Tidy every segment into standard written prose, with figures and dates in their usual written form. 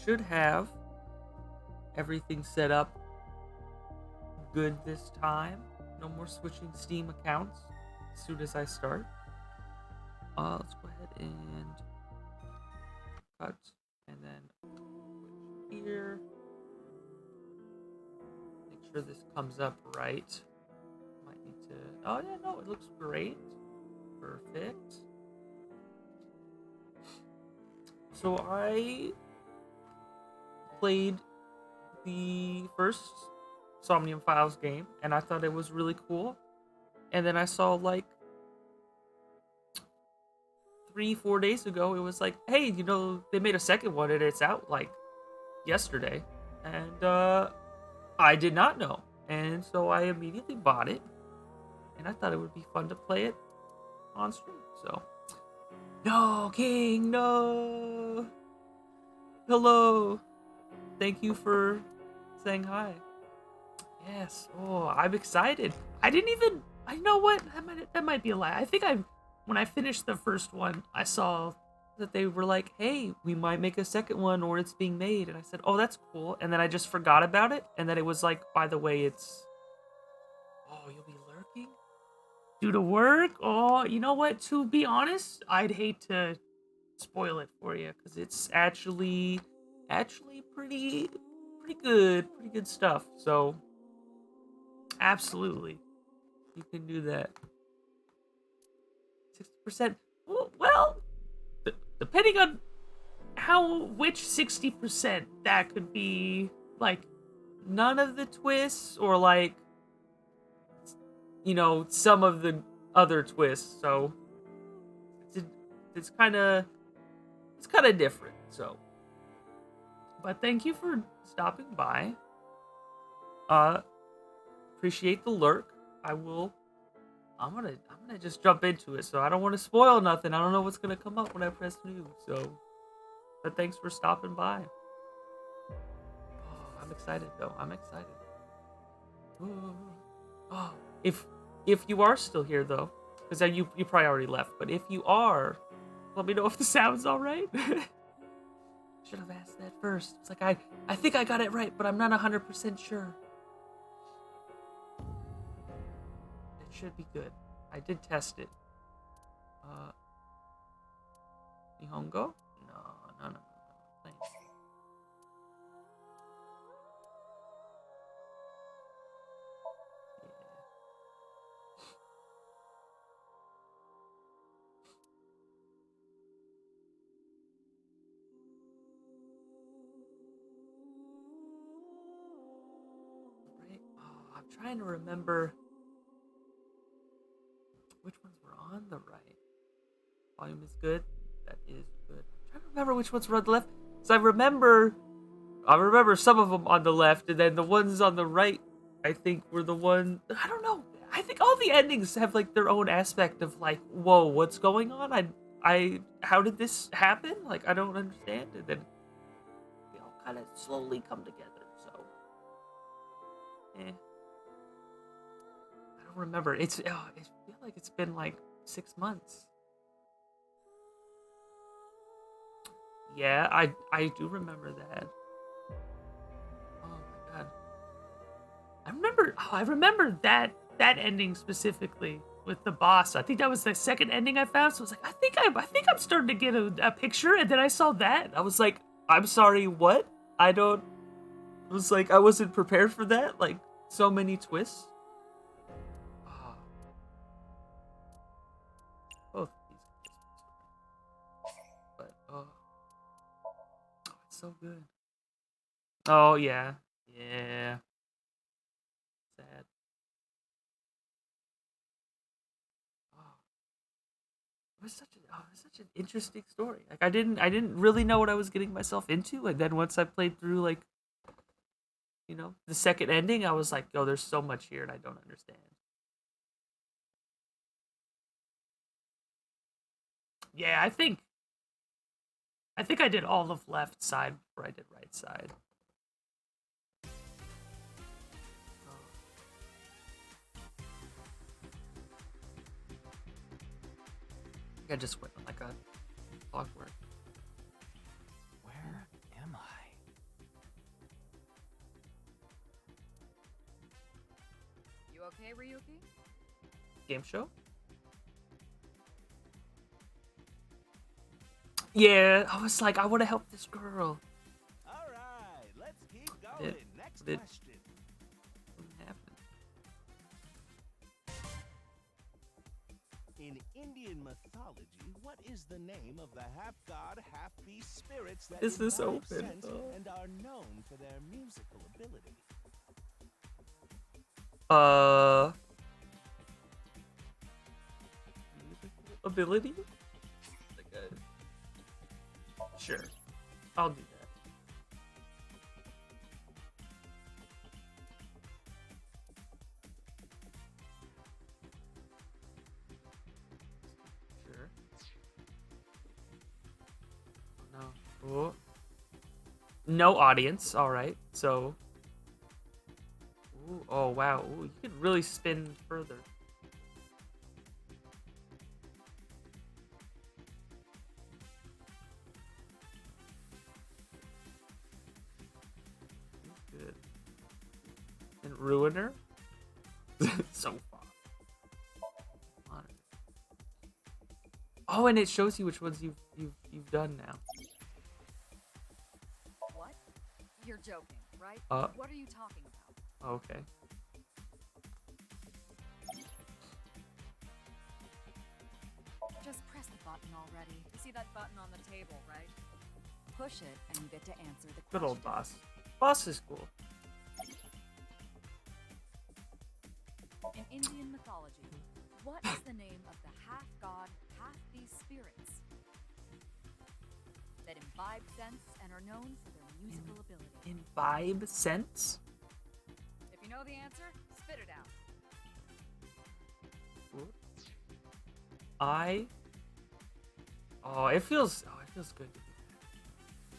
should have everything set up good this time. No more switching Steam accounts as soon as I start. Let's go ahead and cut, and then switch here. Make sure this comes up right. Might need to. Oh yeah, no, it looks great. Perfect. So I played the first Somnium Files game, and I thought it was really cool. And then I saw like 3-4 days ago, it was like, hey, they made a second one and it's out like yesterday, and I did not know, and so I immediately bought it, and I thought it would be fun to play it on stream. So, no, King, no, hello, thank you for saying hi. Yes. Oh, I'm excited. I didn't even. I know what that might be a lie. I think when I finished the first one, I saw that they were like, "Hey, we might make a second one, or it's being made," and I said, "Oh, that's cool." And then I just forgot about it, and then it was like, "By the way, it's oh, you'll be lurking due to work." Oh, you know what? To be honest, I'd hate to spoil it for you because it's actually pretty good stuff. So absolutely, you can do that. 60%. Well, depending on which 60%, that could be like none of the twists, or like some of the other twists. So it's it's kind of different. So, but thank you for stopping by. Uh, appreciate the lurk. I will. I'm gonna just jump into it. So I don't want to spoil nothing. I don't know what's gonna come up when I press new. So, but thanks for stopping by. Oh, I'm excited though. I'm excited. Oh, oh, if you are still here though, because you probably already left. But if you are, let me know if the sound's all right. Should have asked that first. It's like I think I got it right, but I'm not 100% sure. It should be good. I did test it. Uh, Nihongo? No. Thanks. Right? Oh, I'm trying to remember which ones were on the right. Volume is good. That is good. I'm trying to remember which ones were on the left. So I remember some of them on the left, and then the ones on the right, I think were the one. I don't know. I think all the endings have like their own aspect of like, whoa, what's going on? How did this happen? Like, I don't understand. And then they all kind of slowly come together. So, I don't remember. It feel like it's been like 6 months. Yeah, I do remember that. Oh my god. I remember that ending specifically with the boss. I think that was the second ending I found. So I was like, I think I'm starting to get a picture, and then I saw that. I was like, I'm sorry, what? I don't. It was like I wasn't prepared for that. Like so many twists. Oh, both of these but oh, it's so good. Oh yeah, yeah. Sad. Oh, it was such an interesting story. Like I didn't really know what I was getting myself into, and then once I played through like the second ending, I was like, oh, there's so much here, and I don't understand. Yeah, I think I did all of left side before I did right side. Oh, I think I just went like a clockwork. Where am I? okay, Ryuki? Game show? Yeah, I was like, I would have helped this girl. All right, let's keep I going. did. Next I did. question. Wouldn't happen. In Indian mythology, what is the name of the half-god, half-beast spirits that Is this imbibe open? sense and are known for their musical ability? Musical ability? Sure. I'll do that. Sure. No. Oh. No audience. All right. So. Ooh, oh wow. Ooh, you could really spin further. Good. And Ruiner. So far. Oh, and it shows you which ones you've done now. What? You're joking, right? What are you talking about? Okay. Just press the button already. You see that button on the table, right? Push it and you get to answer the question. Good old boss. Boss is cool. In Indian mythology, what is the name of the half-god, half-beast spirits that imbibe sense and are known for their musical ability? Imbibe sense? If you know the answer, spit it out. Oh, it feels good.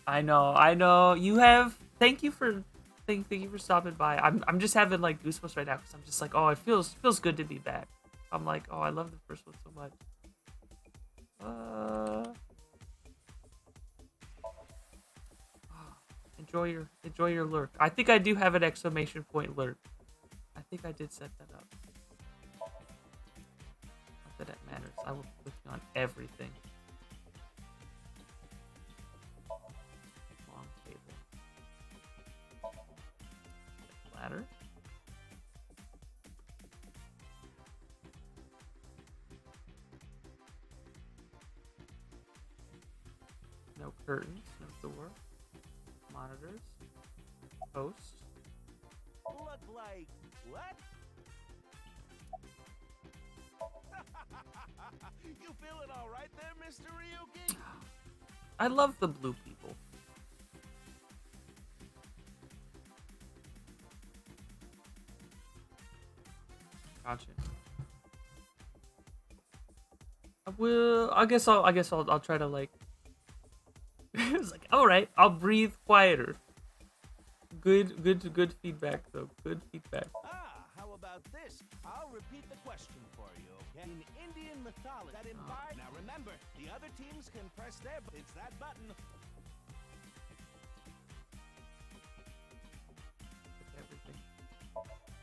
I know. You have. Thank you for stopping by. I'm just having like goosebumps right now because I'm just like, oh, it feels good to be back. I'm like, oh, I love the first one so much. Enjoy your lurk. I think I do have an exclamation point lurk. I think I did set that up. Not that it matters. I will click on everything. Long table. Ladder. No curtains, no door. Monitors. Host. Look like what? You feeling all right there, Mr. Ryuki? I love the blue people. Gotcha. I guess I'll try to like. It's like, all right, I'll breathe quieter. Good feedback though. Good feedback. How about this? I'll repeat the question for you, okay? In Indian mythology, that imbibe. Now remember, the other teams can press their. It's that button. Everything.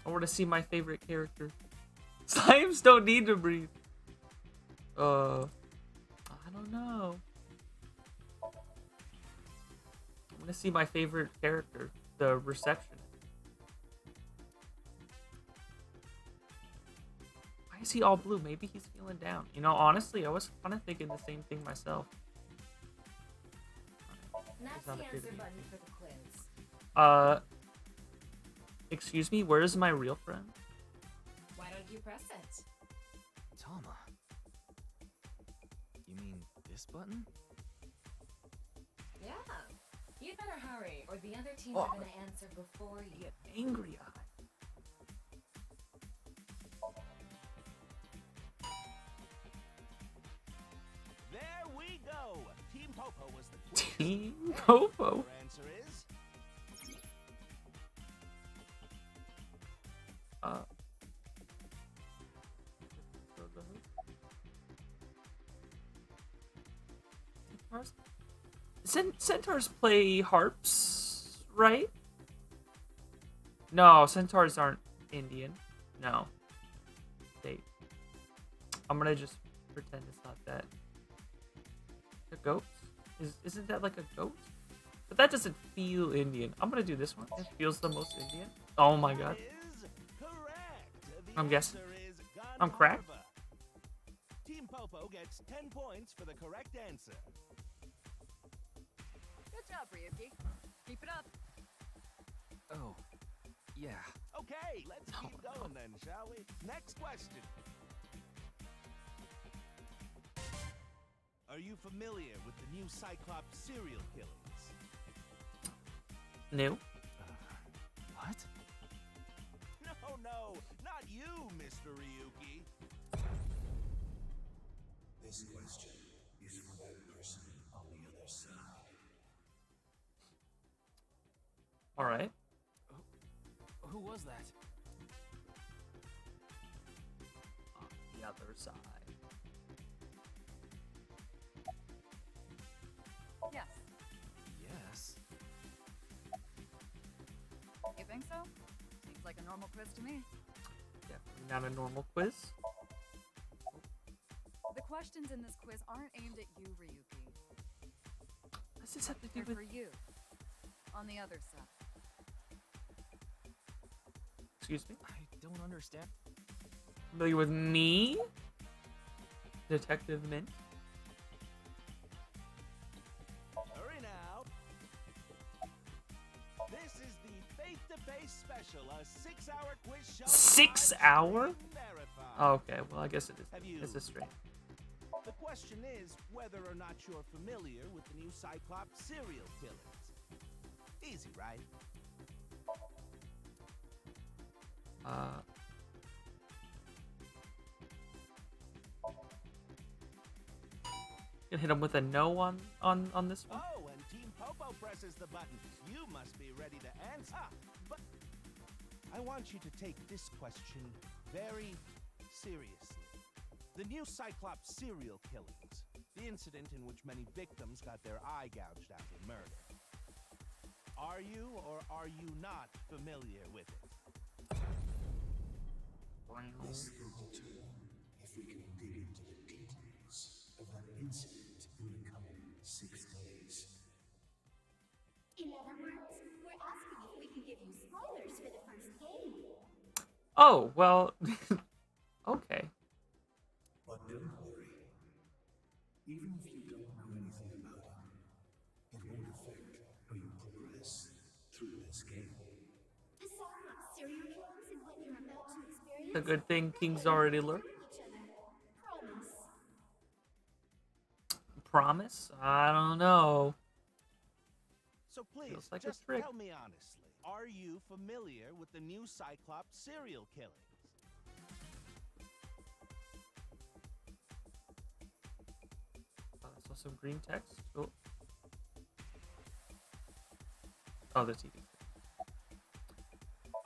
I want to see my favorite character. Slimes don't need to breathe. I don't know. I want to see my favorite character, the receptionist. Why is he all blue? Maybe he's feeling down. You know, honestly, I was kind of thinking the same thing myself. That's the answer button for the quiz. Excuse me, where is my real friend? Why don't you press it? Tama. You mean this button? Yeah. You'd better hurry, or the other teams are gonna answer before you. Get angry eye. There we go. Team Popo was the quiz. Team And Popo. your answer is Centaurs play harps, right? No, centaurs aren't Indian. No. state. I'm gonna just pretend it's not that. The goats? Isn't that like a goat? But that doesn't feel Indian. I'm gonna do this one. It feels the most Indian. Oh my god. Is correct. The I'm guessing. answer is I'm cracked. Gandharva. Team Popo gets 10 points for the correct answer. Good job, Ryuki. Keep it up. Oh, yeah. Okay, let's keep going then, shall we? Next question. Are you familiar with the new Cyclops serial killings? New. What? No, not you, Mr. Ryuki. This question is for that person on the other side. All right. Who was that? On the other side. Yes. Yes. You think so? Seems like a normal quiz to me. Definitely not a normal quiz. The questions in this quiz aren't aimed at you, Ryuki. What does this have to do They're with? for you. On the other side. Excuse me. I don't understand. Familiar with me? Detective Mint. Hurry now. This is the face-to-face special, a 6-hour quiz show. 6 live hour? stream marathon. Oh, okay, well I guess it is. Have you- It's a stream. The question is whether or not you're familiar with the new Cyclops serial killings. Easy, right? Gonna hit him with a no on this one. Oh, and Team Popo presses the button. You must be ready to answer. But I want you to take this question very seriously. The new Cyclops serial killings. The incident in which many victims got their eye gouged out in murder. Are you or are you not familiar with it? This will determine if we can dig into the details of that incident in the coming 6 days. In other words, we're asking if we can give you spoilers for the first game. Oh, well, okay. But don't worry. Even if you don't know anything about it, it won't affect how you progress through this game. The Cyclops serial killings and what you're about to experience. A good thing King's already learned. Each other. Promise. Promise? I don't know. So please, Feels like a just trick. tell me honestly. Are you familiar with the new Cyclops serial killings? I saw some green text. Oh, oh the TV.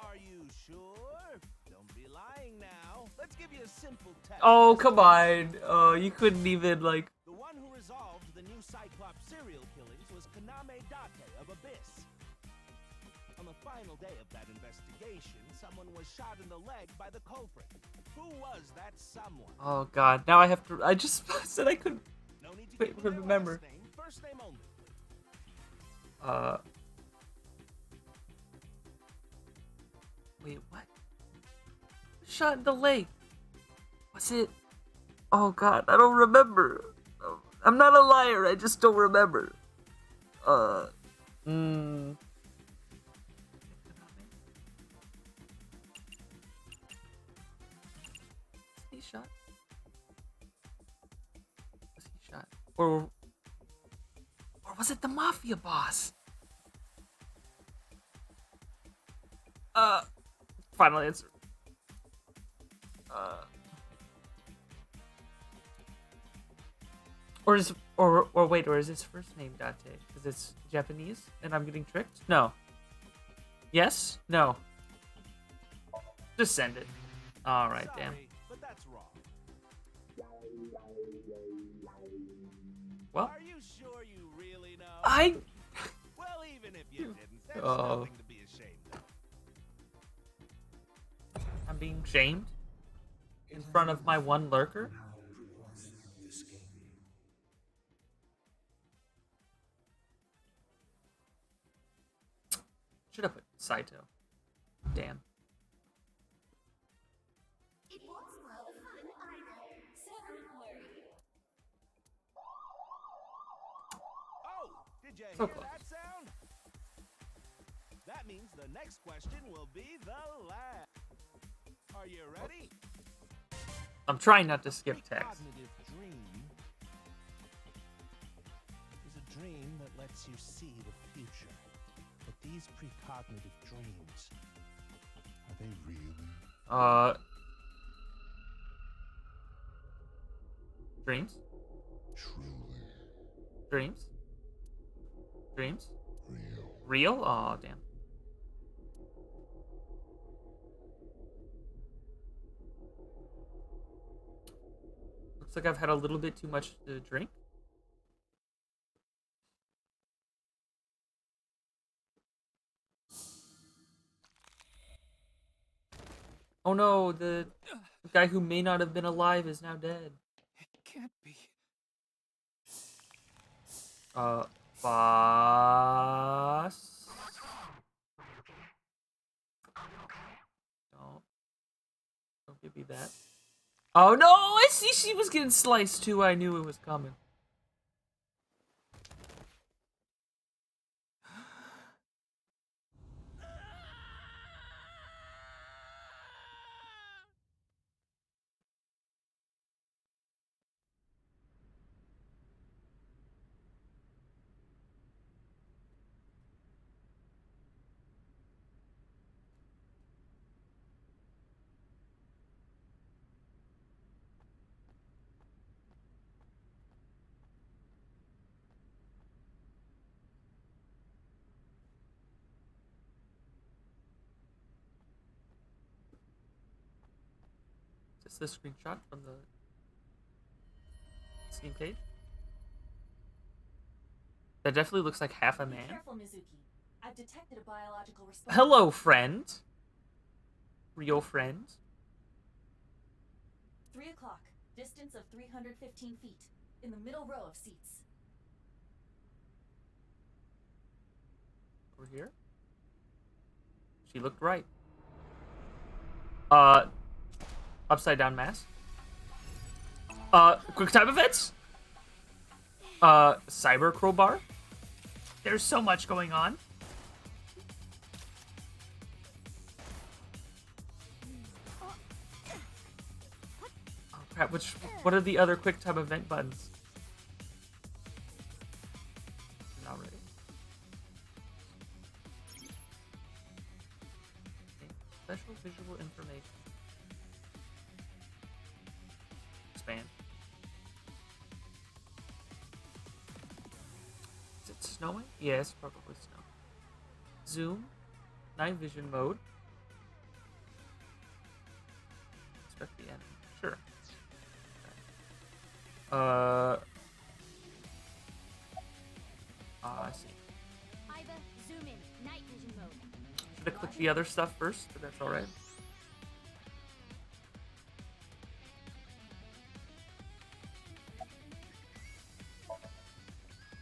Are you sure? Don't be lying now. Let's give you a simple test. Oh, come on. You couldn't even, like... The one who resolved the new Cyclops serial killings was Kaname Date of Abyss. On the final day of that investigation, someone was shot in the leg by the culprit. Who was that someone? Oh, God. Now I have to... I just said I couldn't... No need to Wait, give me their remember. last name. First name only, please. Wait, what? Shot in the leg. Was it? Oh God, I don't remember. I'm not a liar. I just don't remember. He shot. Was he shot? Or was it the mafia boss? Final answer. Or wait, or is his first name Date? Because it's Japanese and I'm getting tricked? No. Yes? No. Just send it. Alright, Sorry, damn. but that's wrong. Well, Are you sure you really know? Well, even if you didn't, there's Oh. nothing to be ashamed of. I'm being shamed. in front of my one lurker. How propulsive this game. Should have put Saito. Damn. It won't spoil the fun either, so don't worry. Oh, did you So hear close. that sound? That means the next question will be the last. Are you ready? I'm trying not to skip text. Precognitive dream is a dream that lets you see the future. But these precognitive dreams, are they really Dreams? truly Dreams? Dreams? real? Real? Oh, damn. Looks like I've had a little bit too much to drink. Oh no, the guy who may not have been alive is now dead. It can't be. Boss. Don't give me that. Oh no, I see she was getting sliced too. I knew it was coming. Is this the screenshot from the Steam page? That definitely looks like half a Be man. careful, Mizuki. I've detected a biological response. Hello, friend. Real friend. 3 o'clock. Distance of 315 feet. In the middle row of seats. Over here. She looked right. Upside down mask. Quick time events. Cyber crowbar. There's so much going on. Oh crap! What are the other quick time event buttons? Not ready. Okay. Special visual information. Expand. Is it snowing? Yeah, it's probably snowing. Zoom. Night vision mode. Expect the enemy. Sure. I see. Iva, zoom in. Night vision mode. Should have clicked the other stuff first, but that's alright.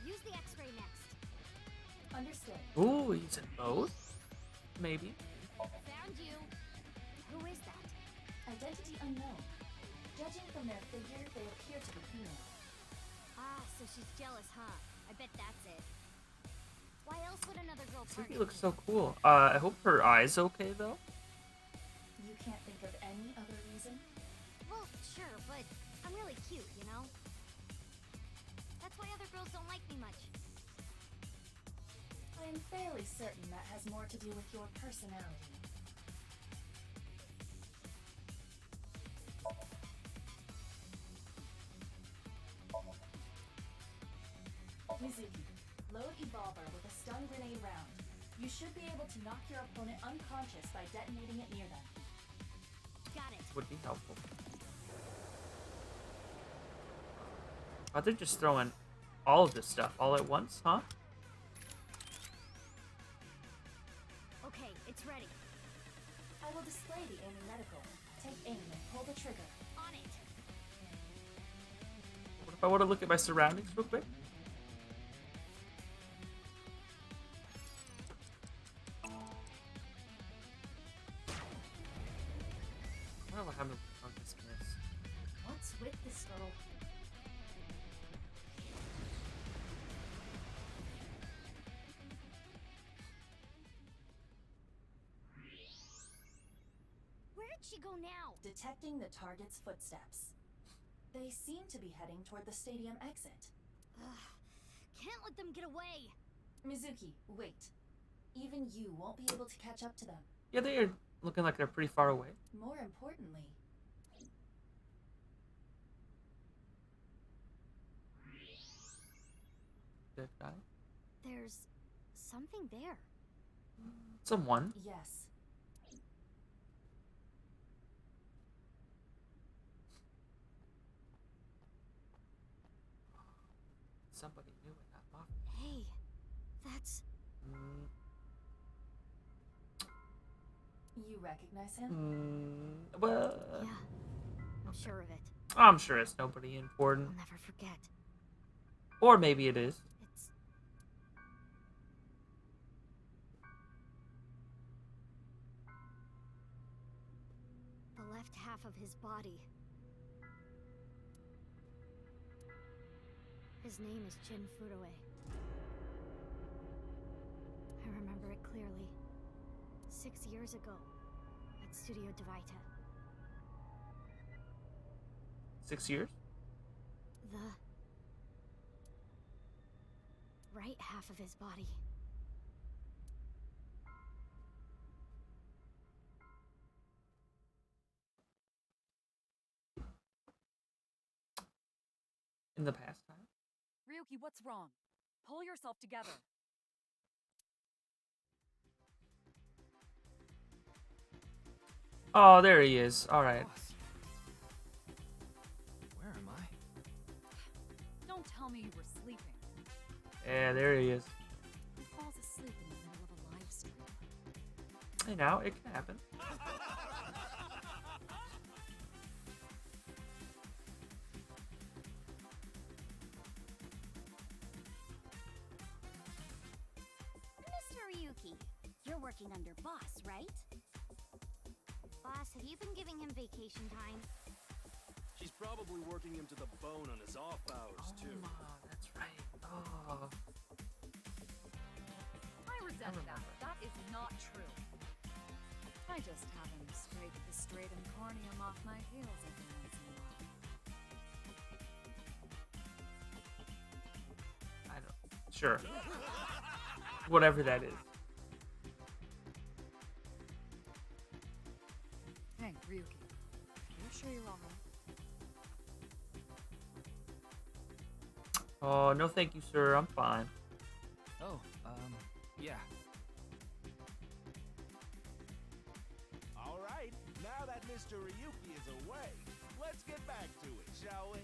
Use the X-ray next. Understood. Ooh, he's in both? Maybe. Found you. Who is that? Identity unknown. Judging from their figure, they appear to be female. Ah, so she's jealous, huh? I bet that's it. Why else would another girl He target looks me? so cool. I hope her eye's okay, though. You can't think of any other reason? Well, sure, but I'm really cute, you know? That's why other girls don't like me much. I'm fairly certain that has more to do with your personality. Mizuki, load Evolver with a stun grenade round. You should be able to knock your opponent unconscious by detonating it near them. Got it. Would be helpful. Oh, they're just throwing all of this stuff all at once, huh? Okay, it's ready. I will display the aiming medical. Take aim and pull the trigger. If I want to look at my surroundings real quick. I don't know how many on this miss. What's with this girl? Where did she go now? Detecting the target's footsteps. They seem to be heading toward the stadium exit. Ugh, can't let them get away. Mizuki, wait. Even you won't be able to catch up to them. Yeah, they are looking like they're pretty far away. More importantly, Dead guy. There's something there. Someone. yes. Somebody knew it, not Moth. Hey, that's... You recognize him? Well, Yeah, I'm sure of it. I'm sure it's nobody important. I'll never forget. Or maybe it is. It's... the left half of his body. His name is Jin Furue. I remember it clearly. 6 years ago, at Studio Devita. 6 years? The right half of his body. In the past time? Ryuki, what's wrong? Pull yourself together. Oh, there he is. Alright. Boss. Where am I? Don't tell me you were sleeping. Yeah, there he is. Who falls asleep in the middle of a live stream? Hey, now, it can happen. Mr. Ryuki, you're working under boss, right? Boss, have you been giving him vacation time? She's probably working him to the bone on his off hours, too. Oh, that's right. Oh. I resent that. remember. That is not true. I just happen to scrape the stratum corneum off my heels every once in a while. I don't. Sure. Whatever that is. Hey, Ryuki. You sure you're alright? Oh, no thank you, sir. I'm fine. Oh, yeah. All right, now that Mr. Ryuki is away, let's get back to it, shall we?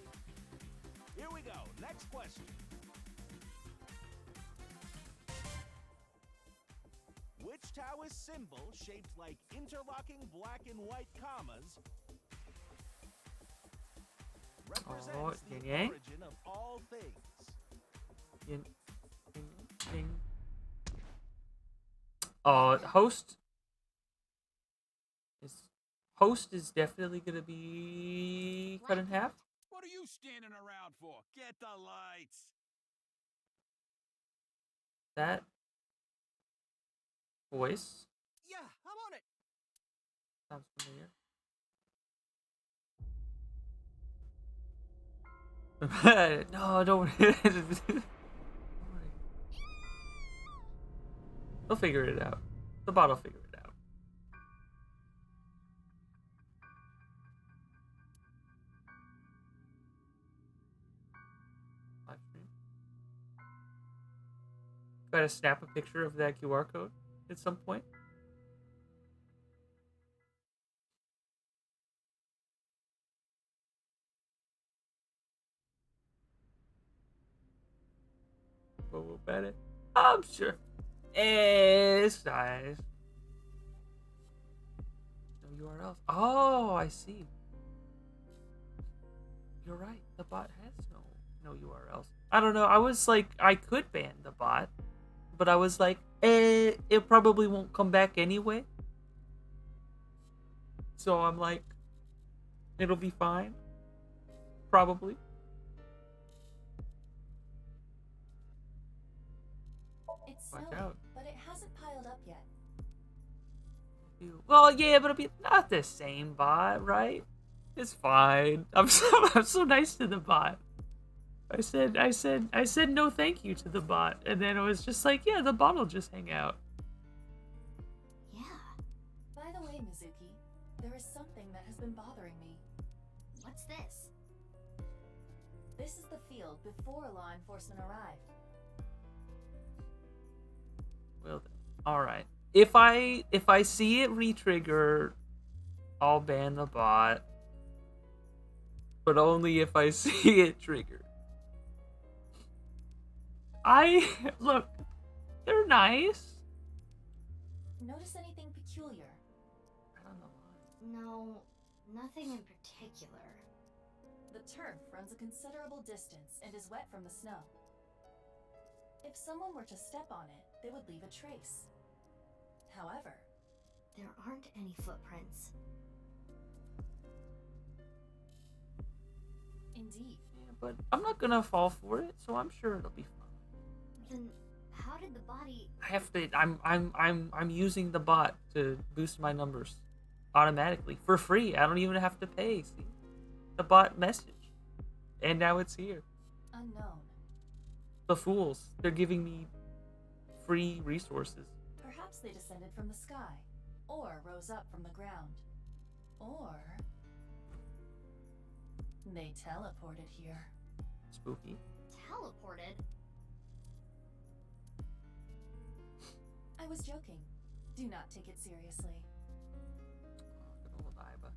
Here we go. Next question. Which Taoist symbol, shaped like interlocking black and white commas, represents the yin-yang? origin of all things? Yin, yin, yin. Host is definitely gonna be cut in half. What are you standing around for? Get the lights. That voice Yeah, I'm on it. sounds familiar. No, don't. They'll figure it out. The bot will figure it out. Live stream. Gotta snap a picture of that QR code at some point. We'll bet it. I'm sure. It's nice. No URLs. Oh, I see. You're right. The bot has no no URLs. I don't know. I was like, I could ban the bot, but I was like, it probably won't come back anyway. So I'm like, it'll be fine. Probably. It's Watch snowing, out. but it hasn't piled up yet. Well, yeah, but it'll be not the same bot, right? It's fine. I'm so nice to the bot. I said no thank you to the bot, and then it was just like, yeah, the bot will just hang out. Yeah. By the way, Mizuki, there is something that has been bothering me. What's this? This is the field before law enforcement arrived. Well then. Alright. If I see it re-trigger, I'll ban the bot. But only if I see it triggered. Look, they're nice. Notice anything peculiar? I don't know why. No, nothing in particular. The turf runs a considerable distance and is wet from the snow. If someone were to step on it, they would leave a trace. However, there aren't any footprints. Indeed. Yeah, but I'm not gonna fall for it, so I'm sure it'll be fine. Then how did the body... I have to. I'm using the bot to boost my numbers automatically for free. I don't even have to pay. See, the bot message, and now it's here. Unknown. The fools. They're giving me free resources. Perhaps they descended from the sky, or rose up from the ground, or they teleported here. Spooky. Teleported? I was joking. Do not take it seriously. Good old Iba.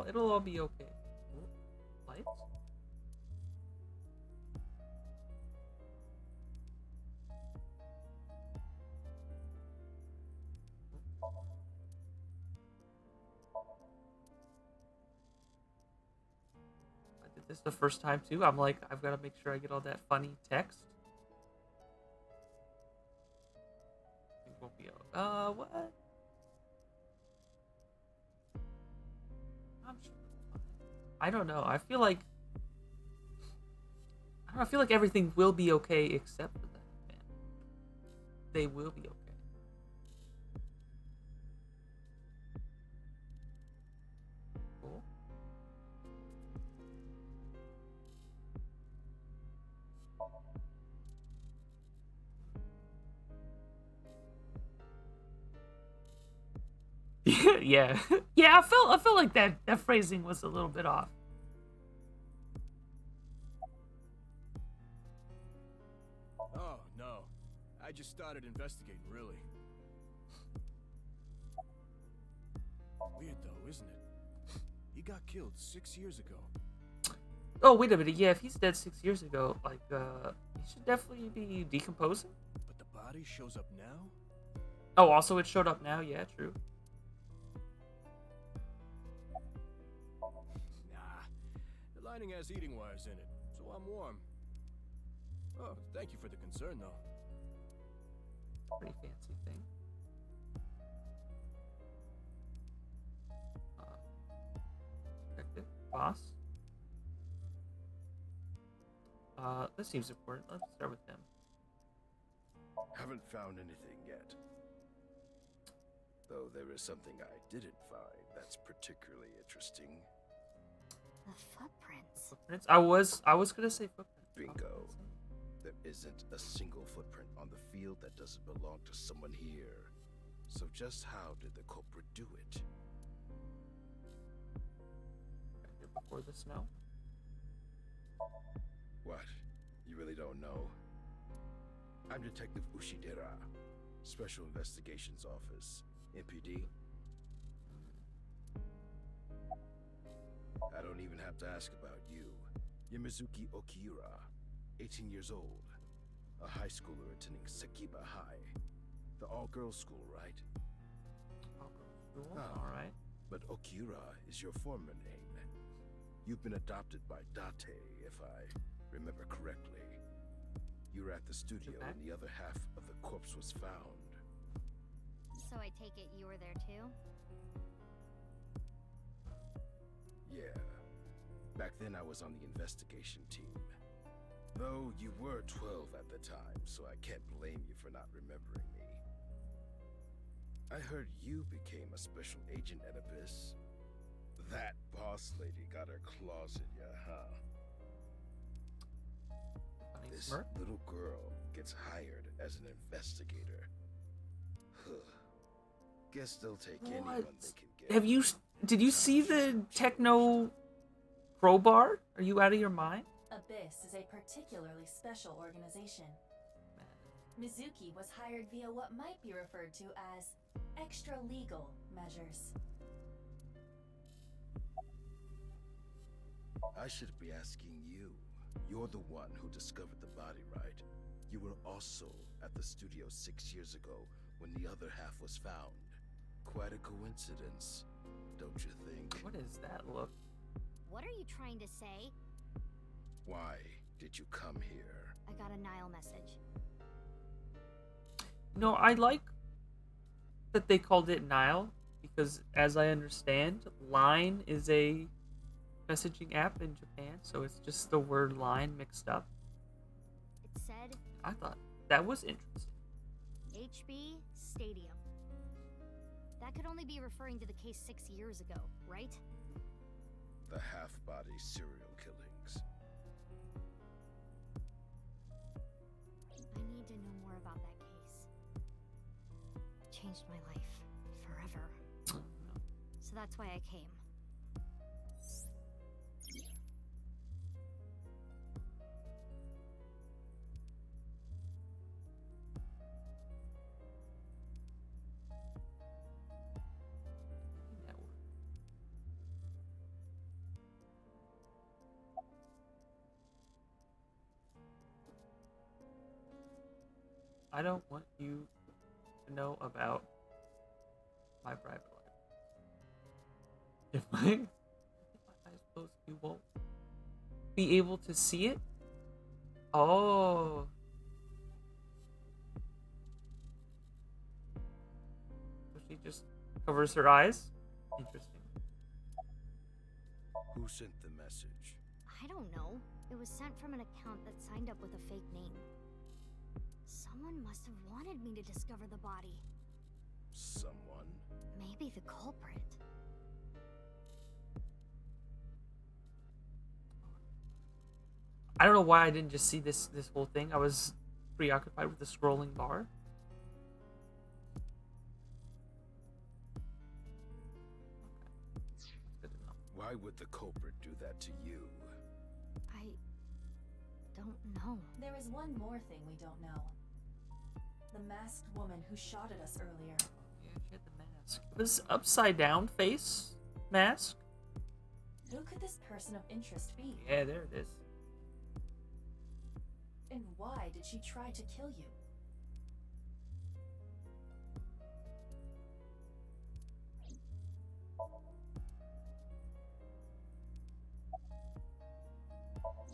It'll all be okay. Ooh, lights? I did this the first time too. I'm like, I've got to make sure I get all that funny text. It won't be. What? I'm sure. I don't know. I feel like I feel like everything will be okay except for that, man. They will be okay. Cool. Yeah. Yeah, I felt like that phrasing was a little bit off. Oh, no. I just started investigating, really. Weird, though, isn't it? He got killed 6 years ago. Oh, wait a minute. Yeah, if he's dead 6 years ago, like, he should definitely be decomposing. But the body shows up now? Oh, also it showed up now. Yeah, true. Nah. The lining has heating wires in it, so I'm warm. Oh, thank you for the concern, though. Pretty fancy thing. Detective, boss. This seems important. Let's start with him. Haven't found anything yet. Though there is something I didn't find that's particularly interesting. The footprints. Footprints? I was gonna say footprints. Bingo. There isn't a single footprint on the field that doesn't belong to someone here. So just how did the culprit do it? Right here before the snow. What? You really don't know? I'm Detective Ushidera, Special Investigations Office, MPD. have to ask about you. You're Mizuki Okiura, 18 years old. A high schooler attending Sekiba High. The all-girls school, right? Cool. Oh. All right. But Okiura is your former name. You've been adopted by Date, if I remember correctly. You were at the studio when the other half of the corpse was found. So I take it you were there too? Yeah. Back then I was on the investigation team. Though you were 12 at the time, so I can't blame you for not remembering me. I heard you became a special agent at Abyss. That boss lady got her claws in ya, huh? This little girl gets hired as an investigator. Guess they'll take anyone they can get. Did you see the techno crowbar? Are you out of your mind? Abyss is a particularly special organization. Mizuki was hired via what might be referred to as extra-legal measures. I should be asking you. You're the one who discovered the body, right? You were also at the studio 6 years ago when the other half was found. Quite a coincidence, don't you think? What is that look? What are you trying to say? Why did you come here? I got a Nile message. No, I like that they called it Nile because, as I understand, Line is a messaging app in Japan, so it's just the word line mixed up. It said... I thought that was interesting. HB Stadium. That could only be referring to the case 6 years ago, right? The half-body serial killings. I need to know more about that case. It changed my life. Forever. So that's why I came. I don't want you to know about my private life. I suppose you won't be able to see it? Oh. So she just covers her eyes? Interesting. Who sent the message? I don't know. It was sent from an account that signed up with a fake name. Someone must have wanted me to discover the body. Someone? Maybe the culprit. I don't know why I didn't just see this whole thing. I was preoccupied with the scrolling bar. Why would the culprit do that to you? I don't know. There is one more thing we don't know. The masked woman who shot at us earlier. Yeah, she had the mask. This upside down face mask? Who could this person of interest be? Yeah, there it is. And why did she try to kill you?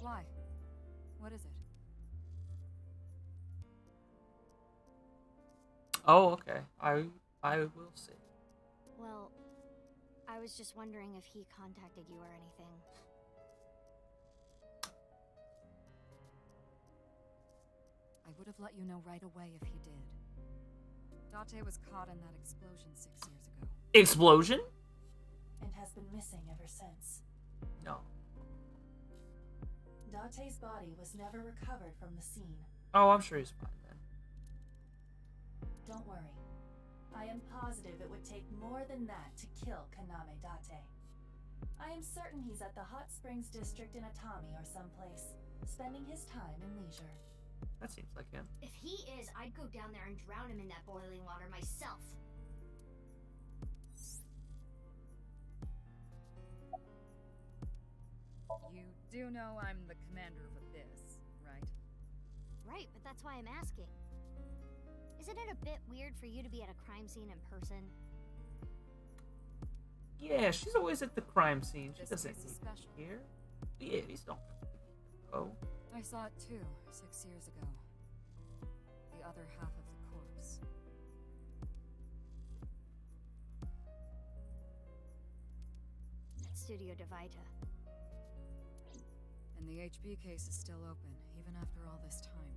Why? What is it? Oh, okay. I will see. Well, I was just wondering if he contacted you or anything. I would have let you know right away if he did. Date was caught in that explosion 6 years ago. Explosion? And has been missing ever since. No. Date's body was never recovered from the scene. Oh, I'm sure he's fine then. Don't worry. I am positive it would take more than that to kill Kaname Date. I am certain he's at the Hot Springs district in Atami or someplace, spending his time in leisure. That seems like him. If he is, I'd go down there and drown him in that boiling water myself. Do know I'm the commander of Abyss, right? Right, but that's why I'm asking. Isn't it a bit weird for you to be at a crime scene in person? Yeah, she's always at the crime scene. She This doesn't case is need special. here. Yeah, these don't. Oh, I saw it too, 6 years ago. The other half of the corpse. At Studio Devita. And the HB case is still open, even after all this time.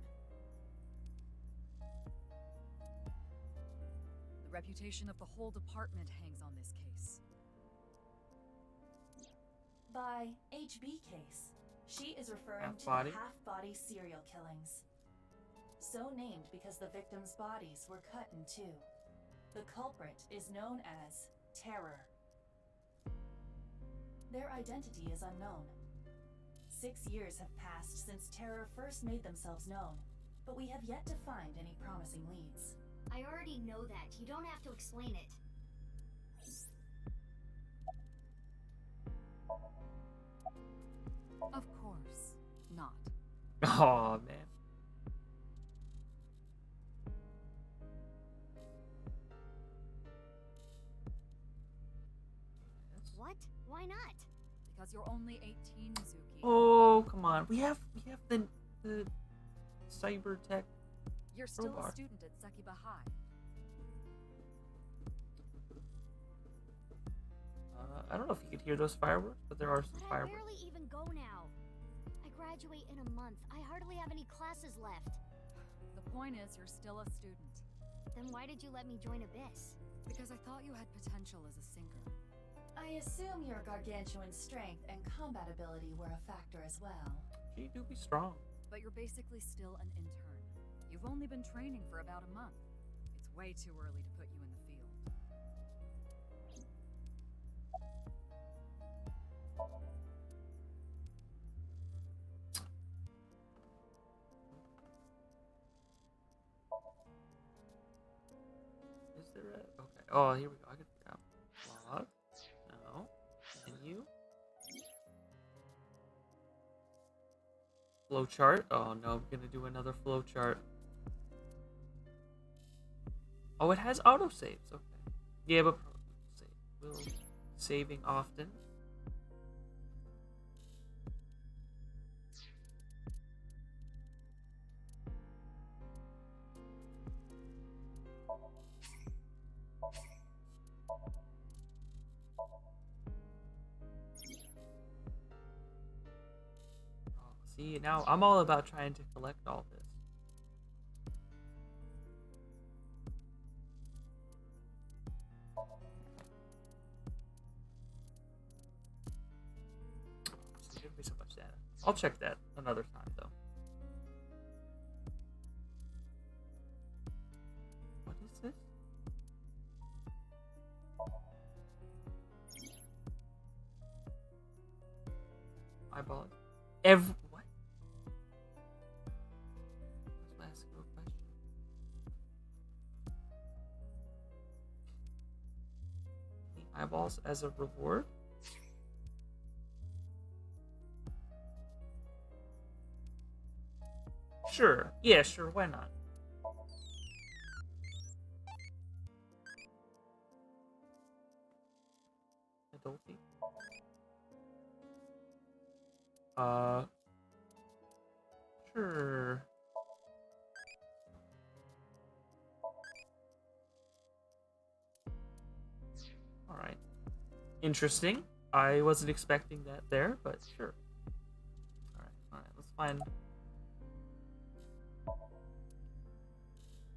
The reputation of the whole department hangs on this case. By HB case, she is referring Half-body? to the half-body serial killings. So named because the victims' bodies were cut in two. The culprit is known as Terror. Their identity is unknown. 6 years have passed since Terror first made themselves known, but we have yet to find any promising leads. I already know that. You don't have to explain it. Of course not. oh man. What? Why not? Because you're only 18, Mizuki. Oh, come on. We have the cyber tech. You're still crowbar. a student at Sekiba High. I don't know if you could hear those fireworks, but there are some But I fireworks. barely even go now. I graduate in a month. I hardly have any classes left. The point is, you're still a student. Then why did you let me join Abyss? Because I thought you had potential as a sinker. I assume your gargantuan strength and combat ability were a factor as well. She do be strong. But you're basically still an intern. You've only been training for about a month. It's way too early to put you in the field. Is there a... Okay. Oh, here we go. I can figure out. Log. No. Menu. Flowchart. Oh no, I'm gonna do another flowchart. Oh, it has autosaves. Okay. Yeah, but will saving often. See, now I'm all about trying to collect all this. It's giving me so much data. I'll check that another time, though. What is this? Eyeball. What? Let's ask you a question. Any eyeballs as a reward? Sure. Yeah, sure. Why not? Adulty. Sure. Alright. Interesting. I wasn't expecting that there, but sure. Alright, let's find...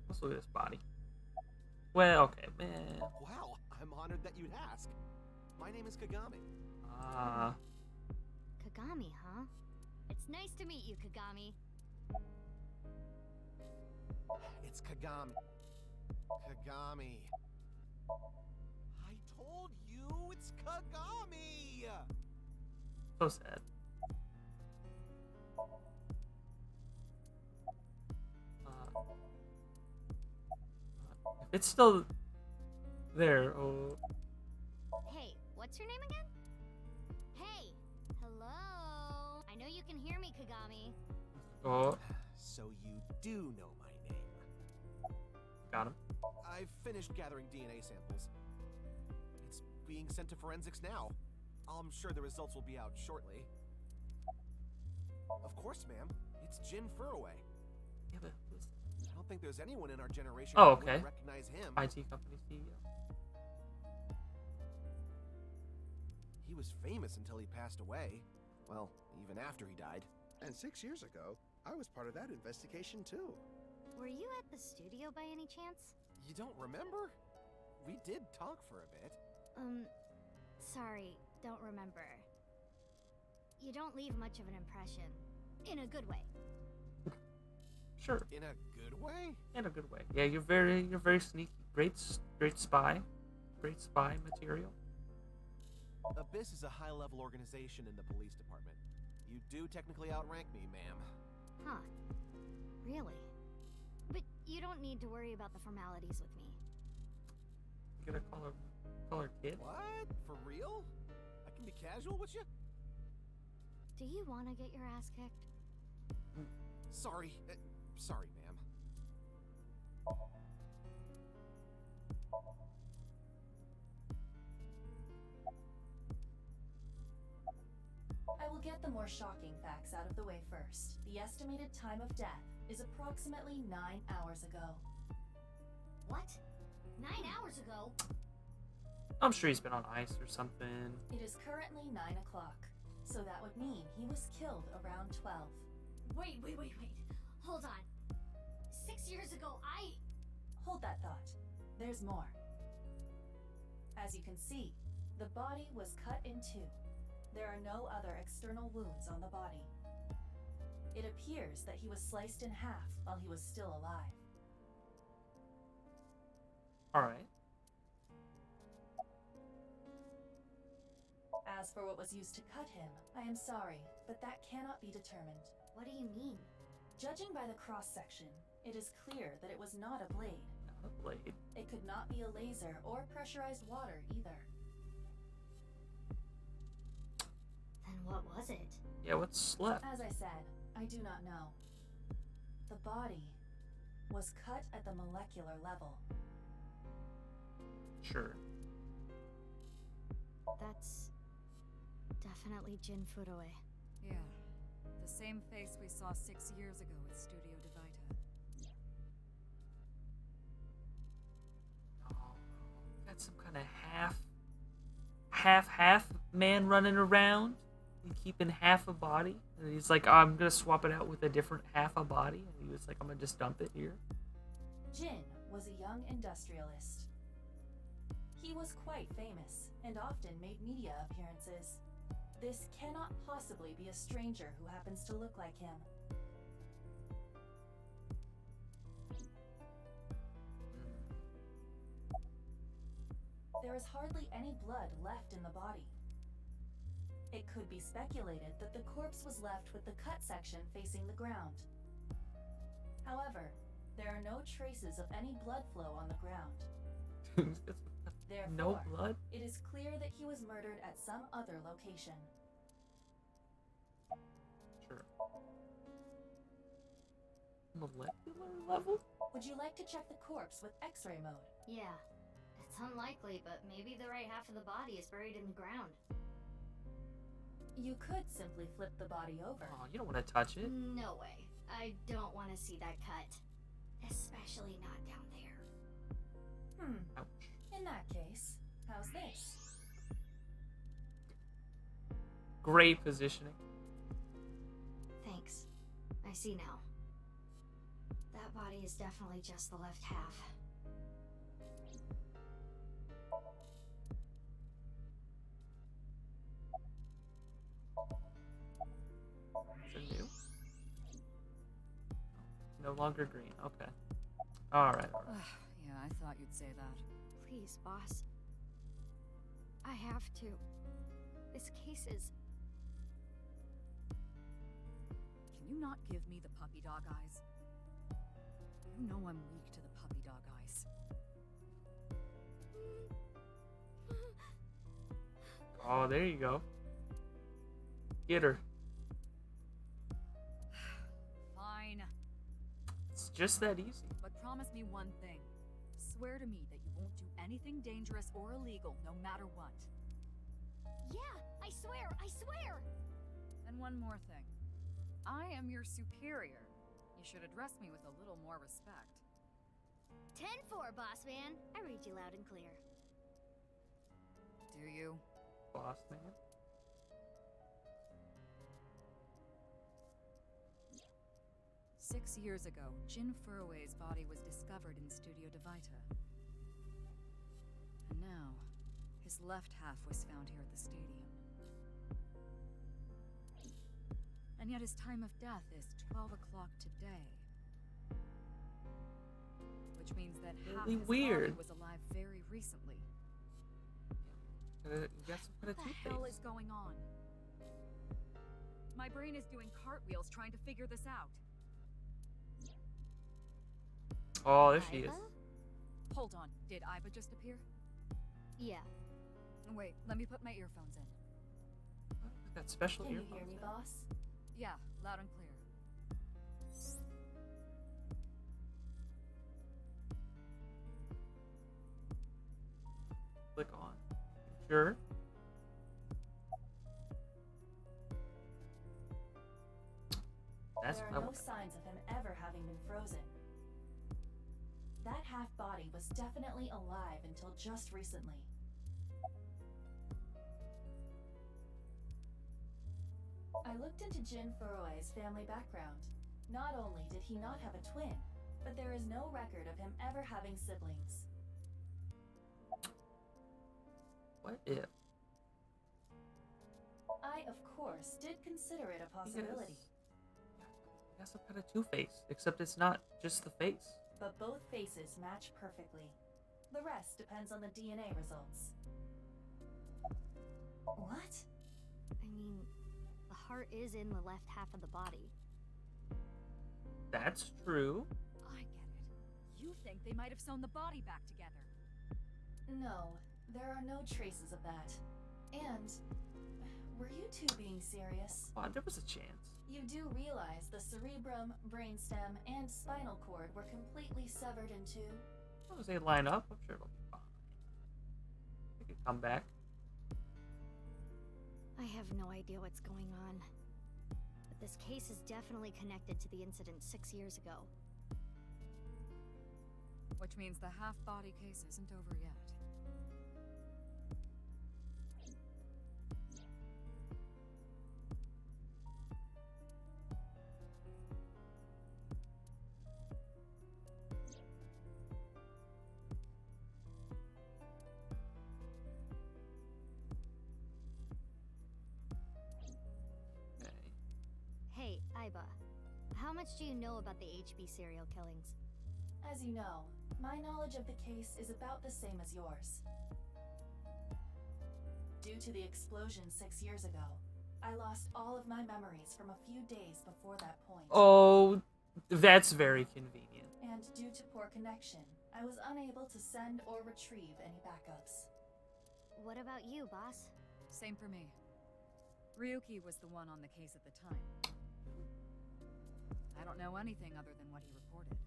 Let's look at this body. Well, okay, man. Wow, I'm honored that you'd ask. My name is Kagami. Ah. Kagami, huh? It's nice to meet you, Kagami. It's Kagami. Kagami. I told you it's Kagami! So sad. If it's still there, oh. Hey, what's your name again? Hey, hello. I Yagami. Oh, So you do know my name. got him. I've finished gathering DNA samples. It's being sent to forensics now. I'm sure the results will be out shortly. Of course, ma'am. It's Jin Furaway. Yeah, but I don't think there's anyone in our generation Oh, who okay. wouldn't recognize him. IT company CEO. He was famous until he passed away. Well, even after he died. And 6 years ago, I was part of that investigation too. Were you at the studio by any chance? You don't remember? We did talk for a bit. Sorry, don't remember. You don't leave much of an impression. In a good way. Sure. In a good way? In a good way. Yeah, you're very sneaky. Great spy. Great spy material. Abyss is a high-level organization in the police department. You do technically outrank me, ma'am. Huh. Really? But you don't need to worry about the formalities with me. You gonna call her kid? What? For real? I can be casual with you? Do you want to get your ass kicked? Sorry. Sorry, ma'am. I will get the more shocking facts out of the way first. The estimated time of death is approximately 9 hours ago. What? 9 hours ago? I'm sure he's been on ice or something. It is currently 9 o'clock, so that would mean he was killed around 12. Wait. Hold on. 6 years ago, Hold that thought. There's more. As you can see, the body was cut in two. There are no other external wounds on the body. It appears that he was sliced in half while he was still alive. Alright. As for what was used to cut him, I am sorry, but that cannot be determined. What do you mean? Judging by the cross-section, it is clear that it was not a blade. Not a blade. It could not be a laser or pressurized water either. Then what was it? Yeah, what's left? As I said, I do not know. The body was cut at the molecular level. Sure. That's definitely Jin Furue. Yeah. The same face we saw 6 years ago at Studio Divita. Oh, got some kind of half man running around and keeping half a body. And he's like, I'm gonna swap it out with a different half a body. And he was like, I'm gonna just dump it here. Jin was a young industrialist. He was quite famous and often made media appearances. This cannot possibly be a stranger who happens to look like him. There is hardly any blood left in the body. It could be speculated that the corpse was left with the cut section facing the ground. However, there are no traces of any blood flow on the ground. Therefore, No blood? it is clear that he was murdered at some other location. Sure. Molecular level? Would you like to check the corpse with X-ray mode? Yeah. It's unlikely, but maybe the right half of the body is buried in the ground. You could simply flip the body over. Oh, you don't want to touch it. No way. I don't want to see that cut. Especially not down there. Ouch. In that case, how's this? Great positioning. Thanks. I see now. That body is definitely just the left half. Is it new? No longer green. Okay. Alright. Yeah, I thought you'd say that. Please, boss. I have to. This case is... Can you not give me the puppy dog eyes? You know I'm weak to the puppy dog eyes. Oh, there you go. Get her. just that easy. But promise me one thing. Swear to me that you won't do anything dangerous or illegal, no matter what. Yeah, I swear, I swear! And one more thing. I am your superior. You should address me with a little more respect. 10-4, boss man. I read you loud and clear. Do you? Boss man. Six years ago, Jin Furue's body was discovered in Studio Devita. And now, his left half was found here at the stadium. And yet his time of death is 12 o'clock today. Which means that half Really his weird. body was alive very recently. You got some kind of What the hell toothpaste. is going on? My brain is doing cartwheels trying to figure this out. Oh, there she is. Iva? Hold on, did Iva just appear? Yeah. Wait, let me put my earphones in. Got special Can you earphones. hear me, boss? Yeah, loud and clear. Click on. Sure. That's There what I are no want. signs of him ever having been frozen. That half body was definitely alive until just recently. I looked into Jin Furue's family background. Not only did he not have a twin, but there is no record of him ever having siblings. What if I, of course, did consider it a possibility. he has some kind of two-face, except it's not just the face. But both faces match perfectly. The rest depends on the DNA results. What? I mean, the heart is in the left half of the body. That's true. I get it. You think they might have sewn the body back together. No, there are no traces of that. And were you two being serious? Oh, there was a chance. You do realize the cerebrum, brainstem, and spinal cord were completely severed in two? As long as they line up, I'm sure it'll be fine. They can come back. I have no idea what's going on. But this case is definitely connected to the incident 6 years ago. Which means the half-body case isn't over yet. Okay. Hey, Iba. How much do you know about the HB serial killings? As you know, my knowledge of the case is about the same as yours. Due to the explosion 6 years ago, I lost all of my memories from a few days before that point. Oh, that's very convenient. And due to poor connection, I was unable to send or retrieve any backups. What about you, boss? Same for me. Ryuki was the one on the case at the time. I don't know anything other than what he reported.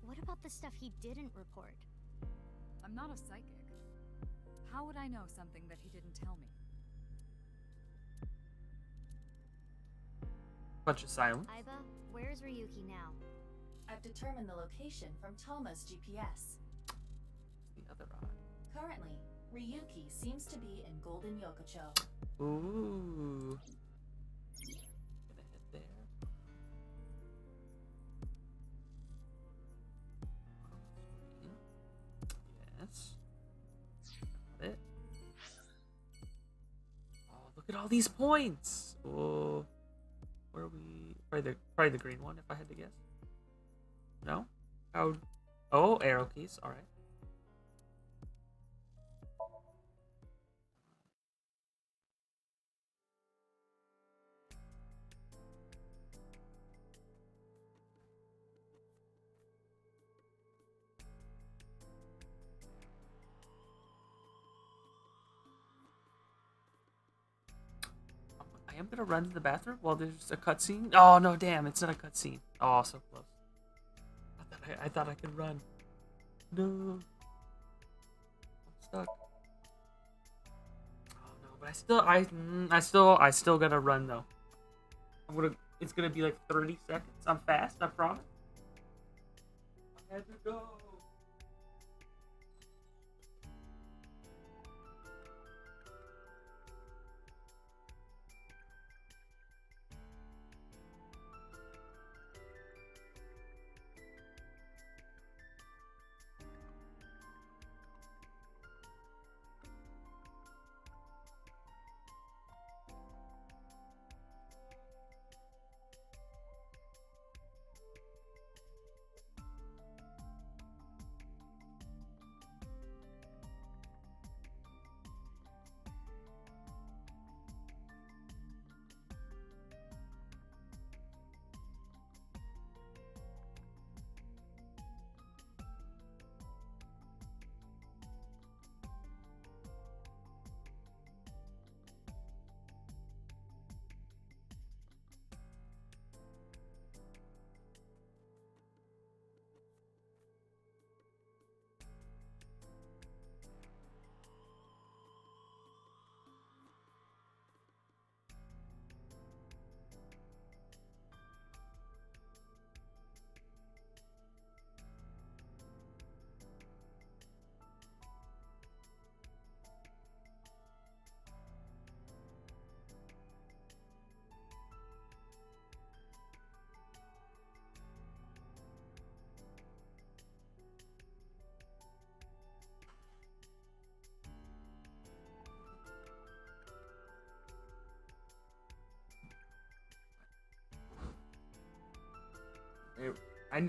What about the stuff he didn't report? I'm not a psychic. How would I know something that he didn't tell me? Bunch of silence. Iba, where's Ryuki now? I've determined the location from Toma's GPS. The other eye. Currently, Ryuki seems to be in Golden Yokocho. Ooh. Gonna head there. Yes. Got it. Oh, look at all these points. Oh, where are we? Probably the green one, if I had to guess. No? How? Oh, arrow keys. All right. I am gonna run to the bathroom while there's a cutscene. Oh no, damn, it's not a cutscene. Oh, so close. I thought I could run. No. I'm stuck. Oh no, but I still gotta run though. It's gonna be like 30 seconds. I'm fast, I promise. I have to go.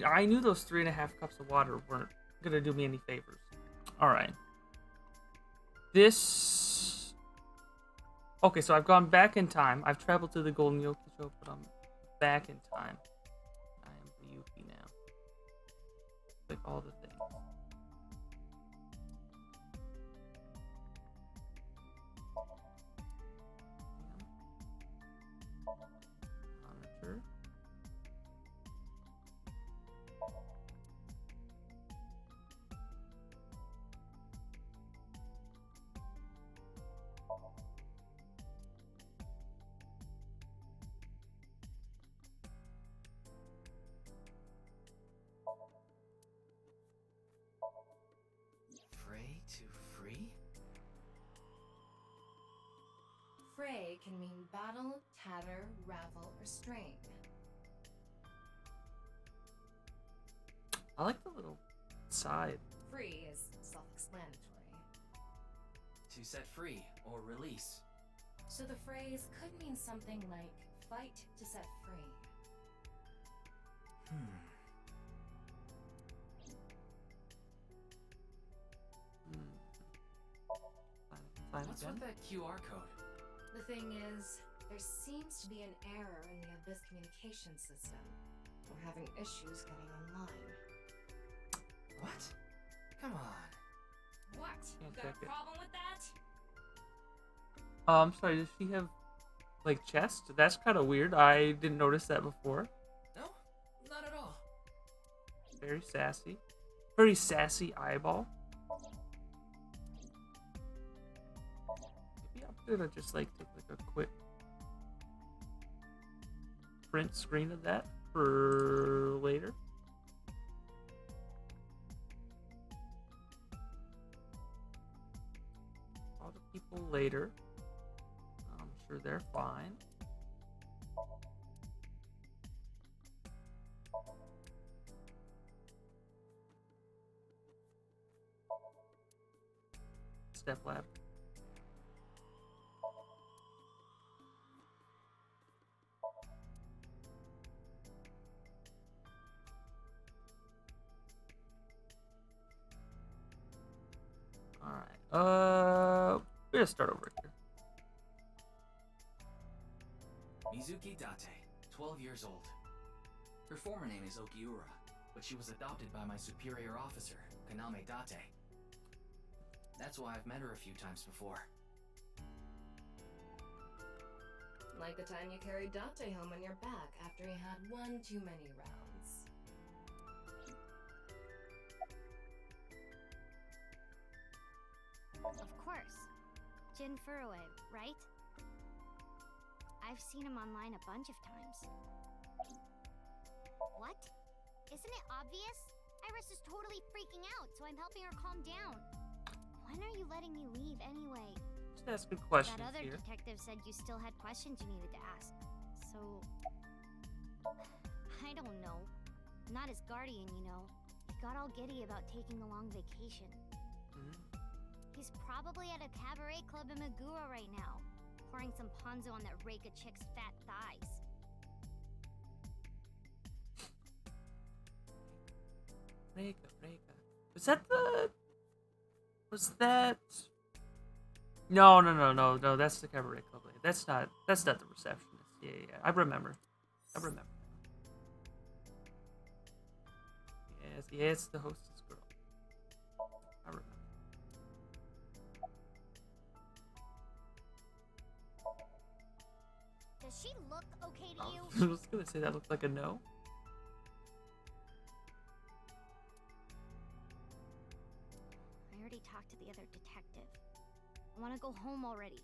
I knew those 3.5 cups of water weren't gonna do me any favors. All right. This. Okay, so I've gone back in time. I've traveled to the Golden Yoki Show, but I'm back in time. I am the Yuki now. Like all the things. Monitor. Fray to free? Fray can mean battle, tatter, ravel, or strain. I like the little side. Free is self-explanatory. To set free or release. So the phrase could mean something like fight to set free. What's with that QR code? The thing is, there seems to be an error in the Abyss communication system. We're having issues getting online. What? Come on. What? You got check a it. problem with that? I'm sorry, does she have like chest? That's kind of weird. I didn't notice that before. No, not at all. Very sassy. Very sassy eyeball. Maybe I'm gonna just like take like a quick print screen of that for later. All the people later. I'm sure they're fine. Step ladder. Alright, we're gonna start over here. Mizuki Date, 12 years old. Her former name is Okiura, but she was adopted by my superior officer, Kaname Date. That's why I've met her a few times before. Like the time you carried Date home on your back after he had one too many rounds. Jin Furue, right? I've seen him online a bunch of times. What? Isn't it obvious? Iris is totally freaking out, so I'm helping her calm down. When are you letting me leave anyway? Just ask good questions That other here. detective said you still had questions you needed to ask. So... I don't know. I'm not his guardian, you know. He got all giddy about taking a long vacation. He's probably at a cabaret club in Meguro right now, pouring some ponzu on that Reika chick's fat thighs. Reika. Was that... No, that's the cabaret club lady. That's not the receptionist. Yeah. I remember. Yes, it's the hostess girl. I remember. Does she look okay to you? I was gonna say that looked like a no. I already talked to the other detective. I want to go home already.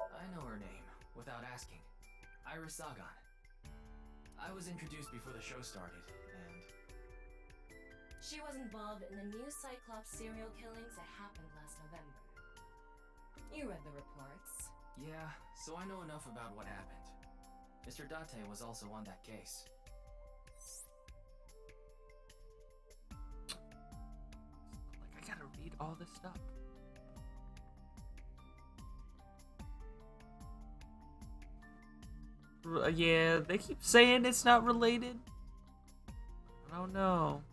I know her name, without asking. Iris Sagan. I was introduced before the show started, and... She was involved in the new Cyclops serial killings that happened last November. You read the reports. Yeah, so I know enough about what happened. Mr. Date was also on that case. Like, I gotta read all this stuff. Yeah, they keep saying it's not related. I don't know.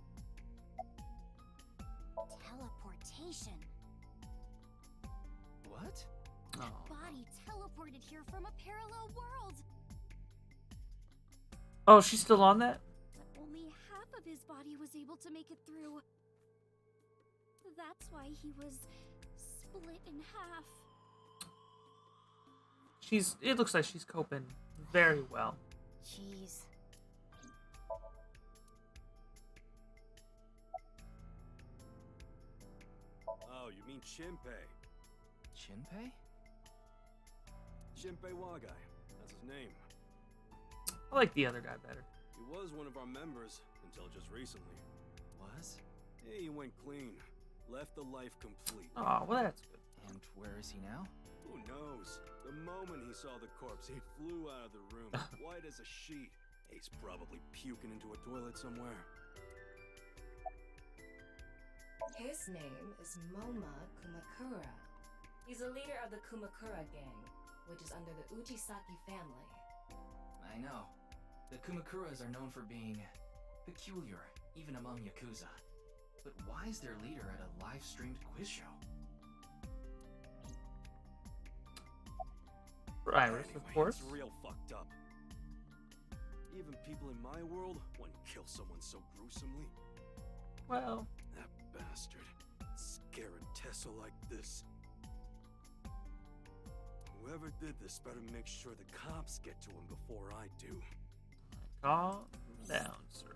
Teleportation. What? That body teleported here from a parallel world. Oh, she's still on that? But only half of his body was able to make it through. That's why he was split in half. It looks like she's coping very well. Jeez. Oh, you mean Shinpei? Shinpei? Shinpei Wagai. That's his name. I like the other guy better. He was one of our members until just recently. Was? Yeah, he went clean. Left the life complete. Oh, well, that's good. And where is he now? Who knows? The moment he saw the corpse, he flew out of the room, white as a sheet. He's probably puking into a toilet somewhere. His name is Moma Kumakura. He's a leader of the Kumakura gang, which is under the Uchisaki family. I know. The Kumakuras are known for being peculiar, even among Yakuza. But why is their leader at a live-streamed quiz show? For Iris, Anyway, of course. It's real fucked up. Even people in my world wouldn't kill someone so gruesomely. Well, that bastard. Scaring Tessa like this. Whoever did this better make sure the cops get to him before I do. Calm down, sir.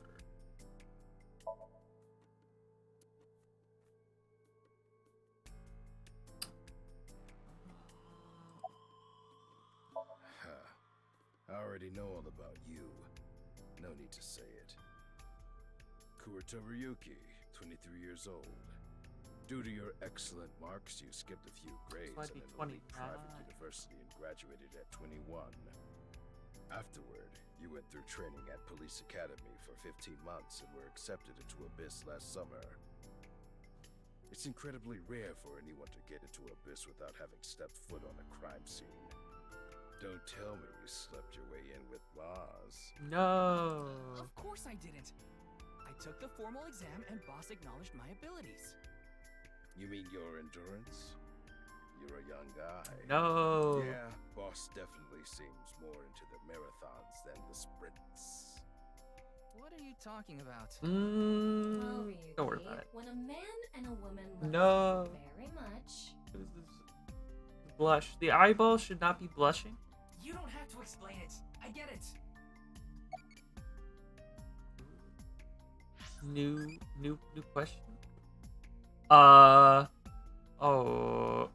I already know all about you. No need to say it. Kurito Ryuki, 23 years old. Due to your excellent marks, you skipped a few grades at an elite private university and graduated at 21. Afterward, you went through training at Police Academy for 15 months and were accepted into Abyss last summer. It's incredibly rare for anyone to get into Abyss without having stepped foot on a crime scene. Don't tell me you slept your way in with Boss. No. Of course I didn't. I took the formal exam and Boss acknowledged my abilities. You mean your endurance? You're a young guy. No. Yeah, Boss definitely seems more into the marathons than the sprints. What are you talking about? Well, Ryuki, Don't worry about it. when a man and a woman love No. very much, What is this? Blush. The eyeball should not be blushing. You don't have to explain it. I get it. New question. Oh.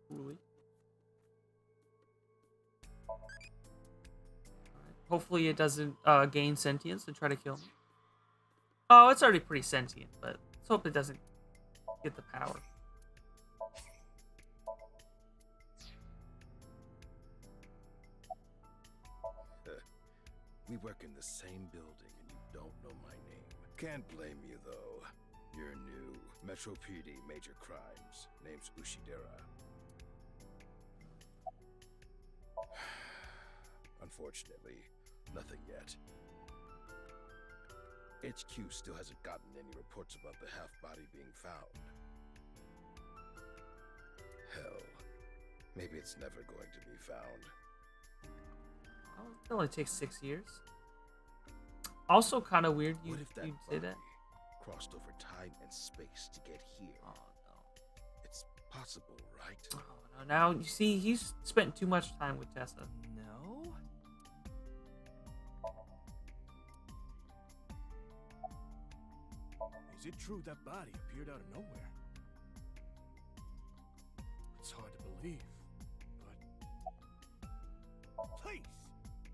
Really? Hopefully it doesn't gain sentience and try to kill me. Oh, it's already pretty sentient, but let's hope it doesn't get the power. We work in the same building and you don't know my name. Can't blame you though. You're new. Metro PD, major crimes. Name's Ushidera. Unfortunately, nothing yet. HQ still hasn't gotten any reports about the half-body being found. Hell, maybe it's never going to be found. Oh, it only takes 6 years. Also kind of weird you say that. Crossed over time and space to get here. Oh no. It's possible, right? Oh no. Now you see he's spent too much time with Tessa. No? Is it true that body appeared out of nowhere? It's hard to believe, but... Please,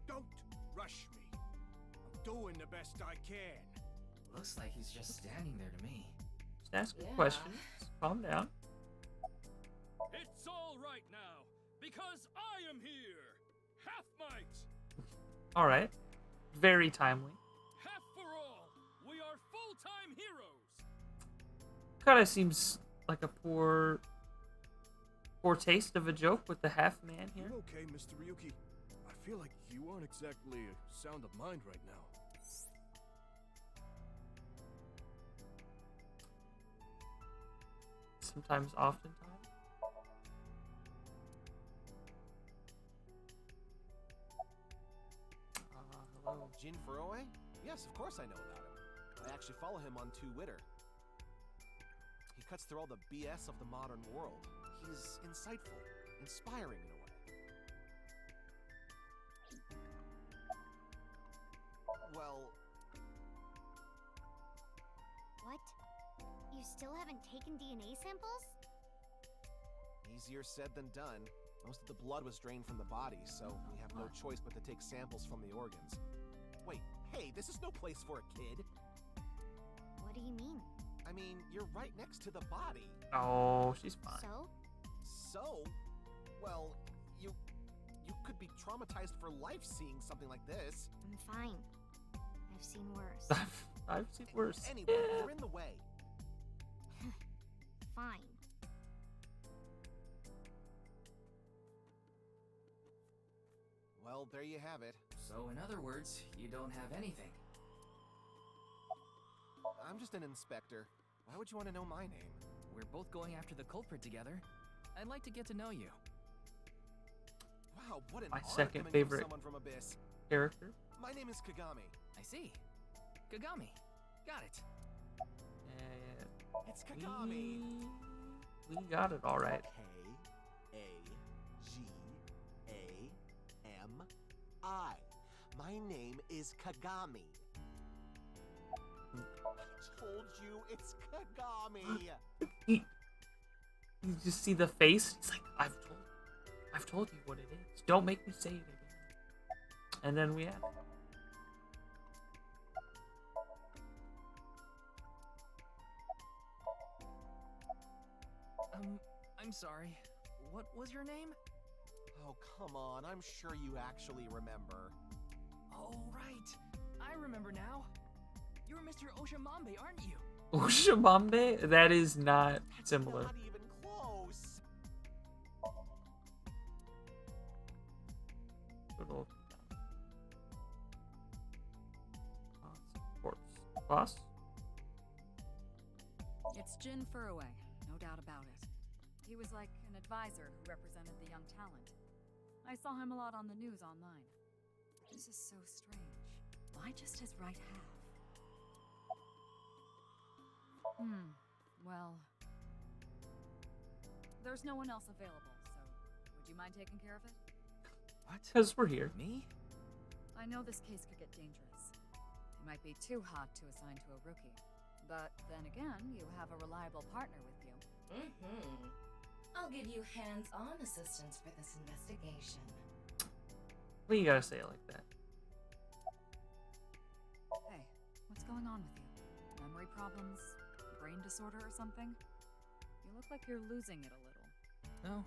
don't rush me. I'm doing the best I can. Looks like he's just standing there to me. Just asking questions. Calm down. It's all right now, because I am here. Half might. All right. Very timely. Half for all. We are full-time heroes. Kind of seems like a poor taste of a joke with the half man here. You okay, Mr. Ryuki? I feel like you aren't exactly sound of mind right now. Sometimes, oftentimes. Hello. Jin Furue? Yes, of course I know about him. I actually follow him on Twitter. He cuts through all the BS of the modern world. He's insightful, inspiring in a way. Well... What? You still haven't taken DNA samples? Easier said than done. Most of the blood was drained from the body, so we have no choice but to take samples from the organs. Wait, hey, this is no place for a kid. What do you mean? I mean, you're right next to the body. Oh, she's fine. So? So? Well, you could be traumatized for life seeing something like this. I'm fine. I've seen worse. I've seen worse. Anyway, you're in the way. Fine. Well, there you have it. So in other words, you don't have anything. I'm just an inspector. Why would you want to know my name? We're both going after the culprit together. I'd like to get to know you. Wow, what an My honor second coming from favorite someone from Abyss. character. My name is Kagami. I see. Kagami. Got it. It's Kagami. We got it all right. K-A-G-A-M-I. My name is Kagami. I told you, it's Kagami. You just see the face. He's like, I've told you what it is. Don't make me say it again. And then we have. I'm sorry. What was your name? Oh, come on. I'm sure you actually remember. Oh, right. I remember now. You're Mr. Oshamambe, aren't you? Oshamambe? That is not similar. Not even close. Good old Boss? It's Jin Furue, no doubt about it. He was like an advisor who represented the young talent. I saw him a lot on the news online. This is so strange. Why just his right half? Well... There's no one else available, so would you mind taking care of it? What? Because we're here. Me? I know this case could get dangerous. It might be too hot to assign to a rookie. But then again, you have a reliable partner with you. I'll give you hands-on assistance for this investigation. Well, you gotta say it like that. Hey, what's going on with you? Memory problems? Brain disorder or something? You look like you're losing it a little. No,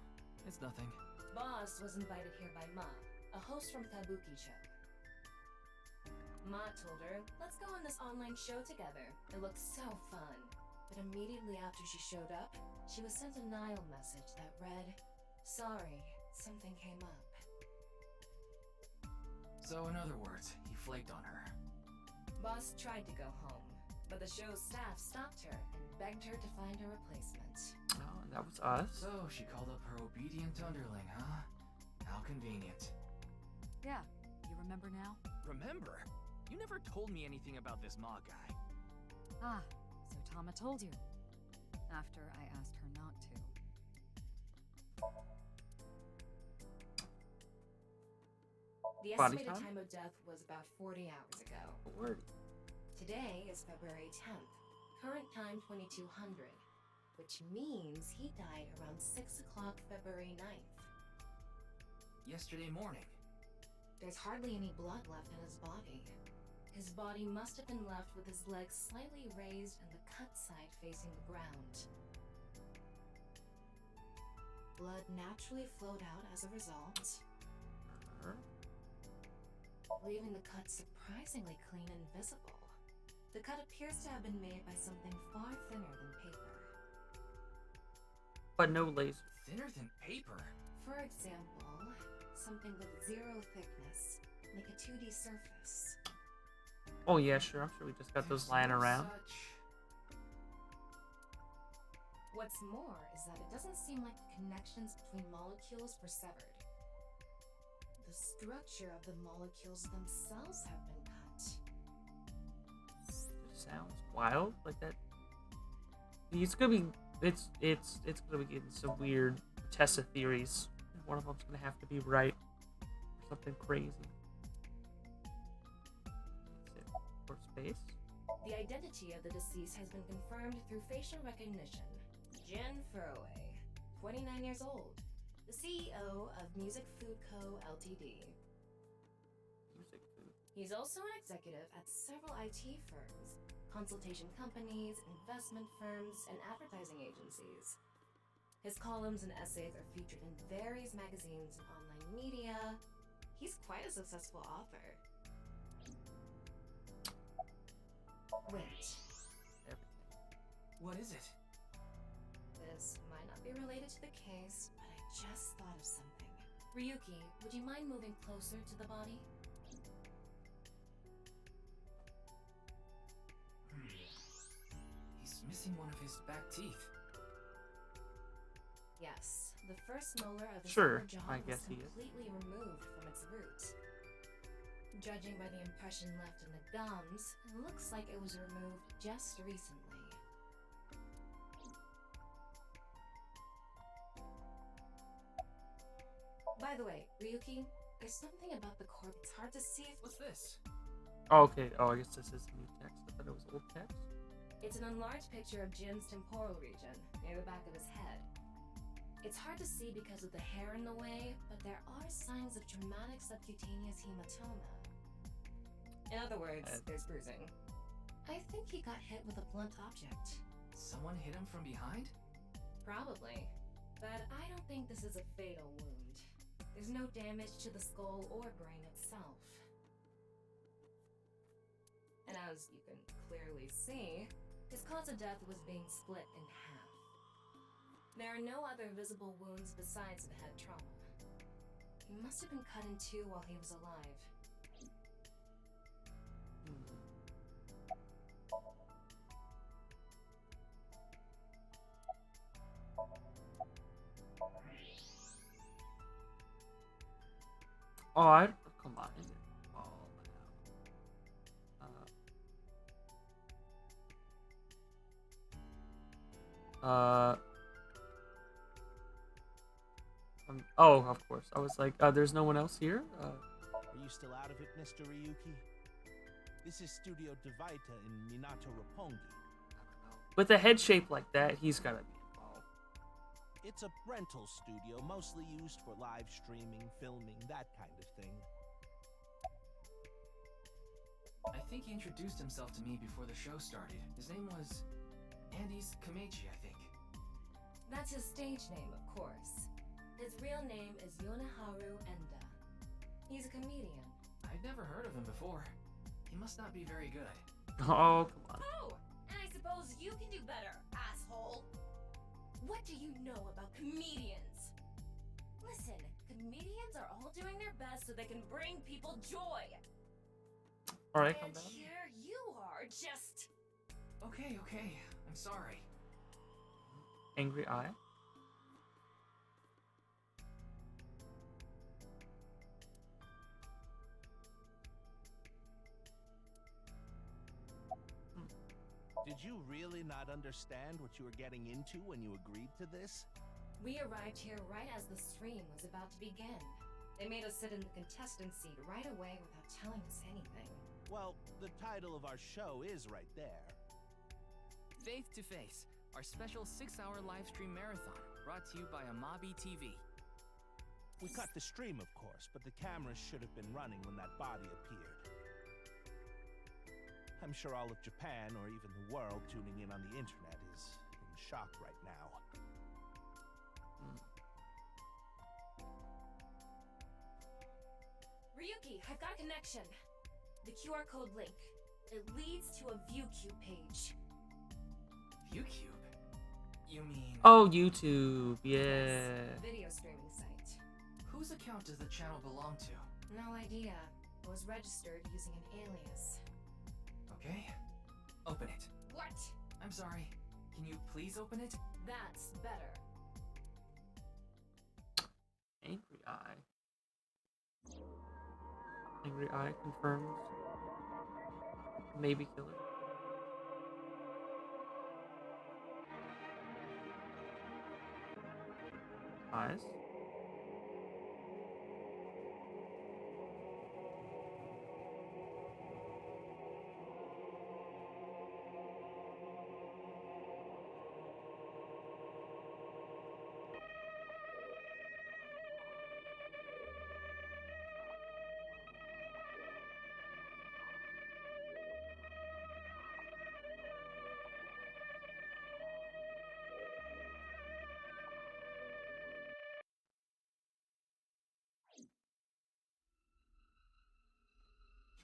it's nothing. Boss was invited here by Ma, a host from Kabuki Show. Ma told her, let's go on this online show together. It looks so fun. But immediately after she showed up, she was sent a Nile message that read, sorry, something came up. So in other words, he flaked on her. Boss tried to go home, but the show's staff stopped her and begged her to find a replacement. Oh, and that was us. So she called up her obedient underling, huh? How convenient. Yeah, you remember now? Remember? You never told me anything about this Ma guy. Ah, so Tama told you. After I asked her not to. The Body estimated count? time of death was about 40 hours ago. 40. Today is February 10th. Current time 2200, which means he died around 6 o'clock February 9th. Yesterday morning. There's hardly any blood left in his body. His body must have been left with his legs slightly raised and the cut side facing the ground. Blood naturally flowed out as a result, leaving the cut surprisingly clean and visible. The cut appears to have been made by something far thinner than paper. But no laser. Thinner than paper? For example, something with zero thickness, like a 2D surface. Oh yeah, sure. I'm sure we just got those lying around. What's more is that it doesn't seem like the connections between molecules were severed. The structure of the molecules themselves have been cut. Sounds wild, like that. It's gonna be. It's gonna be getting some weird Tessa theories. One of them's gonna have to be right, or something crazy. For space. The identity of the deceased has been confirmed through facial recognition. Jin Furroway, 29 years old, the CEO of Music Food Co. Ltd. Music food. He's also an executive at several IT firms, consultation companies, investment firms, and advertising agencies. His columns and essays are featured in various magazines and online media. He's quite a successful author. Wait. Everything. What is it? This might not be related to the case, but I just thought of something. Ryuki, would you mind moving closer to the body? He's missing one of his back teeth. Yes, the first molar of his Sure, upper jaw I was guess he is. completely removed from its root. Judging by the impression left in the gums, it looks like it was removed just recently. By the way, Ryuki, there's something about the corpse. It's hard to see if... What's this? Oh, okay. Oh, I guess this is new text. I thought it was old text. It's an enlarged picture of Jin's temporal region, near the back of his head. It's hard to see because of the hair in the way, but there are signs of traumatic subcutaneous hematoma. In other words, there's bruising. I think he got hit with a blunt object. Someone hit him from behind? Probably. But I don't think this is a fatal wound. There's no damage to the skull or brain itself. And as you can clearly see, his cause of death was being split in half. There are no other visible wounds besides the head trauma. He must have been cut in two while he was alive. Oh, I come on. Is it? Oh, of course. I was like, there's no one else here? Are you still out of it, Mr. Ryuki? This is Studio Devita in Minato Roppongi. With a head shape like that, he's gotta be involved. It's a rental studio, mostly used for live streaming, filming, that kind of thing. I think he introduced himself to me before the show started. His name was Andy's Kameji, I think. That's his stage name, of course. His real name is Yoneharu Enda. He's a comedian. I've never heard of him before. He must not be very good. Oh, come on. Oh, and I suppose you can do better, asshole. What do you know about comedians? Listen, comedians are all doing their best so they can bring people joy. All right, calm And down. here you are, just... Okay, I'm sorry. Angry eye. Did you really not understand what you were getting into when you agreed to this? We arrived here right as the stream was about to begin. They made us sit in the contestant seat right away without telling us anything. Well, the title of our show is right there. Faith to Face, our special 6-hour live stream marathon, brought to you by Amabi TV. We cut the stream, of course, but the cameras should have been running when that body appeared. I'm sure all of Japan, or even the world tuning in on the internet, is in shock right now. Ryuki, I've got a connection. The QR code link. It leads to a ViewCube page. ViewCube? You mean... Oh, YouTube. Yeah. Yes, video streaming site. Whose account does the channel belong to? No idea. It was registered using an alias. Okay. Open it. What? I'm sorry. Can you please open it? That's better. Angry eye. Angry eye confirms. Maybe killer. Eyes.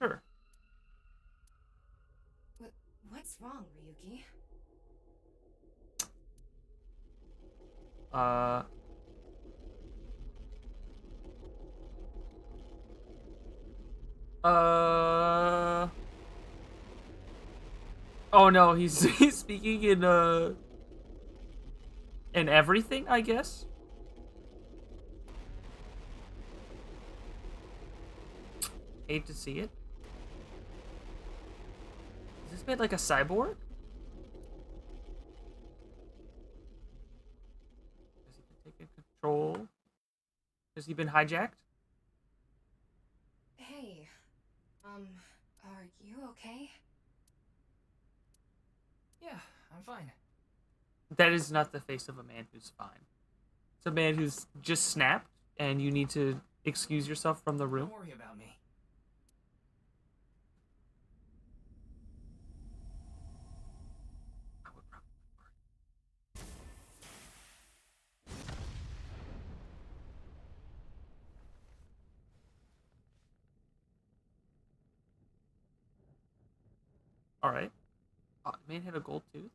Sure. What's wrong, Ryuki? Oh no, he's he's speaking in everything, I guess. Hate to see it. Is this made like a cyborg? Has he been taken control? Has he been hijacked? Hey, are you okay? Yeah, I'm fine. That is not the face of a man who's fine. It's a man who's just snapped, and you need to excuse yourself from the room. Don't worry about me. All right. Oh, the man had a gold tooth.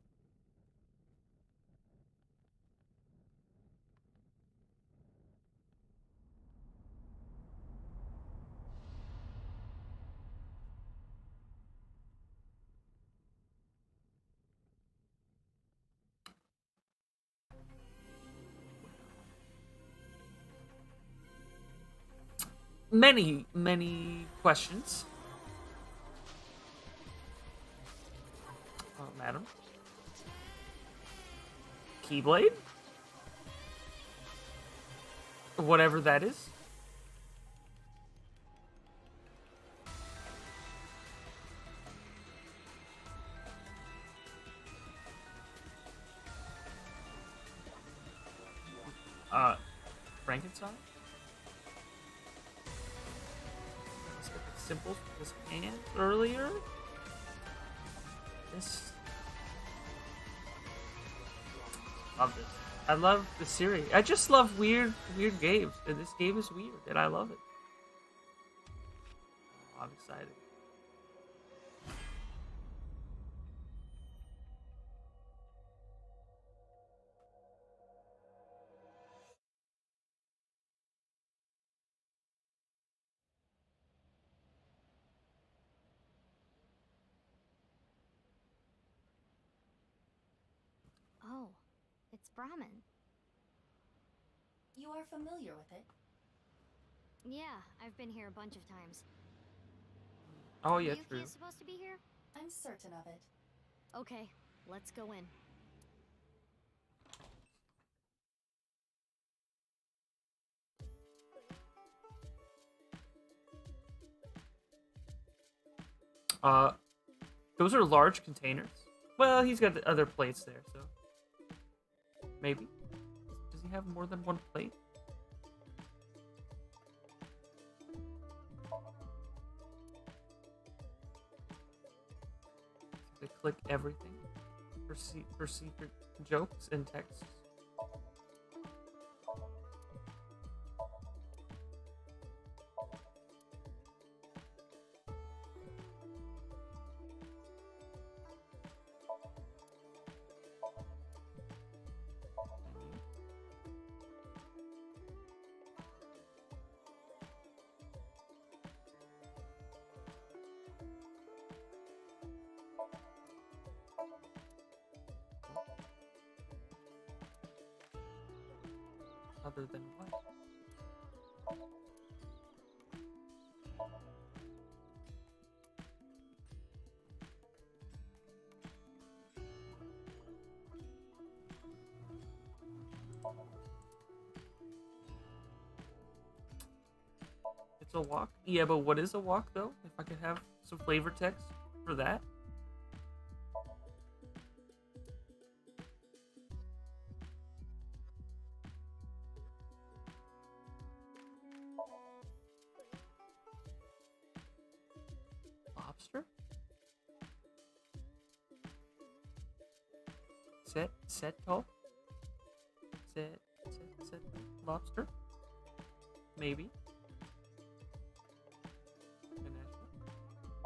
Many questions. Madam. Keyblade? Whatever that is. Frankenstein? Let's get the symbols for this hand earlier. This. Love this. I love the series. I just love weird games. And this game is weird, and I love it. Oh, I'm excited. Oh, it's Brahmin. You are familiar with it? Yeah, I've been here a bunch of times. Oh yeah, Yuki true. is supposed to be here? I'm certain of it. Okay, let's go in. Those are large containers. Well, he's got the other plates there, so maybe. Does he have more than one plate? They click everything for secret jokes and texts. Other than what? It's a walk? Yeah, but what is a walk though? If I could have some flavor text for that. Lobster? Set lobster? Maybe.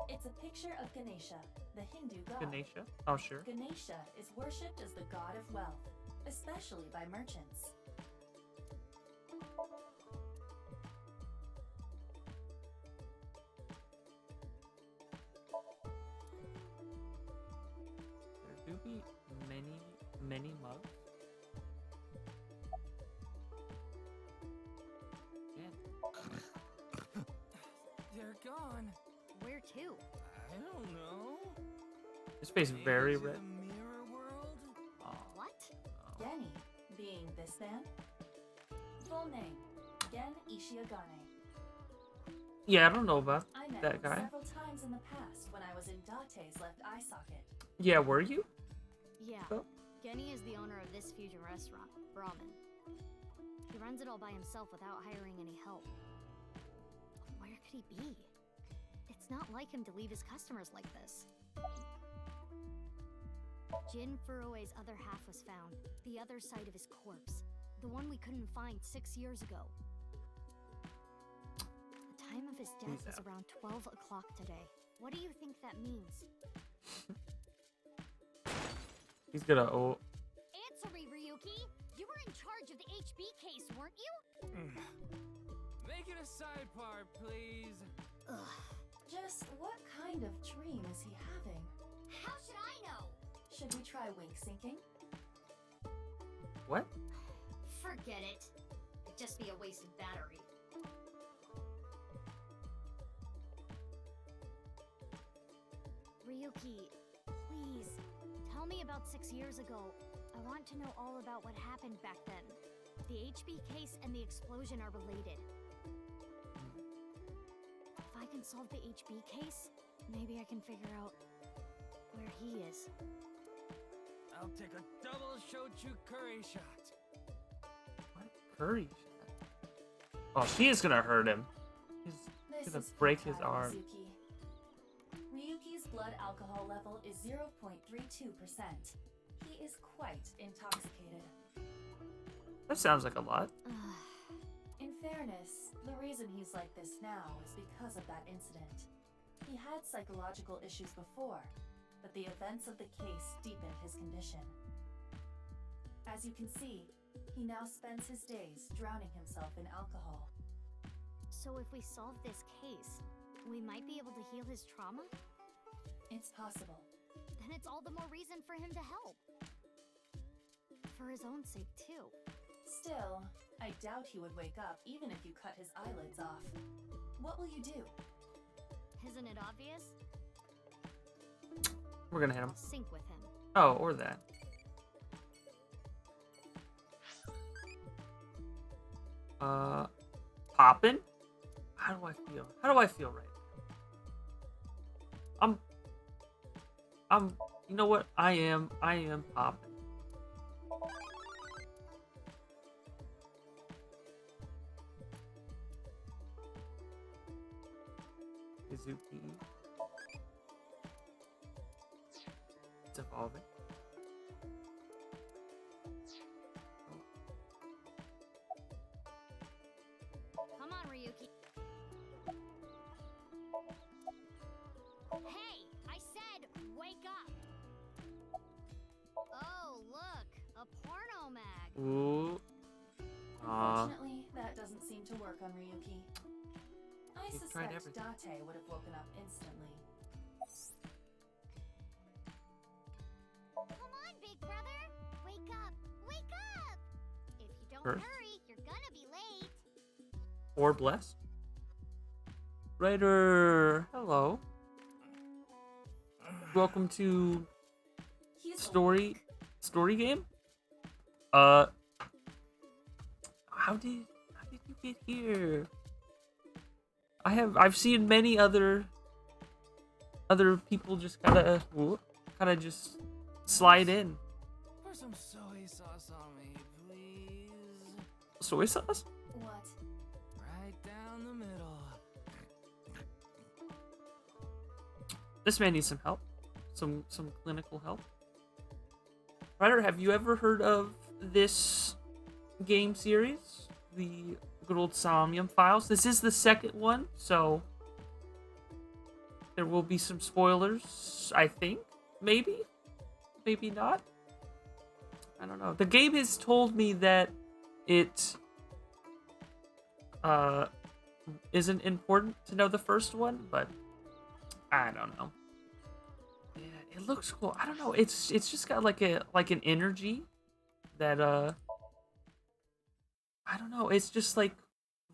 It's a picture of Ganesha, the Hindu god. Ganesha? Oh, sure. Ganesha is worshipped as the god of wealth, especially by merchants. There do be many mugs. They're gone. Where to? I don't know. His face Maybe very to red. The mirror world? What? Genny, being this man. Full name, Gen Ishiagane. Yeah, I don't know about I met that him guy. several times in the past when I was in Date's left eye socket. Yeah, were you? Yeah. Oh. Genny is the owner of this fusion restaurant, Brahmin. He runs it all by himself without hiring any help. Where could he be? It's not like him to leave his customers like this. Jin Furue's other half was found, the other side of his corpse. The one we couldn't find 6 years ago. The time of his death was around 12 o'clock today. What do you think that means? He's gonna Answer me, Ryuki! You were in charge of the HB case, weren't you? Make it a sidebar, please. Ugh. Just what kind of dream is he having? How should I know? Should we try wink syncing? What? Forget it. It'd just be a wasted battery. Ryuki, please, tell me about 6 years ago. I want to know all about what happened back then. The HB case and the explosion are related. If I can solve the HB case, maybe I can figure out where he is. I'll take a double shochu curry shot. What? Curry shot? Oh, she is gonna hurt him. He's gonna break his arm. Ryuki's blood alcohol level is 0.32%. He is quite intoxicated. That sounds like a lot. In fairness, the reason he's like this now is because of that incident. He had psychological issues before, but the events of the case deepened his condition. As you can see, he now spends his days drowning himself in alcohol. So if we solve this case, we might be able to heal his trauma? It's possible. Then it's all the more reason for him to help. For his own sake, too. Still, I doubt he would wake up even if you cut his eyelids off. What will you do? Isn't it obvious? We're gonna hit him. I'll sync with him. Oh, or that. Poppin'? How do I feel? How do I feel right now? You know what? I am poppin'. Izuki. It's evolving. Come on, Ryuki. Hey, I said wake up. Oh, look, a porno mag. Ooh. Unfortunately, that doesn't seem to work on Ryuki. I You've suspect tried everything. Date would have woken up instantly. Come on, big brother. Wake up. Wake up. If you don't First. hurry, you're gonna be late. Or blessed. Writer. Hello. Welcome to story game. How did you get here? I've seen many other people just kind of just slide in. Pour some soy sauce on me, please. Soy sauce? What? Right down the middle. This man needs some help. Some clinical help. Ryder, have you ever heard of this game series? The good old Somnium Files. This is the second one, so there will be some spoilers, I think. Maybe not. I don't know. The game has told me that it isn't important to know the first one, but I don't know. Yeah, it looks cool. I don't know. It's just got like an energy that I don't know. It's just like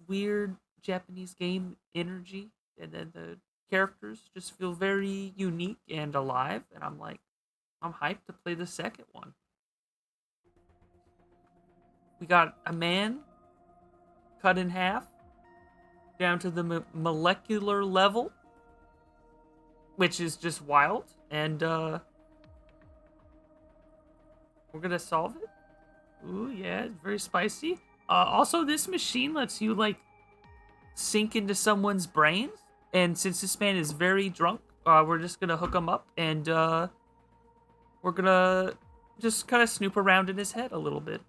weird Japanese game energy, and then the characters just feel very unique and alive. And I'm hyped to play the second one. We got a man cut in half down to the molecular level, which is just wild. And we're gonna solve it. Ooh, yeah, it's very spicy. Also, this machine lets you, like, sink into someone's brains. And since this man is very drunk, we're just going to hook him up. And we're going to just kind of snoop around in his head a little bit.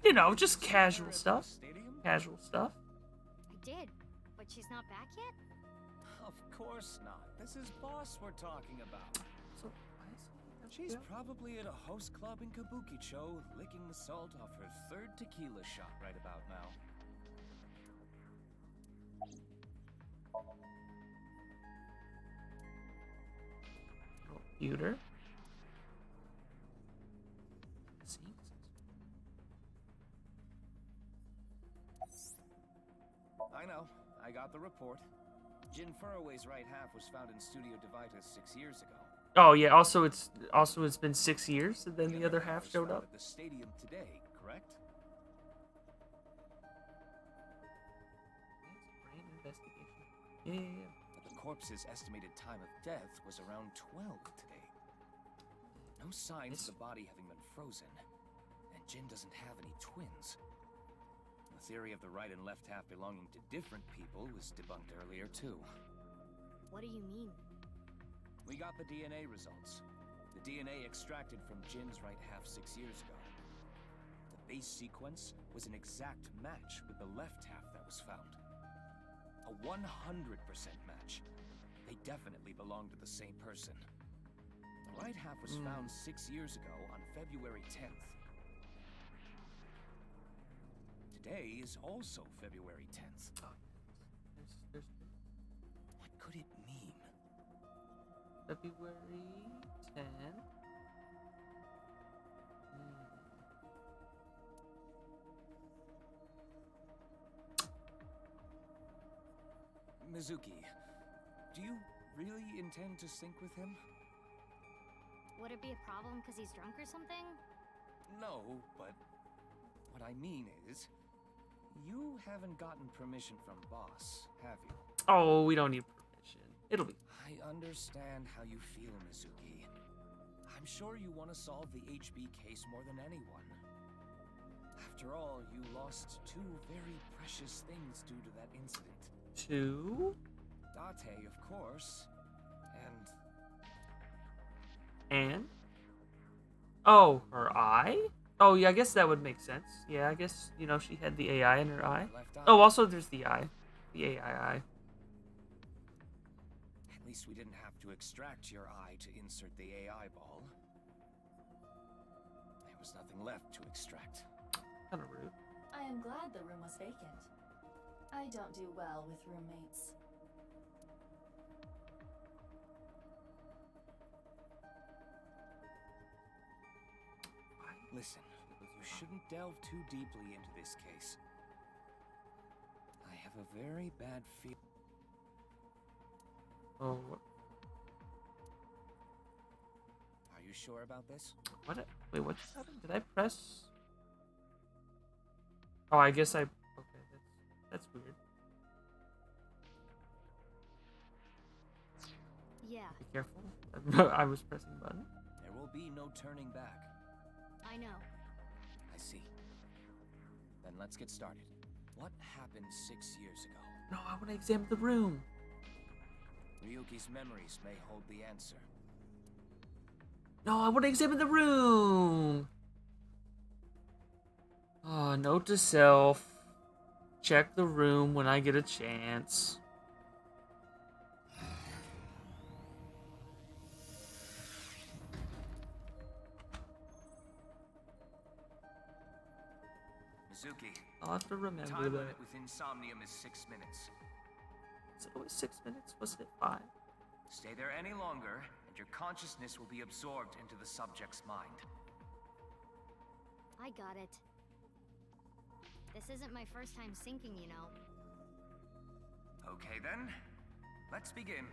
You know, just casual stuff. Casual stuff. I did, but she's not back yet? Of course not. This is Boss we're talking about. So, She's probably at a host club in Kabukicho, licking the salt off her third tequila shot right about now. Computer. I know. I got the report. Jin Furroway's right half was found in Studio Devitas 6 years ago. Oh yeah. Also, it's been 6 years, and then the other half showed up. At the stadium today, correct? Yeah, yeah, yeah. But the corpse's estimated time of death was around 12 today. No signs of the body having been frozen, and Jin doesn't have any twins. The theory of the right and left half belonging to different people was debunked earlier, too. What do you mean? We got the DNA results. The DNA extracted from Jin's right half 6 years ago. The base sequence was an exact match with the left half that was found. A 100% match. They definitely belong to the same person. The right half was found 6 years ago on February 10th. Today is also February 10th. What could it mean? February 10th. Mizuki, do you really intend to sync with him? Would it be a problem because he's drunk or something? No, but what I mean is, you haven't gotten permission from boss, have you? Oh, we don't need permission. It'll be. I understand how you feel, Mizuki. I'm sure you want to solve the HB case more than anyone. After all, you lost 2 very precious things due to that incident. 2? Date, of course, and... And? Oh, her eye? Oh, yeah, I guess that would make sense. Yeah, I guess, you know, she had the AI in her eye. Oh, also there's the eye. The AI eye. At least we didn't have to extract your eye to insert the AI ball. There was nothing left to extract. Kind of rude. I am glad the room was vacant. I don't do well with roommates. Listen, you shouldn't delve too deeply into this case. I have a very bad feeling. Oh. Are you sure about this? What? Wait, what just happened? Did I press? Oh, I guess I. Okay, that's weird. Yeah. Be careful. I was pressing a button. There will be no turning back. I know. I see. Then let's get started. What happened 6 years ago? No, I want to examine the room. Ryuki's memories may hold the answer. No, I want to examine the room. Oh, note to self. Check the room when I get a chance. Mizuki, I'll have to remember time that. limit with insomnium is 6 minutes. Is it always 6 minutes? Wasn't it 5? Stay there any longer, and your consciousness will be absorbed into the subject's mind. I got it. This isn't my first time syncing, you know. Okay then, let's begin.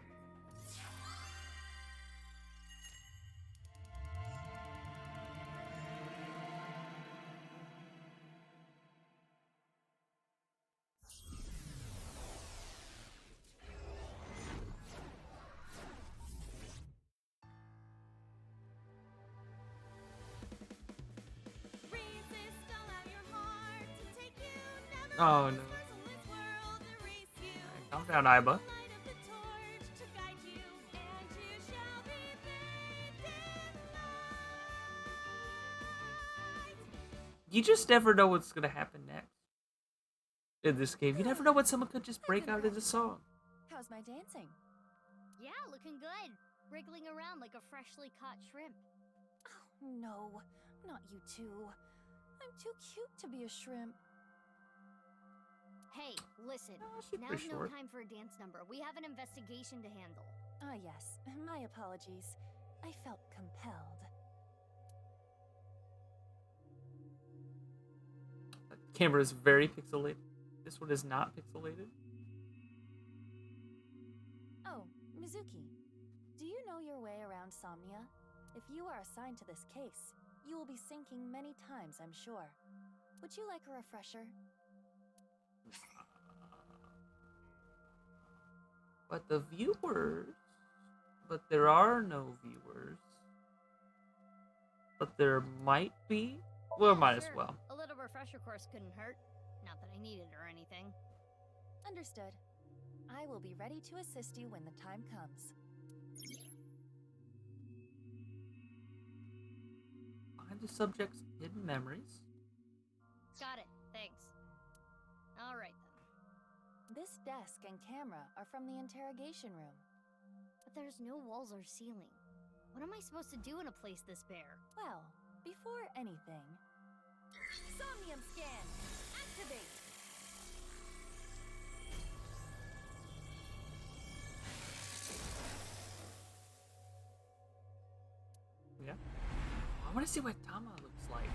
Oh no. Right, calm down, Aiba. You just never know what's gonna happen next. In this game, you never know when someone could just break out into song. How's my dancing? Yeah, looking good. Wriggling around like a freshly caught shrimp. Oh, no, not you two. I'm too cute to be a shrimp. Hey, listen. pretty Now's no short. time for a dance number. We have an investigation to handle. Ah, yes. My apologies. I felt compelled. That camera is very pixelated. This one is not pixelated. Oh, Mizuki. Do you know your way around Somnia? If you are assigned to this case, you will be sinking many times, I'm sure. Would you like a refresher? But the viewers. But there are no viewers. But there might be. Well, might as Sure. well. A little refresher course couldn't hurt. Not that I need it or anything. Understood. I will be ready to assist you when the time comes. Find the subject's hidden memories. Got it. Thanks. All right then. This desk and camera are from the interrogation room. But there's no walls or ceiling. What am I supposed to do in a place this bare? Well, before anything, Somnium scan! Activate! Yeah. I want to see what Tama looks like.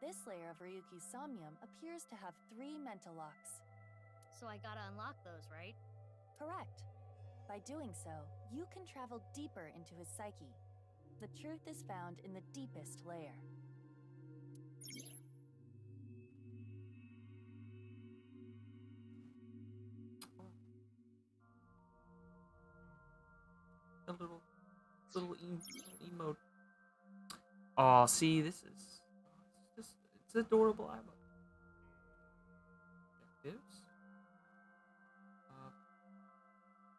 This layer of Ryuki's somnium appears to have 3 mental locks. So I gotta unlock those, right? Correct. By doing so, you can travel deeper into his psyche. The truth is found in the deepest layer. A little emote. Oh, see, this is it's adorable emote. Objectives.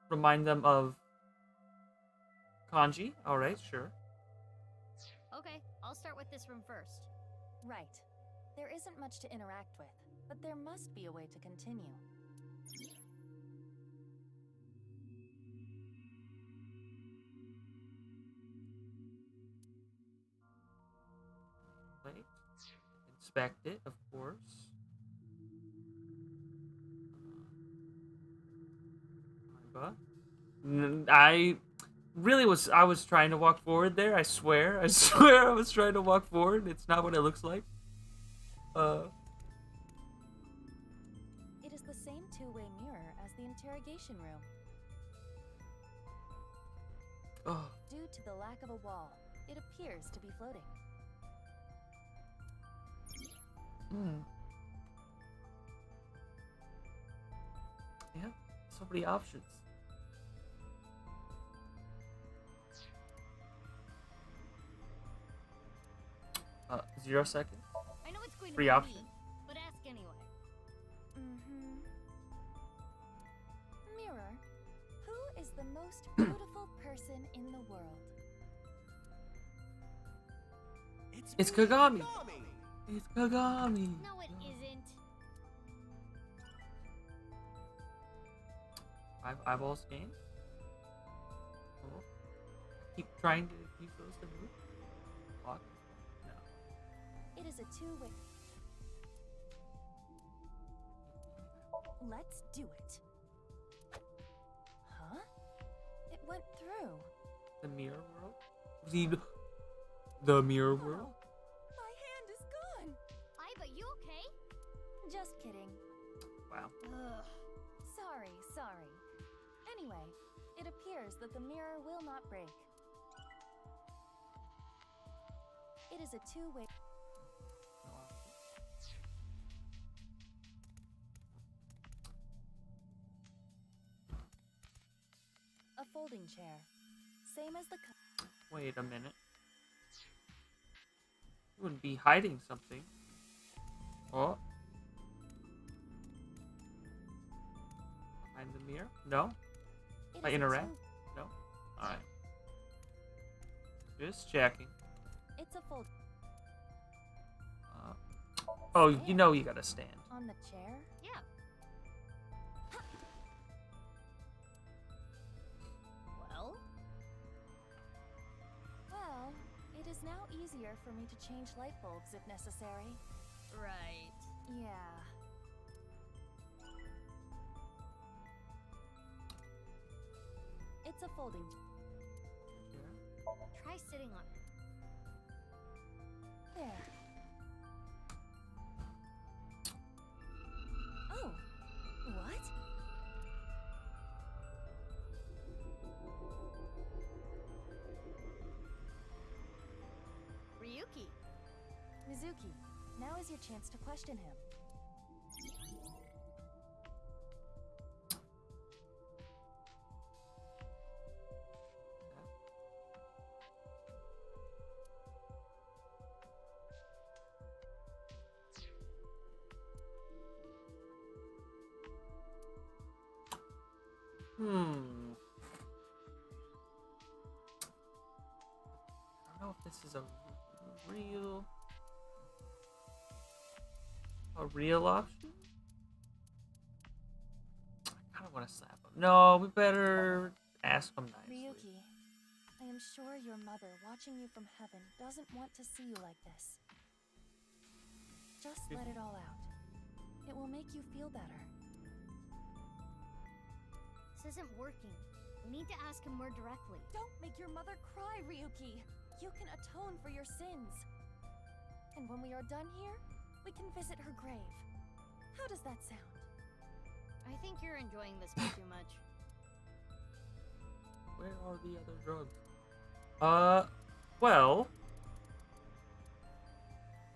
Remind them of kanji. All right, sure. Okay, I'll start with this room first. Right. There isn't much to interact with, but there must be a way to continue. Wait. Inspect it, of course. I really was. I was trying to walk forward there. I swear. I swear. I was trying to walk forward. It's not what it looks like. It is the same two-way mirror as the interrogation room. Oh. Due to the lack of a wall, it appears to be floating. Yeah, so many options. 0 seconds. I know it's going Free to be option. me, but ask anyway. Mirror, who is the most beautiful person in the world? It's Kagami. It's Kagami. No, it isn't. 5 eyeballs gained. Oh. Keep trying to use those to move. Lock. No. It is a two-way. Let's do it. Huh? It went through. The mirror world? The mirror world? My hand is gone. Iva, you okay? Just kidding. Wow. Ugh. Sorry. Anyway, it appears that the mirror will not break. It is a two-way. A folding chair. Same as the Wait a minute. You wouldn't be hiding something. Oh. Behind the mirror? No? It I is a interact? two- No? Alright. Just checking. It's a fold. Oh, you know you gotta stand. On the chair? Yeah. Well? Well, it is now easier for me to change light bulbs if necessary. Right. Yeah. It's a folding. Try sitting on it. There. Mizuki, now is your chance to question him. I don't know if this is a real option. I kind of want to slap him. No, we better ask him nicely. Ryuki, I am sure your mother, watching you from heaven, doesn't want to see you like this. Just let it all out. It will make you feel better. This isn't working. We need to ask him more directly. Don't make your mother cry, Ryuki. You can atone for your sins. And when we are done here, we can visit her grave. How does that sound? I think you're enjoying this way too much. Where are the other drugs? Well,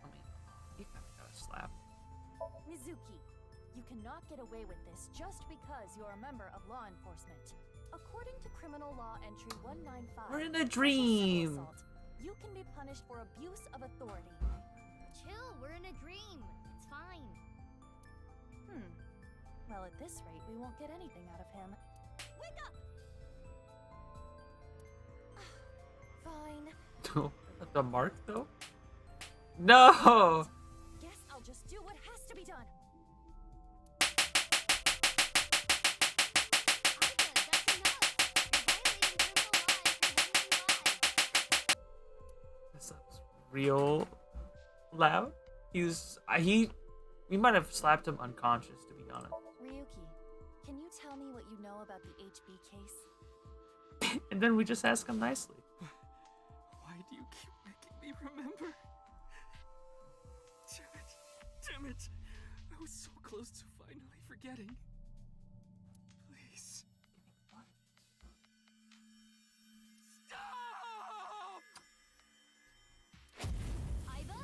I mean, you kind of gotta slap. Mizuki, you cannot get away with this just because you're a member of law enforcement. According to Criminal Law Entry 195, We're in a dream. assault, you can be punished for abuse of authority. Chill, we're in a dream. It's fine. Well, at this rate, we won't get anything out of him. Wake up! Fine. The mark, though? No! Guess I'll just do what has to be done. This sounds real loud. We might have slapped him unconscious, to be honest. Ryuki, can you tell me what you know about the HB case? And then we just ask him nicely. Why do you keep making me remember? Damn it. I was so close to finally forgetting. Please. Stop! Iva?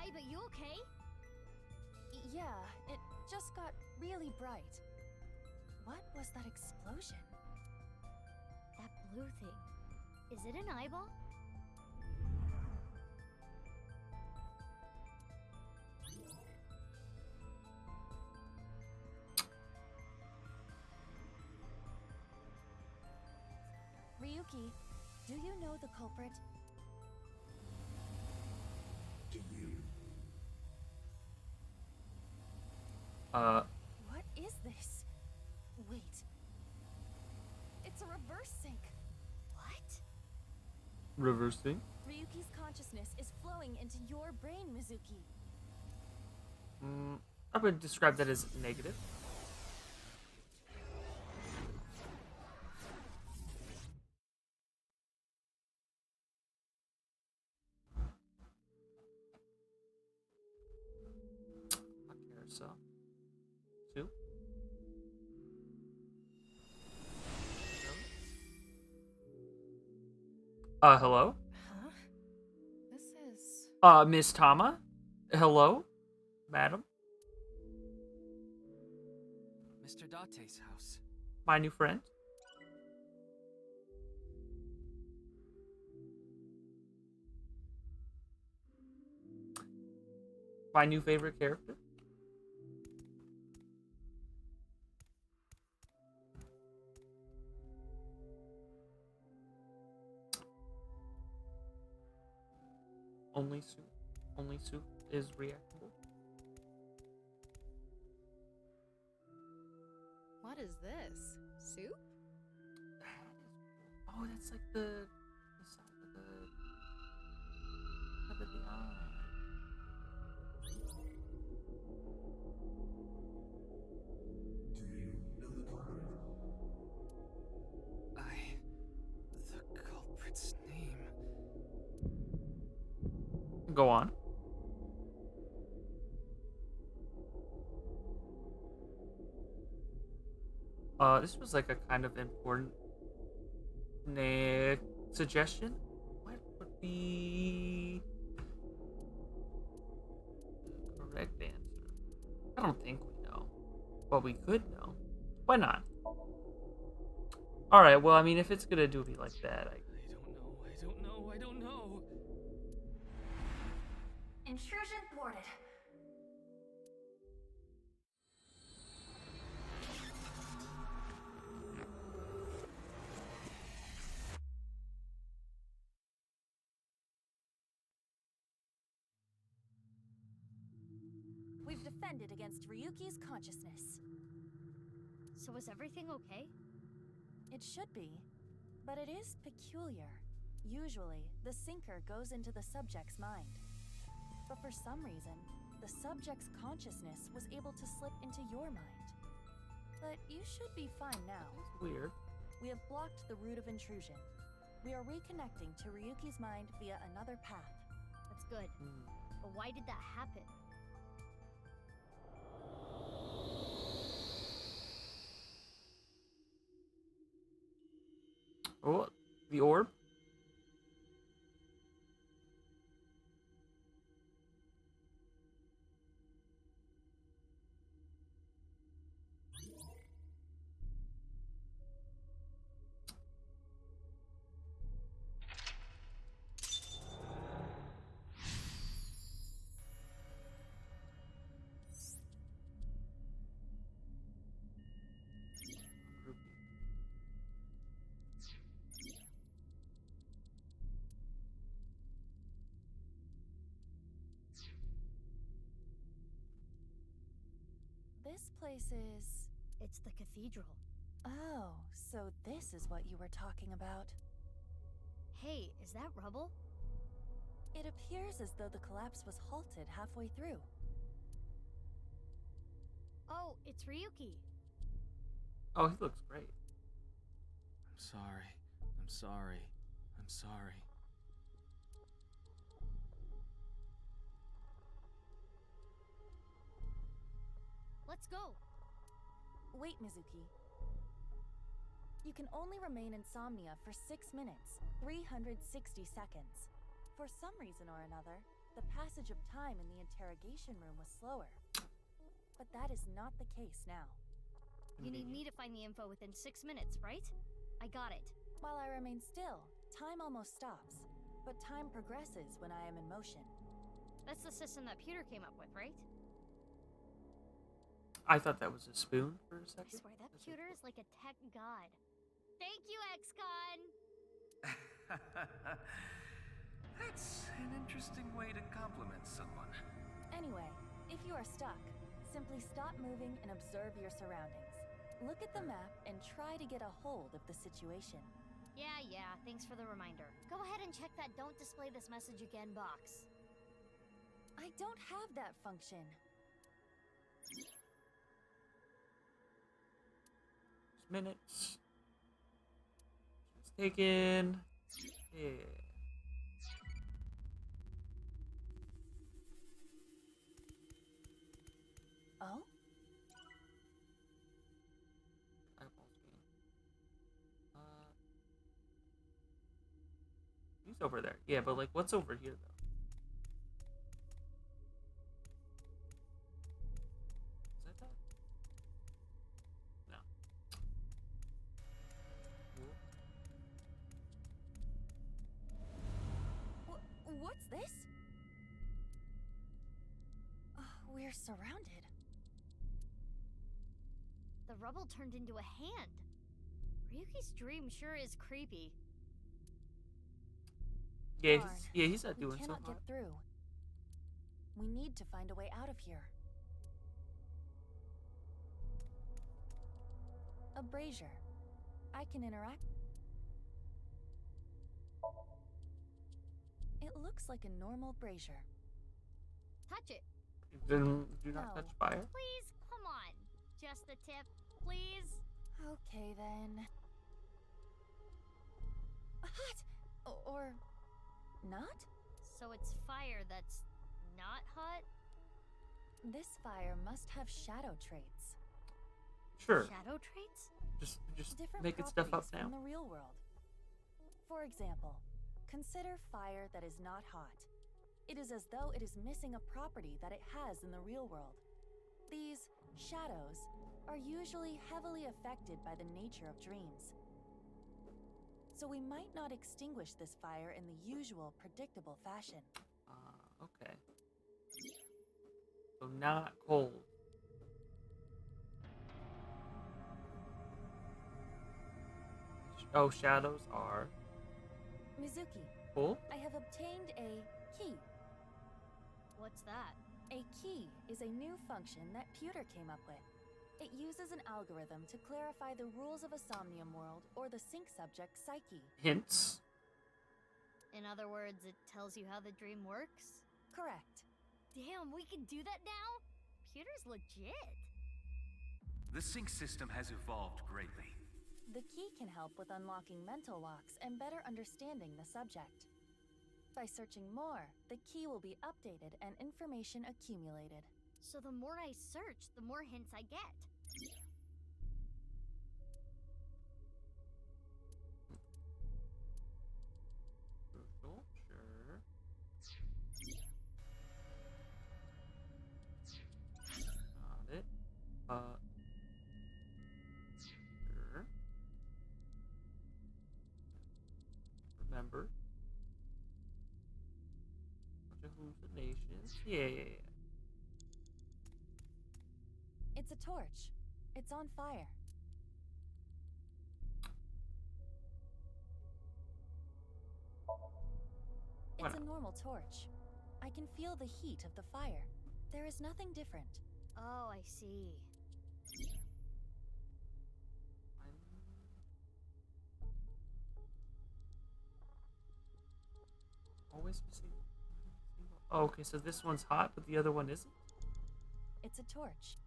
Iva, you okay? Yeah, it just got really bright. What was that explosion? That blue thing. Is it an eyeball? Ryuki, do you know the culprit? Do you? What is this? Wait. It's a reverse sync. What? Reversing? Ryuki's consciousness is flowing into your brain, Mizuki. I would describe that as negative. Carousel. 2. Hello? Huh? This is... Miss Tama? Hello? Madam? Mr. Date's house. My new friend? My new favorite character? Only soup. Only soup is reactable. What is this? Soup? Oh, that's like the side of the eye. Do you know the culprit? The culprit's name. Go on. This was like a kind of important Next suggestion? What would be the correct answer? I don't think we know. But we could know. Why not? Alright, well, I mean, if it's gonna do me like that, I don't know. Intrusion thwarted. We've defended against Ryuki's consciousness. So is everything okay? It should be, but it is peculiar. Usually, the sinker goes into the subject's mind. But for some reason, the subject's consciousness was able to slip into your mind. But you should be fine now. It's weird. We have blocked the route of intrusion. We are reconnecting to Ryuki's mind via another path. That's good. But why did that happen? Oh, the orb? This place is... It's the cathedral. Oh, so this is what you were talking about. Hey, is that rubble? It appears as though the collapse was halted halfway through. Oh, it's Ryuki. Oh, he looks great. I'm sorry. I'm sorry. I'm sorry. Let's go. Wait, Mizuki. You can only remain insomnia for 6 minutes, 360 seconds. For some reason or another, the passage of time in the interrogation room was slower. But that is not the case now. You need me to find the info within 6 minutes, right? I got it. While I remain still, time almost stops. But time progresses when I am in motion. That's the system that Peter came up with, right? I thought that was a spoon for a I second. swear that Pewter is like a tech god. Thank you, XCon! That's an interesting way to compliment someone. Anyway, if you are stuck, simply stop moving and observe your surroundings. Look at the map and try to get a hold of the situation. Yeah, thanks for the reminder. Go ahead and check that "Don't display this message again" box. I don't have that function. Minutes. It's taken. Yeah. Oh? Eyeballs game. He's over there. Yeah, but like, what's over here though? Is that that? No. What's this? We're surrounded. The rubble turned into a hand. Ryuki's dream sure is creepy. Yeah, Darn, he's not doing we so cannot hot. get through. We need to find a way out of here. A brazier. I can interact. It looks like a normal brazier. Touch it. Then do not No. touch fire. Please, come on. Just a tip, please. Okay then. Hot! Or not? So it's fire that's not hot? This fire must have shadow traits. Sure. Shadow traits? Just Different making stuff up properties now. from the real world. For example, consider fire that is not hot. It is as though it is missing a property that it has in the real world. These shadows are usually heavily affected by the nature of dreams. So we might not extinguish this fire in the usual predictable fashion. Okay. So not cold. Oh, shadows are Mizuki, cold? I have obtained a key. What's that? A key is a new function that Pewter came up with. It uses an algorithm to clarify the rules of a Somnium world or the sync subject's psyche. Hints? In other words, it tells you how the dream works? Correct. Damn, we can do that now? Pewter's legit. The sync system has evolved greatly. The key can help with unlocking mental locks and better understanding the subject. By searching more, the key will be updated and information accumulated. So the more I search, the more hints I get. Crucial, sure. Got it. Sure. Remember. Bunch of hallucinations. Yeah. It's a torch. It's on fire. It's a normal torch. I can feel the heat of the fire. There is nothing different. Oh, I see. Always missing. Oh, okay, so this one's hot, but the other one isn't? It's a torch.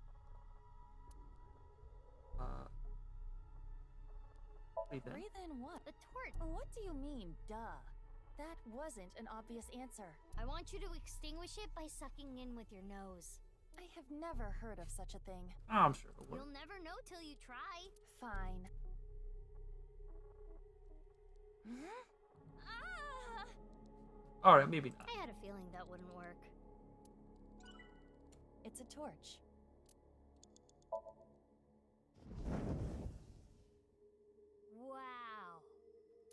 Breathe in. Breathe in what? The torch. What do you mean, duh? That wasn't an obvious answer. I want you to extinguish it by sucking in with your nose. I have never heard of such a thing. Oh, I'm sure it'll work. You'll never know till you try. Fine. Ah! Alright, maybe not. I had a feeling that wouldn't work. It's a torch. Wow.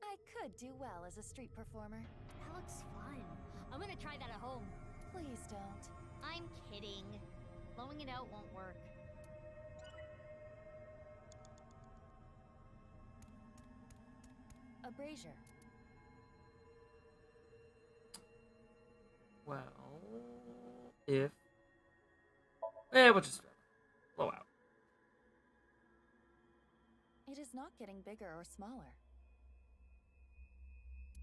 I could do well as a street performer. That looks fun. I'm gonna try that at home. Please don't. I'm kidding. Blowing it out won't work. A brazier. Well, if... we'll just blow out. It is not getting bigger or smaller.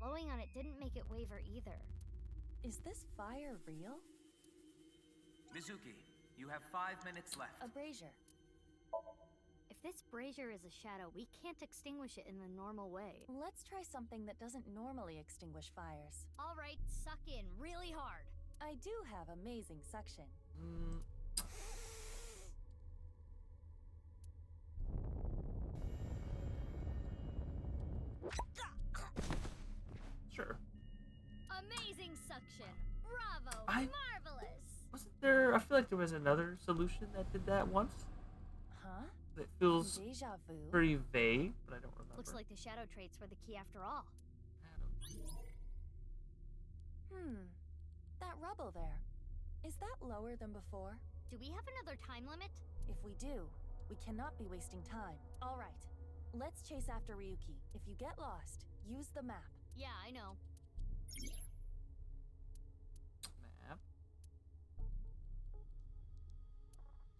Blowing on it didn't make it waver either. Is this fire real? Mizuki, you have 5 minutes left. A brazier. If this brazier is a shadow, we can't extinguish it in the normal way. Let's try something that doesn't normally extinguish fires. All right, suck in really hard. I do have amazing suction. Sure. Amazing suction. Bravo. I- Marvelous. Wasn't there... I feel like there was another solution that did that once. Huh? It feels Deja vu. pretty vague, but I don't remember. Looks like the shadow traits were the key after all. That rubble there. Is that lower than before? Do we have another time limit? If we do, we cannot be wasting time. All right. Let's chase after Ryuki. If you get lost, use the map. Yeah, I know. Map.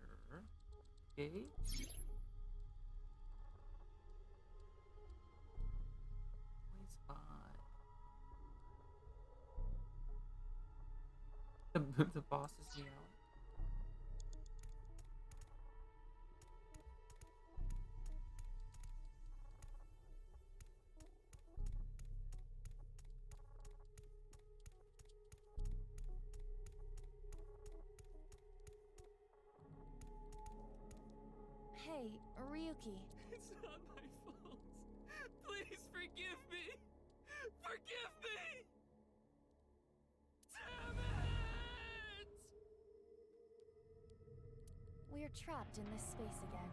Sure. Gate. Always fine. The boss is meowing. Hey, Ryuki. It's not my fault. Please forgive me. we're trapped in this space again.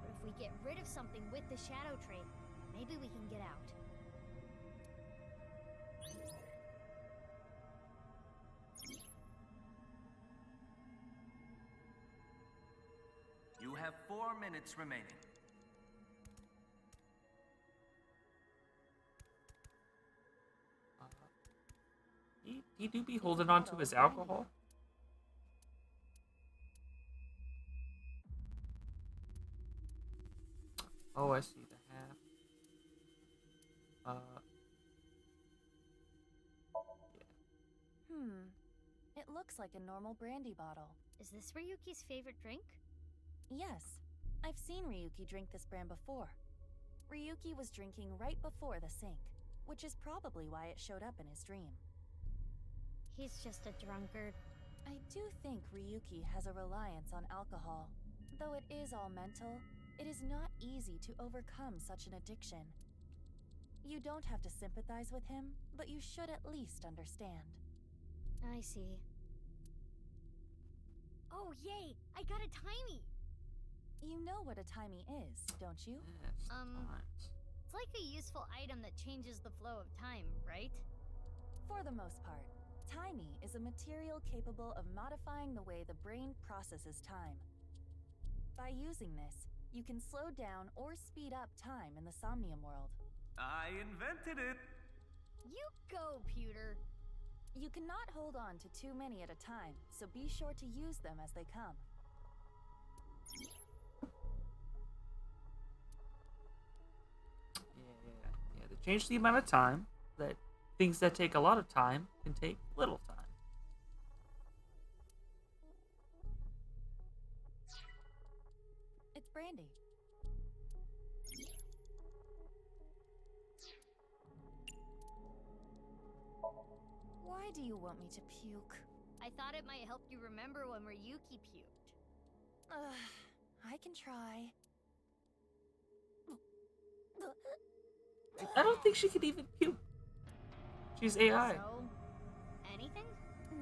But if we get rid of something with the shadow trait, maybe we can get out. You have 4 minutes remaining. He do be holding on to his alcohol. Oh, I see the half. It looks like a normal brandy bottle. Is this Ryuki's favorite drink? Yes, I've seen Ryuki drink this brand before. Ryuki was drinking right before the sink, which is probably why it showed up in his dream. He's just a drunkard. I do think Ryuki has a reliance on alcohol. Though it is all mental, it is not easy to overcome such an addiction. You don't have to sympathize with him, but you should at least understand. I see. Oh, yay! I got a timey! You know what a timey is, don't you? Yes, It's like a useful item that changes the flow of time, right? For the most part, timey is a material capable of modifying the way the brain processes time. By using this, you can slow down or speed up time in the Somnium world. I invented it! You go, Pewter! You cannot hold on to too many at a time, so be sure to use them as they come. Yeah. They change the amount of time that things that take a lot of time can take little time. It's brandy. Why do you want me to puke? I thought it might help you remember when Ryuki puked. I can try. I don't think she could even puke. She's AI. So, anything?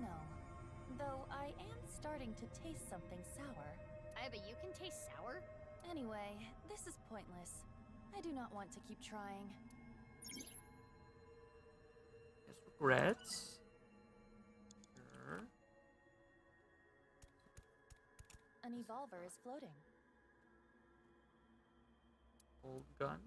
No. Though I am starting to taste something sour. But you can taste sour? Anyway, this is pointless. I do not want to keep trying. Yes, regrets. Sure. An evolver is floating. Old gun.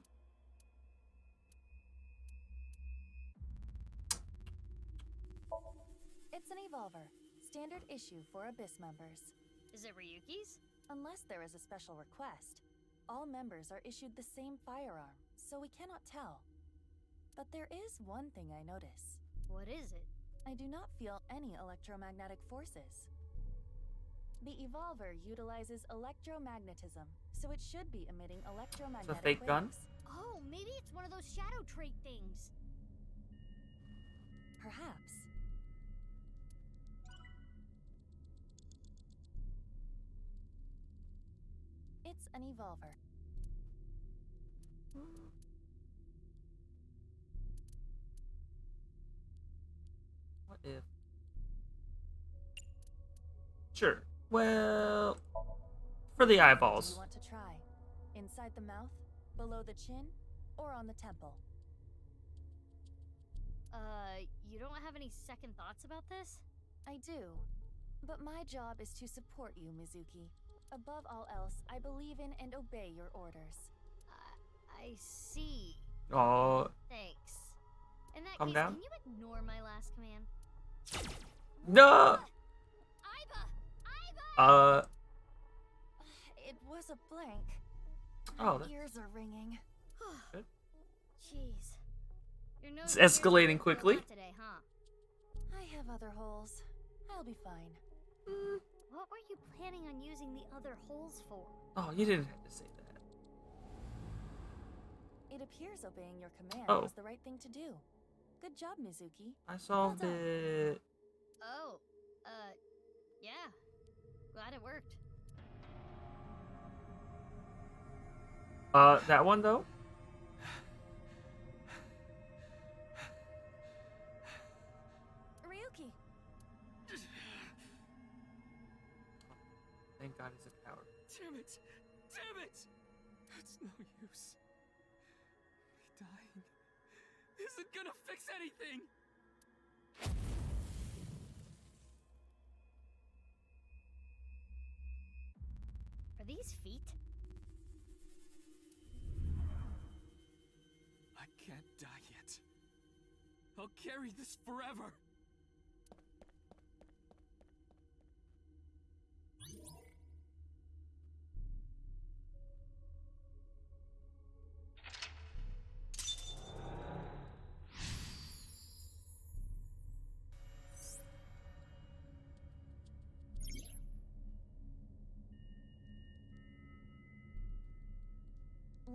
It's an evolver. Standard issue for Abyss members. Is it Ryuki's? Unless there is a special request. All members are issued the same firearm, so we cannot tell. But there is one thing I notice. What is it? I do not feel any electromagnetic forces. The evolver utilizes electromagnetism, so it should be emitting electromagnetic fake waves. gun? Oh, maybe it's one of those shadow trait things. Perhaps. It's an evolver. What if? Sure. Well, for the Do eyeballs. you want to try? Inside the mouth, below the chin, or on the temple? You don't have any second thoughts about this? I do. But my job is to support you, Mizuki. Above all else, I believe in and obey your orders. I see. Oh. Thanks. In that Calm case, down. can you ignore my last command? No. Aiba! It was a blank. Oh, My ears are ringing. Good. Jeez. Your nose It's is escalating a quickly. lot today, huh? I have other holes. I'll be fine. What were you planning on using the other holes for? Oh, you didn't have to say that. It appears obeying your command Oh. was the right thing to do. Good job, Mizuki. I solved Well done. it. Oh, yeah. Glad it worked. That one though? Ryuki! Thank God he's a coward. Damn it! Damn it! It's no use. Me dying isn't gonna fix anything! Are these feet? I can't die yet. I'll carry this forever.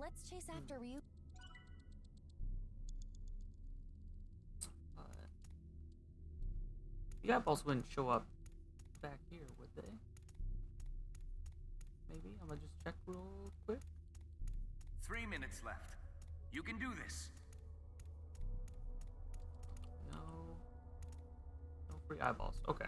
Let's chase after Ryu. The eyeballs wouldn't show up back here, would they? Maybe? I'm gonna just check real quick. 3 minutes left. You can do this. No. No free eyeballs. Okay.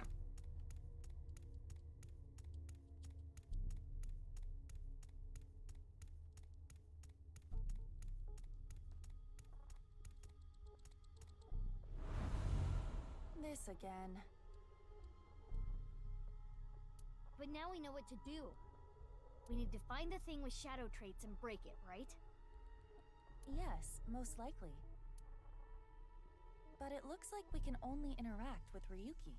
This again. But now we know what to do. We need to find the thing with shadow traits and break it, right? Yes, most likely. But it looks like we can only interact with Ryuki.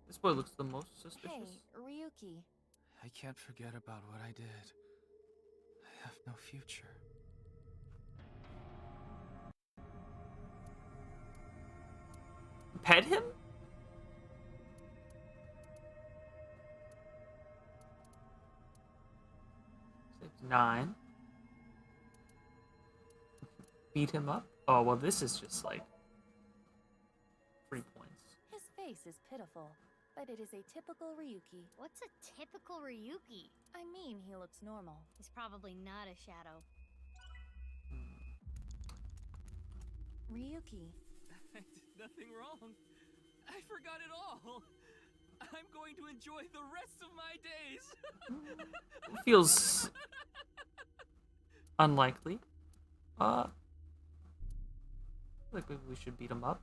This boy looks the most suspicious. Hey, Ryuki. I can't forget about what I did. I have no future. Pet him? Six, 9. Beat him up? Oh, well, this is just like 3 points. His face is pitiful, but it is a typical Ryuki. What's a typical Ryuki? I mean, he looks normal. He's probably not a shadow. Ryuki. I did nothing wrong. I forgot it all. I'm going to enjoy the rest of my days. Feels unlikely. Like maybe we should beat him up.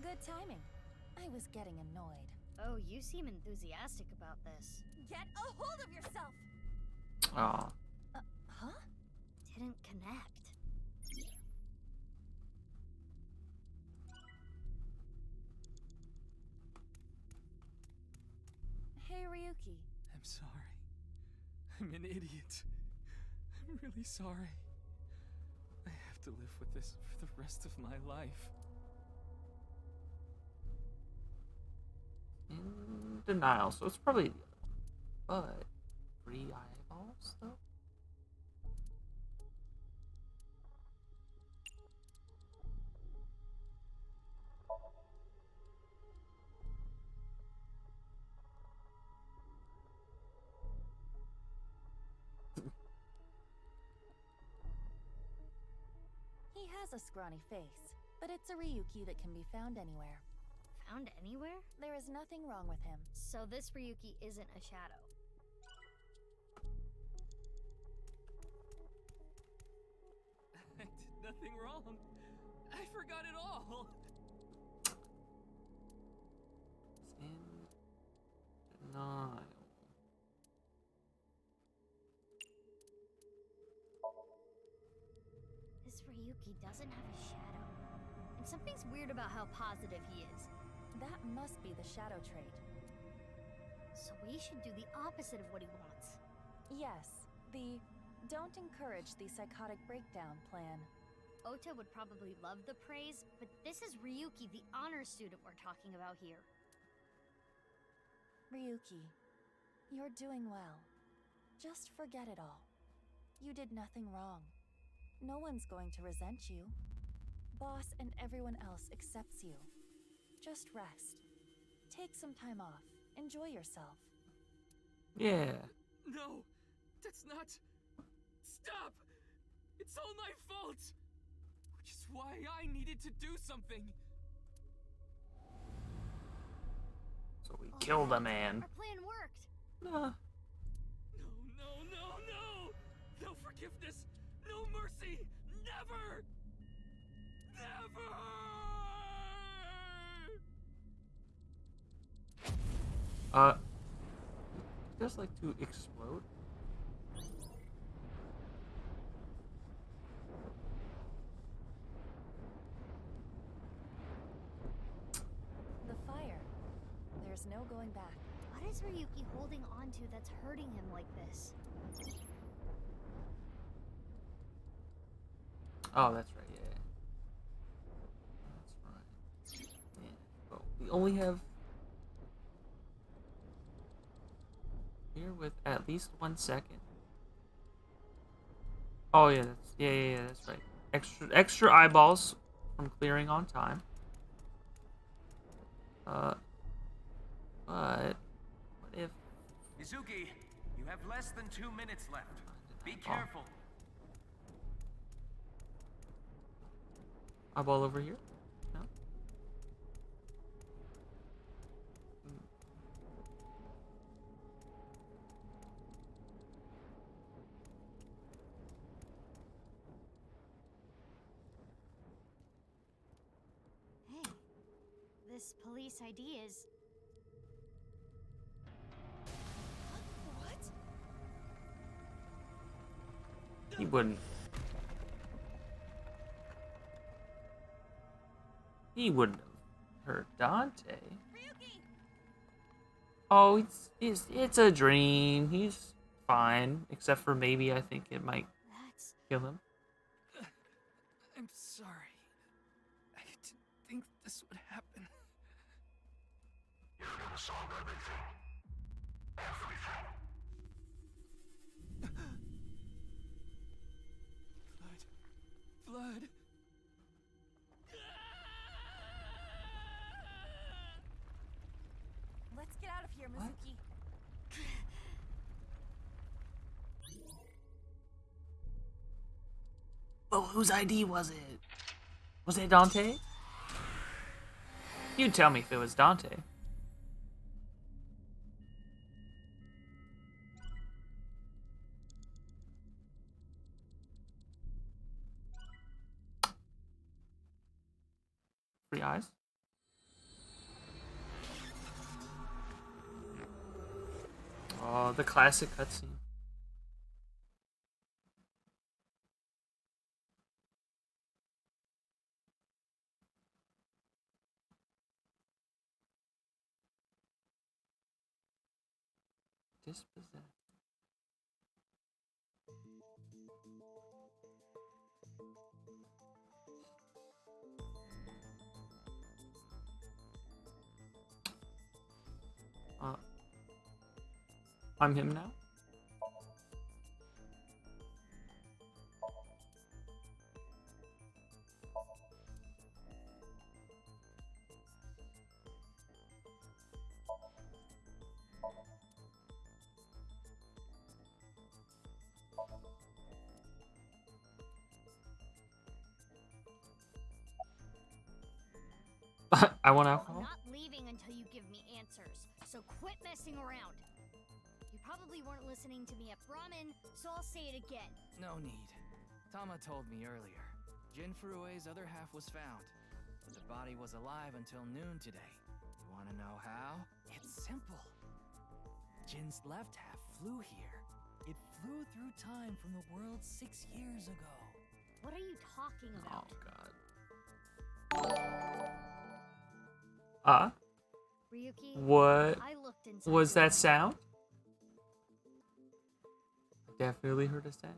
Good timing. I was getting annoyed. Oh, you seem enthusiastic about this. Get a hold of yourself! Aw. Huh? Didn't connect. Hey, Ryuki. I'm sorry. I'm an idiot. I'm really sorry. I have to live with this for the rest of my life. In denial, so it's probably the other one. But 3 eyeballs though? He has a scrawny face, but it's a Ryuki that can be found anywhere. Found anywhere? There is nothing wrong with him. So this Ryuki isn't a shadow. I did nothing wrong. I forgot it all. It's in denial. This Ryuki doesn't have a shadow. And something's weird about how positive he is. That must be the shadow trait. So we should do the opposite of what he wants. Yes, the don't encourage the psychotic breakdown plan. Ota would probably love the praise, but this is Ryuki, the honor student we're talking about here. Ryuki, you're doing well. Just forget it all. You did nothing wrong. No one's going to resent you. boss and everyone else accepts you. Just rest. Take some time off. Enjoy yourself. Yeah. No, that's not. Stop! It's all my fault! Which is why I needed to do something. So we killed a man. Our plan worked. No! No forgiveness! No mercy! Never! Never! Just like to explode. The fire. There's no going back. What is Ryuki holding on to that's hurting him like this? Oh, that's right. Yeah. That's right. Yeah. Well, we only have here with at least 1 second. Oh yeah, that's right. Extra eyeballs from clearing on time. But what if Mizuki, you have less than 2 minutes left. Be careful. eyeball over here? No. Hey, this police ID is... What? He wouldn't. He wouldn't have hurt Dante. Oh, it's a dream. He's fine, except for maybe I think it might kill him. I'm sorry. I didn't think this would happen. You're gonna solve everything. Everything. Blood. Let's get out of here, Mizuki. Oh, whose ID was it? Was it Dante? You'd tell me if it was Dante. Free eyes. Oh, the classic cutscene. Dispossessed. I'm him now? I want alcohol? I'm not leaving until you give me answers, so quit messing around. You probably weren't listening to me at Brahmin, so I'll say it again. No need. Tama told me earlier. Jin Furue's other half was found, but the body was alive until noon today. You wanna know how? It's simple. Jin's left half flew here. It flew through time from the world 6 years ago. What are you talking about? Oh, God. Ryuki, What I looked inside was your that head. sound? Definitely heard a sound.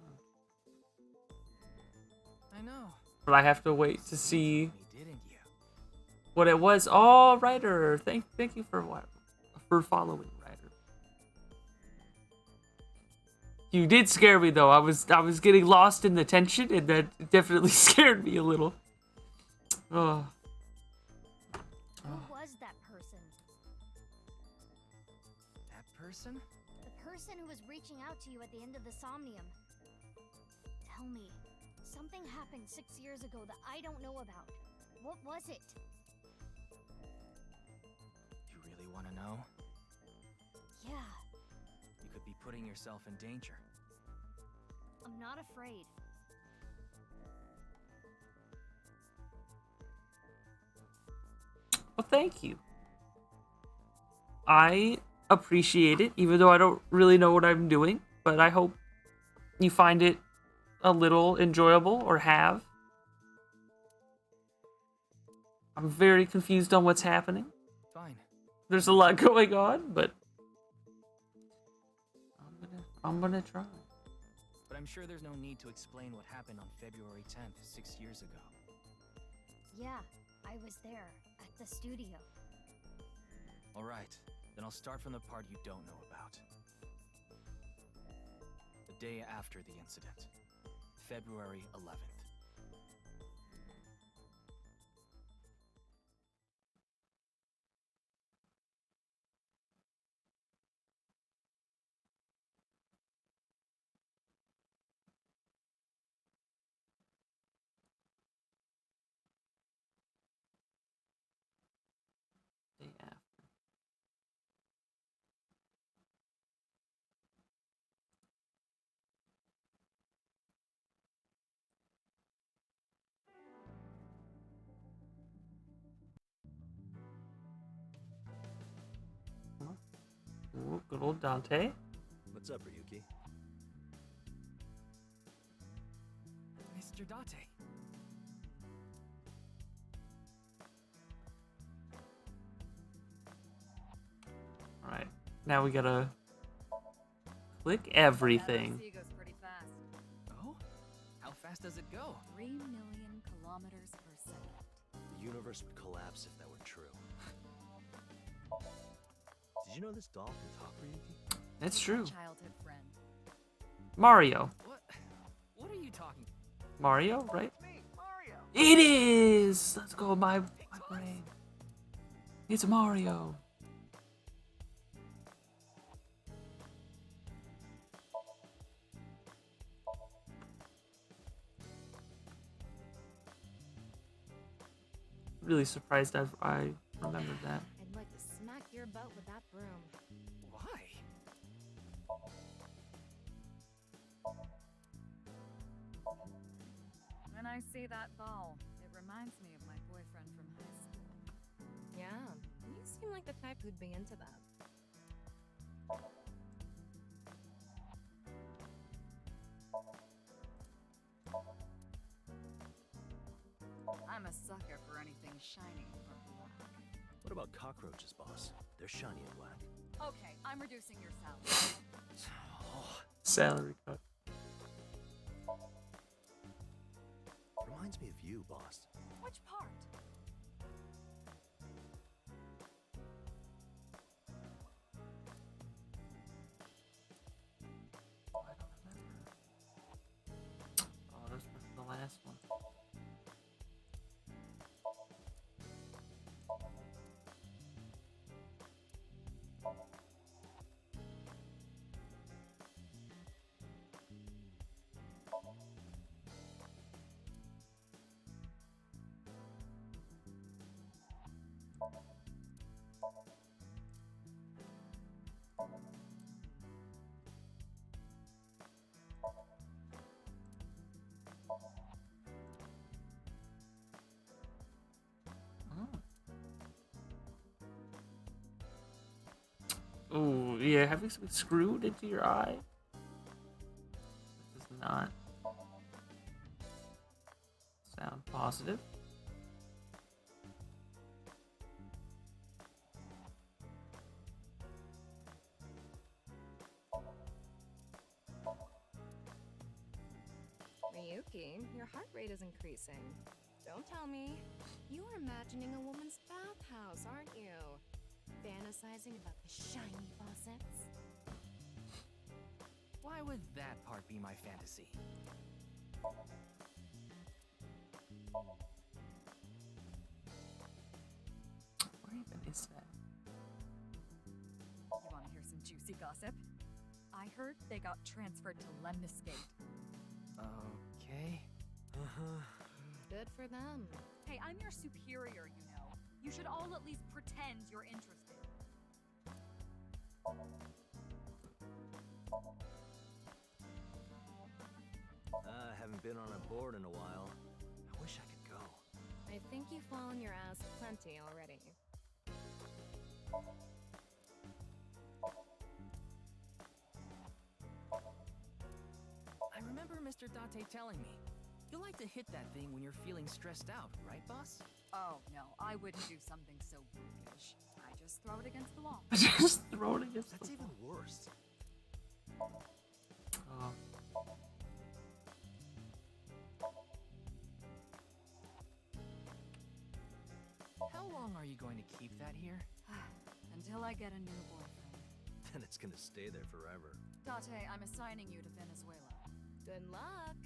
I know. But I have to wait to see Didn't you? what it was. Oh, Ryder, thank you for following, Ryder. You did scare me though. I was getting lost in the tension, and that definitely scared me a little. Ugh. Who was that person? That person? The person who was reaching out to you at the end of the Somnium. Tell me, something happened 6 years ago that I don't know about. What was it? You really want to know? Yeah, You could be putting yourself in danger. I'm not afraid. Well, thank you. I appreciate it, even though I don't really know what I'm doing, but I hope you find it a little enjoyable or have. I'm very confused on what's happening. Fine. There's a lot going on, but I'm gonna try. But I'm sure there's no need to explain what happened on February 10th, 6 years ago. Yeah, I was there, at the studio. Alright, then I'll start from the part you don't know about. The day after the incident, February 11th. Day after. Ooh, good old Dante. What's up, Ryuki? Mr. Date. Alright, now we gotta click everything. That goes pretty fast. Oh? How fast does it go? 3 million kilometers per second. The universe would collapse if that were true. Did you know this doll can talk, Ryuki? That's true. Childhood friend. Mario. What are you talking? Mario, right? Me, Mario. It is! Let's go, my brain. It's Mario. Really surprised I remembered that. I'd like to smack your butt with that broom. Why? When I see that ball, it reminds me of my boyfriend from high school. Yeah, you seem like the type who'd be into that. I'm a sucker for anything shiny or black. What about cockroaches, boss? They're shiny and black. Okay, I'm reducing your salary. Salary cut. Reminds me of you, boss. Which part? Oh, this was the last one. Oh, yeah, having something screwed into your eye. This does not sound positive. Miyuki, your heart rate is increasing. Don't tell me. You are imagining a woman's bathhouse, aren't you? Fantasizing about the shiny faucets. Why would that part be my fantasy? Where even is that? You want to hear some juicy gossip? I heard they got transferred to Lemniscate. Okay. Good for them. Hey, I'm your superior, you know. You should all at least pretend you're interested. I haven't been on a board in a while. I wish I could go. I think you've fallen your ass plenty already. I remember Mr. Date telling me, you like to hit that thing when you're feeling stressed out, right, boss? Oh, no, I wouldn't do something so brutish. I just throw it against the wall. Just throw it against That's the even worse. wall. How long are you going to keep that here? Until I get a new boyfriend. Then it's gonna stay there forever. Date, I'm assigning you to Venezuela. Good luck.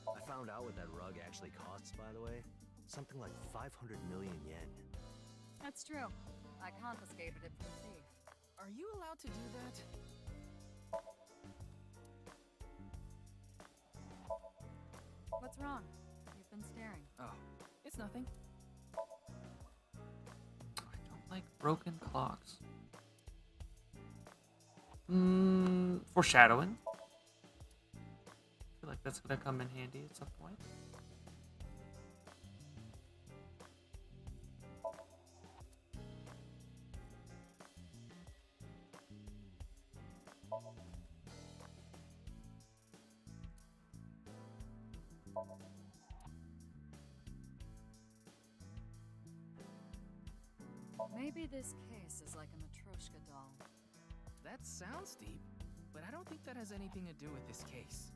I found out what that rug actually costs, by the way. Something like 500 million yen. That's true. I confiscated it from the thief. Are you allowed to do that? What's wrong? You've been staring. Oh, it's nothing. I don't like broken clocks. Foreshadowing. I feel like that's gonna come in handy at some point. Maybe this case is like a Matryoshka doll. That sounds deep, but I don't think that has anything to do with this case.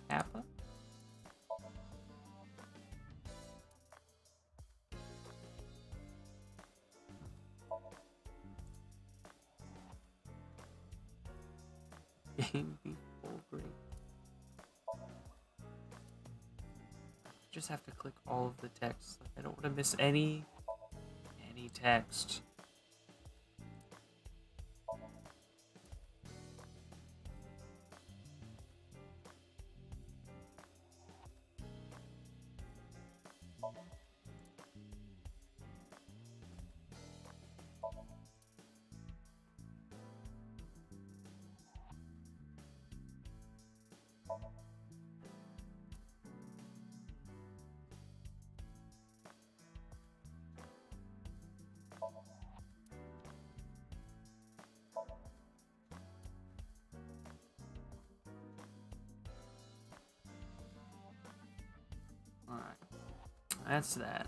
Kappa? Game before grade. Just have to click all of the text. Like, I don't want to miss any text. Alright. That's that.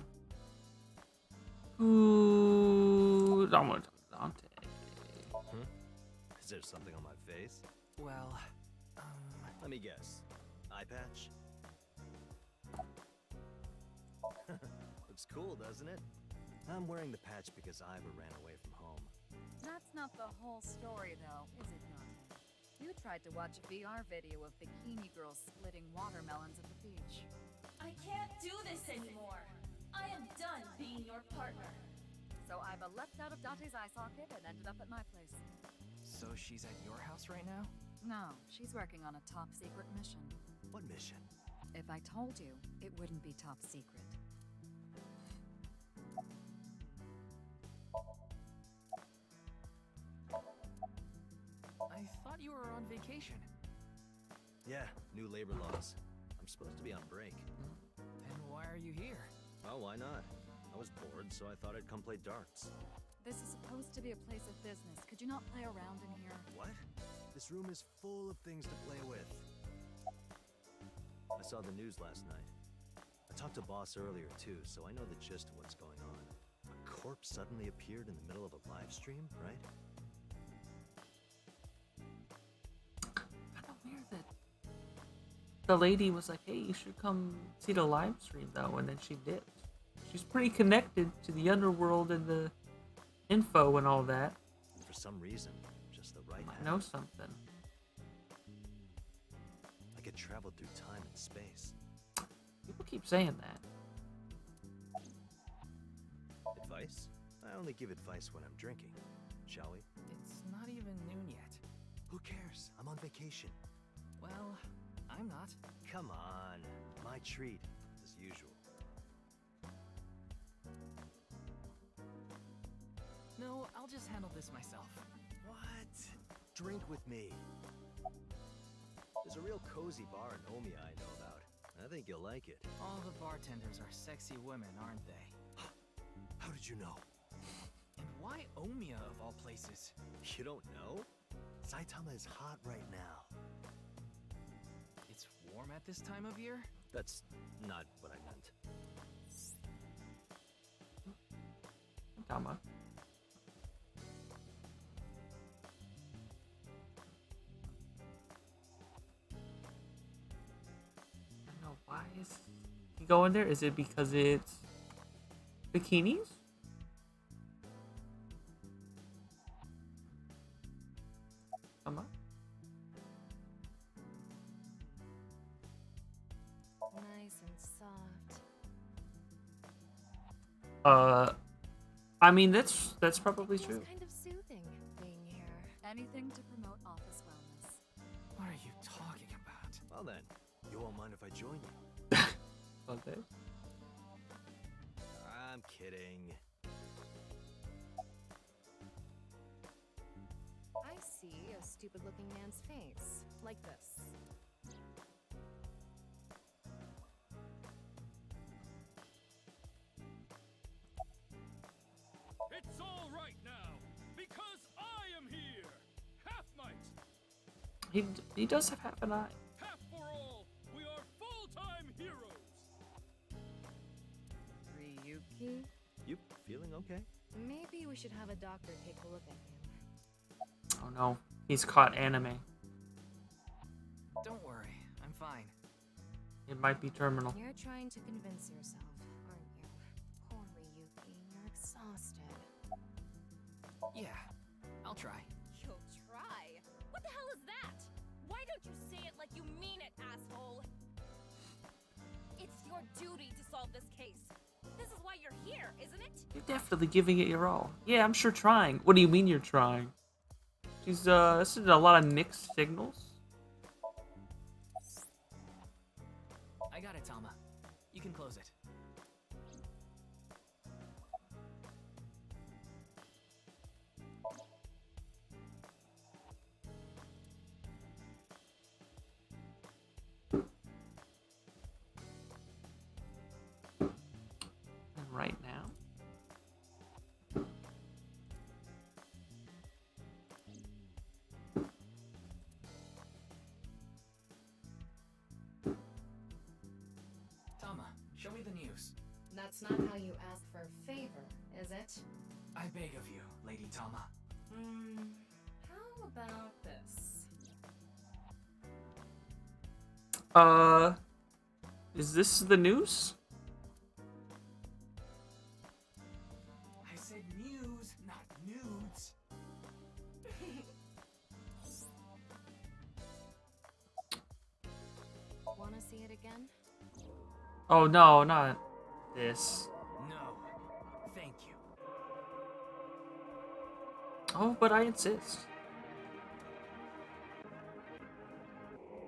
Ooh, Dante. Is there something on my face? Well, Let me guess. Eye patch? Looks cool, doesn't it? I'm wearing the patch because Iva ran away from home. That's not the whole story, though, is it not? You tried to watch a VR video of bikini girls splitting watermelons at the beach. I can't do this anymore. I am done being your partner. So Iva leapt out of Date's eye socket and ended up at my place. so she's at your house right now? No, she's working on a top secret mission. What mission? If I told you, it wouldn't be top secret. I thought you were on vacation. Yeah, new labor laws. I'm supposed to be on break. Then why are you here? Oh, why not? I was bored, so I thought I'd come play darts. This is supposed to be a place of business. Could you not play around in here? What? This room is full of things to play with. I saw the news last night. I talked to Boss earlier too, so I know the gist of what's going on. A corpse suddenly appeared in the middle of a live stream, right? the lady was like, "Hey, you should come see the live stream though," and then she dipped. She's pretty connected to the underworld and the info and all that. For some reason, just the right I know something. I could travel through time and space. People keep saying that. Advice? I only give advice when I'm drinking. Shall we? It's not even noon yet. Who cares? I'm on vacation. Well, I'm not. Come on. My treat, as usual. No, I'll just handle this myself. What? Drink with me. There's a real cozy bar in Omiya I know about. I think you'll like it. All the bartenders are sexy women, aren't they? How did you know? And why Omiya of all places? You don't know? Saitama is hot right now. It's warm at this time of year? That's not what I meant. Tama. I don't know, why is he going there? Is it because it's bikinis? Come on. Nice and soft. I mean that's probably true. It's kind of soothing being here. Anything to promote office wellness. What are you talking about? Well then, you won't mind if I join you. Okay. I'm kidding. I see a stupid-looking man's face, like this. It's all right now, because I am here! Half Knight! He does have half an eye. Half for all! We are full-time heroes! Ryuki? You feeling okay? Maybe we should have a doctor take a look at him. Oh no, he's caught anime. Don't worry, I'm fine. It might be terminal. You're trying to convince yourself, aren't you? Poor Ryuki, you're exhausted. Yeah, I'll try. You'll try? What the hell is that? Why don't you say it like you mean it, asshole? It's your duty to solve this case. This is why you're here, isn't it? You're definitely giving it your all. Yeah, I'm sure trying. What do you mean you're trying? She's this is a lot of mixed signals. I got it, Tama. You can close it. And right now. Tama, show me the news. That's not how you ask for a favor, is it? I beg of you, Lady Tama. How about this? Is this the news? I said news, not nudes. Wanna see it again? Oh no, not this. No, thank you. Oh, but I insist.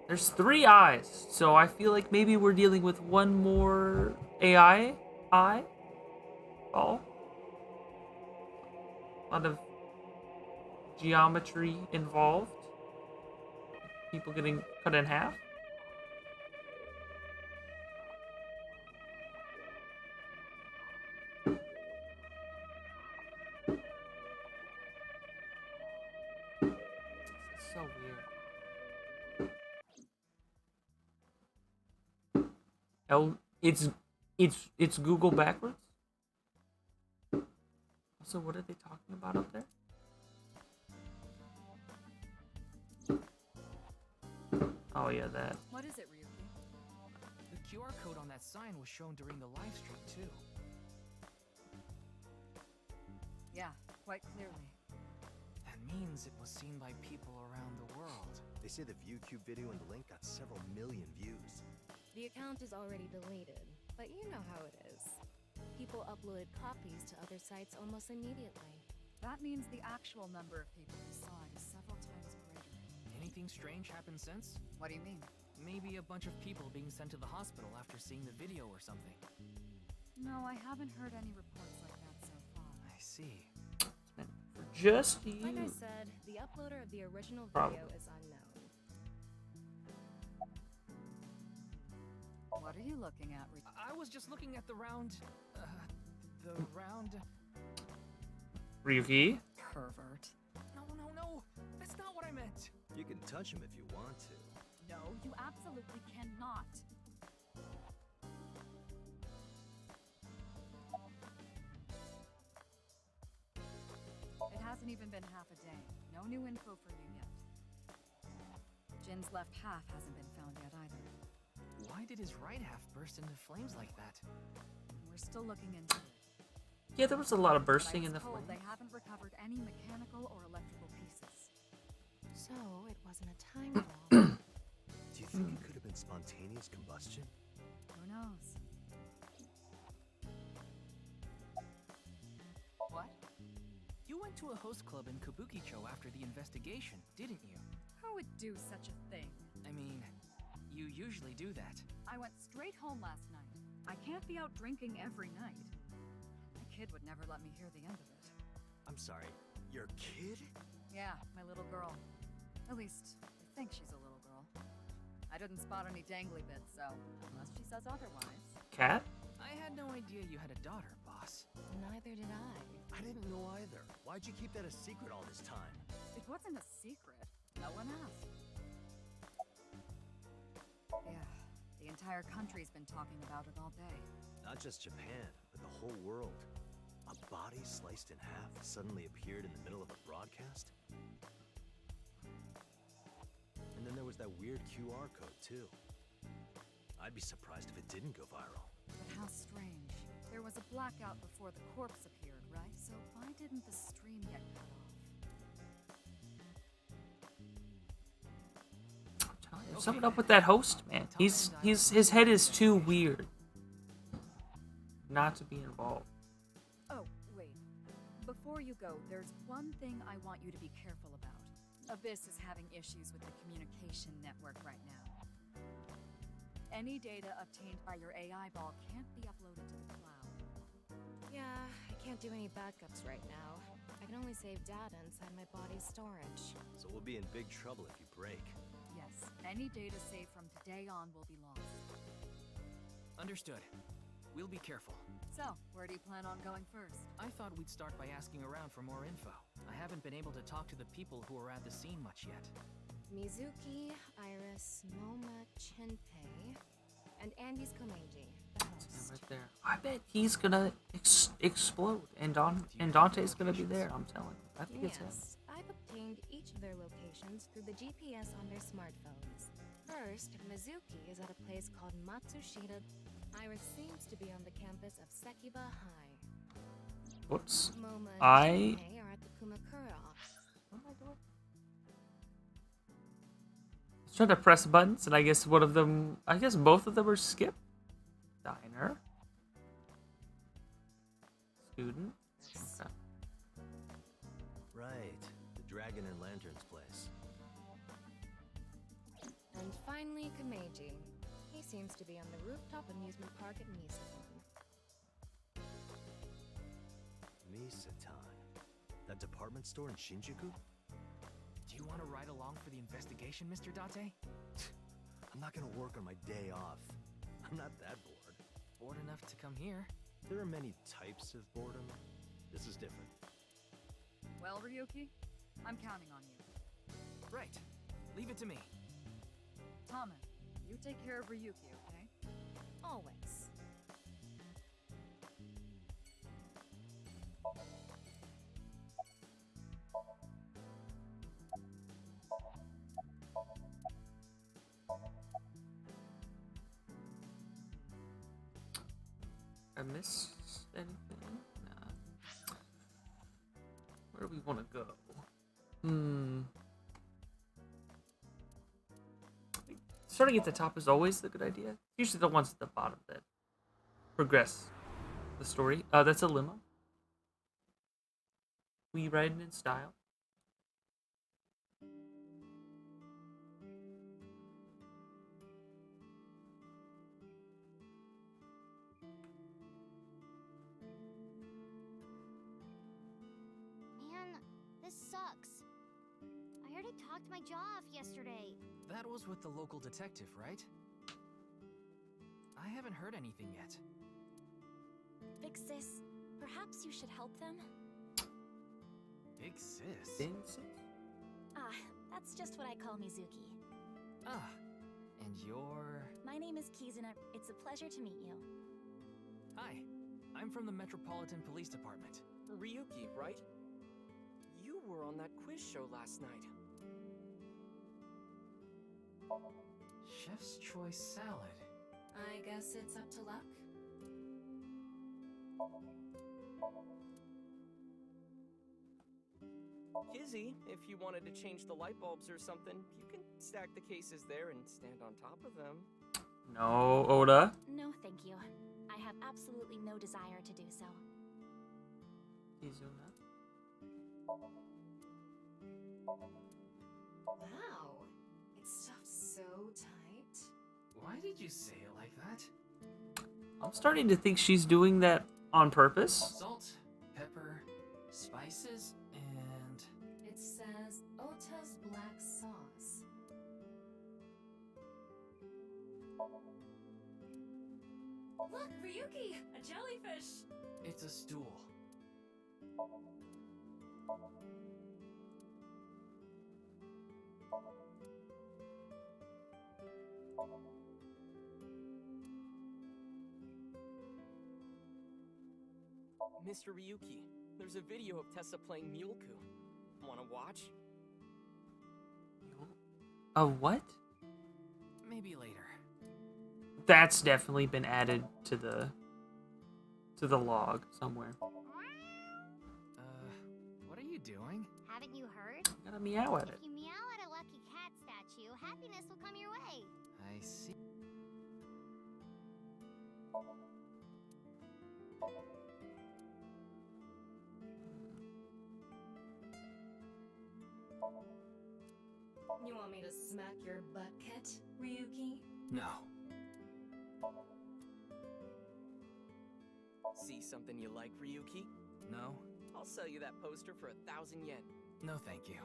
There's 3 eyes, so I feel like maybe we're dealing with one more AI eye. Oh. A lot of geometry involved. People getting cut in half. It's so weird. It's Google backwards. So what are they talking about up there? Oh yeah, that. What is it, Ryuki? sign was shown during the live stream, too. Yeah, quite clearly. That means it was seen by people around the world. They say the ViewCube video and the link got several million views. The account is already deleted, but you know how it is. People uploaded copies to other sites almost immediately. That means the actual number of people who saw it is several times greater. Anything strange happened since? What do you mean? Maybe a bunch of people being sent to the hospital after seeing the video or something. No, I haven't heard any reports like that so far. I see. For just you. Like I said, the uploader of the original Probably. video is unknown. What are you looking at, I was just looking at the round... Ryuki? Pervert. No. That's not what I meant. You can touch him if you want to. No, you absolutely cannot. It hasn't even been half a day. No new info for you yet. Jin's left half hasn't been found yet either. Why did his right half burst into flames like that? We're still looking into it. Yeah, there was a lot of bursting in the Told flame. they haven't recovered any mechanical or electrical pieces. So, it wasn't a time bomb. Do you think it could have been spontaneous combustion? Who knows? What? You went to a host club in Kabukicho after the investigation, didn't you? Who would do such a thing? I mean, you usually do that. I went straight home last night. I can't be out drinking every night. My kid would never let me hear the end of it. I'm sorry, your kid? Yeah, my little girl. At least, I think she's a little girl. I didn't spot any dangly bits, so unless she says otherwise. Cat? I had no idea you had a daughter, boss. Neither did I. I didn't know either. Why'd you keep that a secret all this time? It wasn't a secret. No one asked. Yeah, the entire country's been talking about it all day. Not just Japan, but the whole world. A body sliced in half suddenly appeared in the middle of a broadcast? And then there was that weird QR code, too. I'd be surprised if it didn't go viral. But how strange. There was a blackout before the corpse appeared, right? So why didn't the stream get cut off? There's something up with that host, man. His head is too weird not to be involved. Oh, wait. Before you go, there's one thing I want you to be careful about. Abyss is having issues with the communication network right now. Any data obtained by your AI ball can't be uploaded to the cloud. Yeah, I can't do any backups right now. I can only save data inside my body's storage. So we'll be in big trouble if you break. Yes, any data saved from today on will be lost. Understood. We'll be careful. So, where do you plan on going first? I thought we'd start by asking around for more info. I haven't been able to talk to the people who were at the scene much yet. Mizuki, Iris, Moma, Chenpei, and Andy's Komeiji, the host. Right there. I bet he's gonna explode, and Dante's gonna be there. I'm telling you. I think it's him. Yes, I've obtained each of their locations through the GPS on their smartphones. First, Mizuki is at a place called Matsushita. Iris seems to be on the campus of Sekiba High. Whoops. Moma and I Chenpei are at the Kumakura office. was trying to press buttons, and I guess both of them were skip. Diner. Student. Okay. Right, the Dragon and Lanterns place. And finally, Komeiji. He seems to be on the rooftop amusement park at Misatan. Misatan? That department store in Shinjuku? Do you want to ride along for the investigation, Mr. Date? I'm not gonna work on my day off. I'm not that bored. Bored enough to come here. There are many types of boredom. This is different. Well, Ryuki, I'm counting on you. Right. Leave it to me. Tama, you take care of Ryuki, okay? Always. I missed anything? Nah. Where do we want to go? Starting at the top is always the good idea. Usually the ones at the bottom that progress the story. That's a limo. We riding in style. Man, this sucks. I already talked my jaw off yesterday. That was with the local detective, right? I haven't heard anything yet. Big sis, perhaps you should help them? Big sis? Big sis? Ah, that's just what I call Mizuki. Ah, and you're... My name is Kizuna. It's a pleasure to meet you. Hi, I'm from the Metropolitan Police Department. Ryuki, right? You were on that quiz show last night. Chef's choice salad. I guess it's up to luck. Kizzy, if you wanted to change the light bulbs or something, you can stack the cases there and stand on top of them. No, Oda. No, thank you. I have absolutely no desire to do so. Kizuna. Wow, it's stuffed so tight. Why did you say it like that? I'm starting to think she's doing that on purpose. Salt, pepper, spices, and... It says Ota's black sauce. Look, Ryuki! A jellyfish! It's a stool. Mr. Ryuki, there's a video of Tessa playing Muleku. Wanna watch? A what? Maybe later. That's definitely been added to the log somewhere. What are you doing? Haven't you heard? Gotta meow at If it. you meow at a lucky cat statue, happiness will come your way. I see. You want me to smack your butt, Kit, Ryuki? No. See something you like, Ryuki? No? I'll sell you that poster for 1,000 yen. No, thank you.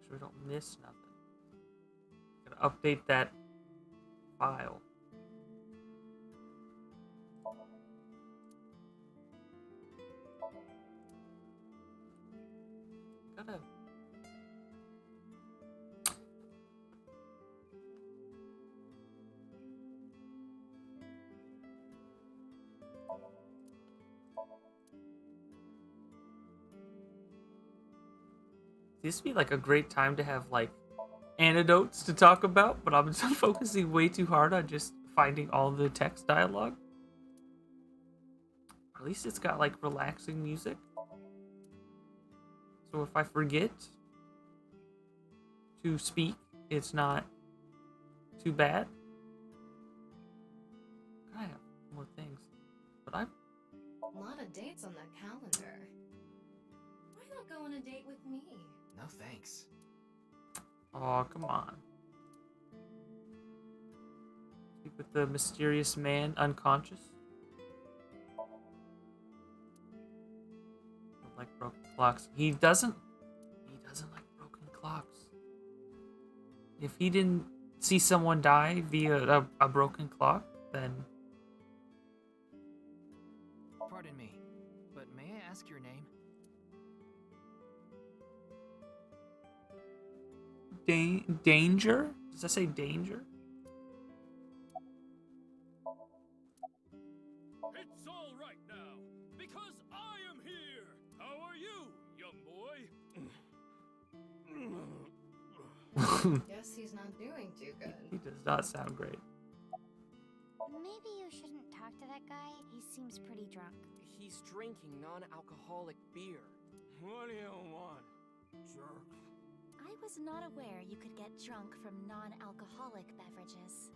So we don't miss nothing. Gotta update that file. Gotta. This would be like a great time to have like anecdotes to talk about, but I'm just focusing way too hard on just finding all the text dialogue. At least it's got like relaxing music. So if I forget to speak, it's not too bad. I have more things, but I'm... A lot of dates on that calendar. Why not go on a date with me? No thanks. Oh, come on. Speak with the mysterious man unconscious. Don't like broken clocks. He doesn't like broken clocks. If he didn't see someone die via a broken clock, then... Pardon me, but may I ask your name? Danger? Does that say danger? It's all right now, because I am here. How are you, young boy? Guess he's not doing too good. He does not sound great. Maybe you shouldn't talk to that guy. He seems pretty drunk. He's drinking non-alcoholic beer. What do you want, jerk? I was not aware you could get drunk from non-alcoholic beverages.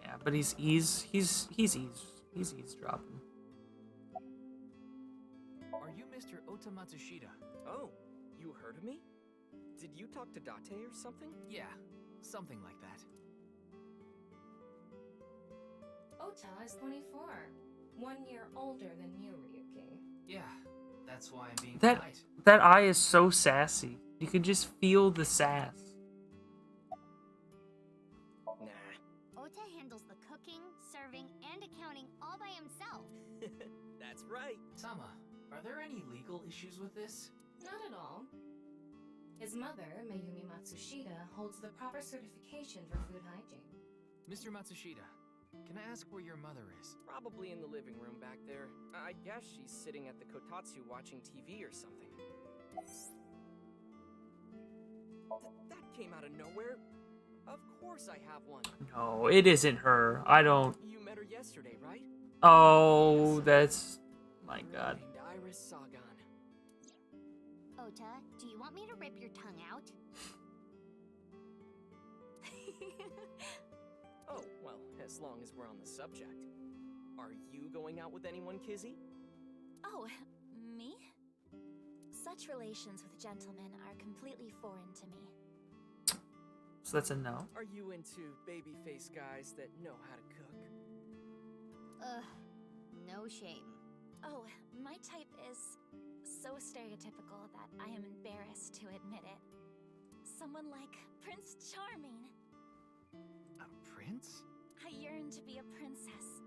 Yeah, but he's eavesdropping. Are you Mr. Ota Matsushita? Oh, you heard of me? Did you talk to Date or something? Yeah, something like that. Ota is 24. 1 year older than you, Ryuki. Yeah, that's why I'm being That polite. that eye is so sassy. You can just feel the sass. Nah. Ota handles the cooking, serving, and accounting all by himself. That's right. Sama, are there any legal issues with this? Not at all. His mother, Mayumi Matsushita, holds the proper certification for food hygiene. Mr. Matsushita, can I ask where your mother is? Probably in the living room back there. I guess she's sitting at the kotatsu watching TV or something. That came out of nowhere. Of course I have one. No, it isn't her. I don't. You met her yesterday, right? Oh, that's my God. Named Iris Sagan. Ota, do you want me to rip your tongue out? Oh, well, as long as we're on the subject. Are you going out with anyone, Kizzy? Oh, me? Such relations with gentlemen are completely foreign to me. So that's a no. Are you into baby-faced guys that know how to cook? Ugh, no shame. Oh, my type is so stereotypical that I am embarrassed to admit it. Someone like Prince Charming. A prince? I yearn to be a princess.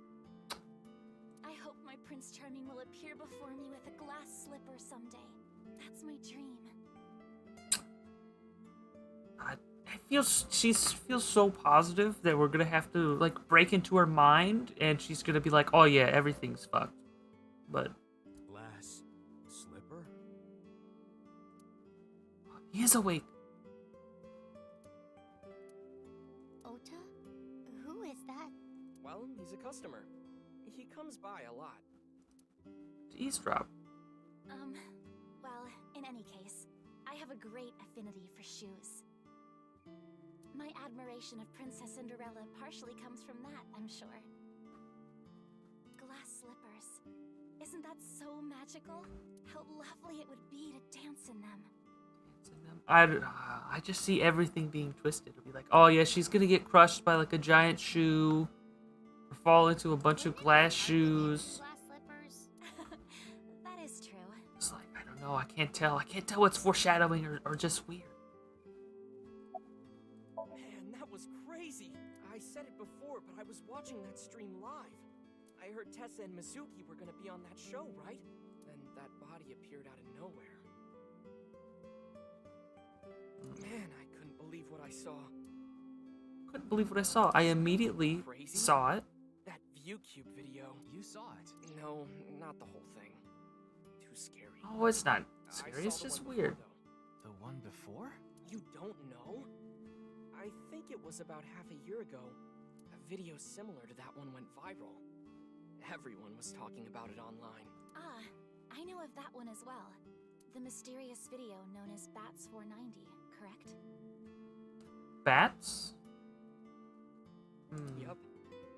I hope my Prince Charming will appear before me with a glass slipper someday. That's my dream. She feels so positive that we're gonna have to like break into her mind, and she's gonna be like, "Oh yeah, everything's fucked." But Glass slipper? he is awake. Ota? Who is that? Well, he's a customer. He comes by a lot. Eavesdrop. Well, in any case, I have a great affinity for shoes. My admiration of Princess Cinderella partially comes from that, I'm sure. Glass slippers. Isn't that so magical? How lovely it would be to dance in them. I just see everything being twisted. It'll be like, oh yeah, she's gonna get crushed by like a giant shoe, or fall into a bunch of glass shoes. Glass slippers. That is true. It's like, I don't know. I can't tell. I can't tell what's foreshadowing or just weird. Man, that was crazy. I said it before, but I was watching that stream live. I heard Tessa and Mizuki were gonna be on that show, right? Then that body appeared out of nowhere. Man, I couldn't believe what I saw. Couldn't believe what I saw. I immediately Crazy? saw it. That ViewCube video. You saw it. No, not the whole thing. Too scary. Oh, it's not I scary. saw It's the just one weird. before, though. The one before? You don't know? I think it was about half a year ago. A video similar to that one went viral. Everyone was talking about it online. Ah, I know of that one as well. The mysterious video known as Bats 490, correct? Bats? Yup.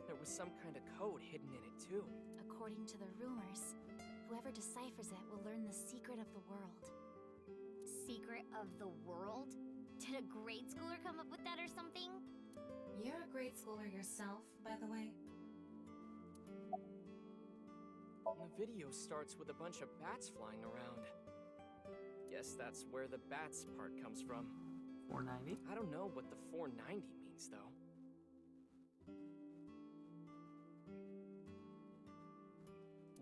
There was some kind of code hidden in it too. According to the rumors, whoever deciphers it will learn the secret of the world. Secret of the world? Did a grade schooler come up with that or something? You're a grade schooler yourself, by the way. The video starts with a bunch of bats flying around. Guess that's where the bats part comes from. 490? I don't know what the 490 means though.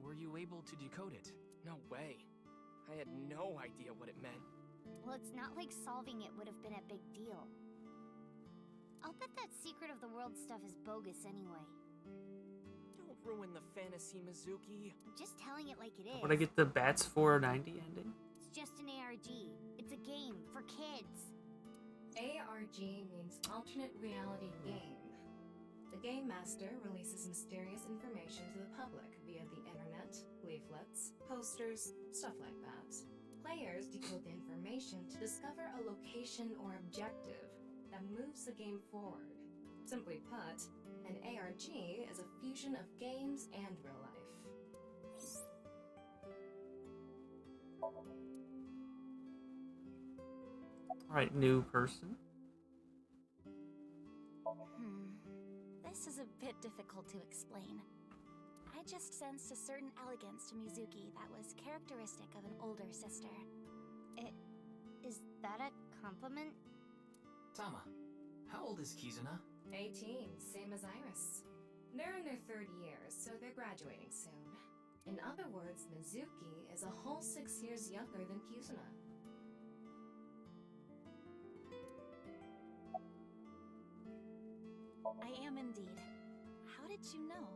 Were you able to decode it? No way. I had no idea what it meant. Well, it's not like solving it would have been a big deal. I'll bet that secret of the world stuff is bogus anyway. Don't ruin the fantasy, Mizuki. I'm just telling it like it is. Would I get the Bats 490 ending? It's just an ARG. It's a game for kids. ARG means alternate reality game. The game master releases mysterious information to the public via the internet, leaflets, posters, stuff like that. Players decode the information to discover a location or objective that moves the game forward. Simply put, an ARG is a fusion of games and real life. Alright, new person. This is a bit difficult to explain. I just sensed a certain elegance to Mizuki that was characteristic of an older sister. Is that a compliment? Tama, how old is Kizuna? 18, same as Iris. They're in their third year, so they're graduating soon. In other words, Mizuki is a whole 6 years younger than Kizuna. I am indeed. How did you know?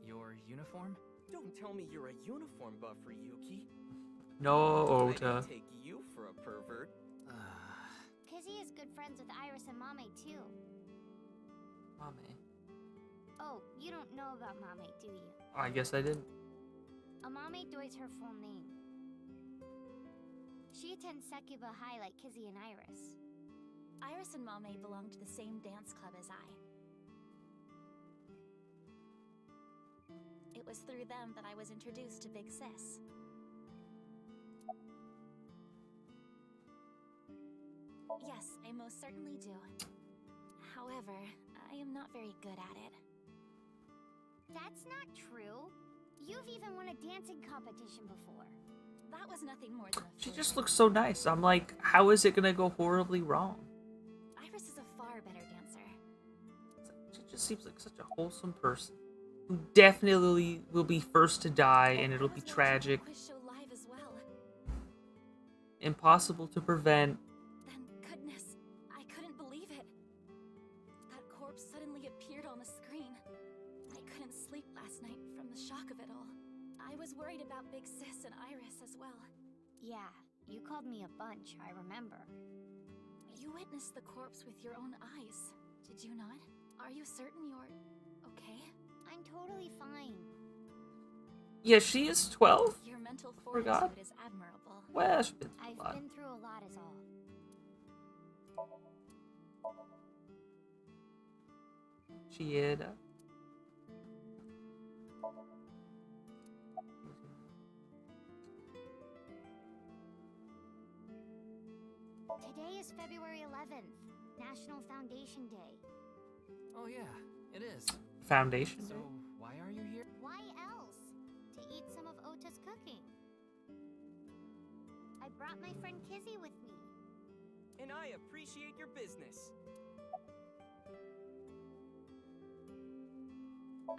Your uniform? Don't tell me you're a uniform buffer, Yuki. No, I Ota. didn't take you for a pervert. Kizzy is good friends with Iris and Mame too. Mame. Oh, you don't know about Mame, do you? I guess I didn't. Amame Doi's her full name. She attends Sekiba High like Kizzy and Iris. Iris and Mame belong to the same dance club as I. It was through them that I was introduced to Big Sis. Yes, I most certainly do. However, I am not very good at it. That's not true. You've even won a dancing competition before. That was nothing more than a She fluke. just looks so nice. I'm like, how is it gonna go horribly wrong? Iris is a far better dancer. She just seems like such a wholesome person who definitely will be first to die, and it'll be tragic, Quiz show live as well. impossible to prevent. Then, goodness, I couldn't believe it. That corpse suddenly appeared on the screen. I couldn't sleep last night from the shock of it all. I was worried about Big Sis and Iris as well. Yeah, you called me a bunch, I remember. You witnessed the corpse with your own eyes, did you not? Are you certain you're okay? I'm totally fine. Yeah, she is 12. Your mental Forgot. fortitude is admirable. Well, she's been through a I've lot. been through a lot is all. Chieda. Today is February 11th, National Foundation Day. Oh yeah, it is. Foundation So, Day? why are you here? Why else? To eat some of Ota's cooking. I brought my friend Kizzy with me. And I appreciate your business.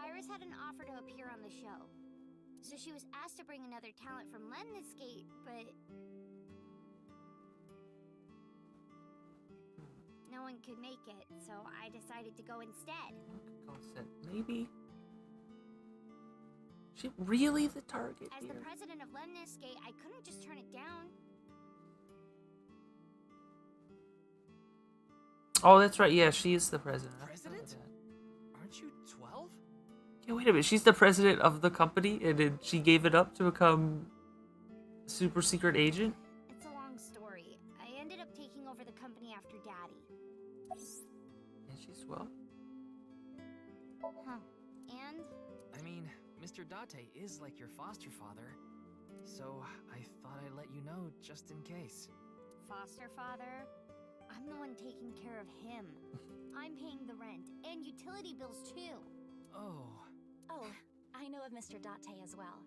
Iris had an offer to appear on the show. So she was asked to bring another talent from Lemniscate, but no one could make it, so I decided to go instead. Maybe. She really the target As here? the president of Lemniscate, I couldn't just turn it down. Oh, that's right. Yeah, she is the president. I forgot President? that. Aren't you 12? Yeah, wait a minute. She's the president of the company, and then she gave it up to become super secret agent? It's a long story. I ended up taking over the company after Daddy. And she's 12? Huh. And? I mean, Mr. Date is like your foster father, so I thought I'd let you know just in case. Foster father? I'm the one taking care of him. I'm paying the rent and utility bills too. Oh. Oh, I know of Mr. Date as well.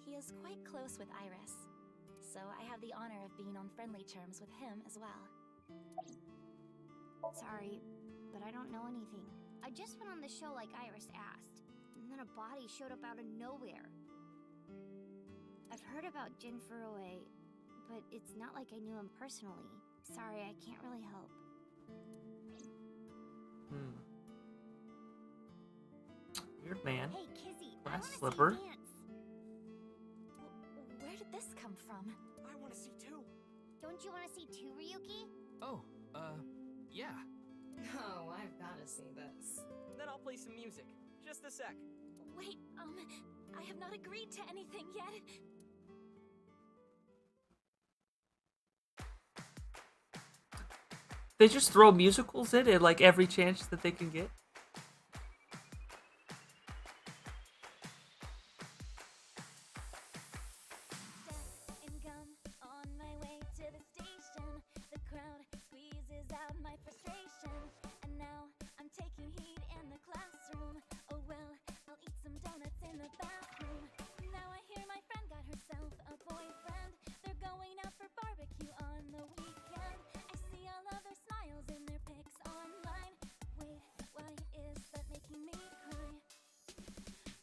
He is quite close with Iris, so I have the honor of being on friendly terms with him as well. Sorry, but I don't know anything. I just went on the show like Iris asked, and then a body showed up out of nowhere. I I've heard about Jin Furue, but it's not like I knew him personally. Sorry, I can't really help. Weird man. Hey, Kizzy, I Glass want to slipper. see dance. Where did this come from? I want to see too. Don't you want to see too, Ryuki? Oh, yeah. Oh, I've gotta see this. Then I'll play some music. Just a sec. Wait, I have not agreed to anything yet. They just throw musicals in at like every chance that they can get. And gum on my way to the station. The crowd squeezes out my frustration. And now I'm taking heat in the classroom. Oh well, I'll eat some donuts in the bathroom. Now I hear my friend got herself a boyfriend. They're going out for barbecue on the weekend. I see all of their smiles in their pics online. Wait, why is that making me cry?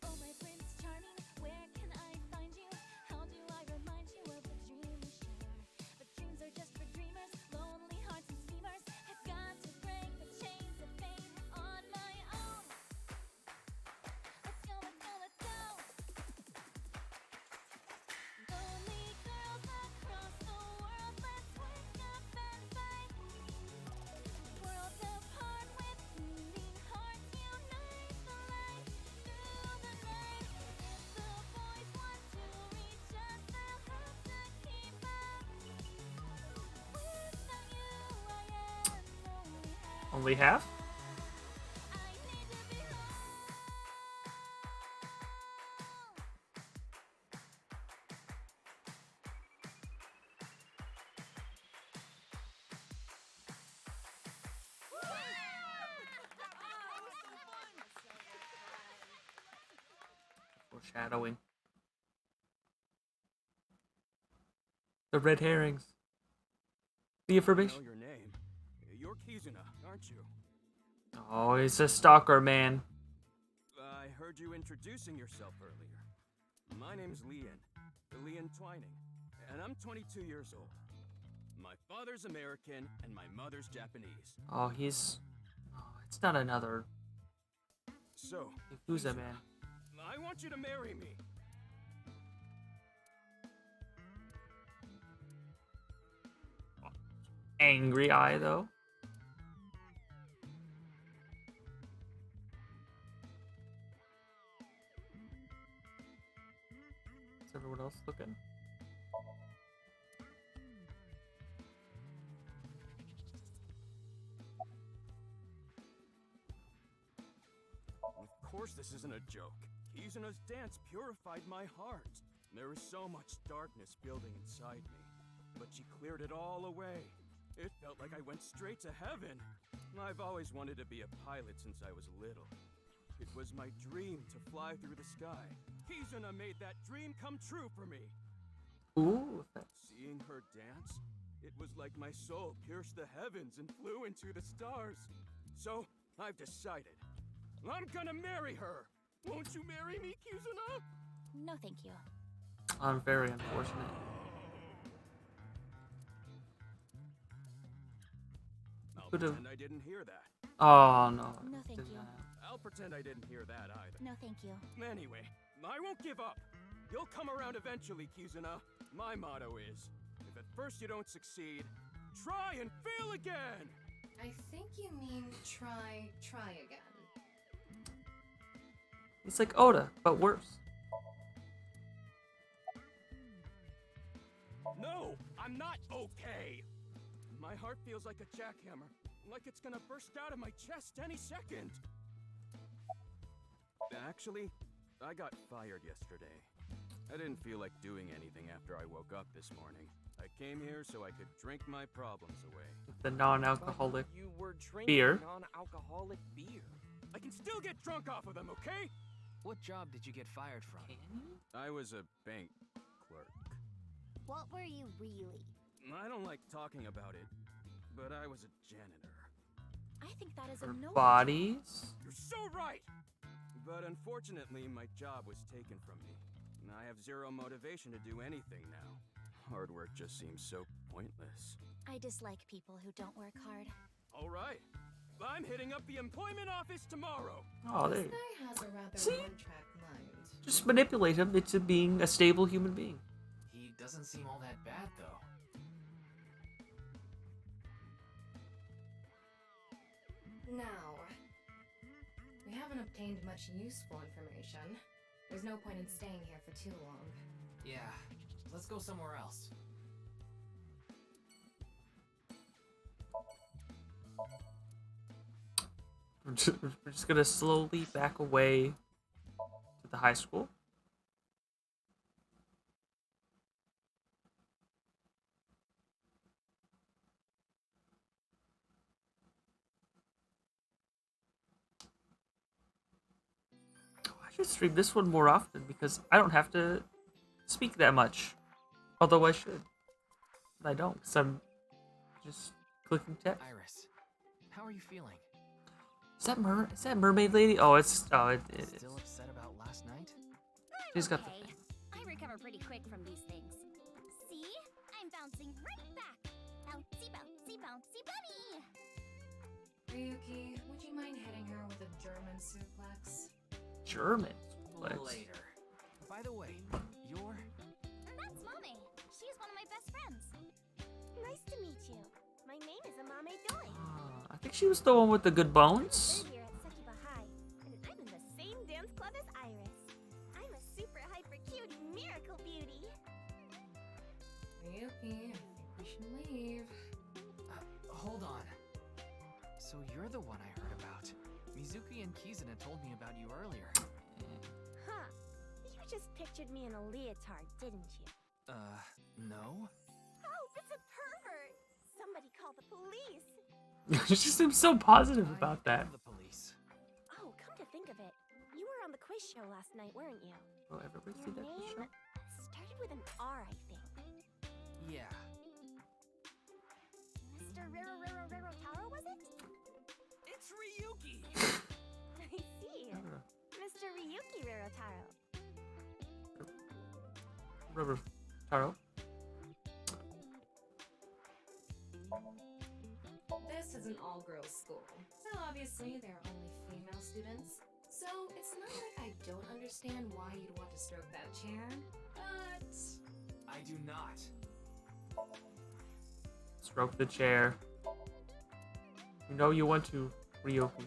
Oh my Prince Charming, where can I find you? How do I remind you of the dream we share? But dreams are just for dreamers, lonely hearts and schemers. I've got to break the chains of fate on my own. Let's go, let's go, let's go. Lonely girls across the world, let's wake up and fight. Worlds apart with beating hearts, unite the light through the night. If the boys want to reach us, they'll have to keep up. Without you, I am Only half? I need to be home. Foreshadowing. The red herrings. The I information. know your name. You're Kizuna, aren't you? Oh, he's a stalker, man. I heard you introducing yourself earlier. My name's Lian Twining, and I'm 22 years old. My father's American, and my mother's Japanese. Oh, he's... Oh, it's not another So, Yakuza, man. I want you to marry me. Angry eye, though. Is everyone else looking? Of course this isn't a joke. Kizuna's dance purified my heart. There was so much darkness building inside me, but she cleared it all away. It felt like I went straight to heaven. I've always wanted to be a pilot since I was little. It was my dream to fly through the sky. Kizuna made that dream come true for me. Ooh. Seeing her dance, it was like my soul pierced the heavens and flew into the stars. So, I've decided. I'm gonna marry her! Won't you marry me, Kizuna? No, thank you. I'm very unfortunate. I'll Could've- pretend I didn't hear that. Oh, no. No, thank Didn't you. happen. I'll pretend I didn't hear that either. No, thank you. Anyway, I won't give up. You'll come around eventually, Kizuna. My motto is, if at first you don't succeed, try and fail again! I think you mean try again. It's like Oda, but worse. No, I'm not okay. My heart feels like a jackhammer, like it's gonna burst out of my chest any second. Actually, I got fired yesterday. I didn't feel like doing anything after I woke up this morning. I came here so I could drink my problems away. The non-alcoholic You were drinking beer. non-alcoholic beer. I can still get drunk off of them, okay? What job did you get fired from? I was a bank clerk. What were you really? I don't like talking about it, but I was a janitor. I think that is a For noble bodies? You're so right! But unfortunately, my job was taken from me. and I have zero motivation to do anything now. Hard work just seems so pointless. I dislike people who don't work hard. All right. I'm hitting up the employment office tomorrow. Oh, This there. guy has a rather See? one-track mind. Just manipulate him into being a stable human being. He doesn't seem all that bad, though. Now, we haven't obtained much useful information. There's no point in staying here for too long. Yeah, let's go somewhere else. We're just gonna slowly back away to the high school. I should stream this one more often because I don't have to speak that much. Although I should. But I don't, because I'm just clicking text. Iris, how are you feeling? Is that mermaid lady? Oh, it is. Still upset about last night? She's got the Okay. thing. I recover pretty quick from these things. See? I'm bouncing right back. Bouncy, bouncy, bouncy bunny. Ryuki, would you mind hitting her with a German suplex? German. Later. By the way, you're... That's Mame. She's one of my best friends. Nice to meet you. My name is Amame Doi. I think she was the one with the good bones. We're here at Sekiba High, and I'm in the same dance club as Iris. I'm a super hyper cutie miracle beauty. Ryuki, I think we should leave. Hold on. So you're the one I heard about. Mizuki and Kizuna told me about you earlier. Huh. You just pictured me in a leotard, didn't you? No? Oh, it's a pervert! Somebody call the police! She seems so positive about that. The police. Oh, come to think of it, you were on the quiz show last night, weren't you? Oh, everybody see Your that name show? started with an R, I think. Yeah. Mr. Rero Taro, was it? It's Ryuki! I see. Mr. Ryuki Rerotaro. Rubber Taro. This is an all-girls school, so obviously there are only female students. So it's not like I don't understand why you'd want to stroke that chair, but... I do not. Stroke the chair. You know you want to, Ryoki.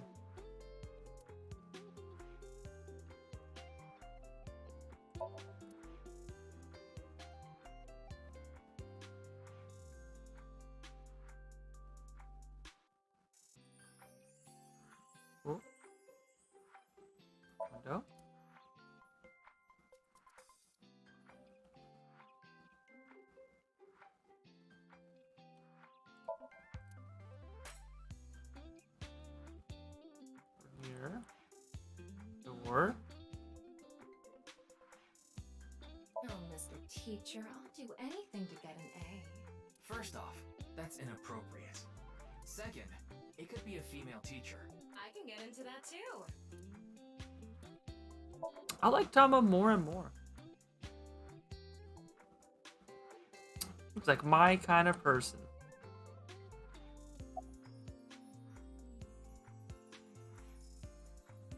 Oh. Window. Here. Door. Oh, Mr. Teacher, I'll do anything to get an A. First off, that's inappropriate. Second, it could be a female teacher. I can get into that too. I like Tama more and more. Looks like my kind of person.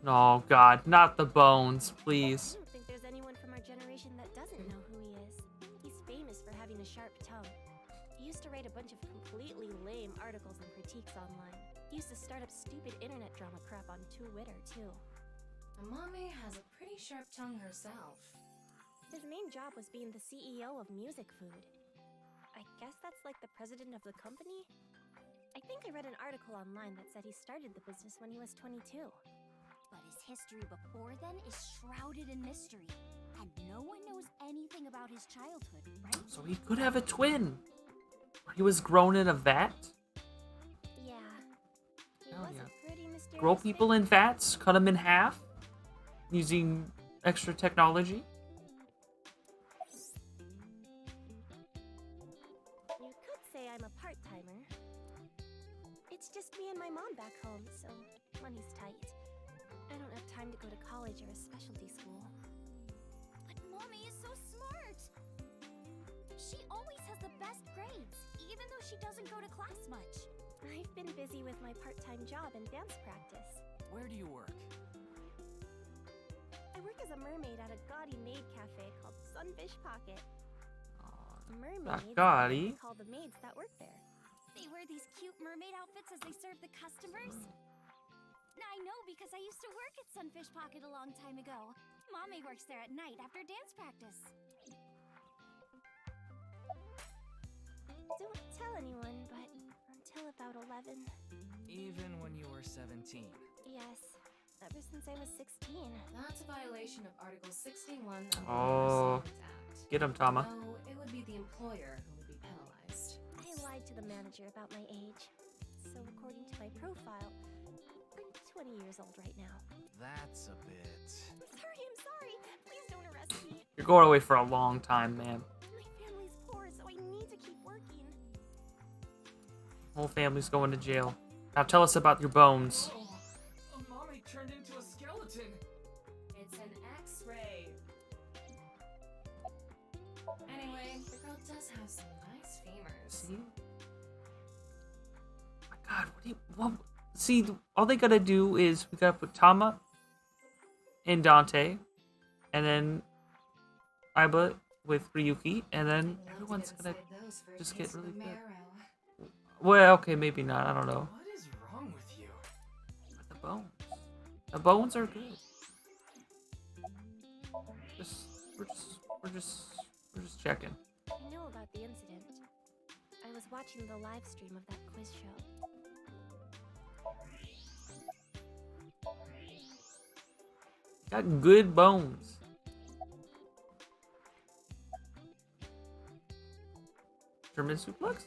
Oh God, not the bones, please. I don't think there's anyone from our generation that doesn't know who he is. He's famous for having a sharp tongue. He used to write a bunch of completely lame articles and critiques online. He used to start up stupid internet drama crap on Twitter, too. Amame has a pretty sharp tongue herself. His main job was being the CEO of Music Food. I guess that's like the president of the company? I think I read an article online that said he started the business when he was 22. But his history before then is shrouded in mystery, and no one knows anything about his childhood, right? So he could have a twin. He was grown in a vat. Yeah. He Hell was yeah. a pretty mysterious Grow people in vats, cut them in half, using extra technology. You could say I'm a part-timer. It's just me and my mom back home, so money's tight. I don't have time to go to college or a specialty school. But Mommy is she doesn't go to class much. I've been busy with my part-time job and dance practice. Where do you work? I work as a mermaid at a gaudy maid cafe called Sunfish Pocket. Mermaids gaudy. call the maids that work there. They wear these cute mermaid outfits as they serve the customers. I know because I used to work at Sunfish Pocket a long time ago. Mommy works there at night after dance practice. Don't tell anyone, but until about 11. Even when you were 17. Yes, ever since I was 16. That's a violation of Article 61 of the Oh, Labor Standards Act. get him, Tama. No, it would be the employer who would be penalized. I lied to the manager about my age. So according to my profile, I'm 20 years old right now. That's a bit... I'm sorry. Please don't arrest me. You're going away for a long time, man. My family's poor, so I need to keep working. Whole family's going to jail. Now tell us about your bones. Oh, Mommy turned into a skeleton. It's an X-ray. Anyway, the girl does have some nice femurs. See? My God, what do you... What? See, all they gotta do is we gotta put Tama and Dante, and then Aiba with Ryuki, and then everyone's gonna just get really good. Well, okay, maybe not. I don't know. What is wrong with you? But the bones. The bones are good. We're just checking. I know about the incident. I was watching the live stream of that quiz show. Got good bones. German suplex?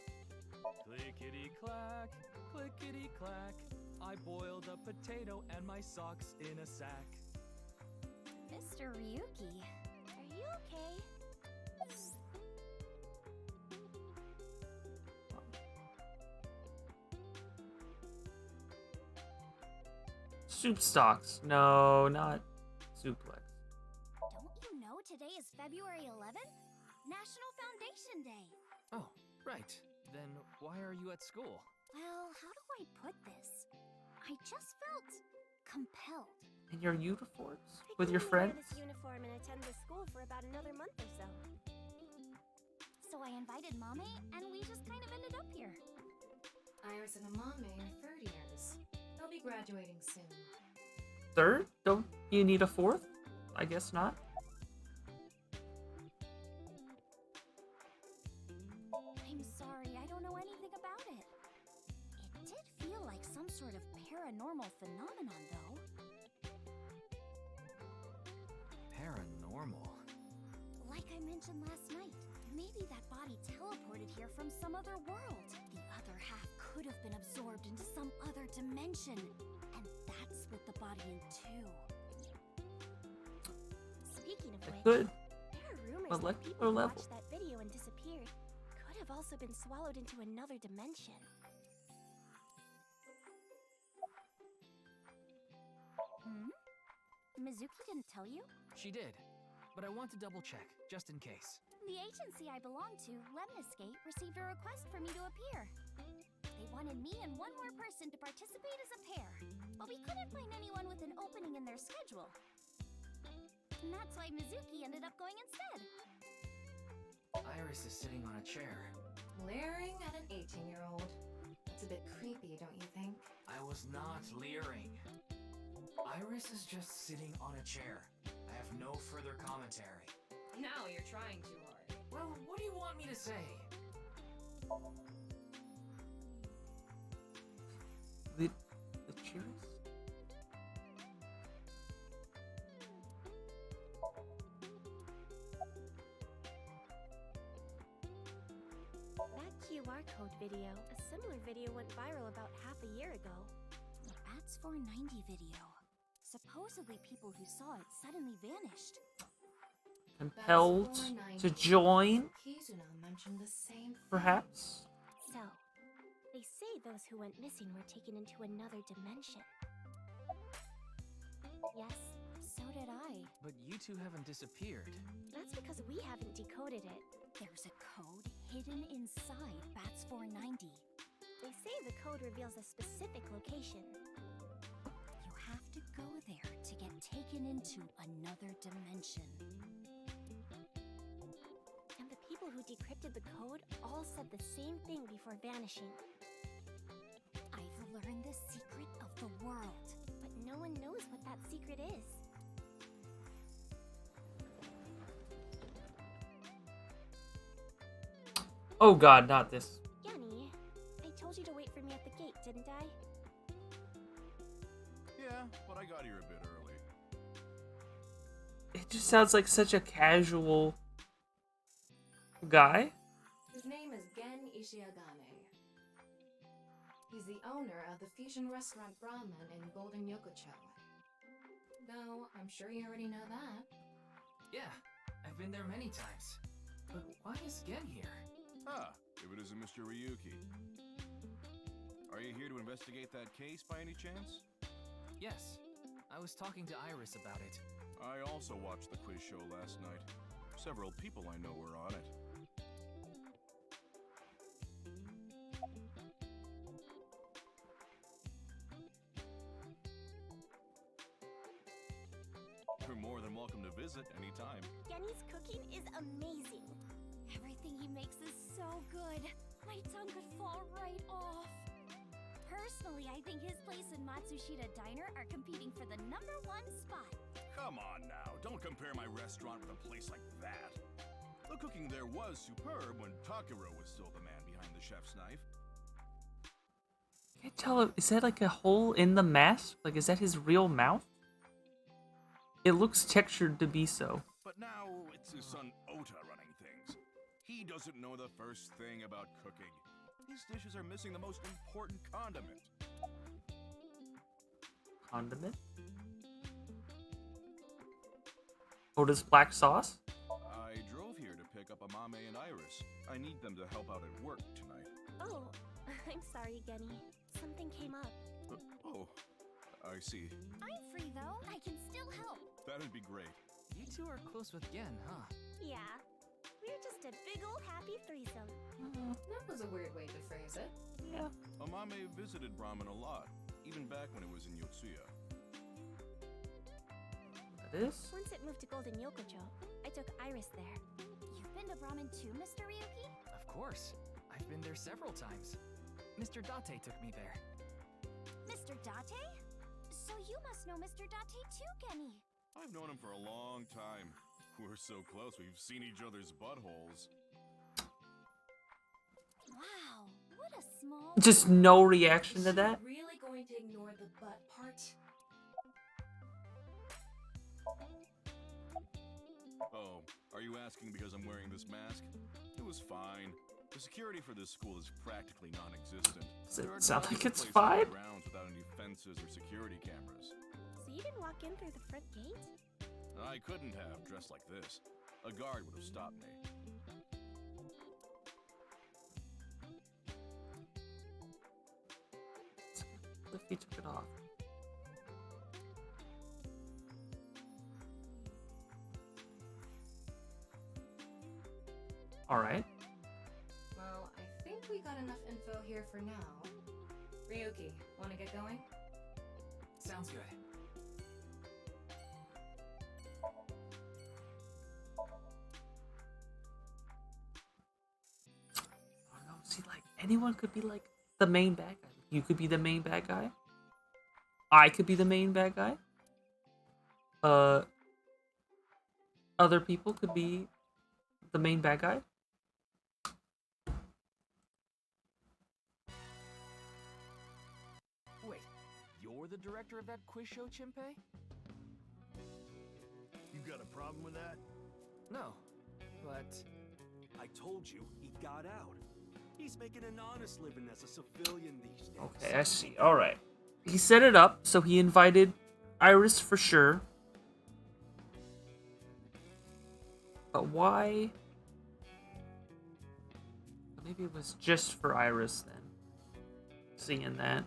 Clickety clack, clickety clack. I boiled a potato and my socks in a sack. Mr. Ryuki, are you okay? Soup stocks. No, not suplex. don't you know today is February 11th? National Foundation Day. Oh, right. Then why are you at school? Well, how do I put this? I just felt compelled. In your uniforms? With your friends? I can wear this uniform and attend the school for about another month or so. So I invited Mommy, and we just kind of ended up here. Iris and Amame are third years. They'll be graduating soon. Third? Don't you need a fourth? I guess not. I'm sorry, I don't know anything about it. It did feel like some sort of paranormal phenomenon, though. Paranormal? Like I mentioned last night, maybe that body teleported here from some other world. The other half could have been absorbed into some other dimension. And that split the body in two. Speaking of which, Good. there are rumors that Molecular people who level. watched that video and disappeared could have also been swallowed into another dimension. Mizuki didn't tell you? She did, but I want to double check, just in case. The agency I belong to, Lemniscate, received a request for me to appear. They wanted me and one more person to participate as a pair, but we couldn't find anyone with an opening in their schedule. And that's why Mizuki ended up going instead. Iris is sitting on a chair. Leering at an 18-year-old. That's a bit creepy, don't you think? I was not leering. Iris is just sitting on a chair. I have no further commentary. Now you're trying too hard. Well, what do you want me to say? The cheers? That QR code video, a similar video went viral about half a year ago. The Bats 490 video. Supposedly people who saw it suddenly vanished. Compelled to join? Kizuna mentioned the same thing. Perhaps? So, they say those who went missing were taken into another dimension. Yes, So did I. But you two haven't disappeared. that's because we haven't decoded it. There's a code hidden inside Bats 490. They say the code reveals a specific location. You have to go there to get taken into another dimension. And the people who decrypted the code all said the same thing before vanishing. I've learned the secret of the world. But no one knows what that secret is. Oh god, not this. Yanni, I told you to wait for me at the gate, didn't I? Yeah, but I got here a bit early. It just sounds like such a casual guy. His name is Gen Ishiagane. He's the owner of the fusion restaurant Brahman in Golden Yokocho. Though, I'm sure you already know that. Yeah, I've been there many times. But why is Gen here? Ah, if it isn't Mr. Ryuki. Are you here to investigate that case by any chance? Yes, I was talking to Iris about it. I also watched the quiz show last night. Several people I know were on it. You're more than welcome to visit anytime. Yanni's cooking is amazing. Everything he makes is so good. My tongue could fall right off. Personally, I think his place and Matsushita Diner are competing for the #1 spot. Come on now, don't compare my restaurant with a place like that. The cooking there was superb when Takiro was still the man behind the chef's knife. Can't tell. Is that like a hole in the mask? Like, is that his real mouth? It looks textured to be so. But now it's his son Ota running things. He doesn't know the first thing about cooking. His dishes are missing the most important condiment. Condiment? Ota's black sauce? I drove here to pick up Amame and Iris. I need them to help out at work tonight. Oh, I'm sorry, Genny. Something came up. Oh, I see. I'm free though. I can still help. That'd be great. You two are close with Gen, huh? Yeah. We're just a big old happy threesome. That was a weird way to phrase it. Yeah. Amame visited Brahman a lot, even back when it was in Yotsuya. That is? Once it moved to Golden Yokocho, I took Iris there. You've been to Brahman too, Mr. Ryuki? Of course. I've been there several times. Mr. Date took me there. Mr. Date? So you must know Mr. Date too, Genny. I've known him for a long time. We're so close, we've seen each other's buttholes. Wow, what a small... Just no reaction to that? Really going to ignore the butt part? Oh, are you asking because I'm wearing this mask? It was fine. The security for this school is practically non-existent. Does it There are sound dozens like of it's places fine? around without any fences or security cameras. So you didn't walk in through the front gate? I couldn't have dressed like this. A guard would have stopped me. If he took it off. Alright. Well, I think we got enough info here for now. Ryuki, wanna get going? Sounds good. I don't know. See, like, anyone could be like the main bad guy. You could be the main bad guy. I could be the main bad guy. Other people could be the main bad guy. Wait, you're the director of that quiz show, Chimpei? You got a problem with that? No, but... I told you, he got out. He's making an honest living as a civilian these days. Okay, I see. Alright. He set it up, so he invited Iris for sure. But why? Maybe it was just for Iris then. Seeing that.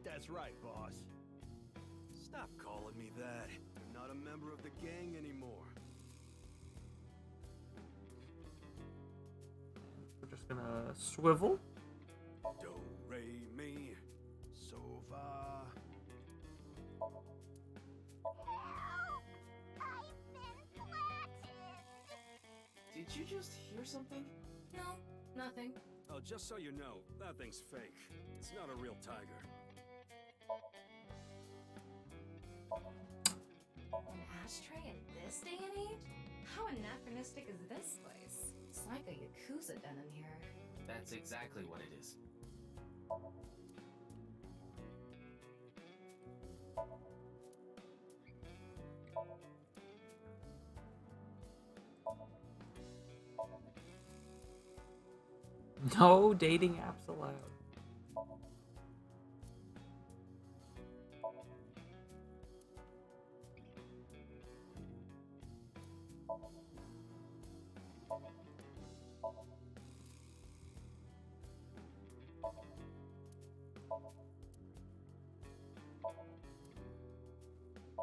That's right, boss. Stop calling me that. I'm not a member of the gang anymore. swivel. Do, re, mi, so, fa. Did you just hear something? No, nothing. Oh, just so you know, that thing's fake. It's not a real tiger. An ashtray in this day and age? How anachronistic is this place? It's like a Yakuza den in here. That's exactly what it is. No dating apps allowed.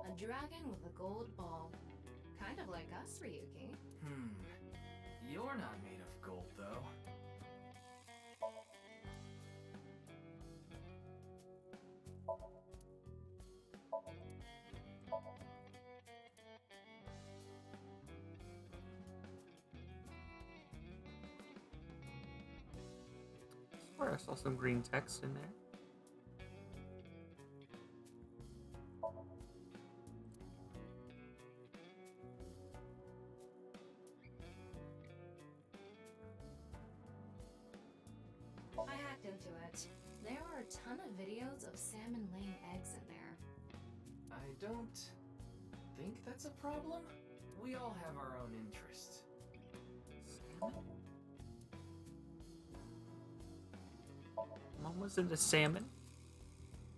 A dragon with a gold ball. Kind of like us, Ryuki. You're not made of gold, though. I swear I saw some green text in there. I hacked into it. There are a ton of videos of salmon laying eggs in there. I don't think that's a problem. We all have our own interests. Salmon? Mom was into salmon.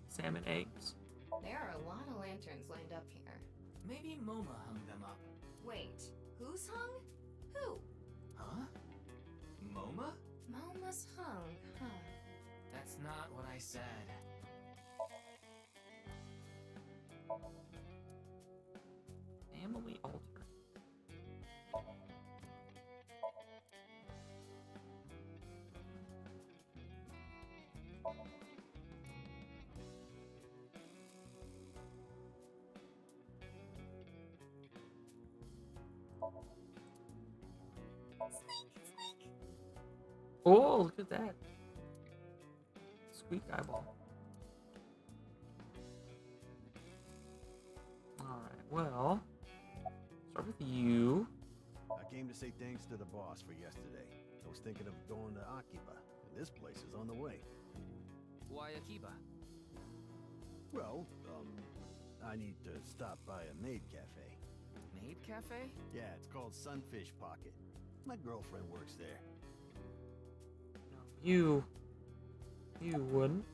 Salmon eggs. There are a lot of lanterns lined up here. Maybe MoMA hung them up. Wait, who's hung? Who? Huh? MoMA? Moma's hung, huh? That's not what I said. Family altar. Oh, look at that. Squeak eyeball. Alright, well, start with you. I came to say thanks to the boss for yesterday. I was thinking of going to Akiba, and this place is on the way. Why Akiba? Well, I need to stop by a maid cafe. Maid cafe? Yeah, it's called Sunfish Pocket. My girlfriend works there. You wouldn't.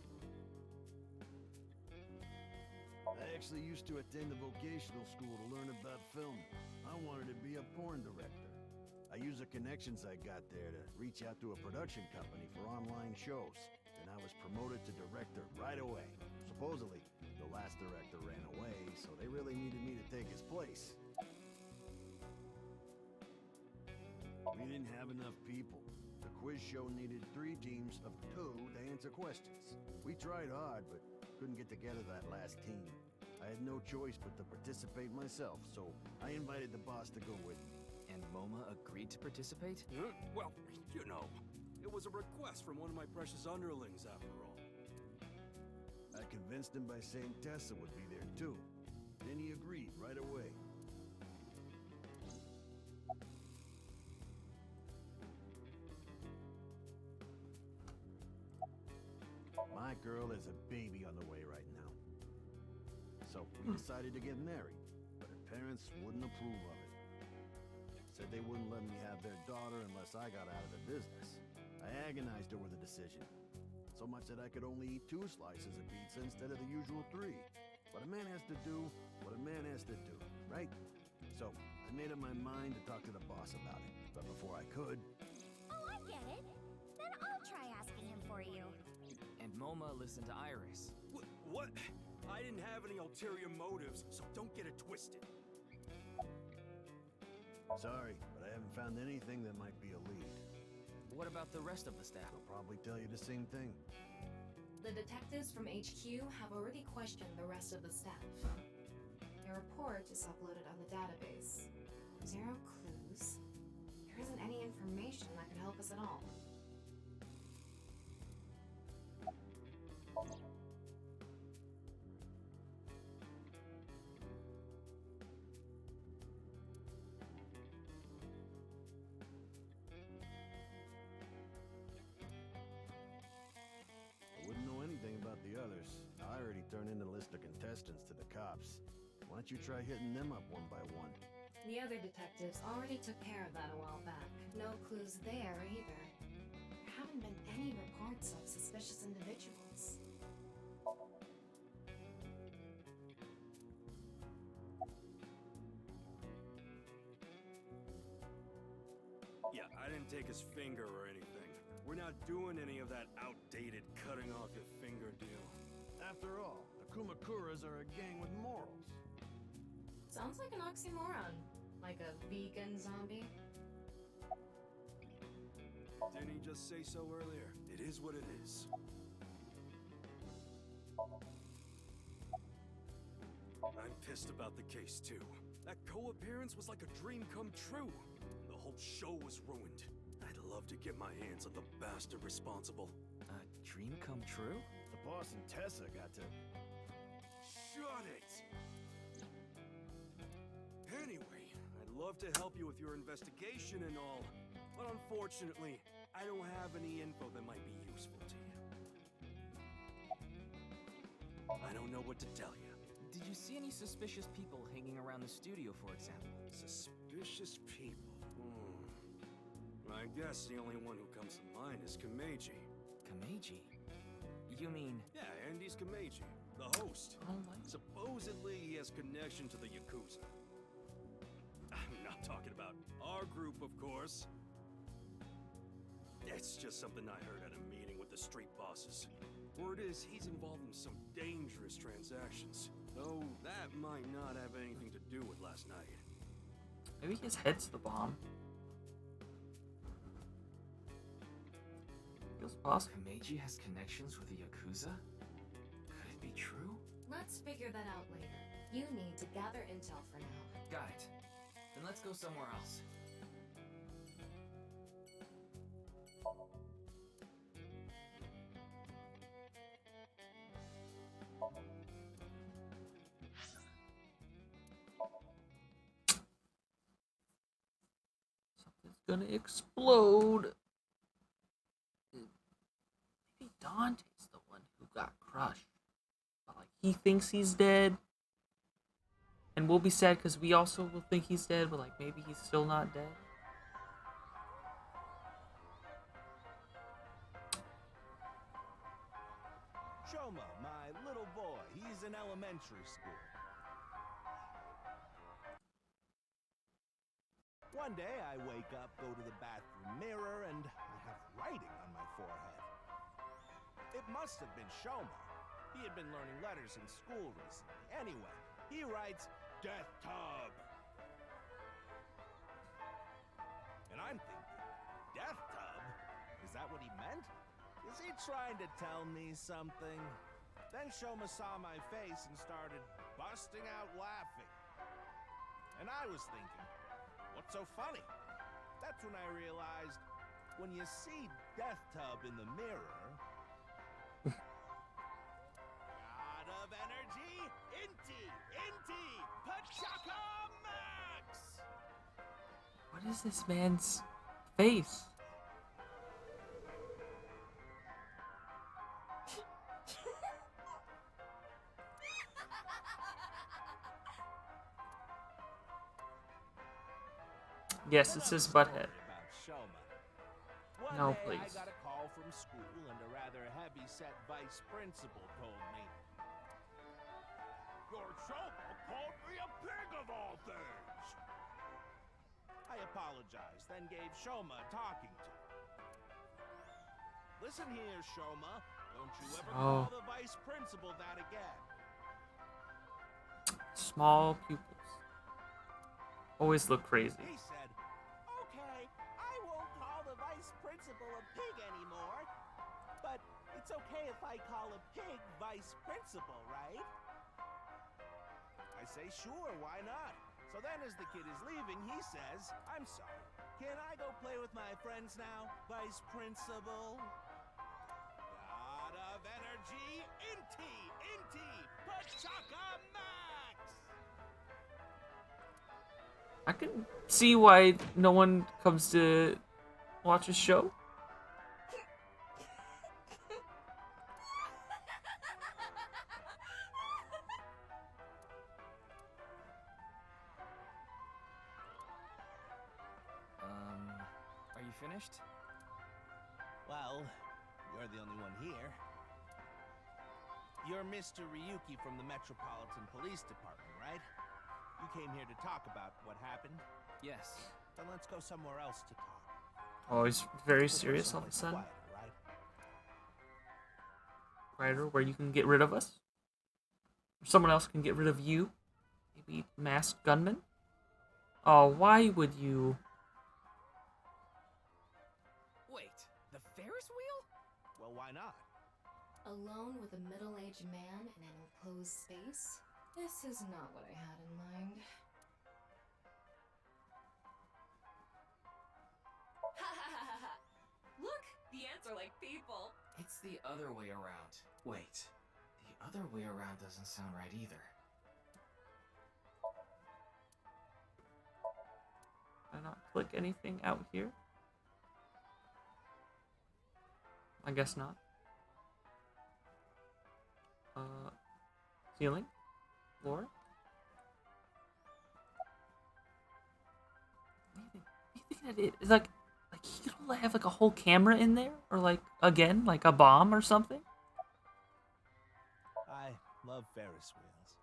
I actually used to attend a vocational school to learn about film. I wanted to be a porn director. I used the connections I got there to reach out to a production company for online shows. And I was promoted to director right away. Supposedly, the last director ran away, so they really needed me to take his place. We didn't have enough people. The quiz show needed 3 teams of 2 to answer questions. We tried hard, but couldn't get together that last team. I had no choice but to participate myself, so I invited the boss to go with me. And MoMA agreed to participate? Well, you know, it was a request from one of my precious underlings, after all. I convinced him by saying Tessa would be there too. Then he agreed right away. My girl is a baby on the way right now. So we decided to get married, but her parents wouldn't approve of it. Said they wouldn't let me have their daughter unless I got out of the business. I agonized over the decision, so much that I could only eat 2 slices of pizza instead of the usual 3. But a man has to do what a man has to do, right? So I made up my mind to talk to the boss about it. But before I could... Oh, I get it. Then I'll try asking him for you. And MoMA listened to Iris. What? I didn't have any ulterior motives, so don't get it twisted. Sorry, but I haven't found anything that might be a lead. What about the rest of the staff? They'll probably tell you the same thing. The detectives from HQ have already questioned the rest of the staff. Your report is uploaded on the database. 0 clues. There isn't any information that could help us at all. I wouldn't know anything about the others. I already turned in a list of contestants to the cops. Why don't you try hitting them up one by one? The other detectives already took care of that a while back. No clues there either. There haven't been any reports of suspicious individuals. Yeah, I didn't take his finger or anything. We're not doing any of that outdated cutting off your finger deal. After all, the Kumakuras are a gang with morals. Sounds like an oxymoron. Like a vegan zombie. Didn't he just say so earlier? It is what it is. I'm pissed about the case, too. That co-appearance was like a dream come true. The whole show was ruined. I'd love to get my hands on the bastard responsible. A dream come true? The boss and Tessa got to... Shut it! Anyway, I'd love to help you with your investigation and all, but unfortunately, I don't have any info that might be useful to you. I don't know what to tell you. Did you see any suspicious people hanging around the studio, for example? Suspicious people? I guess the only one who comes to mind is Kameji. Kameji? You mean... Yeah, Andy's Kameji, the host. Oh my... Supposedly he has connection to the Yakuza. I'm not talking about our group, of course. It's just something I heard at a meeting with the street bosses. Word is he's involved in some dangerous transactions, though that might not have anything to do with last night. Maybe his head's the bomb. Feels possible. Kameji has connections with the Yakuza? Could it be true? Let's figure that out later. You need to gather intel for now. Got it. Then let's go somewhere else. Something's gonna explode. Maybe Dante's the one who got crushed. But like he thinks he's dead. And we'll be sad because we also will think he's dead, but like maybe he's still not dead. Shoma, my little boy, he's in elementary school. One day I wake up, go to the bathroom mirror, and I have writing on my forehead. It must have been Shoma. He had been learning letters in school recently. Anyway, he writes, Death Tub. And I'm thinking, Death Tub? Is that what he meant? Is he trying to tell me something? Then Shoma saw my face and started busting out laughing. And I was thinking, what's so funny? That's when I realized, when you see Death Tub in the mirror... God of energy, Inti, Pachaka Max! What is this man's face? Yes, it says butthead. No, please. I got a call from school and a rather heavy-set vice principal told me, your Shoma called me a pig of all things! I apologized, then gave Shoma a talking to. Listen here, Shoma. Don't you ever call the vice principal that again. Small pupils always look crazy. He said, okay, I won't call the vice principal It's okay if I call a pig vice principal, right? I say sure, why not? So then as the kid is leaving, he says, I'm sorry. Can I go play with my friends now, vice principal? God of energy, Inti, Pachaka Max! I can see why no one comes to watch a show. Are you finished? Well, you're the only one here. You're Mr. Ryuki from the Metropolitan Police Department, right? You came here to talk about what happened? Yes. Then let's go somewhere else to talk. Oh, he's very serious all of a sudden. Quieter, right? Ryder, where you can get rid of us? Or someone else can get rid of you? Maybe masked gunman? Oh, why would you? Wait, the Ferris wheel? Well, why not? Alone with a middle-aged man in an enclosed space? This is not what I had in mind. Look, the ants are like people. It's the other way around. Wait, the other way around doesn't sound right either. Can I not click anything out here? I guess not. Ceiling? Floor? What do you think that is? It's like he could have like a whole camera in there? Or like, again, like a bomb or something? I love Ferris wheels.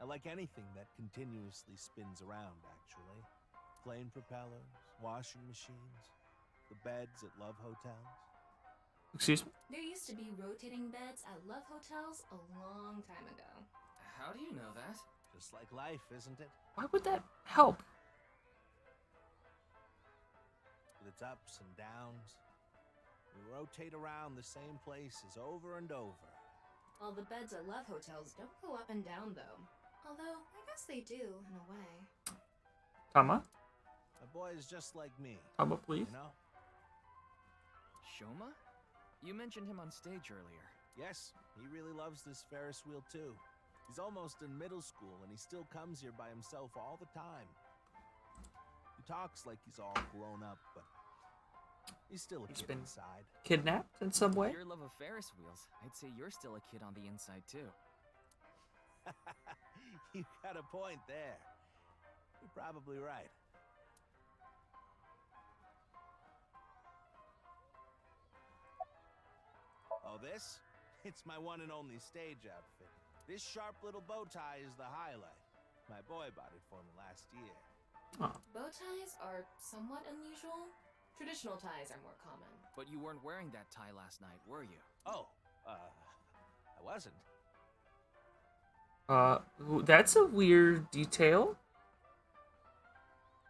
I like anything that continuously spins around, actually. Plane propellers, washing machines, the beds at love hotels. Excuse me? There used to be rotating beds at love hotels a long time ago. How do you know that? Just like life, isn't it? Why would that help? With its ups and downs. We rotate around the same places over and over. All the beds at love hotels don't go up and down, though. Although, I guess they do, in a way. Tama? A boy is just like me. Tama, please. You know? Shoma? You mentioned him on stage earlier. Yes, he really loves this Ferris wheel too. He's almost in middle school and he still comes here by himself all the time. He talks like he's all grown up, but he's still a kid inside. Kidnapped in some way? Your love of Ferris wheels, I'd say you're still a kid on the inside too. You got a point there. You're probably right. Oh, this? It's my one and only stage outfit. This sharp little bow tie is the highlight. My boy bought it for me last year. Oh. Bow ties are somewhat unusual. Traditional ties are more common. But you weren't wearing that tie last night, were you? Oh, I wasn't. That's a weird detail.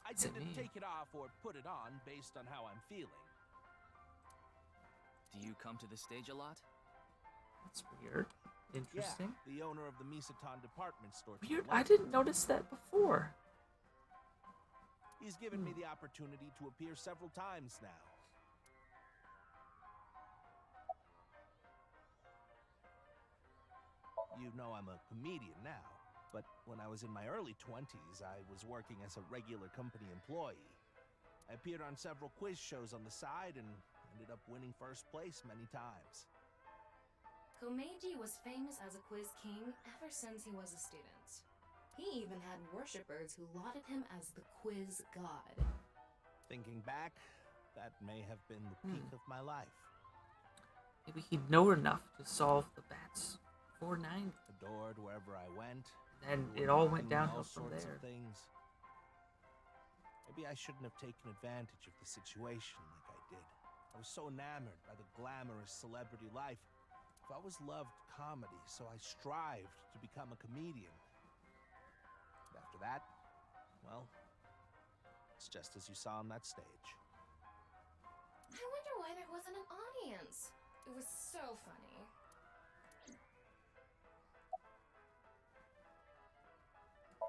I didn't take it off or put it on based on how I'm feeling. Do you come to the stage a lot? That's weird. Interesting. Yeah, the owner of the Misaton department store. Weird. I didn't notice that before. He's given me the opportunity to appear several times now. You know I'm a comedian now, but when I was in my early 20s, I was working as a regular company employee. I appeared on several quiz shows on the side and ended up winning first place many times. Komeiji was famous as a quiz king ever since he was a student. He even had worshippers who lauded him as the quiz god. Thinking back, that may have been the peak of my life. Maybe he'd know enough to solve the bats. 490. Adored wherever I went. And it all went downhill from sorts there. Of things. Maybe I shouldn't have taken advantage of the situation like I did. I was so enamored by the glamorous celebrity life. I've always loved comedy, so I strived to become a comedian. But after that, well, it's just as you saw on that stage. I wonder why there wasn't an audience. It was so funny.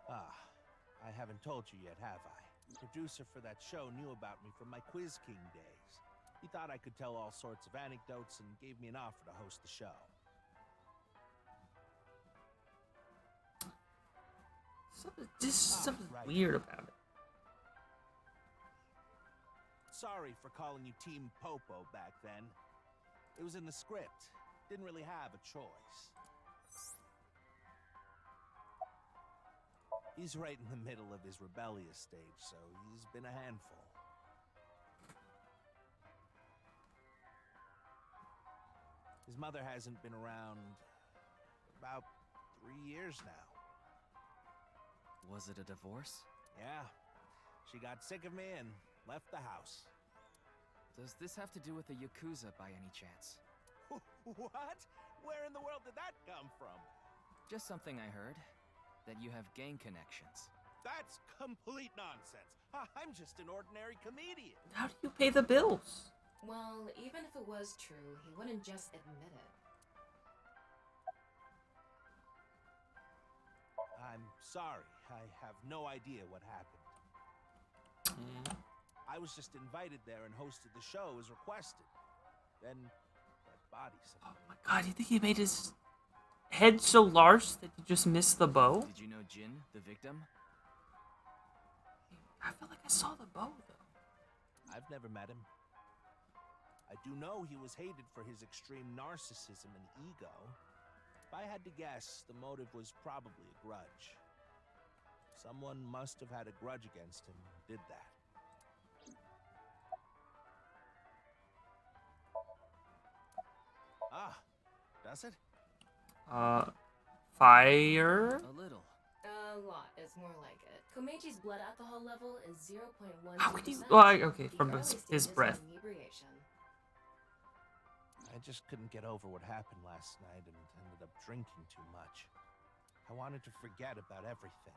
Ah, I haven't told you yet, have I? The producer for that show knew about me from my Quiz King days. He thought I could tell all sorts of anecdotes and gave me an offer to host the show. Something weird about it. Sorry for calling you Team Popo back then. It was in the script. Didn't really have a choice. He's right in the middle of his rebellious stage, so he's been a handful. His mother hasn't been around about 3 years now. Was it a divorce? Yeah. She got sick of me and left the house. Does this have to do with the Yakuza by any chance? What? Where in the world did that come from? Just something I heard. That you have gang connections. That's complete nonsense. I'm just an ordinary comedian. How do you pay the bills? Well, even if it was true, he wouldn't just admit it. I'm sorry. I have no idea what happened. I was just invited there and hosted the show as requested. Then that body said, Oh my god, you think he made his head so large that you just missed the bow? Did you know Jin, the victim? I feel like I saw the bow, though. I've never met him. I do know he was hated for his extreme narcissism and ego. If I had to guess, the motive was probably a grudge. Someone must have had a grudge against him and did that. Ah, does it? Fire? A little. A lot is more like it. Komechi's blood alcohol level is 0.12%. How could you? Well, okay, from his breath. Inebriation. I just couldn't get over what happened last night and ended up drinking too much. I wanted to forget about everything.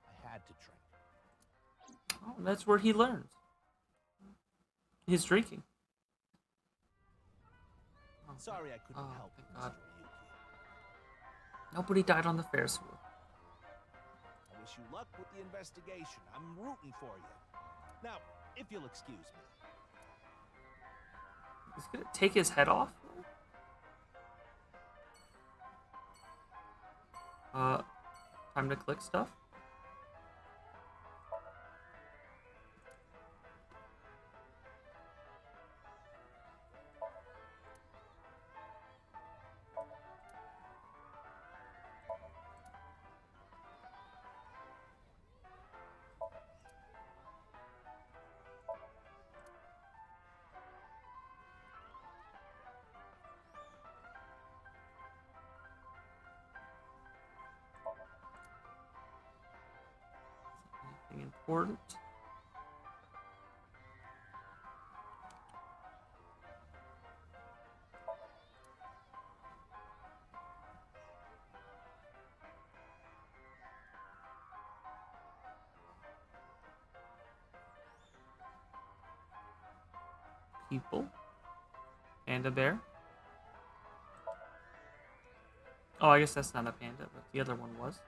I had to drink. Oh, that's where he learns. His drinking. Sorry I couldn't help, thank Mr. God. Ryuki. Nobody died on the Ferris wheel. I wish you luck with the investigation. I'm rooting for you. Now, if you'll excuse me. He's gonna take his head off? Time to click stuff? Anything important? People. Panda bear. Oh, I guess that's not a panda, but the other one was.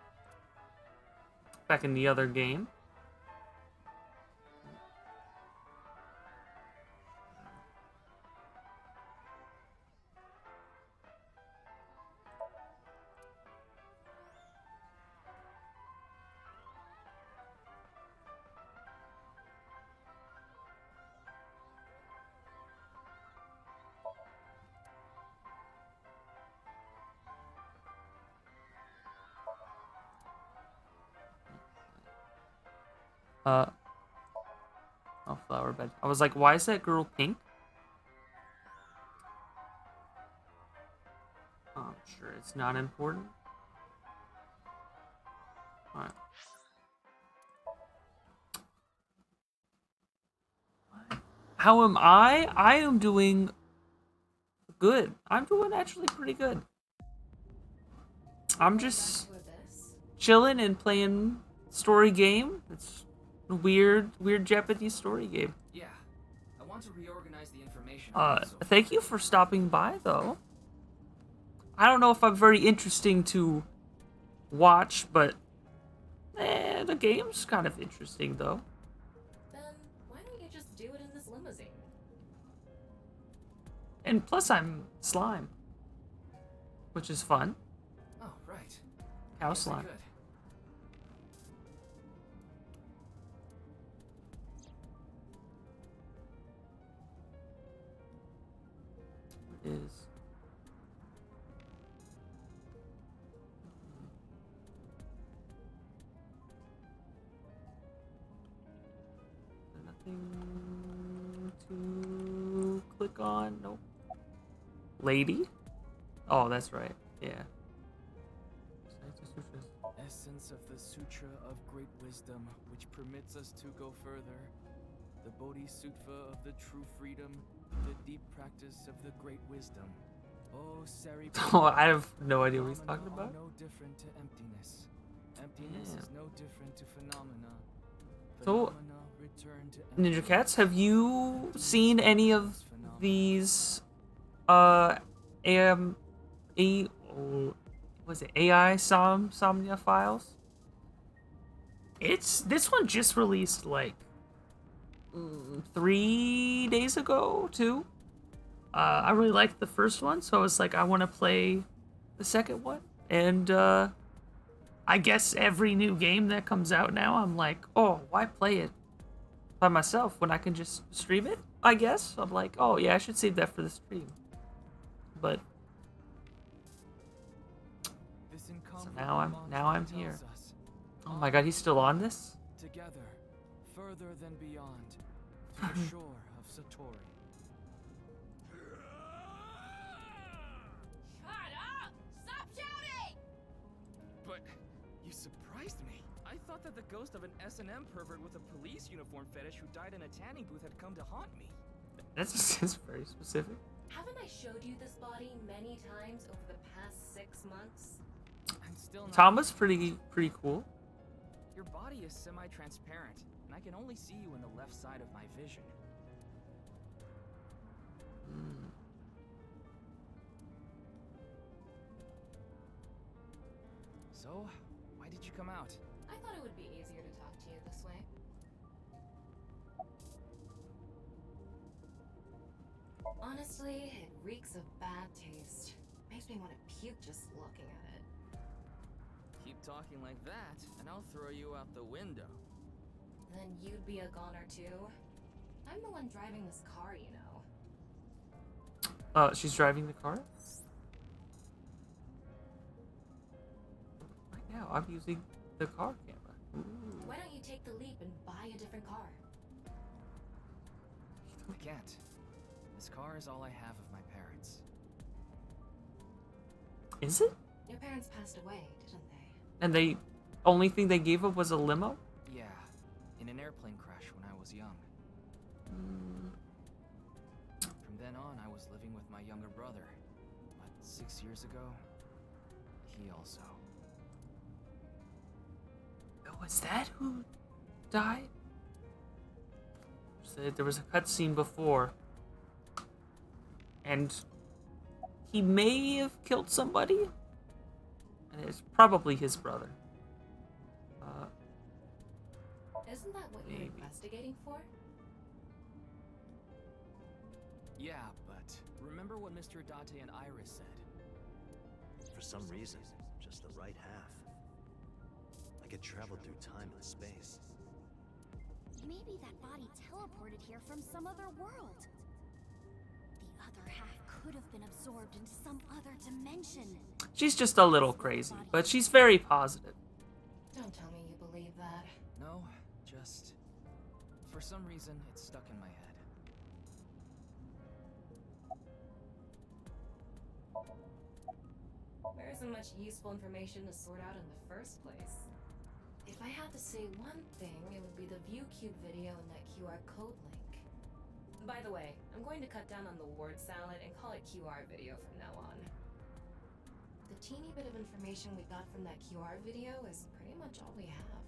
Back in the other game. Oh, flower bed. I was like, why is that girl pink? Oh, I'm sure it's not important. Alright. How am I? I am doing good. I'm doing actually pretty good. I'm just chilling and playing story game. It's a weird Japanese story game. Yeah. I want want to reorganize the information. Thank you for stopping by, though. I don't know if I'm very interesting to watch, but the game's kind of interesting, though. Then why don't you just do it in this limousine? And plus, I'm slime, which is fun. Oh, right. Cow Yes, I slime. could. Is nothing to click on? Nope. Lady? Oh, that's right. Yeah. Essence of the Sutra of Great Wisdom, which permits us to go further. The Bodhisattva of the true freedom, the deep practice of the great wisdom. Oh, Sari. Oh, I have no idea what he's talking about. No different to emptiness. Emptiness is no different to phenomena. So, Phenomena return to Ninja Cats, have you seen any of these was it AI Somnia files? This one just released like 3 days ago, too. I really liked the first one, so I was like, I want to play the second one. And I guess every new game that comes out now, I'm like, oh, why play it by myself when I can just stream it? I guess I'm like, oh yeah, I should save that for the stream. But so now I'm here. Oh my god, he's still on this? Together, further than beyond, to the shore of Satori. Shut up! Stop shouting! But you surprised me. I thought that the ghost of an S&M pervert with a police uniform fetish who died in a tanning booth had come to haunt me. That's very specific. Haven't I showed you this body many times over the past 6 months? I'm still not. Tama's pretty cool. Your body is semi-transparent, and I can only see you in the left side of my vision. So, why did you come out? I thought it would be easier to talk to you this way. Honestly, it reeks of bad taste. Makes me want to puke just looking at it. Keep talking like that, and I'll throw you out the window. Then you'd be a goner too. I'm the one driving this car, you know. She's driving the car? Right now, I'm using the car camera. Ooh. Why don't you take the leap and buy a different car? I can't. This car is all I have of my parents. Is it? Your parents passed away, didn't they? And the only thing they gave up was a limo? Yeah, in an airplane crash when I was young. From then on, I was living with my younger brother. But 6 years ago, he also. Was that who died? There was a cutscene before. And he may have killed somebody. And it's probably his brother. Isn't that what you're investigating for? Yeah, but remember what Mr. Date and Iris said? For some reason, just the right half. I could travel through time and space. Maybe that body teleported here from some other world. The other half could have been absorbed into some other dimension. She's just a little crazy, but she's very positive. Don't tell me you believe that. No, just... for some reason, it's stuck in my head. There isn't much useful information to sort out in the first place. If I had to say one thing, it would be the ViewCube video and that QR code link. By the way, I'm going to cut down on the word salad and call it QR video from now on. The teeny bit of information we got from that QR video is pretty much all we have.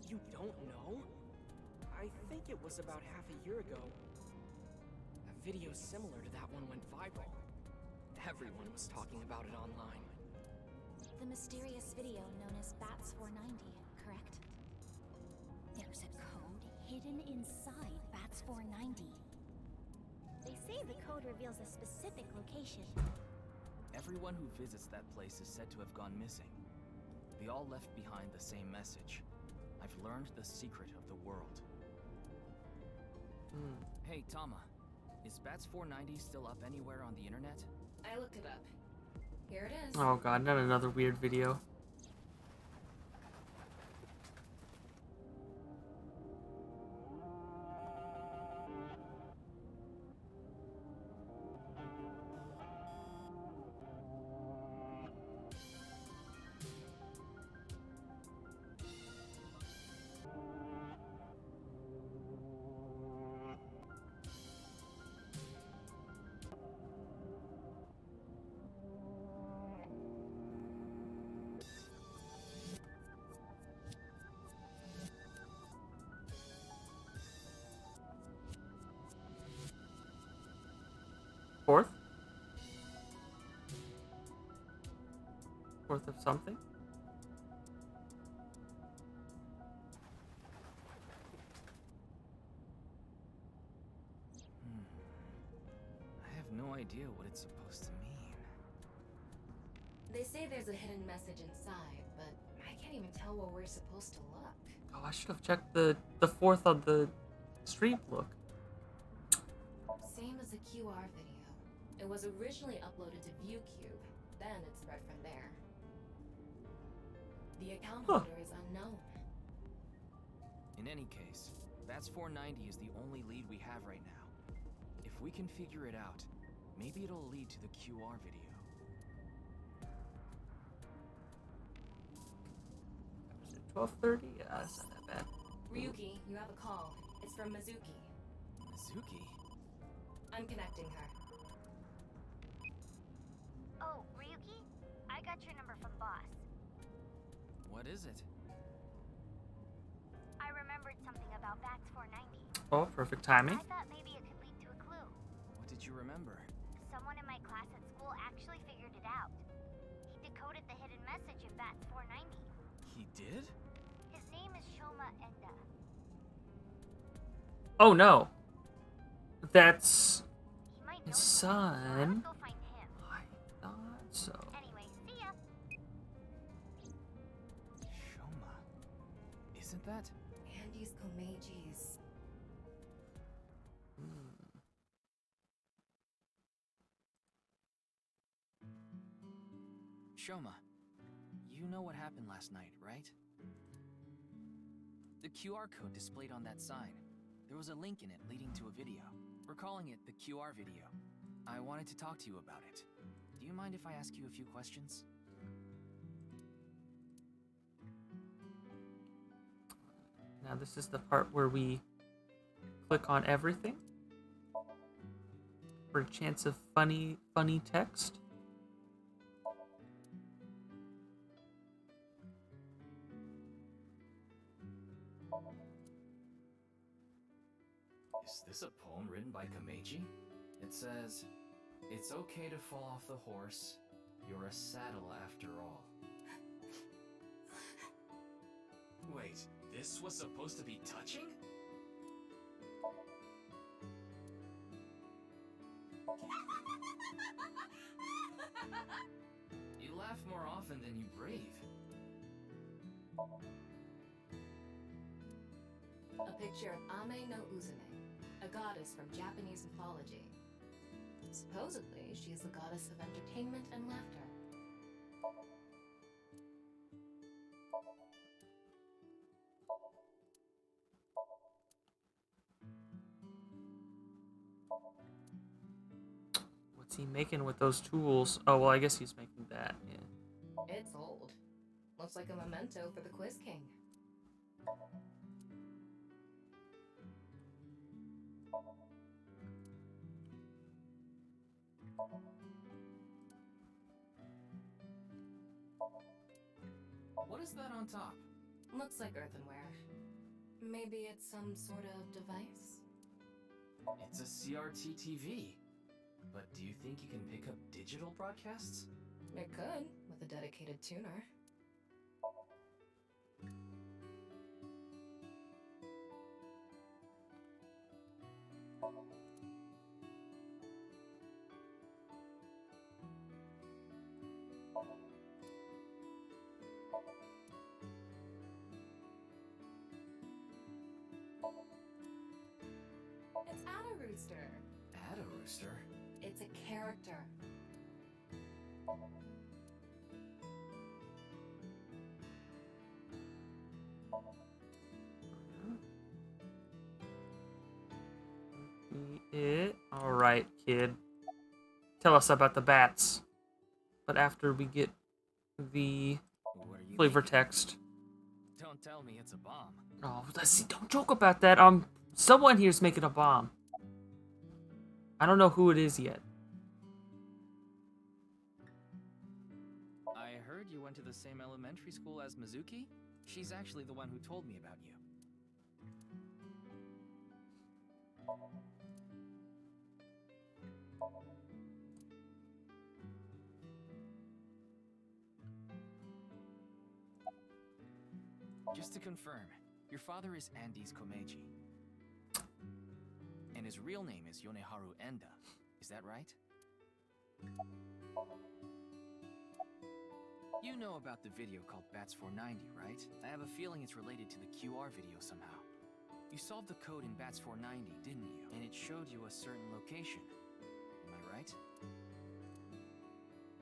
You don't know? I think it was about half a year ago. A video similar to that one went viral. Everyone was talking about it online. The mysterious video known as Bats 490, correct? There's a code hidden inside Bats 490. They say the code reveals a specific location. Everyone who visits that place is said to have gone missing. They all left behind the same message. I've learned the secret of the world. Hey, Tama. Is Bats 490 still up anywhere on the internet? I looked it up. Here it is. Oh god, not another weird video. Fourth? Fourth of something? I have no idea what it's supposed to mean. They say there's a hidden message inside, but I can't even tell where we're supposed to look. Oh, I should have checked the fourth on the stream look. Same as the QR video. It was originally uploaded to ViewCube, then it spread from there. The account holder is unknown. In any case, Bats 490 is the only lead we have right now. If we can figure it out, maybe it'll lead to the QR video. Was it 12:30? Yeah, that's not that bad. Ryuki, you have a call. It's from Mizuki. Mizuki? I'm connecting her. Oh, Ryuki? I got your number from boss. What is it? I remembered something about Bats 490. Oh, perfect timing. I thought maybe it could lead to a clue. What did you remember? Someone in my class at school actually figured it out. He decoded the hidden message in Bats 490. He did? His name is Shoma Enda. Oh no. That's He might his know son. Go find him. I thought so. Anyway, see ya. Shoma. Isn't that? Andy's Komeji's. Shoma, you know what happened last night, right? The QR code displayed on that sign. There was a link in it leading to a video. We're calling it the QR video. I wanted to talk to you about it. Do you mind if I ask you a few questions? Now this is the part where we click on everything for a chance of funny text. Is this a poem written by Komeji? It says, "It's okay to fall off the horse. You're a saddle after all." Wait, this was supposed to be touching? You laugh more often than you breathe. A picture of Ame no Uzume, a goddess from Japanese mythology. Supposedly, she is the goddess of entertainment and laughter. What's he making with those tools? Oh, well, I guess he's making that. Yeah. It's old. Looks like a memento for the Quiz King. What is that on top? Looks like earthenware. Maybe it's some sort of device? It's a CRT TV. But do you think you can pick up digital broadcasts? It could, with a dedicated tuner. It's Ada Rooster. Add a rooster? It's a character. It. All right, kid. Tell us about the bats. But after we get the flavor text. Don't tell me it's a bomb. Oh, let's see. Don't joke about that. Someone here's making a bomb. I don't know who it is yet. I heard you went to the same elementary school as Mizuki? She's actually the one who told me about you. Just to confirm, your father is Andes Komeiji. And his real name is Yoneharu Enda. Is that right? You know about the video called Bats 490, right? I have a feeling it's related to the QR video somehow. You solved the code in Bats 490, didn't you? And it showed you a certain location. Am I right?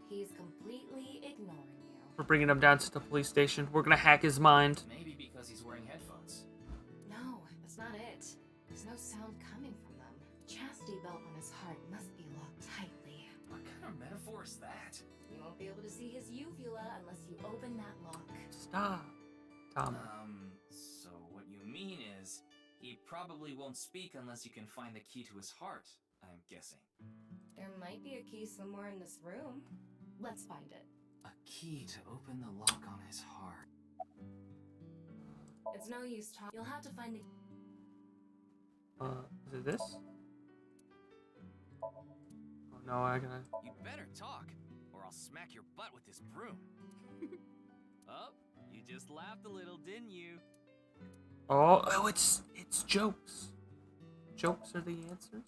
He's completely ignoring you. We're bringing him down to the police station. We're gonna hack his mind. Maybe because he's wearing headphones. No, that's not it. There's no sound coming from them. Chastity belt on his heart must be locked tightly. What kind of metaphor is that? You won't be able to see his uvula unless you open that lock. Stop, Tom. So what you mean is, he probably won't speak unless you can find the key to his heart, I'm guessing. There might be a key somewhere in this room. Let's find it. A key to open the lock on his heart. It's no use talking. You'll have to find the... Is it this? Oh no, I gotta... You better talk, or I'll smack your butt with this broom. Oh, you just laughed a little, didn't you? Oh, it's jokes. Jokes are the answers.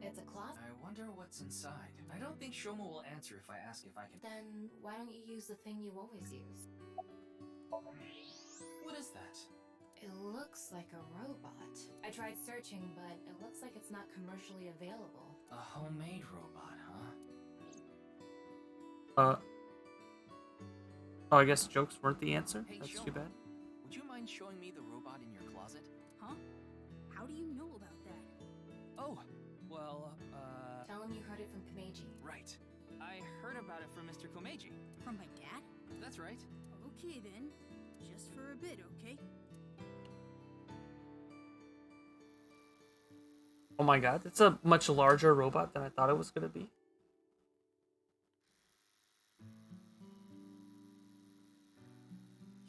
It's a closet. I wonder what's inside. I don't think Shoma will answer if I ask if I can... Then why don't you use the thing you always use? What is that? It looks like a robot. I tried searching, but it looks like it's not commercially available. A homemade robot, huh? Oh, I guess jokes weren't the answer? Hey, That's Shoma, too bad. would you mind showing me the robot in your closet? Huh? How do you know about that? Oh, well, Tell him you heard it from Komeiji. Right. I heard about it from Mr. Komeiji. From my dad? That's right. Okay then. Just for a bit, okay? Oh my god, it's a much larger robot than I thought it was gonna be.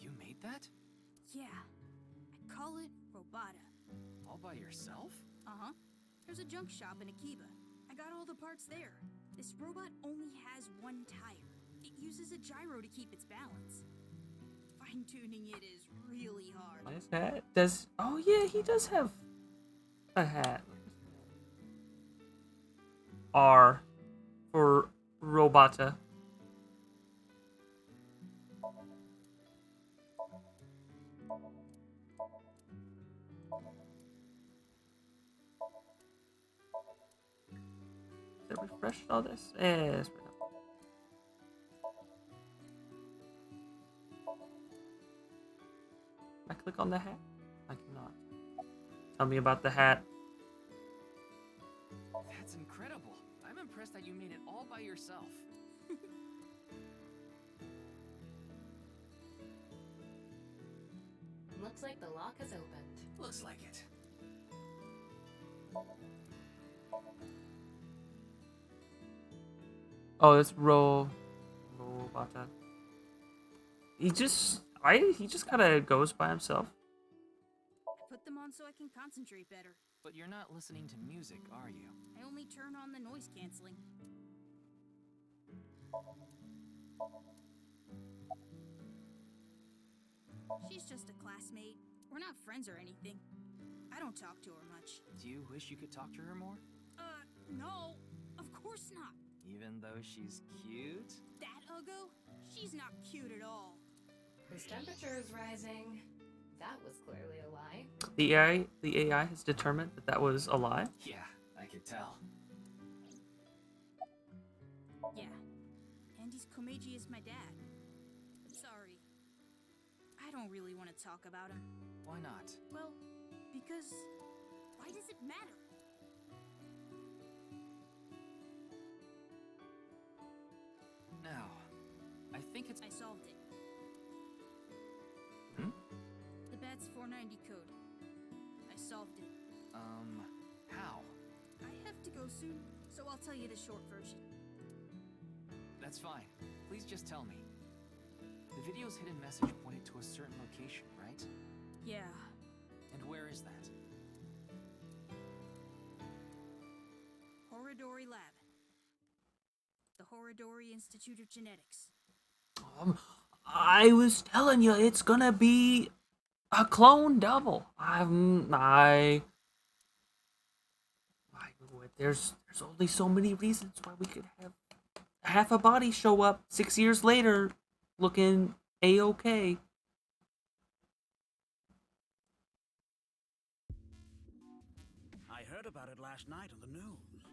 You made that? Yeah. I call it Robata. All by yourself? Uh-huh. There's a junk shop in Akiba. I got all the parts there. This robot only has one tire. It uses a gyro to keep its balance. Fine-tuning it is really hard. Nice hat. Does... Oh yeah, he does have a hat. R for Robata. Did I refresh all this? Yes. Can I click on the hat? I cannot. Tell me about the hat. That's incredible. I'm impressed that you made it all by yourself. Looks like the lock is opened. Looks like it. Oh, it's Robata. about that. He just kind of goes by himself. Put them on so I can concentrate better. But you're not listening to music, are you? I only turn on the noise canceling. She's just a classmate. We're not friends or anything. I don't talk to her much. Do you wish you could talk to her more? No. Of course not. Even though she's cute? That Uggo? She's not cute at all. His temperature is rising. That was clearly a lie. The AI has determined that that was a lie. Yeah, I could tell. Yeah. Andy's Komeiji is my dad. Sorry. I don't really want to talk about him. Why not? Well, because why does it matter? Now, I think it's... I solved it. Hmm? The Bat's 490 code. I solved it. How? I have to go soon, so I'll tell you the short version. That's fine. Please just tell me. The video's hidden message pointed to a certain location, right? Yeah. And where is that? Horodori Lab. The Horodori Institute of Genetics. I was telling you, it's gonna be a clone double. There's only so many reasons why we could have half a body show up 6 years later, looking a-okay. I heard about it last night on the news.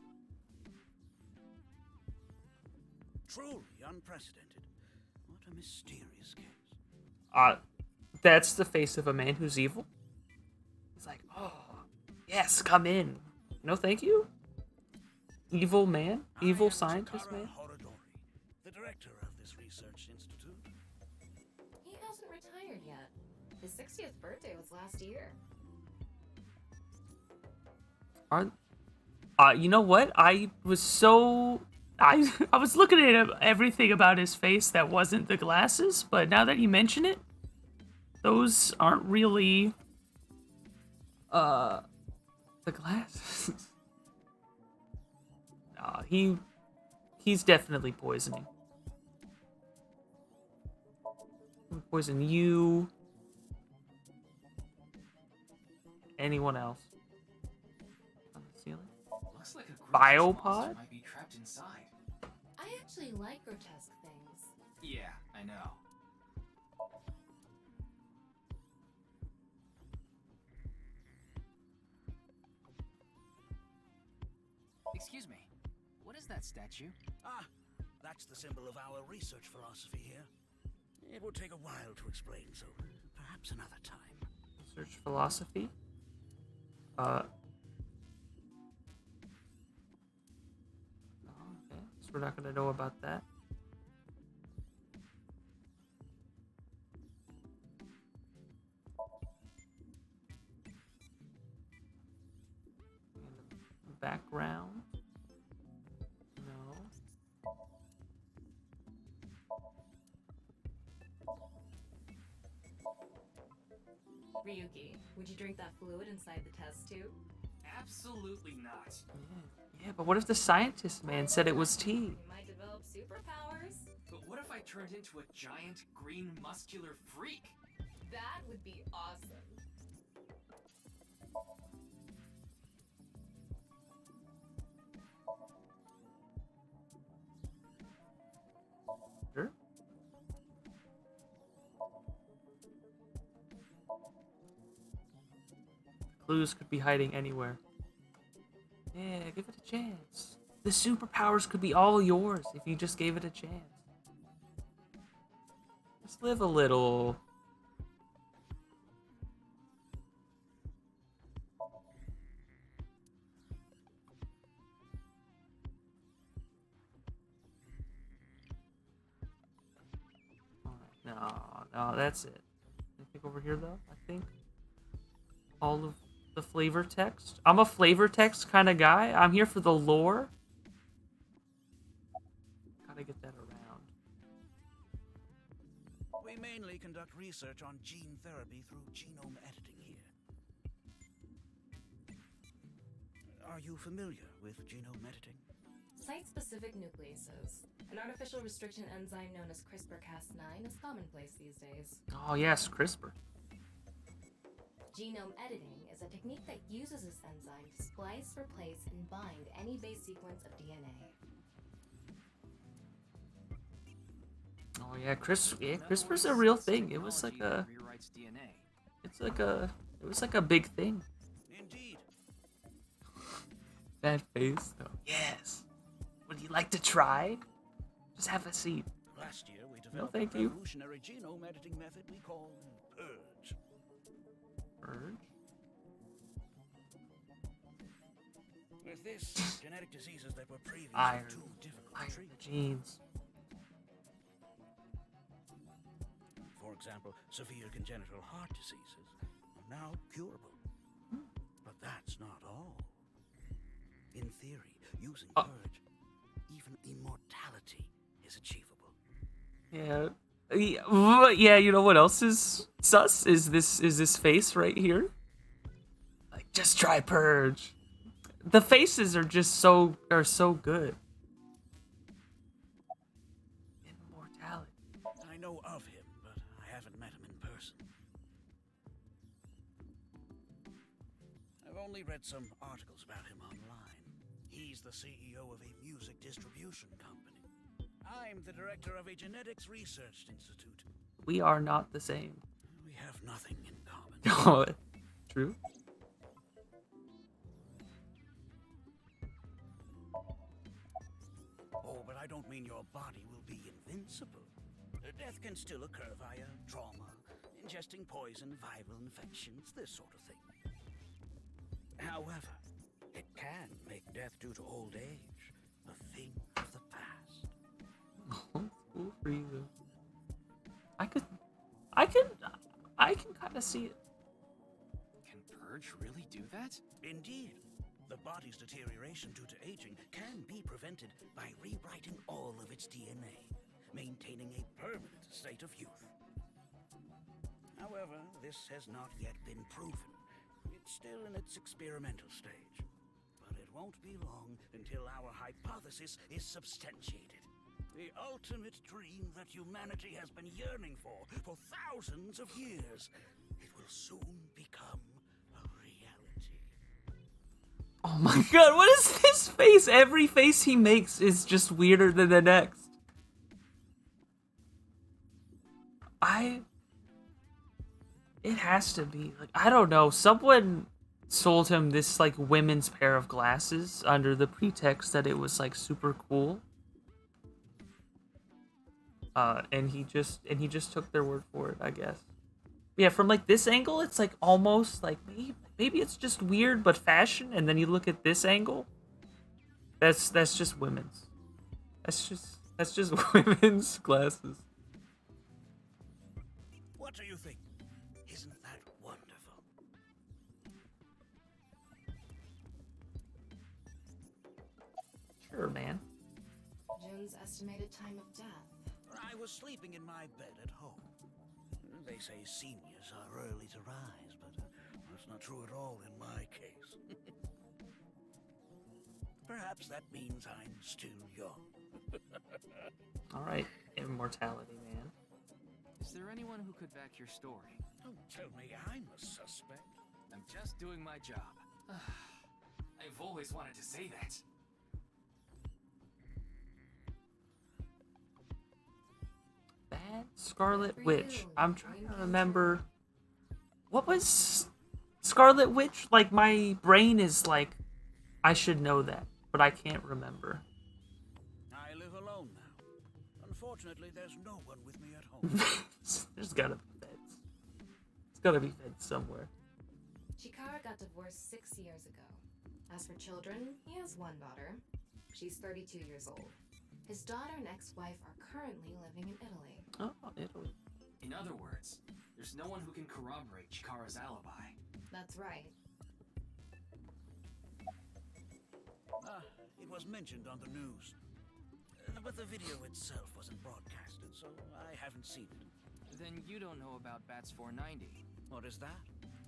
Truly unprecedented. What a mysterious case. That's the face of a man who's evil. He's like, oh, yes, come in. No, thank you. Evil man, evil scientist man. Horodori, the director of this research institute. He hasn't retired yet. His 60th birthday was last year. You know what? I was looking at everything about his face that wasn't the glasses, but now that you mention it, those aren't really the glasses. He's definitely poisoning. Poison you. Anyone else? On the ceiling? Looks like a Biopod? might be trapped inside. I actually like grotesque things. Yeah, I know. Excuse me. What is that statue? Ah, that's the symbol of our research philosophy here. It will take a while to explain, so perhaps another time. Research philosophy? Okay, so we're not gonna know about that. Background? No. Ryuki, would you drink that fluid inside the test tube? Absolutely not. Yeah, but what if the scientist man said it was tea? You might develop superpowers. But what if I turned into a giant green muscular freak? That would be awesome. Sure. Clues could be hiding anywhere. Yeah, give it a chance. The superpowers could be all yours if you just gave it a chance. Just live a little. No, that's it. Anything over here though? I think all of the flavor text. I'm a flavor text kind of guy. I'm here for the lore. Gotta get that around. We mainly conduct research on gene therapy through genome editing here. Are you familiar with genome editing? Site-specific nucleases. An artificial restriction enzyme known as CRISPR-Cas9 is commonplace these days. Oh yes, CRISPR. Genome editing is a technique that uses this enzyme to splice, replace, and bind any base sequence of DNA. Oh yeah, CRISPR's a real thing. It was like a, it was like a big thing. Indeed. That face though. Yes. Would you like to try? Just have a seat. Last year we No, developed thank a you. revolutionary genome editing method we call purge. Purge? With this, genetic diseases that were previously Iron. too difficult to Iron treat. the genes. For example, severe congenital heart diseases are now curable. But that's not all. In theory, using purge, even immortality is achievable. Yeah. Yeah, you know what else is sus? Is this face right here? Like, just try purge. The faces are just so good. Immortality. I know of him, but I haven't met him in person. I've only read some articles about him online. He's the CEO of a music distribution company. I'm the director of a genetics research institute. We are not the same. We have nothing in common. Oh, true. Oh, but I don't mean your body will be invincible. Death can still occur via trauma, ingesting poison, viral infections, this sort of thing. However, it can make death due to old age a thing of the past. Cool for you. I can kind of see it. Can Purge really do that? Indeed. The body's deterioration due to aging can be prevented by rewriting all of its DNA, maintaining a permanent state of youth. However, this has not yet been proven. It's still in its experimental stage. But it won't be long until our hypothesis is substantiated. The ultimate dream that humanity has been yearning for thousands of years. It will soon become a reality. Oh my god, what is this face? Every face he makes is just weirder than the next. It has to be. Like, I don't know. Someone sold him this, like, women's pair of glasses under the pretext that it was, like, super cool. And he just took their word for it, I guess. Yeah, from, like, this angle, it's, like, almost, like, maybe it's just weird but fashion, and then you look at this angle, that's just women's. That's just women's glasses. What do you think? Isn't that wonderful? Sure, man. Jun's estimated time of death. I was sleeping in my bed at home. They say seniors are early to rise, but that's not true at all in my case. Perhaps that means I'm still young. Alright, immortality, man. Is there anyone who could back your story? Don't tell me I'm a suspect. I'm just doing my job. I've always wanted to say that. Bad Scarlet Witch. I'm trying to remember. What was Scarlet Witch? Like, my brain is like, I should know that, but I can't remember. I live alone now. Unfortunately, there's no one with me at home. There's gotta be feds. There's gotta be feds somewhere. Chikara got divorced 6 years ago. As for children, he has one daughter. She's 32 years old. His daughter and ex-wife are currently living in Italy. Oh, Italy. In other words, there's no one who can corroborate Chikara's alibi. That's right. It was mentioned on the news. But the video itself wasn't broadcasted, so I haven't seen it. Then you don't know about Bats 490. What is that?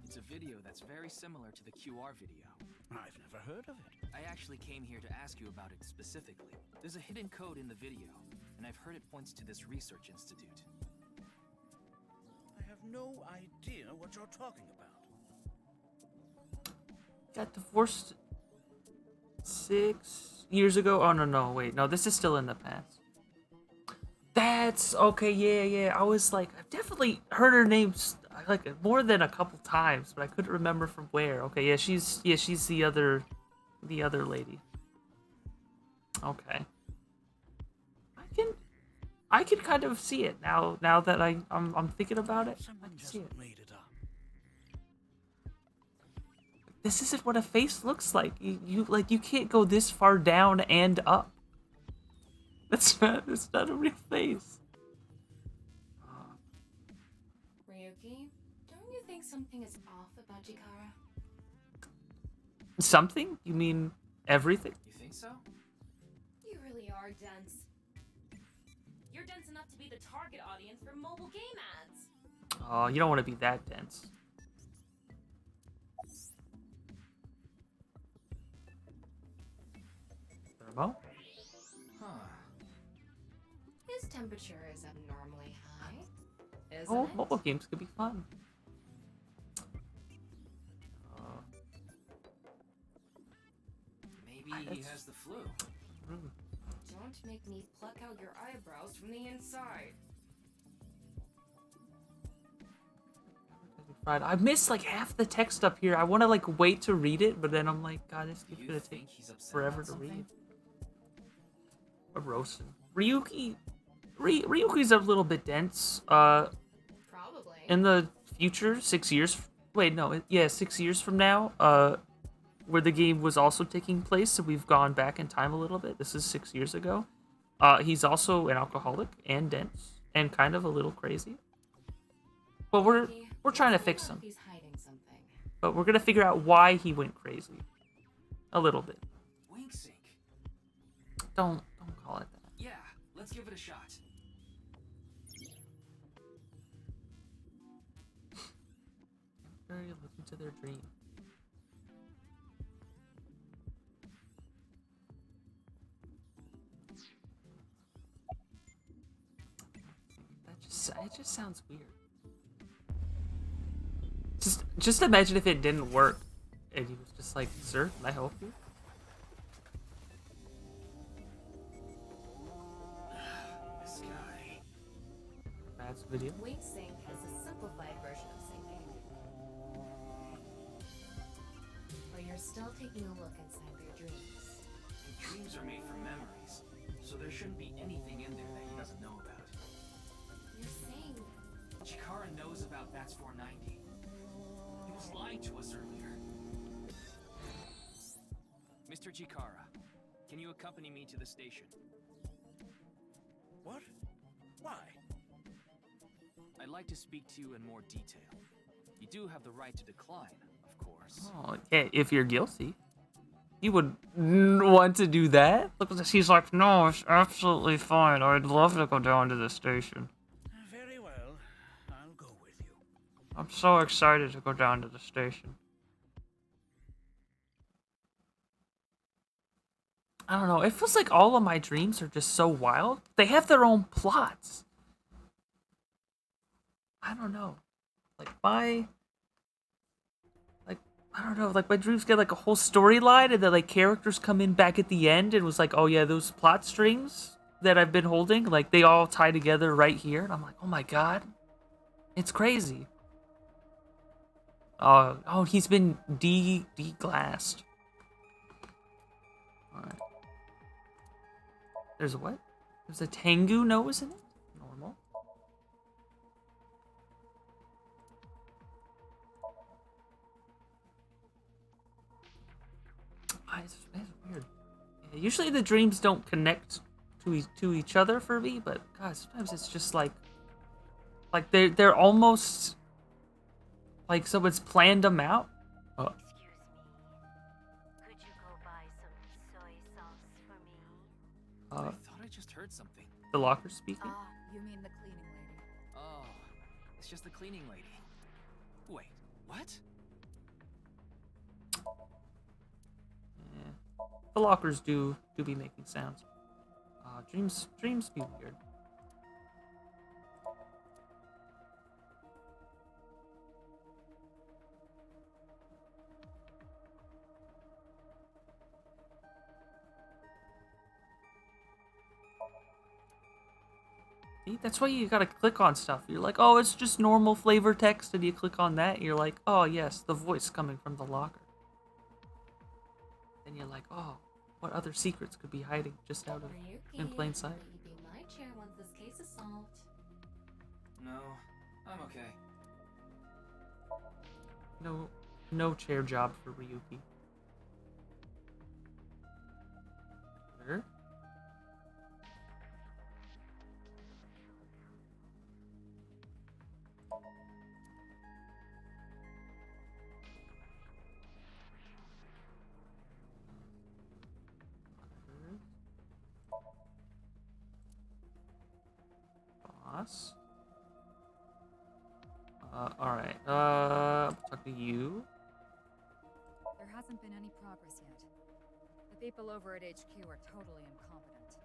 It's a video that's very similar to the QR video. I've never heard of it. I actually came here to ask you about it specifically. There's a hidden code in the video, and I've heard it points to this research institute. I have no idea what you're talking about. Got divorced 6 years ago. Oh no, wait, no, this is still in the past. That's okay. Yeah. I was like, I've definitely heard her name like more than a couple times, but I couldn't remember from where. Okay, yeah, she's the other lady. Okay, I can kind of see it now. Now that I'm thinking about it, I can see it. Made it up. This isn't what a face looks like. You can't go this far down and up. It's not a real face. Ryuki, don't you think something is off about Chikara? Something? You mean everything? You think so? You really are dense. You're dense enough to be the target audience for mobile game ads. Oh, you don't want to be that dense. Thermo? Huh. His temperature is abnormally high, isn't Oh, it? mobile games could be fun. Maybe he has the flu. Don't make me pluck out your eyebrows from the inside. Right, I missed like half the text up here. I want to like wait to read it, but then I'm like, God, this is gonna take forever to read. A roasting. Ryuki's a little bit dense. Probably. In the future, 6 years. Wait, no, yeah, 6 years from now. Where the game was also taking place, so we've gone back in time a little bit. This is 6 years ago. He's also an alcoholic and dense and kind of a little crazy. But we're trying to fix him. He's hiding something. But we're gonna figure out why he went crazy. A little bit. Wink sync. Don't call it that. Yeah, let's give it a shot. Very looking to their dream. It just sounds weird. Just imagine if it didn't work, and he was just like, "Sir, can I help you?" This guy. That's video. Wink sync is a simplified version of syncing. But you're still taking a look inside their dreams. And dreams are made from memories, so there shouldn't be anything in there that he doesn't know about. You're saying Chikara knows about Bats 490. He was lying to us earlier. Mr. Chikara, can you accompany me to the station? What? Why? I'd like to speak to you in more detail. You do have the right to decline, of course. Oh, yeah, if you're guilty. You would want to do that? Look, he's like, no, it's absolutely fine. I'd love to go down to the station. Very well. I'll go with you. I'm so excited to go down to the station. I don't know. It feels like all of my dreams are just so wild. They have their own plots. I don't know. I don't know, like my dreams get like a whole storyline and then like characters come in back at the end and was like, oh yeah, those plot strings that I've been holding, like they all tie together right here. And I'm like, oh my god. It's crazy. Oh, he's been de-glassed. Alright. There's a what? There's a Tengu nose in it? Normal. It's weird. Yeah, usually the dreams don't connect to each other for me, but god, sometimes it's just like they're almost like someone's planned them out. Oh. Could you go buy some soy sauce for me? I thought I just heard something. The locker speaking. You mean the cleaning lady? Oh, It's just the cleaning lady. Wait, what? Yeah. The lockers do be making sounds. Dreams be weird. See, that's why you gotta click on stuff. You're like, oh, it's just normal flavor text, and you click on that, and you're like, oh yes, the voice coming from the locker. And you're like, oh, what other secrets could be hiding just out of in plain sight? Will you be my chair once this case is solved? No, I'm okay. No chair job for Ryuki. Sure. Boss. Alright. Talk to you. There hasn't been any progress yet. The people over at HQ are totally incompetent.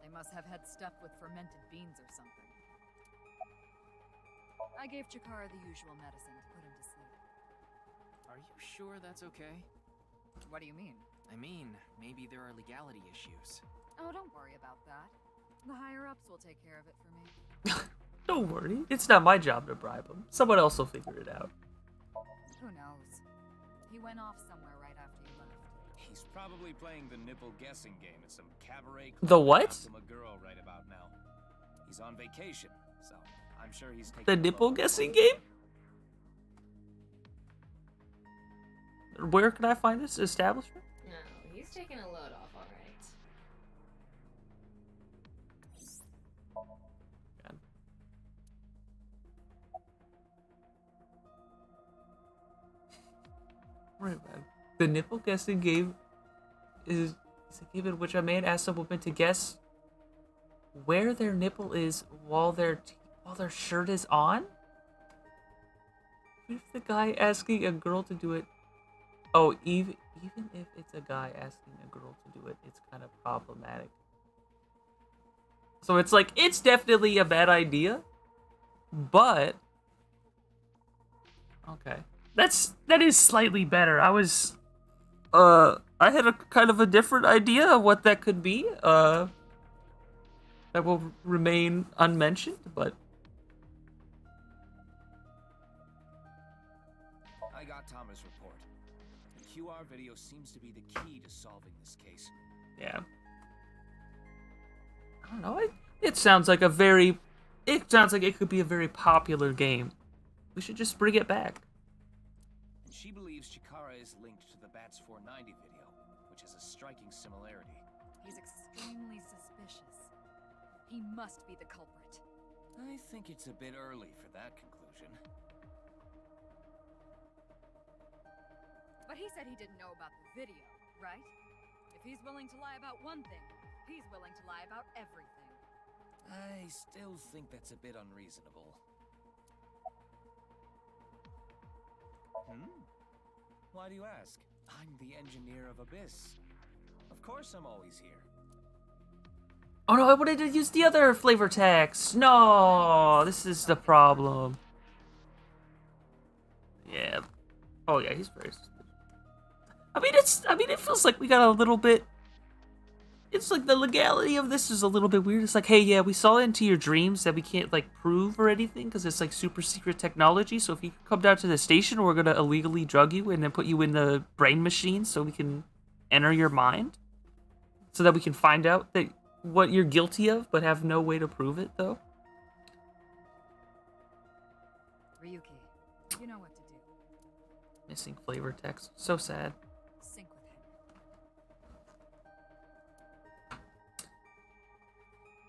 They must have had stuff with fermented beans or something. I gave Chikara the usual medicine to put him to sleep. Are you sure that's okay? What do you mean? I mean, maybe there are legality issues. Oh, don't worry about that. The higher-ups will take care of it for me. Don't worry. It's not my job to bribe him. Someone else will figure it out. Who knows? He went off somewhere right after you left. He's probably playing the nipple guessing game at some cabaret club. The what? A girl right about now. He's on vacation, so I'm sure he's taking The nipple guessing game? Where can I find this establishment? No, he's taking a load off, alright. Right, man. The nipple guessing game is a game in which a man asks a woman to guess where their nipple is while their shirt is on. What if the guy asking a girl to do it? Oh, even if it's a guy asking a girl to do it, it's kind of problematic. So it's like, it's definitely a bad idea, but okay. That is slightly better. I had a kind of a different idea of what that could be. That will remain unmentioned, but I got Thomas' report. The QR video seems to be the key to solving this case. yeah. I don't know. It sounds like it could be a very popular game. We should just bring it back. And she believes Chikara is linked to the Bats 490 video, which has a striking similarity. He's extremely suspicious. He must be the culprit. I think it's a bit early for that conclusion. But he said he didn't know about the video, right? If he's willing to lie about one thing, he's willing to lie about everything. I still think that's a bit unreasonable. Why do you ask? I'm the engineer of Abyss. Of course I'm always here. Oh no, I wanted to use the other flavor text. No, this is the problem. Yeah. Oh yeah, he's very suspicious. I mean, it feels like we got a little bit. It's like the legality of this is a little bit weird. It's like, hey, yeah, we saw into your dreams that we can't like prove or anything because it's like super secret technology. So if you come down to the station, we're gonna illegally drug you and then put you in the brain machine so we can enter your mind, so that we can find out that what you're guilty of, but have no way to prove it though. Ryuki, you know what to do. Missing flavor text, so sad. Sync with him.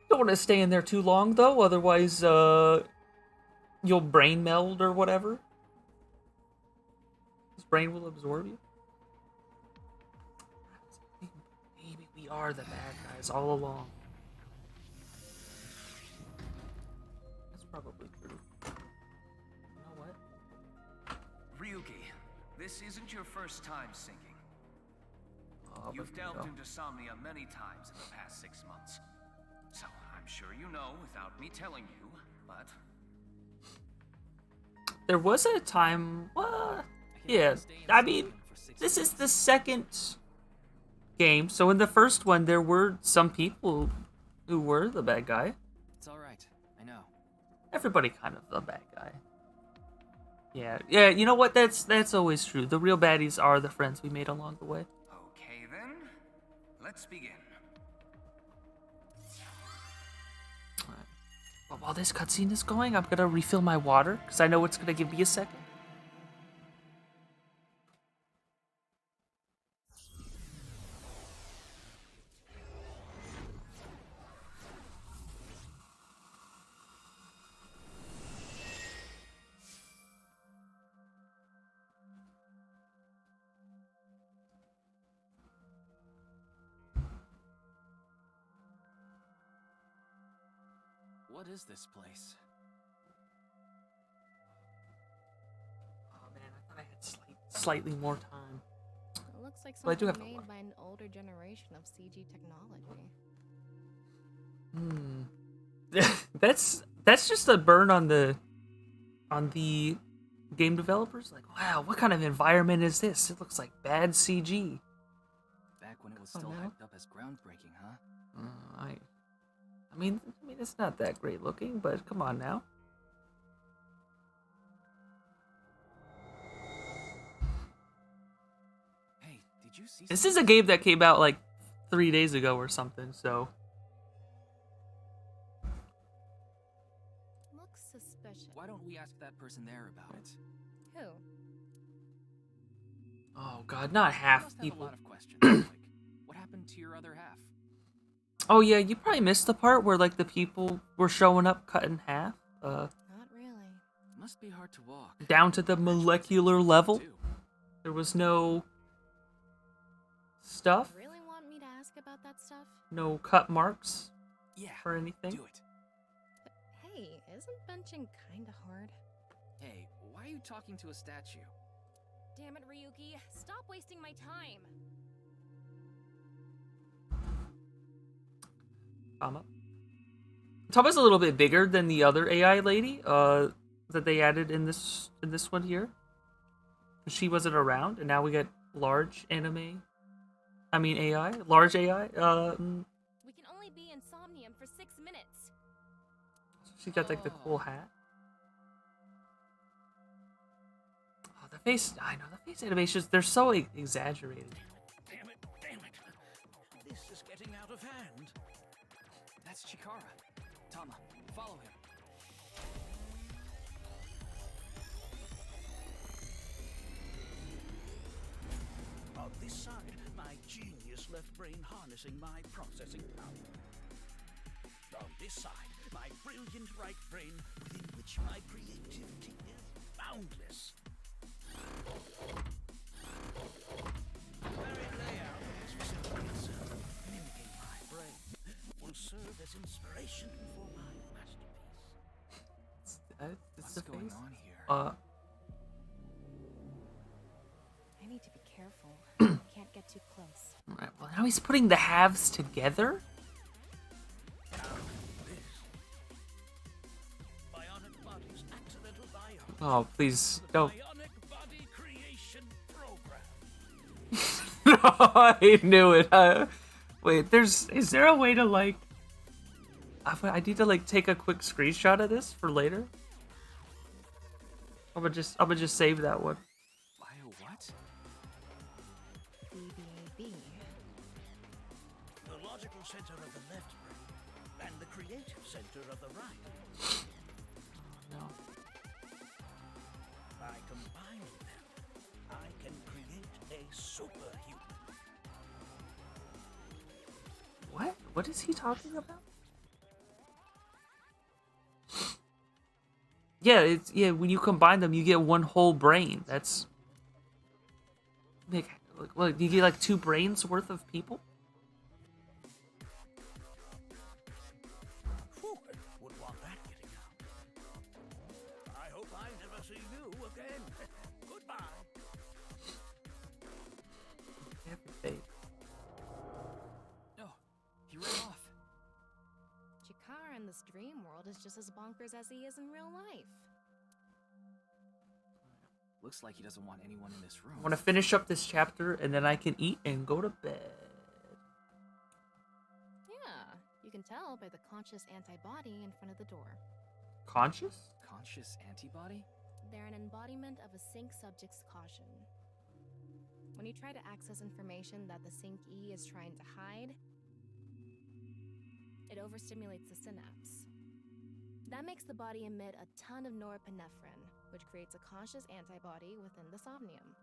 Don't want to stay in there too long though, otherwise you'll brain meld or whatever. His brain will absorb you. Maybe we are the bad guys all along. That's probably true. You know what? Ryuki, this isn't your first time sinking. Oh, You've delved no. into Somnia many times in the past 6 months. So I'm sure you know without me telling you, but... There was a time... yeah, I mean, this is the second game. So in the first one, there were some people who were the bad guy. It's alright, I know. Everybody kind of the bad guy. Yeah, you know what? That's always true. The real baddies are the friends we made along the way. Okay then, let's begin. Well, while this cutscene is going, I'm gonna refill my water, because I know it's gonna give me a second. What is this place? Oh man, I thought I had slightly more time. It looks like But I do something have a made lot. by an older generation of CG technology. That's just a burn on the game developers. Like, wow, what kind of environment is this? It looks like bad CG. Back when it was Oh, still no? hyped up as groundbreaking, huh? I mean, it's not that great looking, but come on now. Hey, did you see This is a game that came out like 3 days ago or something, so Looks suspicious. Why don't we ask that person there about it? Who? oh god, not You half must have a people. lot of questions, like, what happened to your other half? Oh yeah, you probably missed the part where like the people were showing up cut in half, Not really. Must be hard to walk. down to the molecular level. There was no stuff, Really want me to ask about that stuff? no cut marks Yeah, or anything. do it. Hey, isn't benching kinda hard? Hey, why are you talking to a statue? Damn it, Ryuki. Stop wasting my time. Tama's a little bit bigger than the other AI lady that they added in this one here. She wasn't around, and now we get large AI, large AI. We can only be in Somnium for 6 minutes. She got like the cool hat. Oh, the face, I know the face animations. They're so exaggerated. Damn it, damn it. This is getting out of hand. That's Chikara. Tama, follow him. On this side, my genius left brain harnessing my processing power. On this side, my brilliant right brain within which my creativity is boundless. The very layout of this facility itself, mimicking my brain, will serve as inspiration for my masterpiece. It's What's the going face. on here? I need to be careful. Can't get too close. Alright, well now he's putting the halves together? Bionic body's accidental bio. Oh, please, don't. Bionic body creation program. I knew it. Wait, is there a way to like... I need to like take a quick screenshot of this for later? I'm gonna just save that one. Bio what? BBAB. The logical center of the left brain and the creative center of the right. No. By combining them, I can create a superhuman. What? What is he talking about? Yeah, when you combine them, you get one whole brain. That's... Like, you get like 2 brains worth of people? Whew, would want that getting out. this dream world is just as bonkers as he is in real life. Looks like he doesn't want anyone in this room. I want to finish up this chapter and then I can eat and go to bed. Yeah, you can tell by the conscious antibody in front of the door. Conscious? Conscious antibody? They're an embodiment of a sync subject's caution. When you try to access information that the sync E is trying to hide, it overstimulates the synapse. That makes the body emit a ton of norepinephrine, which creates a conscious antibody within the somnium.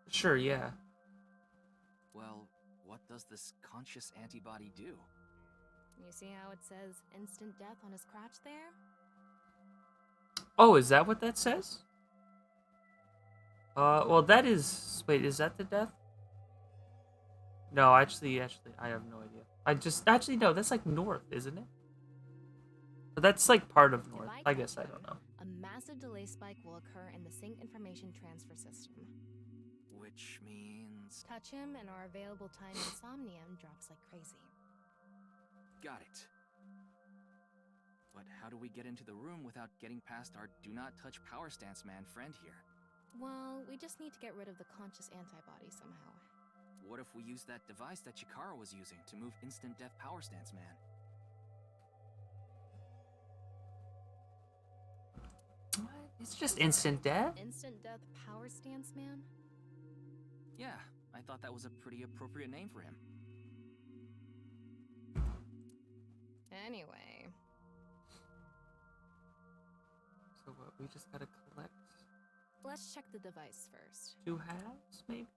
Sure, yeah. Well, what does this conscious antibody do? You see how it says instant death on his crotch there? Oh, is that what that says? Well, that is... Wait, is that the death? No, actually, I have no idea. Actually, no, that's like north, isn't it? But that's like part of north. I guess I don't know. A massive delay spike will occur in the sync information transfer system. Which means... Touch him and our available time in somnium drops like crazy. Got it. But how do we get into the room without getting past our do not touch power stance man friend here? Well, we just need to get rid of the conscious antibody somehow. What if we use that device that Chikara was using to move instant death power stance man? What? It's just instant death? Instant death power stance man? Yeah, I thought that was a pretty appropriate name for him. Anyway. So what, we just gotta collect... Let's check the device first. 2 halves, maybe?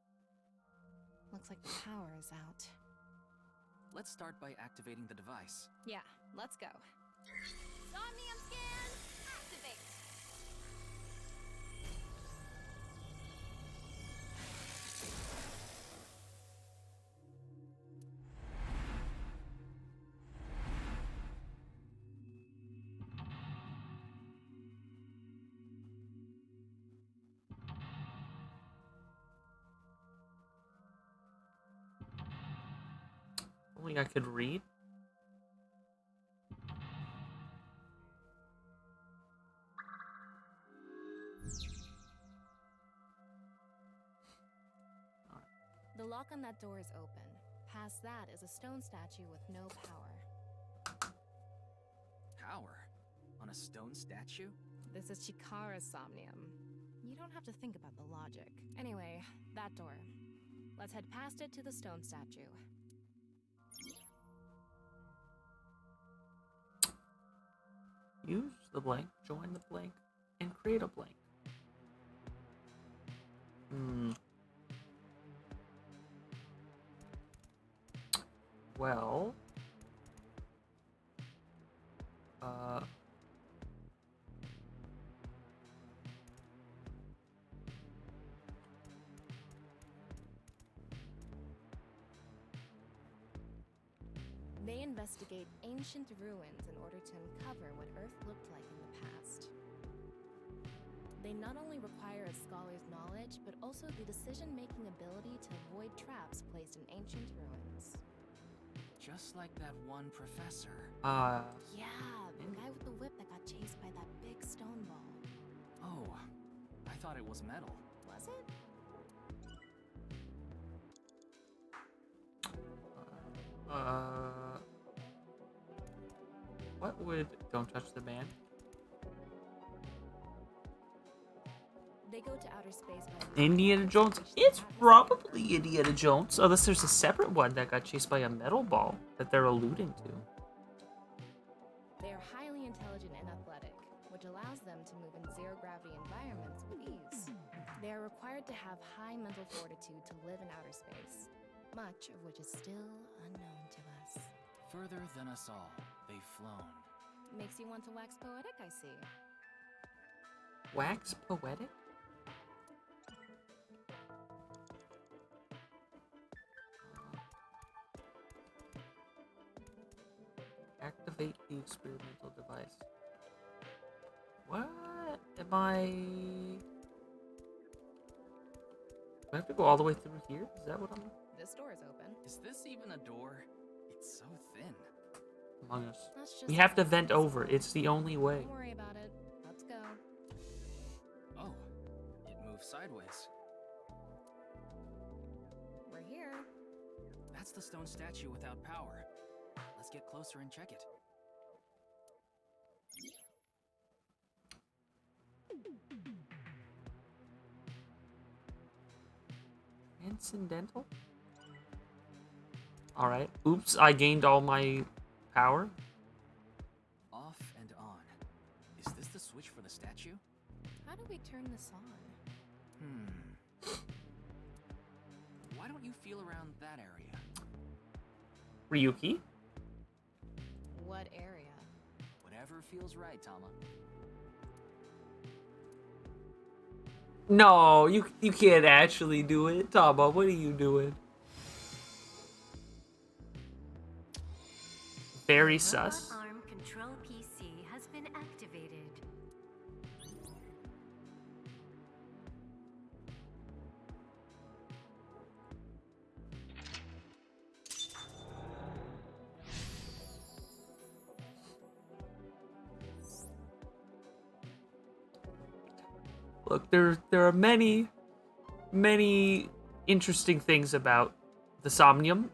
Looks like the power is out. Let's start by activating the device. Yeah, let's go. Somnium scan, activate. Only I could read. The lock on that door is open. Past that is a stone statue with no power. Power? On a stone statue? This is Chikara's somnium. You don't have to think about the logic. Anyway, that door. Let's head past it to the stone statue. Use the blank, join the blank, and create a blank. Well... They investigate ancient ruins in order to uncover what Earth looked like in the past. They not only require a scholar's knowledge, but also the decision-making ability to avoid traps placed in ancient ruins. Just like that one professor. Yeah, the guy with the whip that got chased by that big stone ball. Oh, I thought it was metal. Was it? What would... Don't touch the man? They go to outer space by... Indiana Jones. It's probably Indiana Jones, unless there's a separate one that got chased by a metal ball that they're alluding to. They are highly intelligent and athletic, which allows them to move in zero-gravity environments with ease. They are required to have high mental fortitude to live in outer space, much of which is still unknown to us. Further than us all, they've flown. Makes you want to wax poetic, I see. Wax poetic? Activate the experimental device. What am I... Do I have to go all the way through here? Is that what I'm... This door is open. Is this even a door? It's so thin. among us. That's just We have to vent over. It's the only way. Don't worry about it. Let's go. Oh, it moves sideways. We're here. That's the stone statue without power. Let's get closer and check it. Incidental? Alright. Oops, I gained all my power. Off and on. Is this the switch for the statue? How do we turn this on? Why don't you feel around that area? Ryuki? What area? Whatever feels right, Tama. No, you can't actually do it. Tama, what are you doing? Very sus. Robot arm control PC has been activated. Look, there are many interesting things about the Somnium.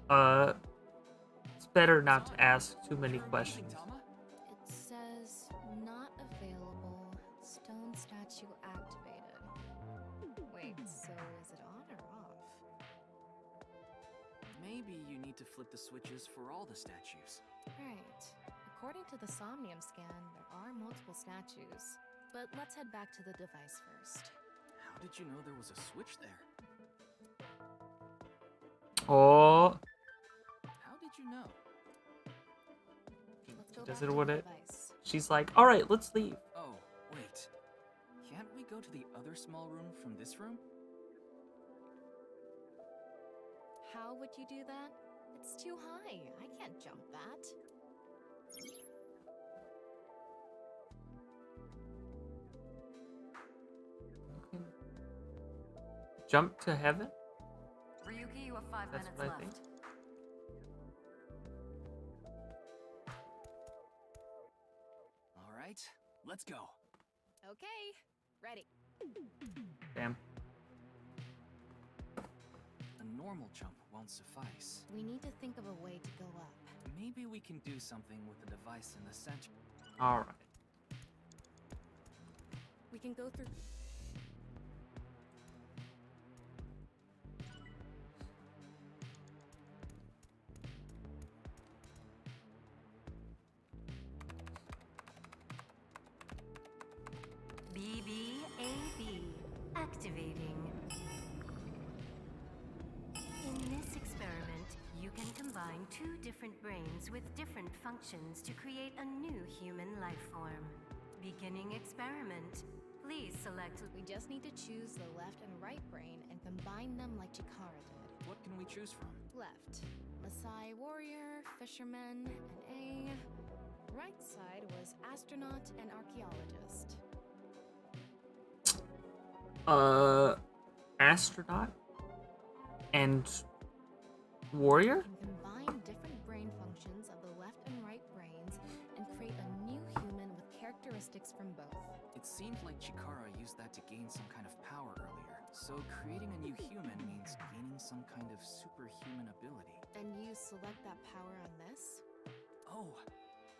It's better not to ask too many questions. It says not available. Stone statue activated. Wait, so is it on or off? Maybe you need to flip the switches for all the statues. Right. According to the Somnium scan, there are multiple statues. But let's head back to the device first. How did you know there was a switch there? Oh, How did you know? Let's go does back it to what the it? device. She's like, all right, let's leave. Oh, wait. Can't we go to the other small room from this room? How would you do that? It's too high. I can't jump that. Jump to heaven? Ryuki, you have 5 That's minutes what I left. think. All right, let's go. Okay, ready. Damn. A normal jump won't suffice. We need to think of a way to go up. Maybe we can do something with the device in the center. All right. We can go through. BBAB activating. In this experiment, you can combine 2 different brains with different functions to create a new human life form. Beginning experiment. Please select. We just need to choose the left and right brain and combine them like Chikara did. What can we choose from? Left, Maasai warrior, fisherman, and A. Right side was astronaut and archaeologist. Astronaut and warrior? You can combine different brain functions of the left and right brains and create a new human with characteristics from both. It seemed like Chikara used that to gain some kind of power earlier. So creating a new human means gaining some kind of superhuman ability. And you select that power on this? Oh,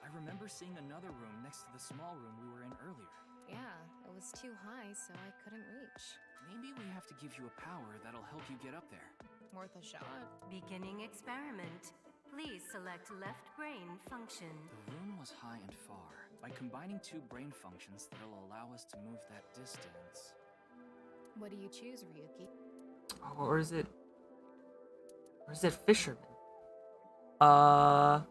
I remember seeing another room next to the small room we were in earlier. Yeah, it was too high, so I couldn't reach. Maybe we have to give you a power that'll help you get up there. Worth a shot. Beginning experiment. Please select left brain function. The room was high and far. By combining 2 brain functions, that'll allow us to move that distance. What do you choose, Ryuki? Or is it fisherman? Well,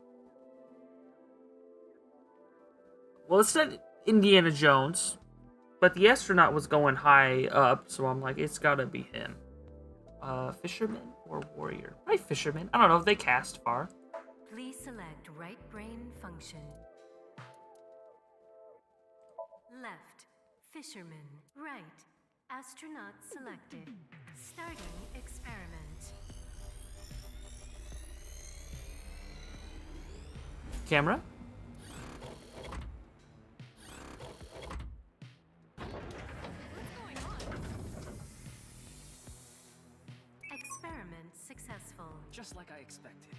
it's not Indiana Jones, but the astronaut was going high up, so I'm like, it's gotta be him. Fisherman or warrior? Right, fisherman. I don't know if they cast far. Please select right brain function. Left, fisherman. Right, astronaut selected. Starting experiment. Camera? Experiment successful. Just like I expected.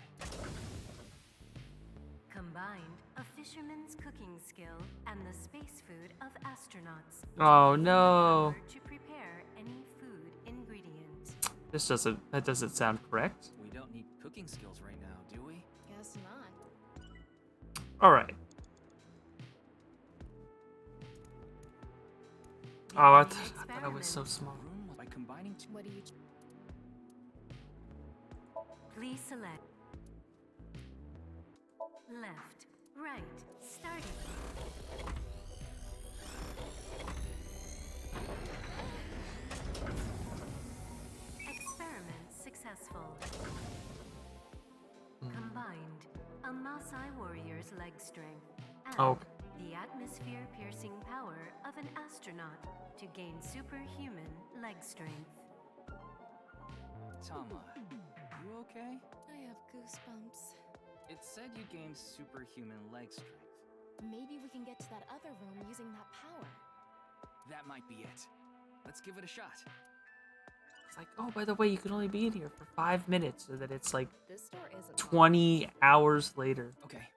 Combined a fisherman's cooking skill and the space food of astronauts. Oh no. To prepare any food ingredient. That doesn't sound correct. We don't need cooking skills right now, do we? Guess not. Alright. Oh, I thought I was so small. By combining two. What do you... Please select. Left, right, starting. Experiment successful. Combined, a Maasai warrior's leg strength and the atmosphere-piercing power of an astronaut to gain superhuman leg strength. Tama, you okay? I have goosebumps. It said you gained superhuman leg strength. Maybe we can get to that other room using that power. That might be it. Let's give it a shot. It's like, oh, by the way, you can only be in here for 5 minutes, so that it's like This door isn't 20 hours later. Okay.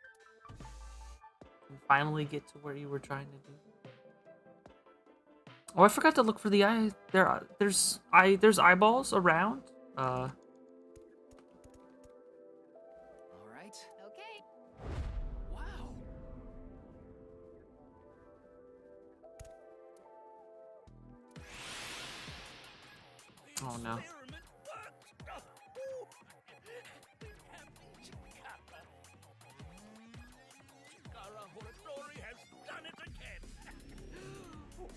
You finally get to where you were trying to do. Oh, I forgot to look for the eye. There's eyeballs around. All right. Okay. Wow. Oh no. has done it again. Oh,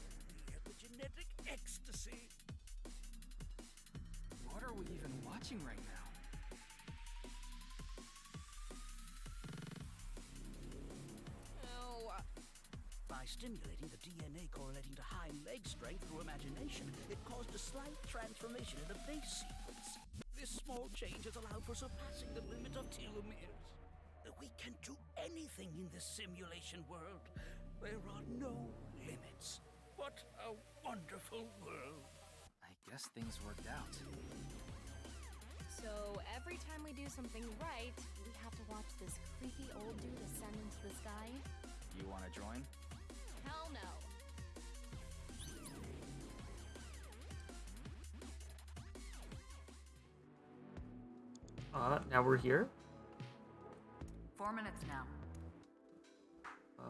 the epigenetic ecstasy. What are we even watching right now? By stimulating the DNA correlating to high leg strength through imagination, it caused a slight transformation in the base sequence. This small change has allowed for surpassing the limit of telomeres. We can do anything in this simulation world. There are no limits. What a wonderful world. I guess things worked out. So every time we do something right, we have to watch this creepy old dude ascend into the sky? You want to join? Hell no. Now we're here. 4 minutes now. A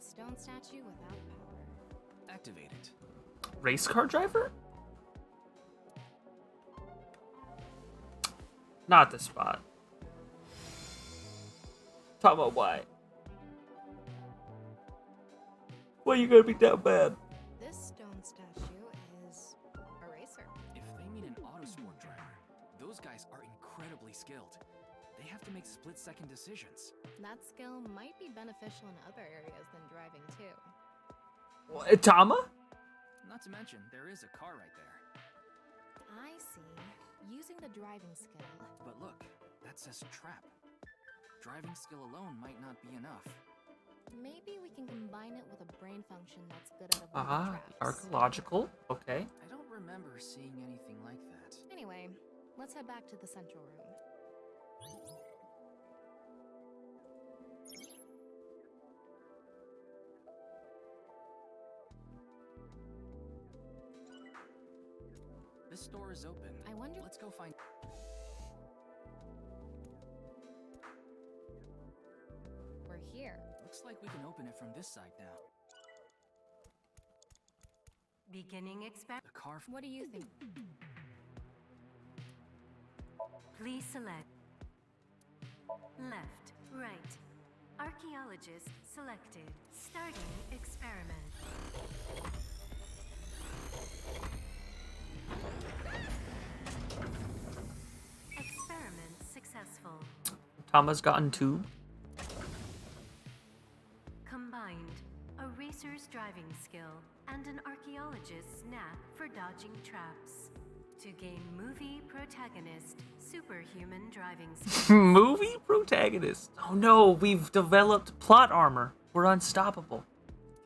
stone statue without power. Activate it. Race car driver? Not the spot. Talk about why. Why you gonna be that bad? This stone statue is a racer. If they meet an autosport driver, those guys are incredibly skilled. They have to make split-second decisions. That skill might be beneficial in other areas than driving too. What, Tama? Not to mention, there is a car right there. I see. Using the driving skill. But look, that says trap. Driving skill alone might not be enough. Maybe we can combine it with a brain function that's good at avoiding traps. Archaeological. Okay. I don't remember seeing anything like that. Anyway, let's head back to the central room. This door is open. I wonder... Let's go find... We're here. Looks like we can open it from this side now. Beginning experiment. The car... What do you think? Please select. Left, right. Archaeologist selected. Starting experiment. Experiment successful. Tama's gotten two. Combined, a racer's driving skill and an archaeologist's knack for dodging traps. To gain movie protagonist superhuman driving skills. Movie protagonist. Oh no, we've developed plot armor. We're unstoppable.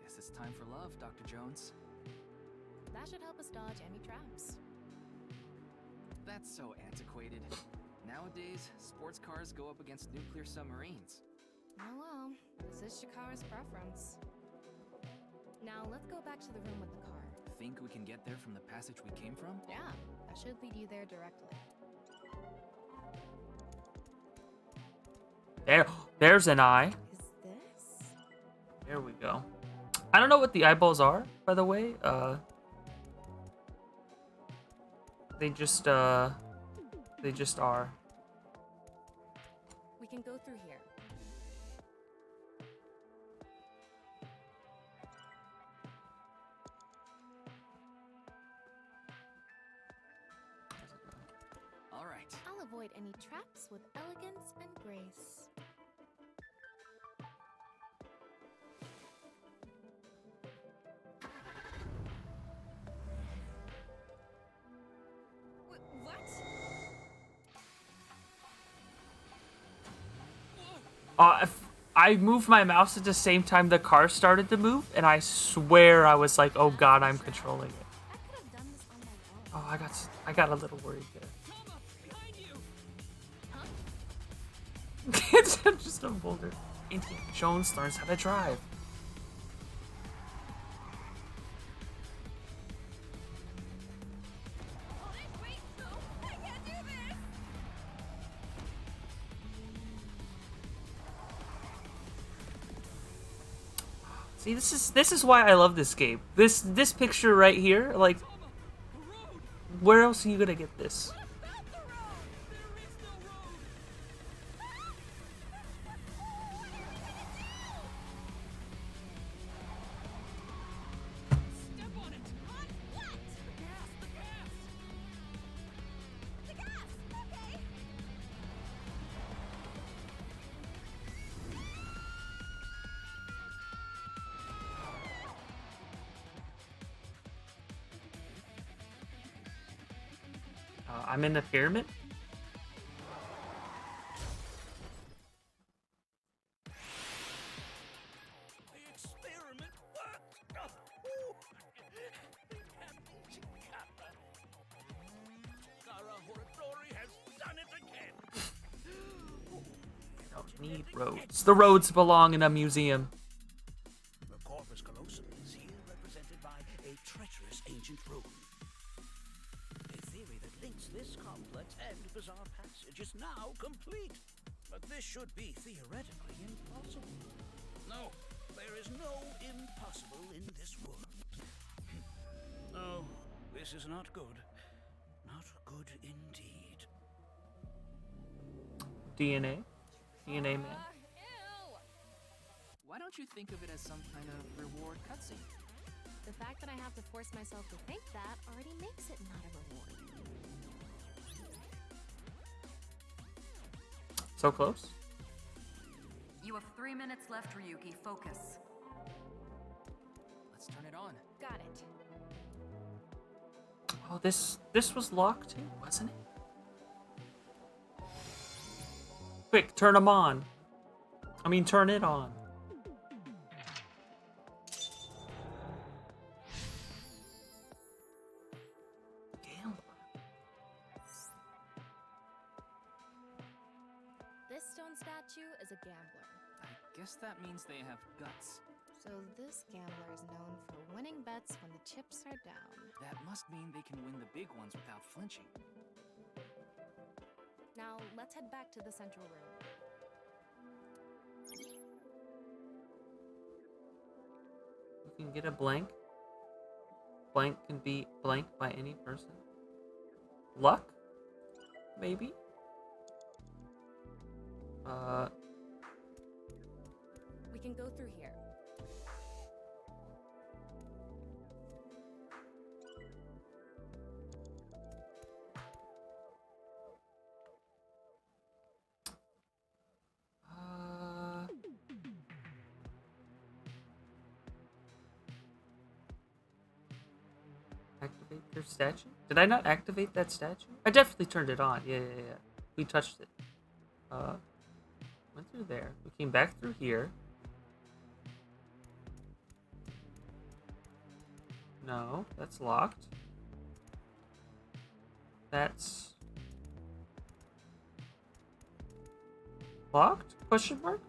Guess it's time for love, Dr. Jones. That should help us dodge any traps. That's so antiquated. Nowadays, sports cars go up against nuclear submarines. Oh well, this is Shikara's preference. Now let's go back to the room with the car. Think we can get there from the passage we came from? Yeah, that should lead you there directly. There's an eye. Is this? There we go. I don't know what the eyeballs are, by the way. They just are. We can go through here. All right. I'll avoid any traps with elegance and grace. What? I moved my mouse at the same time the car started to move, and I swear I was like, "Oh God, I'm controlling it." Oh, I got a little worried there. It's just a boulder. Indiana Jones learns how to drive. See, this is why I love this game. This picture right here, like, where else are you gonna get this? I'm in the pyramid. The experiment worked! Kara Horatori has done it again! I don't need roads. The roads belong in a museum. The Corpus Callosum is here represented by a treacherous ancient ruin. A theory that links this complex and bizarre passage is now complete. But this should be theoretically impossible. No, there is no impossible in this world. No, this is not good. Not good indeed. DNA man. Why don't you think of it as some kind of reward cutscene? The fact that I have to force myself to think that already makes it not a reward. So close. You have 3 minutes left, Ryuki. Focus. Let's turn it on. Got it. Oh, this was locked too, wasn't it? Quick, turn them on. I mean, turn it on. This stone statue is a gambler. I guess that means they have guts. So this gambler is known for winning bets when the chips are down. That must mean they can win the big ones without flinching. Now, let's head back to the central room. You can get a blank. Blank can be blank by any person. Luck? Maybe? We can go through here. Activate their statue? Did I not activate that statue? I definitely turned it on. Yeah. We touched it. Went through there. We came back through here. No, that's locked. That's locked? Question mark?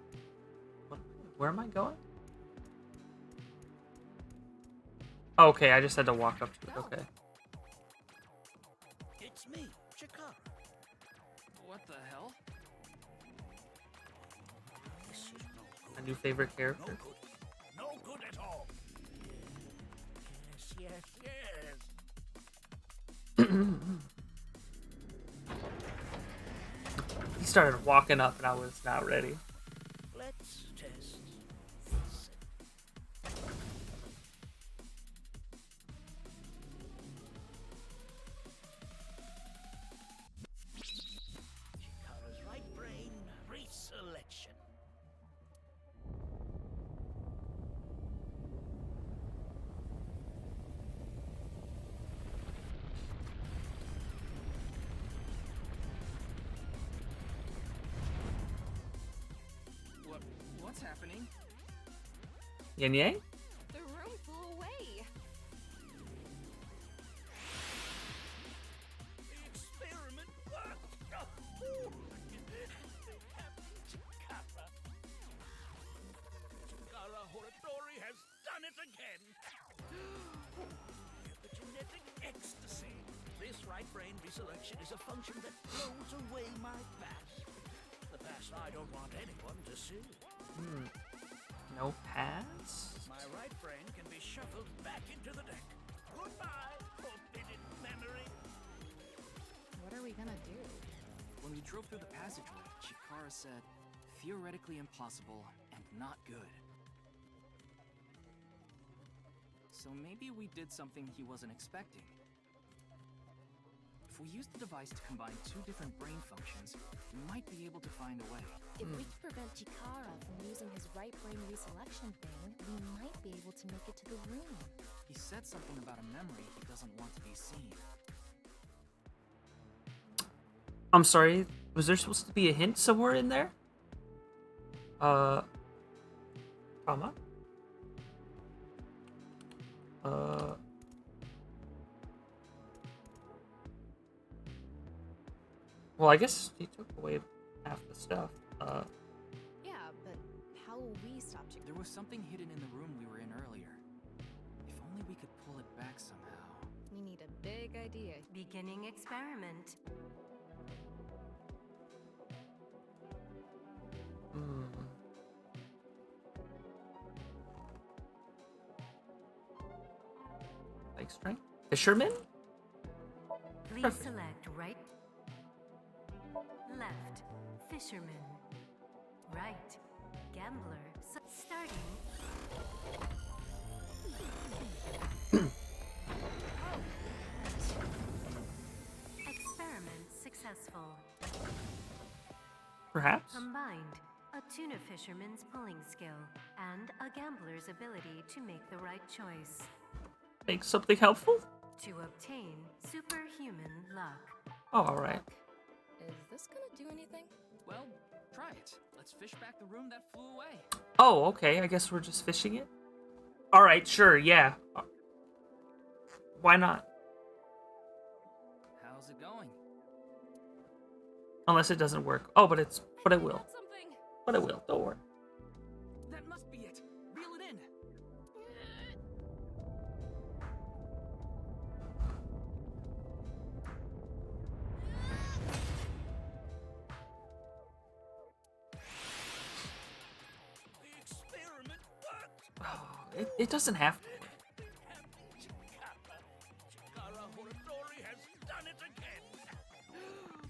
Where am I going? Okay, I just had to walk up to it. Okay. It's me, Chikara. What the hell? This is no good. My new favorite character. No good at all. Yes. He started walking up and I was not ready. Let's test this. Chikara's right brain reselection. What's happening? Yin Yang? The room flew away. The experiment worked. Chikara. Chikara Horatori has done it again. Epigenetic ecstasy. This right brain reselection is a function that blows away my past. The past I don't want anyone to see. No pass? My right brain can be shuffled back into the deck. Goodbye, forbidden memory. What are we gonna do? When we drove through the passageway, Chikara said, theoretically impossible and not good. So maybe we did something he wasn't expecting. If we use the device to combine two different brain functions, we might be able to find a way. If we could prevent Chikara from using his right brain reselection thing, we might be able to make it to the room. He said something about a memory he doesn't want to be seen. I'm sorry, was there supposed to be a hint somewhere in there? Trauma? Well, I guess he took away half the stuff. Yeah, but how will we stop Chikara? There was something hidden in the room we were in earlier. If only we could pull it back somehow. We need a big idea. Beginning experiment. Like strength? Fisherman? Please Perfect. select right, left, fisherman, right, gambler. Starting. Experiment successful. Perhaps? Combined, a tuna fisherman's pulling skill and a gambler's ability to make the right choice. Make something helpful? To obtain superhuman luck. Oh, alright. Is this gonna do anything? Well, try it. Let's fish back the room that flew away. Oh, okay, I guess we're just fishing it? Alright, sure, yeah. Why not? How's it going? Unless it doesn't work. Oh, but it will. Something. But it will, don't worry. That must be it. Reel it in. The experiment worked. Oh, it doesn't have to. Chikara Horatori has done it again.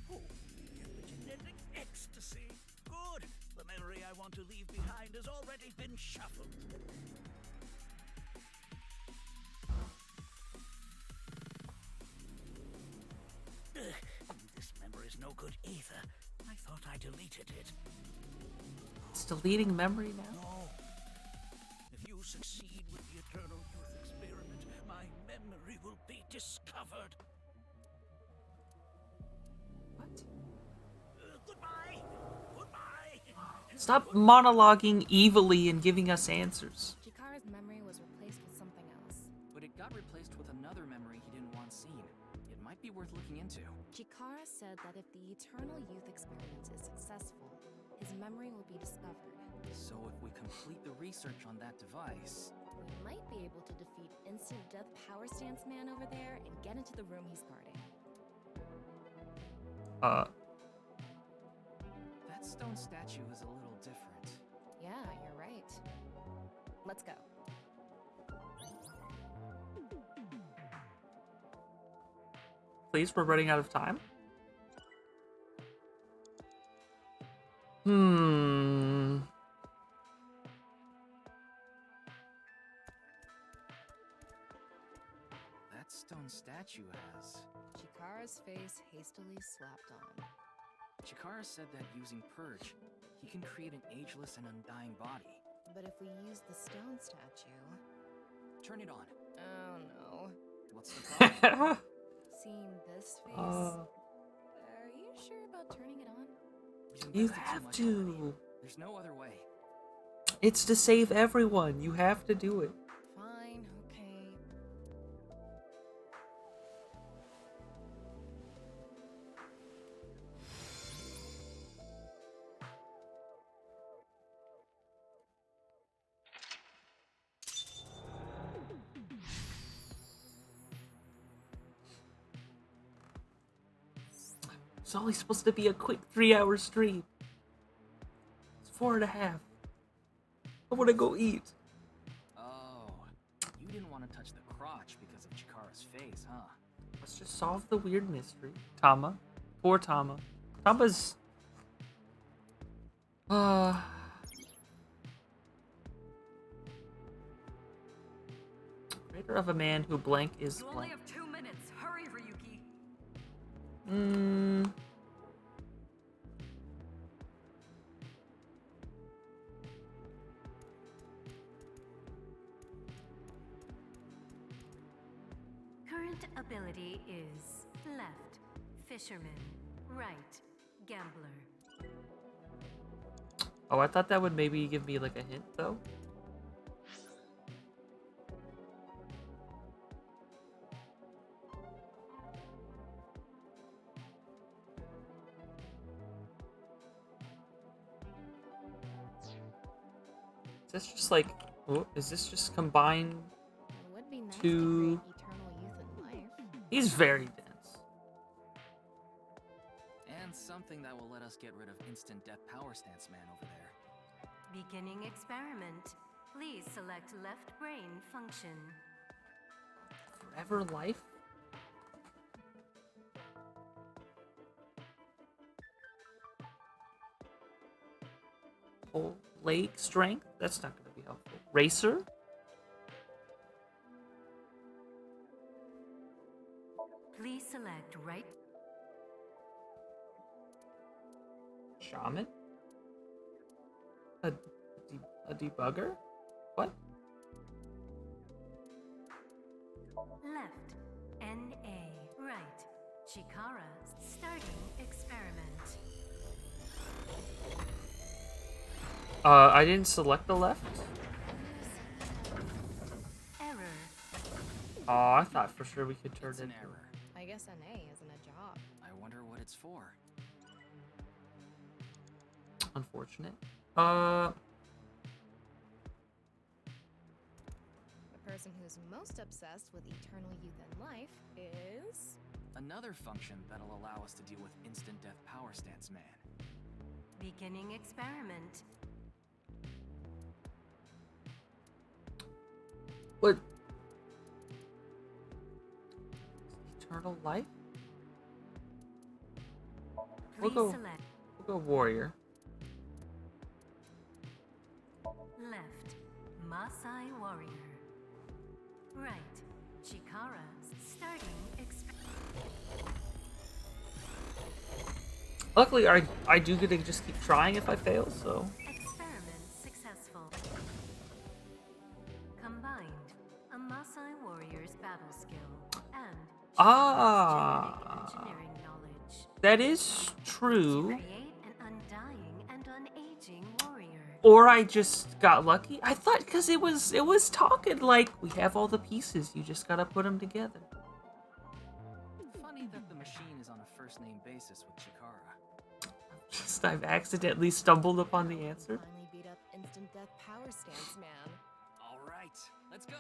Epigenetic ecstasy. Good. The memory I want to leave behind has already been shuffled. This memory's no good either. I thought I deleted it. It's deleting memory now? No. If you succeed with the Eternal Youth experiment, my memory will be discovered. What? Goodbye. Goodbye. Stop monologuing evilly and giving us answers. Chikara's memory was replaced with something else. But it got replaced with another memory he didn't want seen. It might be worth looking into. Chikara said that if the Eternal Youth experiment is successful, his memory will be discovered. So if we complete the research on that device... We might be able to defeat Instant Death Power Stance Man over there and get into the room he's guarding. That stone statue is a little different. Yeah, you're right. Let's go. Please, we're running out of time. That stone statue has... Chikara's face hastily slapped on. Chikara said that using Purge, he can create an ageless and undying body. But if we use the stone statue... Turn it on. Oh no. What's the problem? Seeing this face... Are you sure about turning it on? You have to. There's no other way. It's to save everyone. You have to do it. Fine, okay. It's only supposed to be a quick 3-hour stream. It's 4.5. I want to go eat. Oh, you didn't want to touch the crotch because of Chikara's face, huh? Let's just solve the weird mystery. Tama. Poor Tama. Tama's... Greater of a man who blank is You only blank. have 2 minutes. Hurry, Ryuki. Current ability is left, fisherman, right, gambler. Oh, I thought that would maybe give me like a hint though. Is this just like, oh, is this just combined It would be nice to... to create eternal youth in life. He's very dense. And something that will let us get rid of Instant Death Power Stance Man over there. Beginning experiment. Please select left brain function. Forever life? Whole leg strength? That's not going to be helpful. Racer? Please select right. Shaman? A debugger? What? Left. N-A. Right. Chikara. Starting experiment. I didn't select the left? Error. Oh, I thought for sure we could turn It's it an into... error. I guess an A isn't a job. I wonder what it's for. Unfortunate. The person who's most obsessed with eternal youth and life is... Another function that'll allow us to deal with Instant Death Power Stance Man. Beginning experiment. What? Eternal life? We'll Please go, select we'll go warrior. left. Maasai warrior. Right. Chikara. Starting experiment. Luckily, I do get to just keep trying if I fail, so... Experiment successful. Combined. a Maasai warrior's battle skill, and Ah, engineering knowledge. that is true. Create an undying and unaging warrior. Or I just got lucky. I thought because it was talking like we have all the pieces. You just gotta put them together. Funny that the machine is on a first-name basis with Chikara. Just I've accidentally stumbled upon the answer. Finally beat up instant death power stance, man. All right, let's go.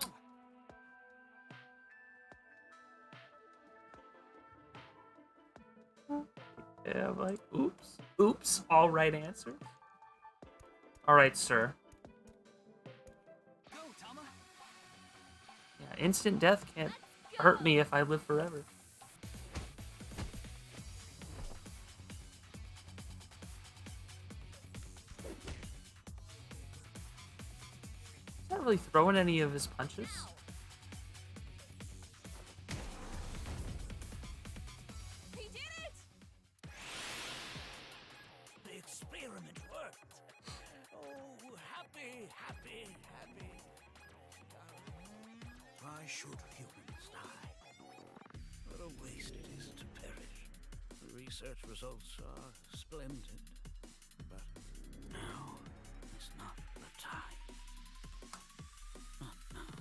Yeah, I'm like, oops, all right answer. All right, sir. Go, Tama. Yeah, instant death can't hurt me if I live forever. He's not really throwing any of his punches. He did it! The experiment worked. Oh, happy, happy, happy. Why should humans die? What a waste it is to perish. The research results are splendid. But now is not the time. Not now.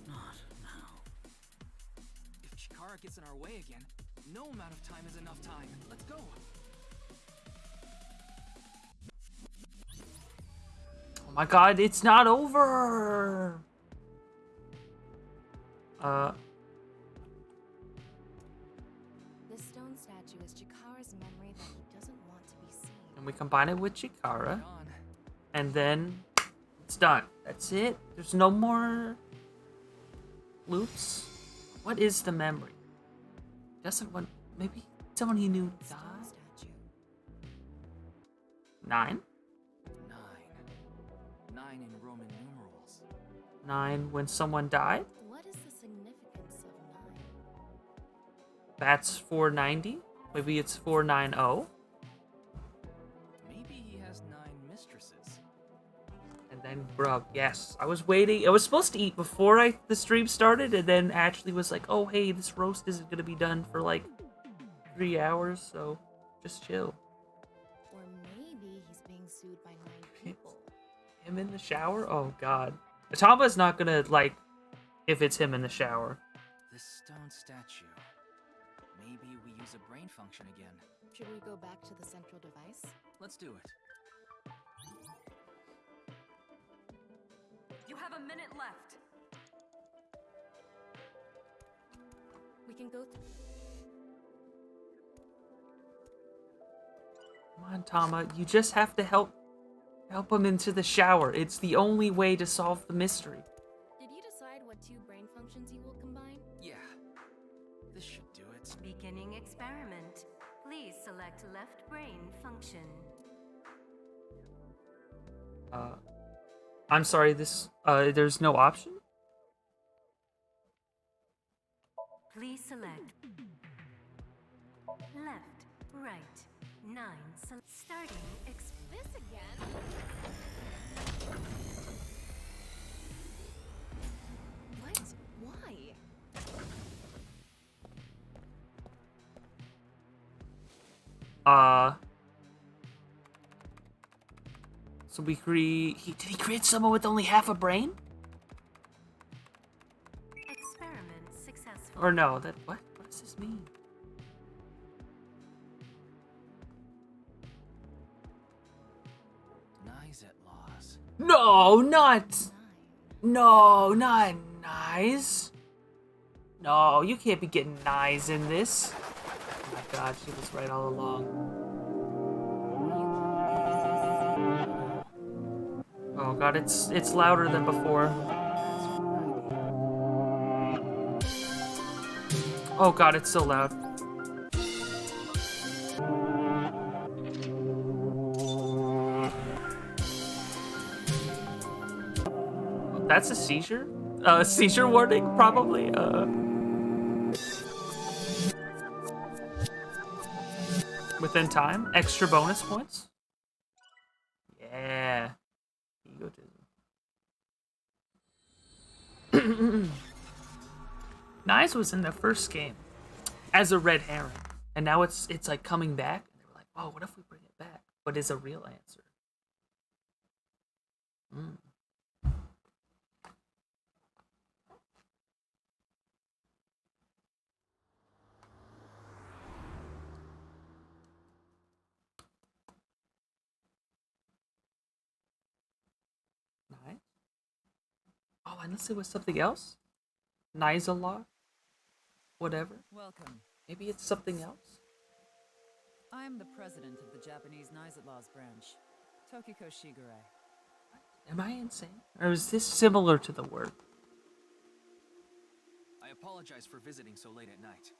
Not now. If Chikara gets in our way again, no amount of time is enough time. Let's go. Oh my god, it's not over! This stone statue is Chikara's memory that he doesn't want to be seen. And we combine it with Chikara. And then it's done. That's it. There's no more loops. What is the memory? Doesn't want maybe someone he knew died? 9? 9 in Roman numerals. 9 when someone died? What is the significance of 9? That's 490? Maybe it's 490? Maybe he has 9 mistresses. And then grub, yes. I was waiting. I was supposed to eat before the stream started, and then Ashley was like, oh, hey, this roast isn't going to be done for like 3 hours, so just chill. Or maybe he's being sued by 9 people. Him in the shower? Oh, God. Atama's not going to, like, if it's him in the shower. This stone statue. Maybe we use a brain function again. Should we go back to the central device? Let's do it. You have a minute left. We can go Come on, Tama. You just have to help him into the shower. It's the only way to solve the mystery. Did you decide what 2 brain functions you will combine? Yeah. This should do it. Beginning experiment. Please select left brain function. I'm sorry, there's no option? Please select left, right, 9. Starting this again? What? Why? So we did he create someone with only half a brain? Experiment successful. Or no, what does this mean? Nice at loss. No, not Nyes. No, you can't be getting Nyes in this. Oh my god, she was right all along. Oh god, it's louder than before. Oh god, it's so loud. That's a seizure? Seizure warning, probably. Within time? Extra bonus points? Yeah. Egotism. Nice was in the first game as a red herring, and now it's like coming back. And they were like, "Oh, what if we bring it back?" But it's a real answer. Mm. Nice. Oh, unless it was something else. Nizala, whatever. Welcome. Maybe it's something else. I am the president of the Japanese Nizatlaws branch, Tokiko Shigure. Am I insane? Or is this similar to the word? I apologize for visiting so late at night.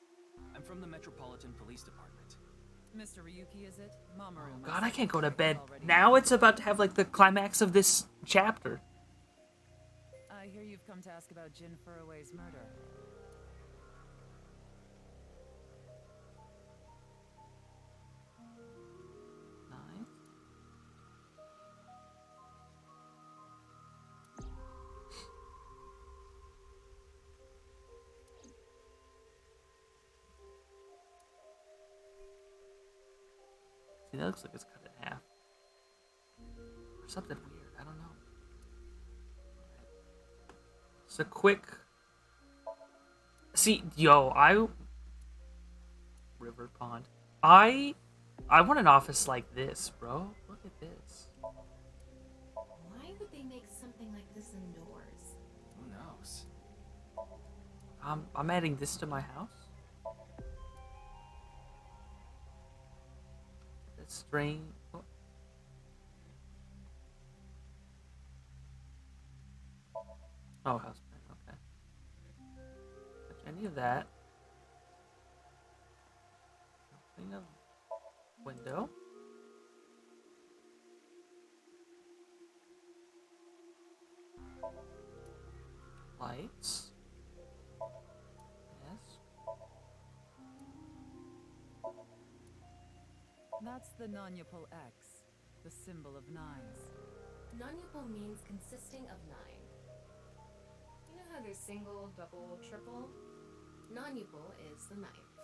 I'm from the Metropolitan Police Department. Mr. Ryuki, is it? Mamoru. God, I can't go to bed. Now it's about to have like the climax of this chapter. I hear you've come to ask about Jin Furuway's murder. Nice. See, that looks like it's cut in half. Or something weird. I don't know. It's a quick. See, yo, River Pond. I want an office like this, bro. Look at this. Why would they make something like this indoors? Who knows? I'm adding this to my house. That's strange. Oh, house plan. Okay. Touch any of that. Nothing of window. Lights. Yes. That's the Nanyapul X, the symbol of nines. Nanyapul means consisting of 9. You know how there's single, double, triple? Nanyapul is the 9th.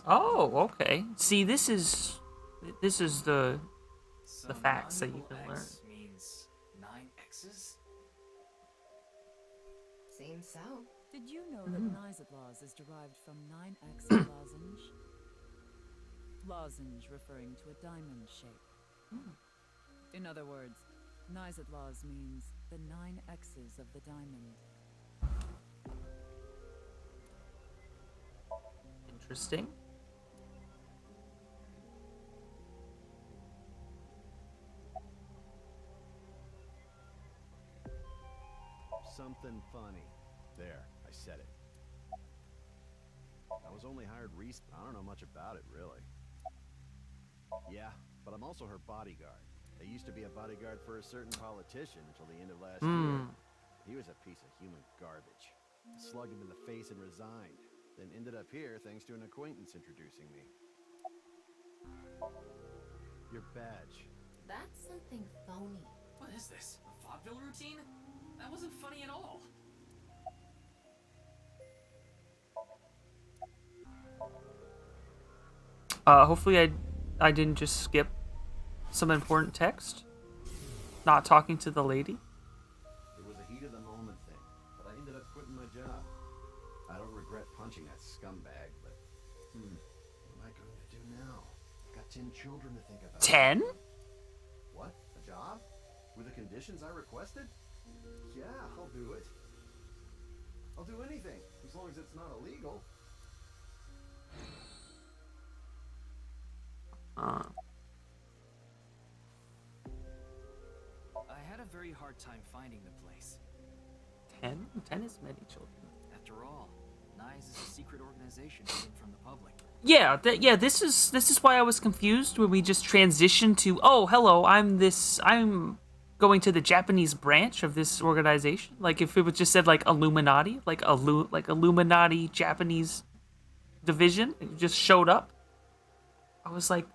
Oh, okay. See, this is the So facts that you can learn. X means 9 X's? Seems so. Did you know that Nizatlaws is derived from 9x lozenge? Lozenge referring to a diamond shape. In other words, Nizatlaws means the 9 X's of the diamond. Interesting. Something funny. There, I said it. I was only hired I don't know much about it, really. Yeah, but I'm also her bodyguard. I used to be a bodyguard for a certain politician until the end of last year. He was a piece of human garbage. I slugged him in the face and resigned. Then ended up here thanks to an acquaintance introducing me. Your badge. That's something phony. What is this? A vaudeville routine? That wasn't funny at all. Hopefully I didn't just skip some important text. Not talking to the lady. It was a heat of the moment thing, but I ended up quitting my job. I don't regret punching that scumbag, but what am I going to do now? I've got 10 children to think about. 10? What? A job? With the conditions I requested? Yeah, I'll do it. I'll do anything, as long as it's not illegal. I had a very hard time finding the place. 10? 10 is many children. After all, NICE is a secret organization hidden from the public. Yeah, this is why I was confused when we just transitioned to, oh, hello, I'm going to the Japanese branch of this organization. Like if it was just said like Illuminati, like Illuminati Japanese division, it just showed up. I was like,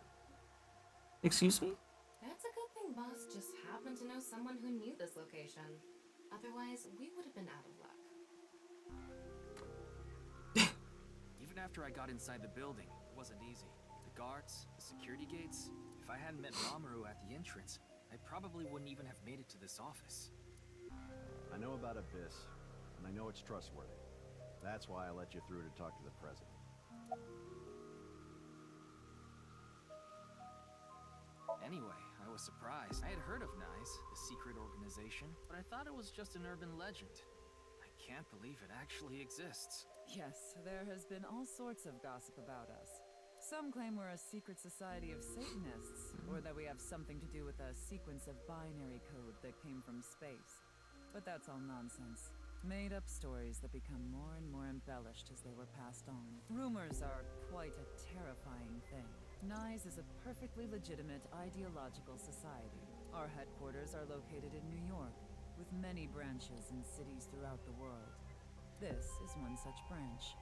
excuse me? That's a good thing Boss just happened to know someone who knew this location. Otherwise, we would have been out of luck. Even after I got inside the building, it wasn't easy. The guards, the security gates. If I hadn't met Mamoru at the entrance, I probably wouldn't even have made it to this office. I know about Abyss, and I know it's trustworthy. That's why I let you through to talk to the president. Anyway, I was surprised. I had heard of NICE, the secret organization, but I thought it was just an urban legend. I can't believe it actually exists. Yes, there has been all sorts of gossip about us. Some claim we're a secret society of Satanists, or that we have something to do with a sequence of binary code that came from space. But that's all nonsense. Made-up stories that become more and more embellished as they were passed on. Rumors are quite a terrifying thing. NICE is a perfectly legitimate ideological society. Our headquarters are located in New York, with many branches in cities throughout the world. This is one such branch.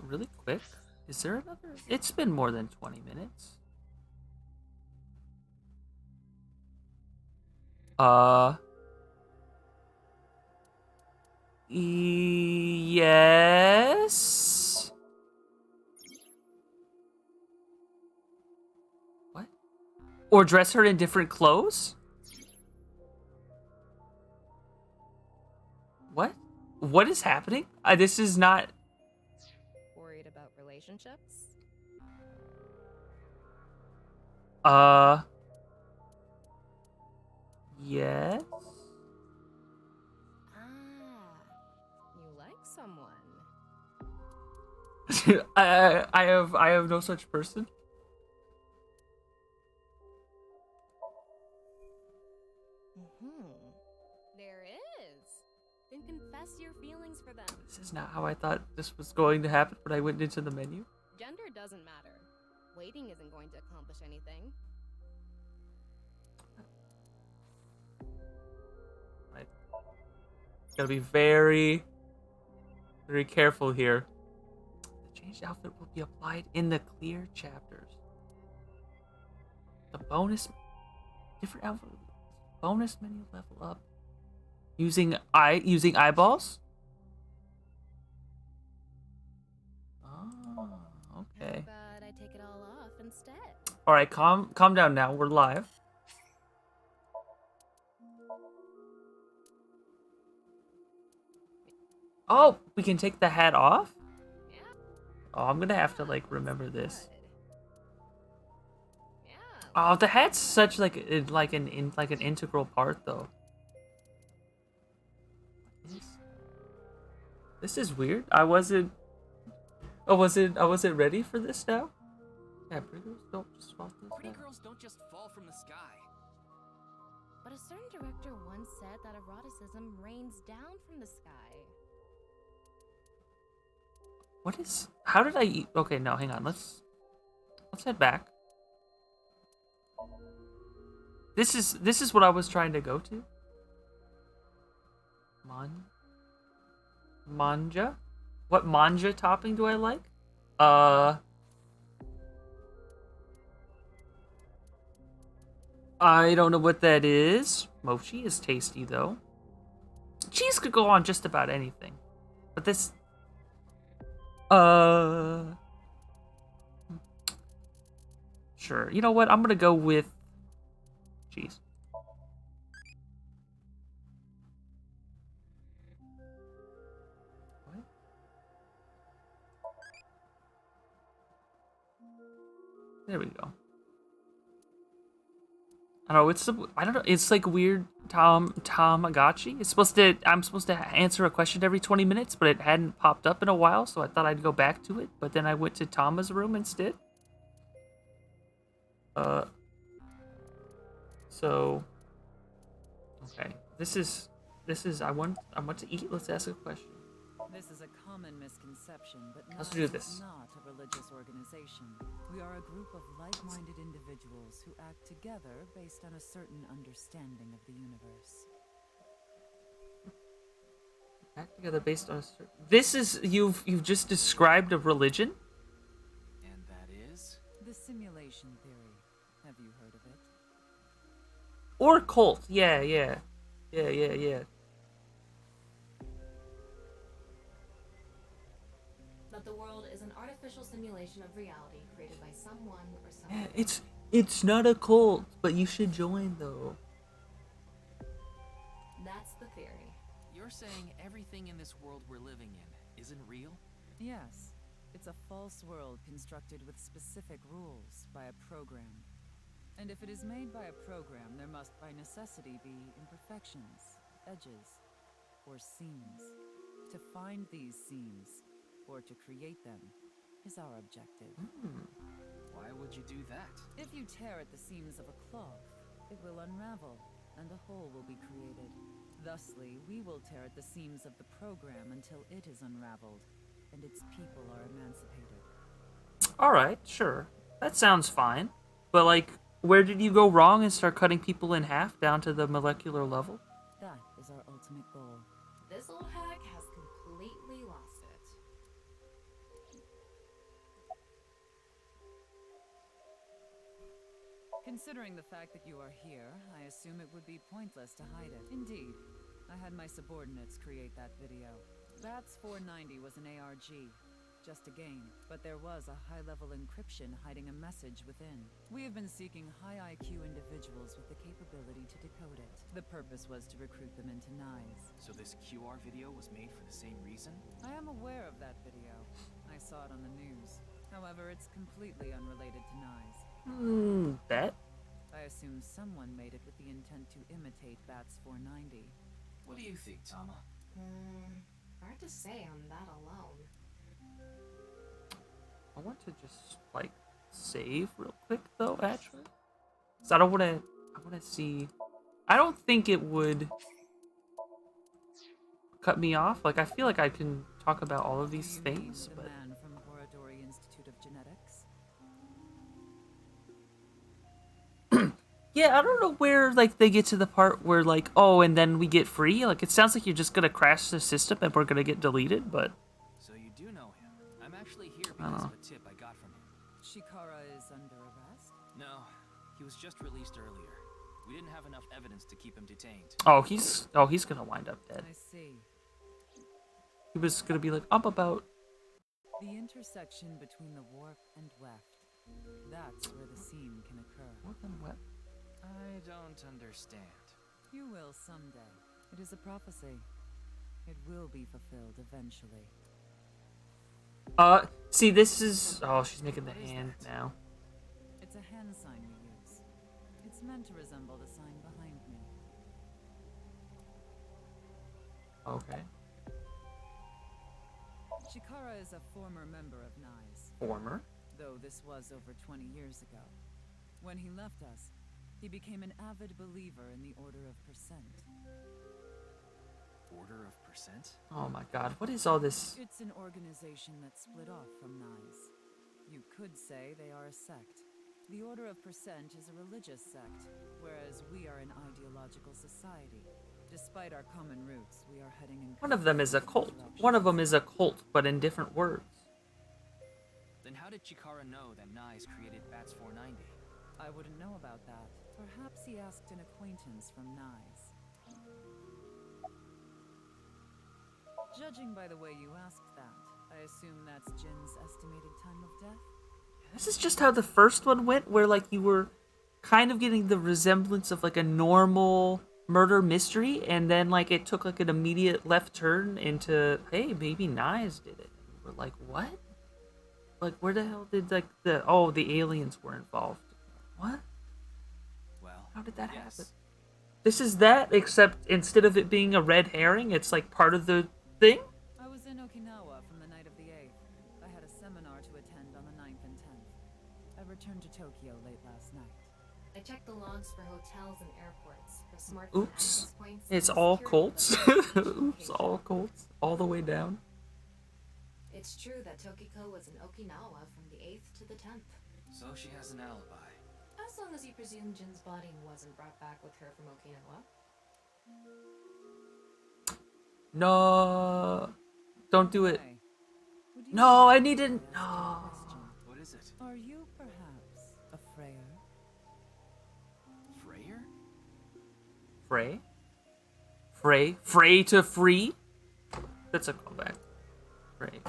Really quick. Is there another? It's been more than 20 minutes. Yes. What? Or dress her in different clothes? What? What is happening? This is not... Worried about relationships? Yes. You like someone. I have no such person. There is. Then confess your feelings for them. This is not how I thought this was going to happen when I went into the menu. Gender doesn't matter. Waiting isn't going to accomplish anything. I gotta be very, very careful here. The changed outfit will be applied in the clear chapters. The different outfit, bonus menu level up. Using eyeballs? Oh, okay. But I take it all off instead. All right, calm down now. We're live. Oh, we can take the hat off? Yeah. Oh, I'm gonna have to like remember this. Oh, the hat's such like an integral part though. This is weird. I wasn't ready for this now. Yeah, pretty girls don't just fall from the Pretty sky. girls don't just fall from the sky. But a certain director once said that eroticism rains down from the sky. What is? How did I eat? Okay, no, hang on. Let's head back. This is what I was trying to go to. Manja? What manja topping do I like? I don't know what that is. Mochi is tasty though. Cheese could go on just about anything. But this sure. You know what? I'm gonna go with cheese. What? There we go. I don't know. I don't know. It's like weird. Tamagotchi. I'm supposed to answer a question every 20 minutes, but it hadn't popped up in a while, so I thought I'd go back to it. But then I went to Tama's room instead. So. Okay. This is. I want to eat. Let's ask a question. This is a common misconception, but Let's NICE do this. is not a religious organization. We are a group of like-minded individuals who act together based on a certain understanding of the universe. Act together based on a certain. This is you've just described a religion. And that is? The simulation theory. Have you heard of it? Or cult. Yeah. Yeah. That the world is an artificial simulation of reality created by someone or Yeah, something. it's not a cult, but you should join though. That's the theory. You're saying everything in this world we're living in isn't real? Yes. It's a false world constructed with specific rules by a program. And if it is made by a program, there must by necessity be imperfections, edges, or seams. To find these seams, or to create them, is our objective. Why would you do that? If you tear at the seams of a cloth, it will unravel, and a hole will be created. Thusly, we will tear at the seams of the program until it is unraveled, and its people are emancipated. Alright, sure. That sounds fine. But, like, where did you go wrong and start cutting people in half down to the molecular level? That is our ultimate goal. This old hack has completely lost it. Considering the fact that you are here, I assume it would be pointless to hide it. Indeed, I had my subordinates create that video. BATS 490 was an ARG, just a game, but there was a high-level encryption hiding a message within. We have been seeking high IQ individuals with the capability to decode it. The purpose was to recruit them into NICE. So this QR video was made for the same reason? I am aware of that video. I saw it on the news. However, it's completely unrelated to NICE. Bet? I assume someone made it with the intent to imitate BATS 490. What do you think, Tama? Hard to say on that alone. I want to just, like, save real quick, though, actually. So I don't want to... I want to see... I don't think it would cut me off. Like, I feel like I can talk about all of these things, but... The man from Horodori Institute of Genetics? Yeah, I don't know where, like, they get to the part where, like, oh, and then we get free. Like, it sounds like you're just gonna crash the system and we're gonna get deleted, but... So you do know him. I'm actually here because of a tip I got from him. Shikara is under arrest? No, he was just released earlier. We didn't have enough evidence to keep him detained. Oh, he's gonna wind up dead. I see. He was gonna be like, I'm about... The intersection between the warp and weft. That's where the seam can occur. Warp and weft? I don't understand. You will someday. It is a prophecy. It will be fulfilled eventually. See, this is... Oh, she's making the hand now. It's a hand sign we use. It's meant to resemble the sign behind me. Okay. Shikara is a former member of NICE. Former? Though this was over 20 years ago. When he left us, he became an avid believer in the Order of Percent. Order of Percent? Oh my god, what is all this? It's an organization that split off from NICE. You could say they are a sect. The Order of Percent is a religious sect, whereas we are an ideological society. Despite our common roots, we are heading in... One of them is a cult. One of them is a cult, but in different words. Then how did Chikara know that NICE created BATS 490? I wouldn't know about that. Perhaps he asked an acquaintance from NICE. Judging by the way you asked that, I assume that's Jin's estimated time of death? This is just how the first one went, where, like, you were kind of getting the resemblance of, like, a normal murder mystery, and then, like, it took, like, an immediate left turn into, hey, maybe NICE did it. We're like, what? Like, where the hell did, like, the aliens were involved? What? Well, how did that happen? This is that, except instead of it being a red herring, it's, like, part of the thing? I was in Okinawa from the night of the 8th. I had a seminar to attend on the 9th and 10th. I returned to Tokyo late last night. I checked the logs for hotels and airports, for smartphone Oops. access points. It's and all security cults. buttons. Oops, all cults. All the way down. It's true that Tokiko was in Okinawa from the 8th to the 10th. So she has an alibi. As long as you presume Jin's body wasn't brought back with her from Okinawa. No. Don't do it. No, I needed... No. What is it? Are you perhaps a Freyer? Freyer? Frey? Frey to free? That's a callback. Frey.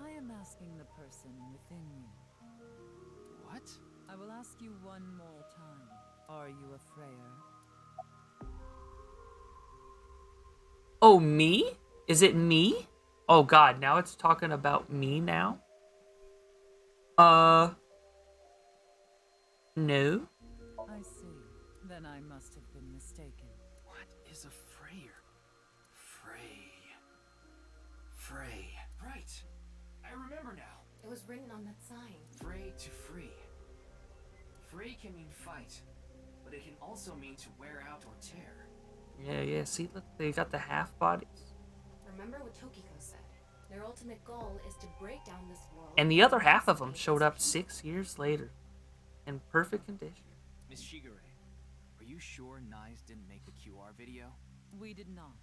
I am asking the person within you. What? I will ask you one more time. Are you a Freyer? Oh, me? Is it me? Oh god, now it's talking about me now? No. I see. Then I must have been mistaken. What is a Freyer? Frey. Right. I remember now. It was written on that sign. Frey to free. Frey can mean fight, but it can also mean to wear out or tear. Yeah, see, look, they got the half bodies. Remember what Tokiko said. Their ultimate goal is to break down this world. And the other half of them showed up 6 years later. In perfect condition. Miss Shigure, are you sure Nyes didn't make the QR video? We did not.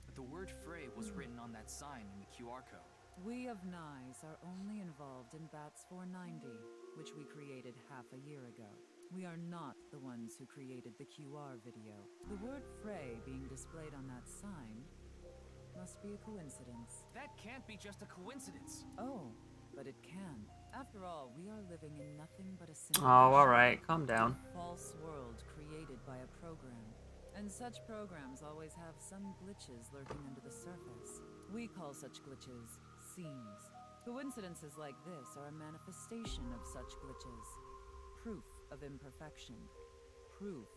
But the word Frey was written on that sign in the QR code. We of Nyes are only involved in Bats 490, which we created half a year ago. We are not the ones who created the QR video. The word Frey being displayed on that sign must be a coincidence. That can't be just a coincidence. Oh, but it can. After all, we are living in nothing but a simulation. Oh, alright, calm down. A false world created by a program. And such programs always have some glitches lurking under the surface. We call such glitches seams. Coincidences like this are a manifestation of such glitches. Proof of imperfection. Proof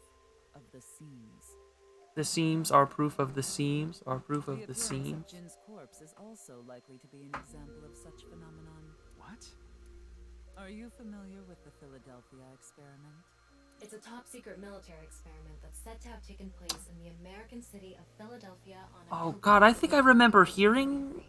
of the seams. The seams are proof of the seams are proof of the seams. The appearance of Jin's corpse is also likely to be an example of such phenomenon. What? Are you familiar with the Philadelphia experiment? It's a top-secret military experiment that's said to have taken place in the American city of Philadelphia on Oh god, I think I remember hearing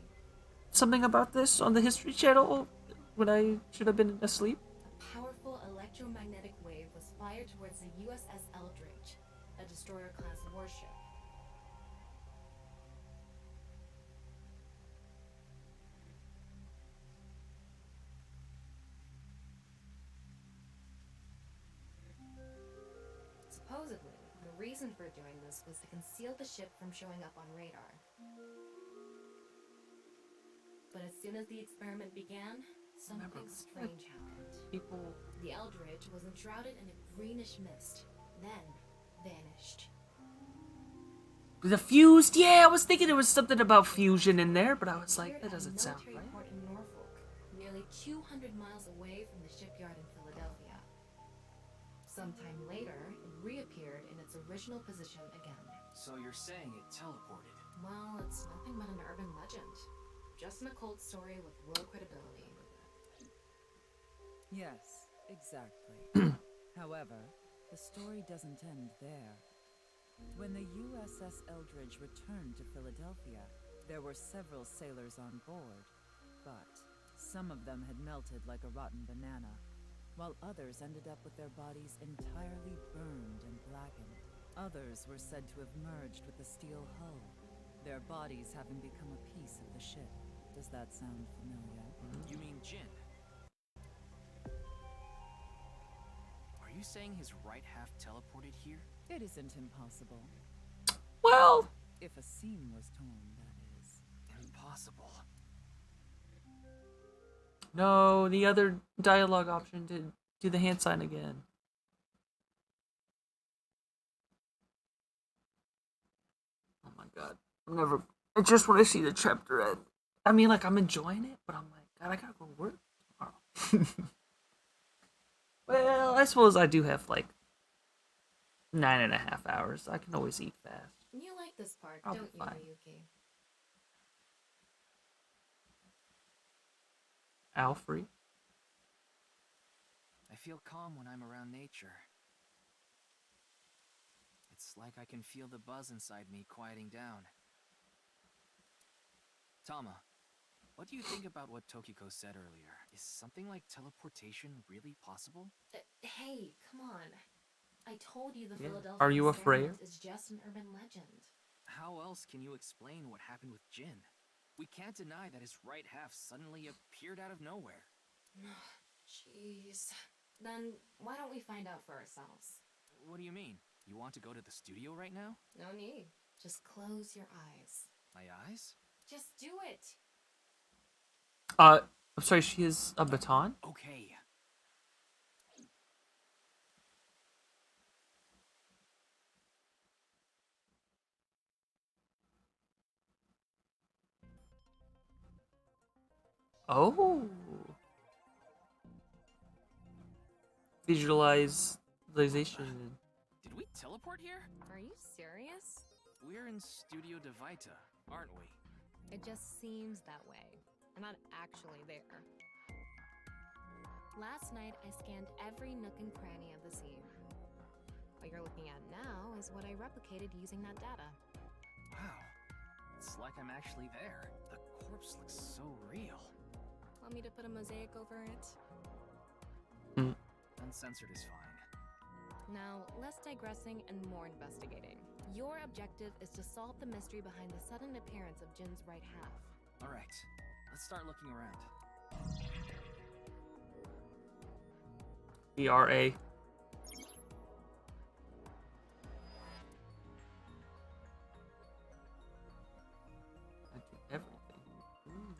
something about this on the History Channel when I should have been asleep. A powerful electromagnetic wave was fired towards the USS Eldridge, a destroyer-class warship. Supposedly, the reason for doing this was to conceal the ship from showing up on radar. But as soon as the experiment began, something strange happened. The Eldridge was enshrouded in a greenish mist, then vanished. The fused? Yeah, I was thinking there was something about fusion in there, but I was like, that doesn't sound right. Port in Norfolk, nearly 200 miles away from the shipyard in Philadelphia. Sometime later, it reappeared in its original position again. So you're saying it teleported? Well, it's nothing but an urban legend. Just an occult story with low credibility. Yes, exactly. However, the story doesn't end there. When the USS Eldridge returned to Philadelphia, there were several sailors on board, but some of them had melted like a rotten banana, while others ended up with their bodies entirely burned and blackened. Others were said to have merged with the steel hull, their bodies having become a piece of the ship. Does that sound familiar? You mean Jin? Are you saying his right half teleported here? It isn't impossible. Well, if a seam was torn, that is. Impossible. No, the other dialogue option did do the hand sign again. Oh my god. I just want to see the chapter end. I mean, like, I'm enjoying it, but I'm like, God, I gotta go to work tomorrow. Well, I suppose I do have, like, 9.5 hours. I can always eat fast. You like this part, I'll don't be you, fine. Miyuki? Alfred? I feel calm when I'm around nature. It's like I can feel the buzz inside me quieting down. Tama, what do you think about what Tokiko said earlier? Is something like teleportation really possible? Hey, come on. I told you the Yeah. Philadelphia Are you a experiment Freyer? is just an urban legend. How else can you explain what happened with Jin? We can't deny that his right half suddenly appeared out of nowhere. Jeez. Then why don't we find out for ourselves? What do you mean? You want to go to the studio right now? No need. Just close your eyes. My eyes? Just do it! I'm sorry, she is a baton? Okay. Oh. Visualization. Did we teleport here? Are you serious? We're in Studio Devita, aren't we? It just seems that way. We're not actually there. Last night, I scanned every nook and cranny of the scene. What you're looking at now is what I replicated using that data. Wow. It's like I'm actually there. The corpse looks so real. Want me to put a mosaic over it? Uncensored is fine. Now, less digressing and more investigating. Your objective is to solve the mystery behind the sudden appearance of Jin's right half. Alright, let's start looking around. ERA. I do everything. Ooh.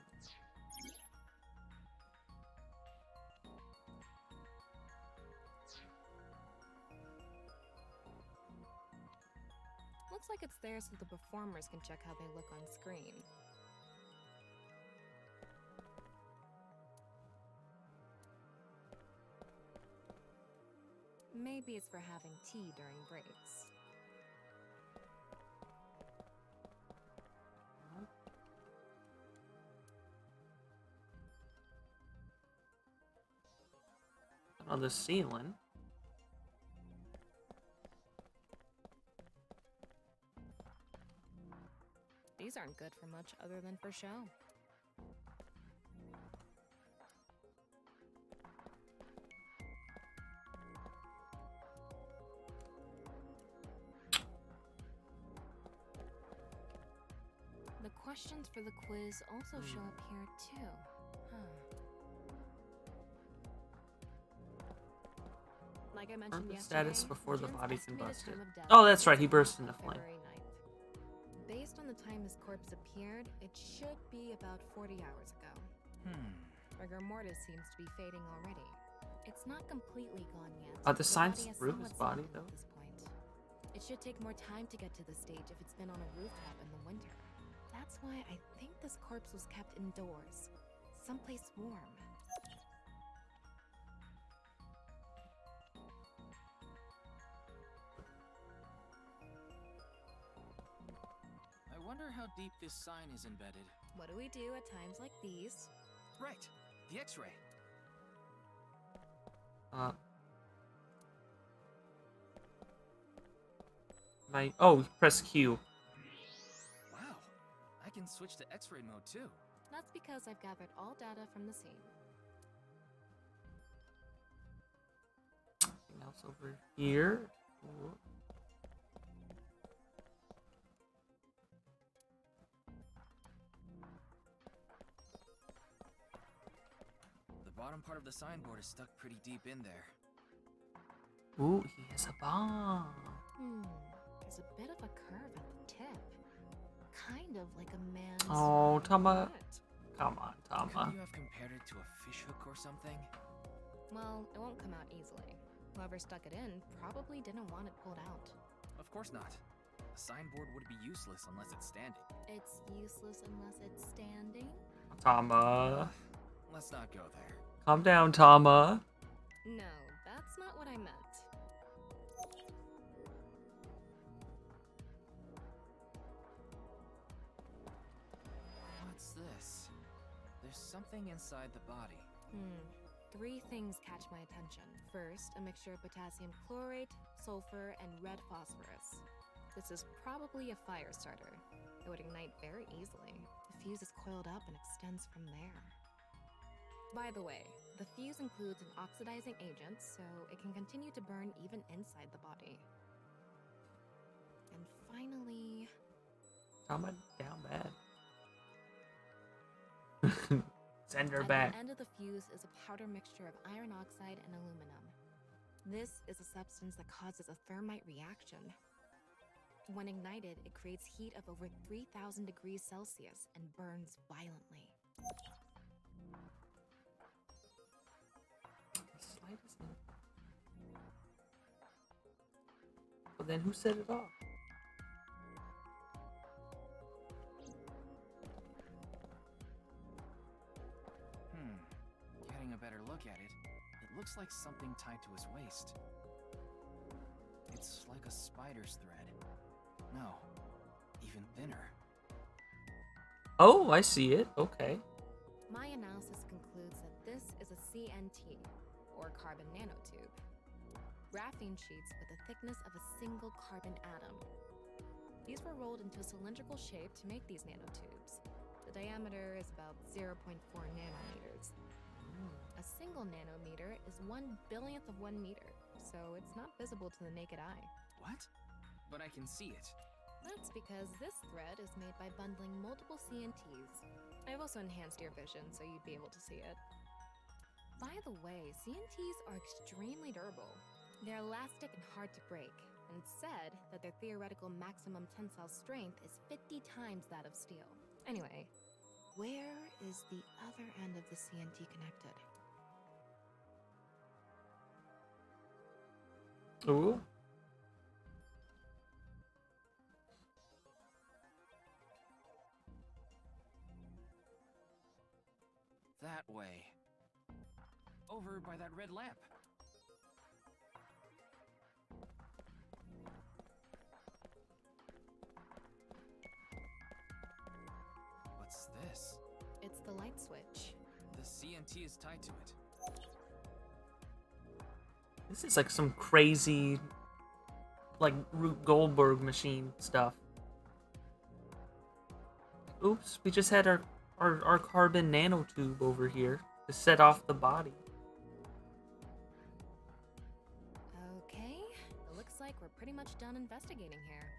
Looks like it's there so the performers can check how they look on screen. Maybe it's for having tea during breaks. On the ceiling. These aren't good for much other than for show. The questions for the quiz also show up here too. Like I mentioned The yesterday, status before the Jin's body estimated combusted. time of death Oh, that's is right. He burst into flame. February 9th. Based on the time his corpse appeared, it should be about 40 hours ago. Rigor mortis seems to be fading already. It's not completely gone yet. Are the signs body has through his somewhat body, settled though? at this point. It should take more time to get to the stage if it's been on a rooftop in the winter. That's why I think this corpse was kept indoors, someplace warm. I wonder how deep this sign is embedded. What do we do at times like these? Right, the X-ray. Oh, press Q. Wow, I can switch to X-ray mode too. That's because I've gathered all data from the scene. Anything else over here? Ooh. The bottom part of the signboard is stuck pretty deep in there. Ooh, he has a bomb. There's a bit of a curve at the tip. Kind of like a man's... Oh, Tama. foot. Come on, Tama. Couldn't you have compared it to a fish hook or something? Well, it won't come out easily. Whoever stuck it in probably didn't want it pulled out. Of course not. A signboard would be useless unless it's standing. It's useless unless it's standing? Tama. Let's not go there. Calm down, Tama. No, that's not what I meant. What's this? There's something inside the body. Three things catch my attention. First, a mixture of potassium chlorate, sulfur, and red phosphorus. This is probably a fire starter. It would ignite very easily. The fuse is coiled up and extends from there. By the way, the fuse includes an oxidizing agent, so it can continue to burn even inside the body. And finally... Tama down bad. Send her At back. the end of the fuse is a powder mixture of iron oxide and aluminum. This is a substance that causes a thermite reaction. When ignited, it creates heat of over 3,000 degrees Celsius and burns violently. But then who set it off? Getting a better look at it, it looks like something tied to his waist. It's like a spider's thread. No, even thinner. Oh, I see it. Okay. My analysis concludes that this is a CNT, or carbon nanotube. Graphene sheets with the thickness of a single carbon atom. These were rolled into a cylindrical shape to make these nanotubes. The diameter is about 0.4 nanometers. A single nanometer is 1/1000th of 1 meter, so it's not visible to the naked eye. What? But I can see it. That's because this thread is made by bundling multiple CNTs. I've also enhanced your vision so you'd be able to see it. By the way, CNTs are extremely durable. They're elastic and hard to break, and it's said that their theoretical maximum tensile strength is 50 times that of steel. Anyway, where is the other end of the CNT connected? Ooh. That way. Over by that red lamp. What's this? It's the light switch. The CNT is tied to it. This is like some crazy, like, Rube Goldberg machine stuff. Oops, we just had our carbon nanotube over here to set off the body. Okay, it looks like we're pretty much done investigating here.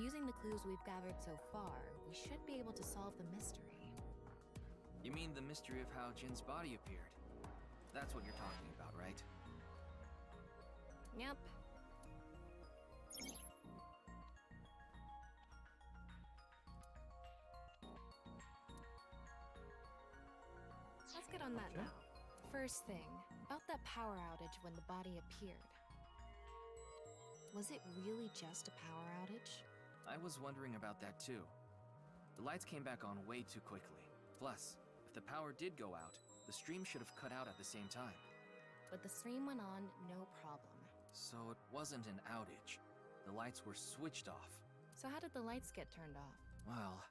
Using the clues we've gathered so far, we should be able to solve the mystery. You mean the mystery of how Jin's body appeared? That's what you're talking about, right? Yep. Let's get on that now. First thing, about that power outage when the body appeared. Was it really just a power outage? I was wondering about that too. The lights came back on way too quickly. Plus, if the power did go out, the stream should have cut out at the same time. But the stream went on, no problem. So it wasn't an outage. The lights were switched off. So how did the lights get turned off? Well,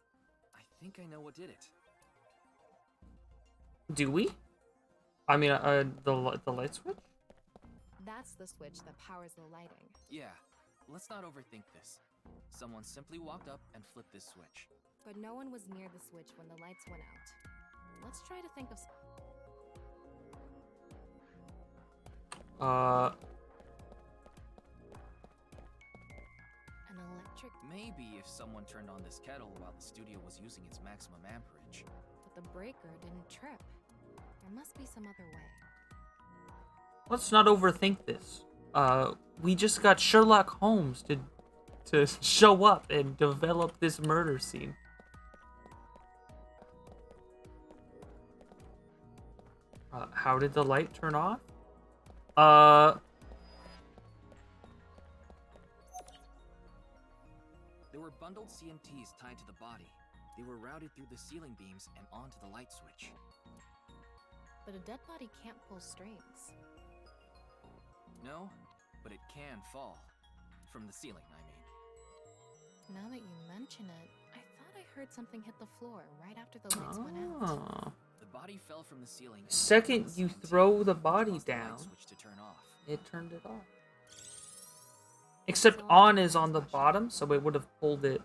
I think I know what did it. Do we? I mean, the light switch? That's the switch that powers the lighting. Yeah, let's not overthink this. Someone simply walked up and flipped this switch. But no one was near the switch when the lights went out. Let's try to think of... An electric... Maybe if someone turned on this kettle while the studio was using its maximum amperage. But the breaker didn't trip. There must be some other way. Let's not overthink this. We just got Sherlock Holmes to show up and develop this murder scene. How did the light turn off? There were bundled CNTs tied to the body. They were routed through the ceiling beams and onto the light switch. But a dead body can't pull strings. No, but it can fall. From the ceiling, I mean. Now that you mention it, I thought I heard something hit the floor right after the lights went out. The body fell from the ceiling. Second you throw the body down, to turn off. it turned it off. Except on is on the bottom, so it would have pulled it.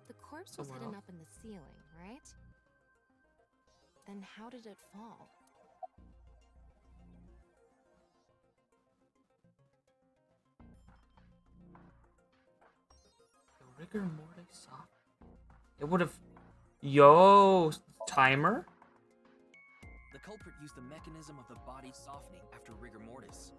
The corpse was hidden up in the ceiling, right? Then how did it fall? The rigor mortis soft. It would have. Yo, timer? The culprit used the mechanism of the body softening after rigor mortis.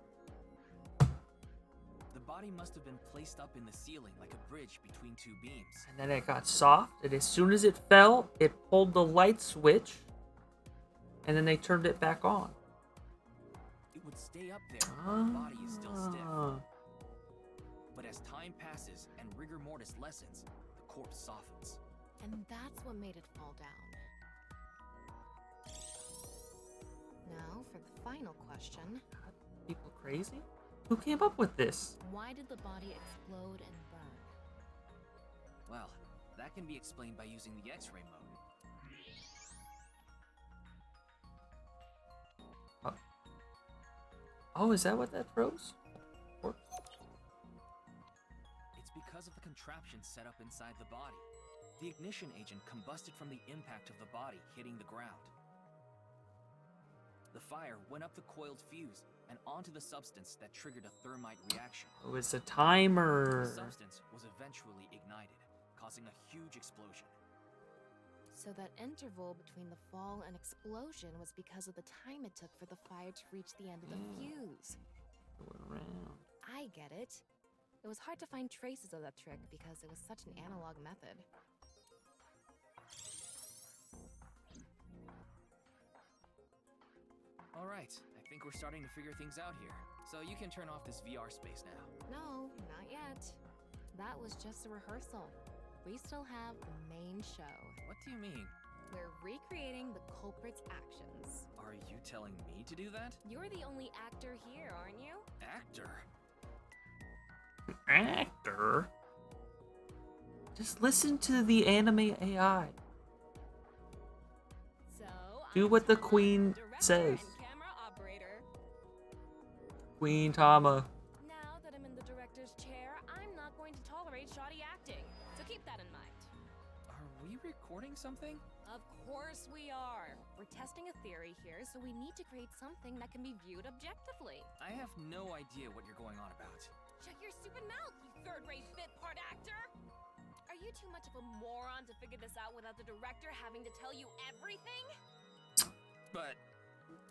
body must have been placed up in the ceiling like a bridge between two beams. And then it got soft, and as soon as it fell, it pulled the light switch, and then they turned it back on. It would stay up there while the body is still stiff. But as time passes and rigor mortis lessens, the corpse softens. And that's what made it fall down. Now for the final question. God, people crazy? Who came up with this? Why did the body explode and burn? Well, that can be explained by using the X-ray mode. Oh, is that what that froze? It's because of the contraption set up inside the body. The ignition agent combusted from the impact of the body hitting the ground. The fire went up the coiled fuse and onto the substance that triggered a thermite reaction. Oh, it's a timer. The substance was eventually ignited, causing a huge explosion. So that interval between the fall and explosion was because of the time it took for the fire to reach the end of the fuse. Going around. I get it. It was hard to find traces of that trick because it was such an analog method. Alright, I think we're starting to figure things out here. So you can turn off this VR space now. No, not yet. That was just a rehearsal. We still have the main show. What do you mean? We're recreating the culprit's actions. Are you telling me to do that? You're the only actor here, aren't you? Actor? Actor? Just listen to the anime AI. So, do what the queen says. Camera operator. Queen Tama. Now that I'm in the director's chair, I'm not going to tolerate shoddy acting. So keep that in mind. Are we recording something? Of course we are. We're testing a theory here, so we need to create something that can be viewed objectively. I have no idea what you're going on about. Shut your stupid mouth, you third-rate bit part actor! Are you too much of a moron to figure this out without the director having to tell you everything? But...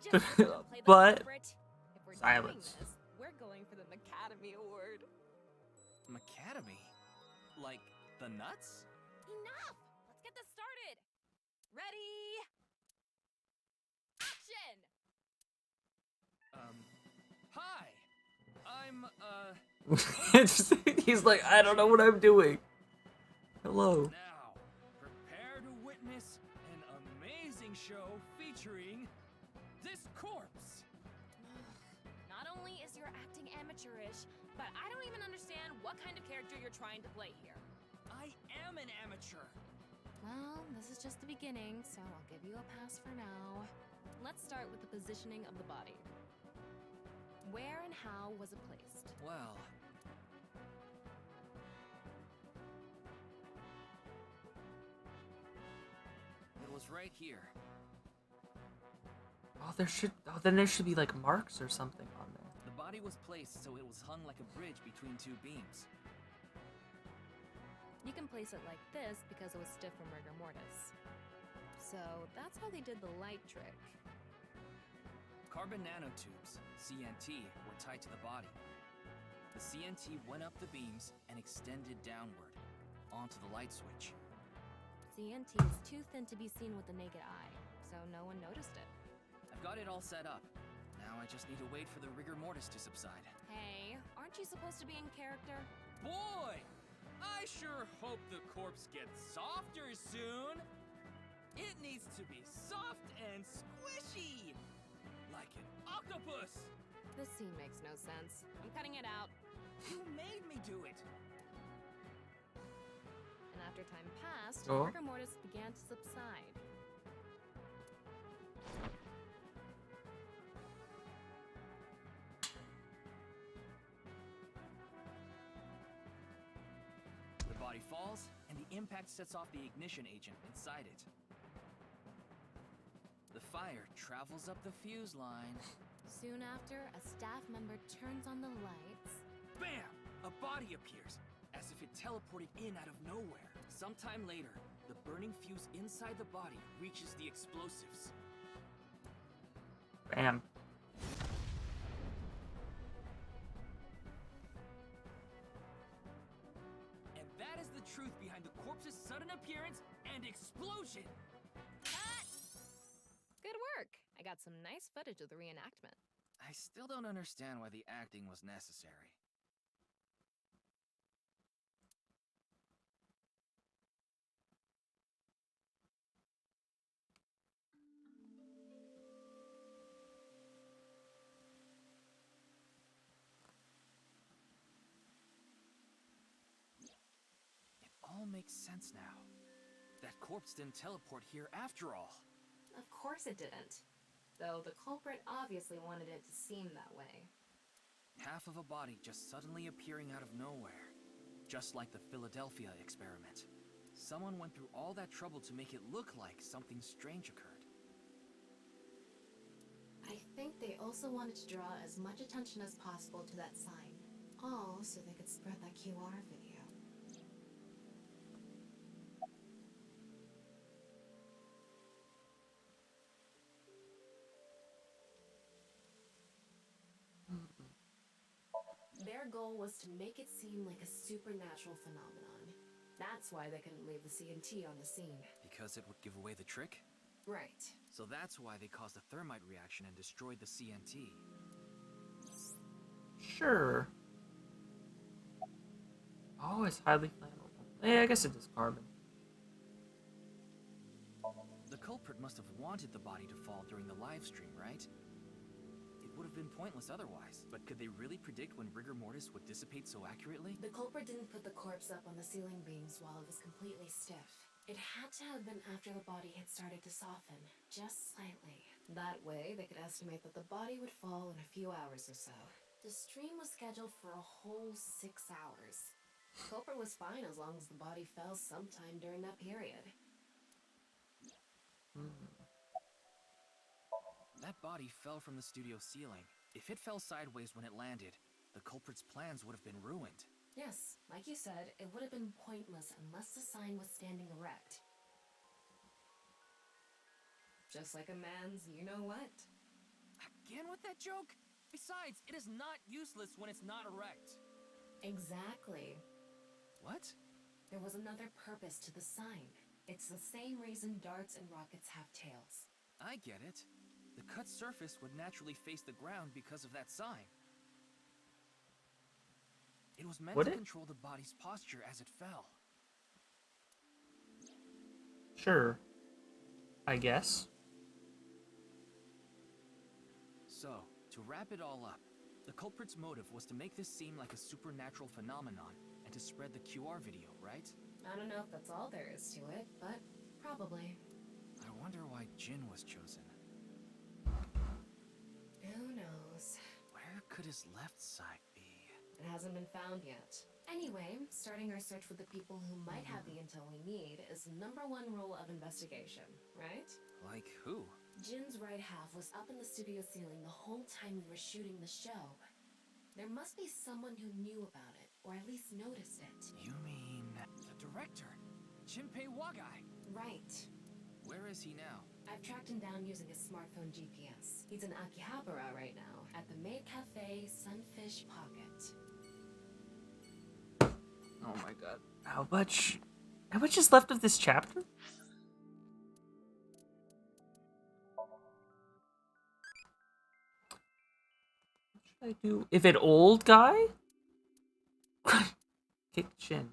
Just play the but... culprit. If we're silence. doing this, we're going for the Academy Award. Macadamy? Like, the nuts? Enough! Let's get this started! Ready? Action! Hi! I'm, He's like, I don't know what I'm doing. Hello. Now, prepare to witness an amazing show featuring this corpse. Not only is your acting amateurish, but I don't even understand what kind of character you're trying to play here. I am an amateur. Well, this is just the beginning, so I'll give you a pass for now. Let's start with the positioning of the body. Where and how was it placed? Well... it was right here. Oh, then there should be like marks or something on there. The body was placed so it was hung like a bridge between two beams. You can place it like this because it was stiff from rigor mortis. So that's how they did the light trick. Carbon nanotubes, CNT, were tied to the body. The CNT went up the beams and extended downward, onto the light switch. CNT is too thin to be seen with the naked eye, so no one noticed it. I've got it all set up. Now I just need to wait for the rigor mortis to subside. Hey, aren't you supposed to be in character? Boy! I sure hope the corpse gets softer soon. It needs to be soft and squishy. Like an octopus. This scene makes no sense. I'm cutting it out. You made me do it. And after time passed, Oh. rigor mortis began to subside. The body falls, and the impact sets off the ignition agent inside it. The fire travels up the fuse line. Soon after, a staff member turns on the lights. Bam! A body appears, as if it teleported in out of nowhere. Sometime later, the burning fuse inside the body reaches the explosives. Bam. truth behind the corpse's sudden appearance and explosion. Good work! I got some nice footage of the reenactment. I still don't understand why the acting was necessary. It all makes sense now. That corpse didn't teleport here after all. Of course it didn't. Though the culprit obviously wanted it to seem that way. Half of a body just suddenly appearing out of nowhere. Just like the Philadelphia experiment. Someone went through all that trouble to make it look like something strange occurred. I think they also wanted to draw as much attention as possible to that sign. All so they could spread that QR video. Their goal was to make it seem like a supernatural phenomenon. That's why they couldn't leave the CNT on the scene. Because it would give away the trick? Right. So that's why they caused a thermite reaction and destroyed the CNT. Sure. Oh, it's highly flammable. Yeah, I guess it is carbon. The culprit must have wanted the body to fall during the live stream, right? It would have been pointless otherwise. But could they really predict when rigor mortis would dissipate so accurately? The culprit didn't put the corpse up on the ceiling beams while it was completely stiff. It had to have been after the body had started to soften, just slightly. That way, they could estimate that the body would fall in a few hours or so. The stream was scheduled for a whole 6 hours. The culprit was fine as long as the body fell sometime during that period. That body fell from the studio ceiling. If it fell sideways when it landed, the culprit's plans would have been ruined. Yes, like you said, it would have been pointless unless the sign was standing erect. Just like a man's you-know-what. Again with that joke? Besides, it is not useless when it's not erect. Exactly. What? There was another purpose to the sign. It's the same reason darts and rockets have tails. I get it. The cut surface would naturally face the ground because of that sign. It was meant to control the body's posture as it fell. Sure. I guess. So, to wrap it all up, the culprit's motive was to make this seem like a supernatural phenomenon and to spread the QR video, right? I don't know if that's all there is to it, but probably. I wonder why Jin was chosen. Who knows? Where could his left side be? It hasn't been found yet. Anyway, starting our search with the people who might have the intel we need is the #1 rule of investigation, right? Like who? Jin's right half was up in the studio ceiling the whole time we were shooting the show. There must be someone who knew about it, or at least noticed it. You mean the director, Jinpei Wagai? Right. Where is he now? I've tracked him down using his smartphone GPS. He's in Akihabara right now, at the maid cafe Sunfish Pocket. Oh my god. How much is left of this chapter? What should I do? If an old guy? Kick chin.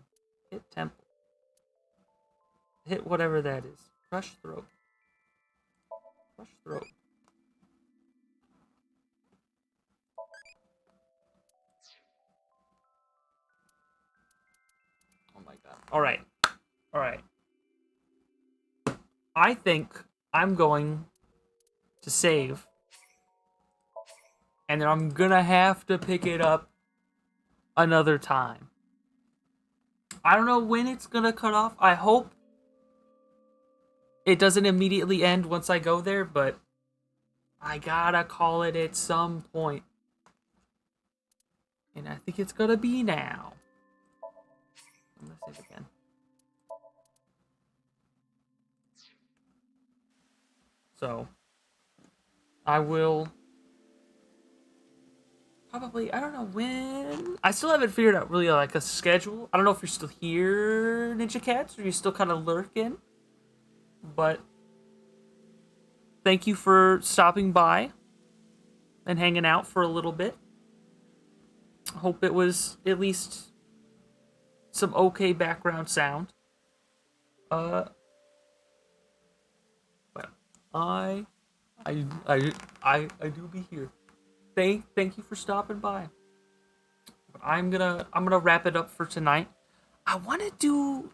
Hit temple. Hit whatever that is. Crush throat. Crush throat. Oh my god. Alright. Alright. I think I'm going to save. And then I'm gonna have to pick it up another time. I don't know when it's gonna cut off. I hope it doesn't immediately end once I go there, but I gotta call it at some point. And I think it's gonna be now. I'm gonna save again. So, I will probably, I don't know when. I still haven't figured out really like a schedule. I don't know if you're still here, Ninja Cats, or you're still kind of lurking. But thank you for stopping by and hanging out for a little bit. I hope it was at least some okay background sound. But I do be here. Thank you for stopping by. But I'm gonna wrap it up for tonight. I want to do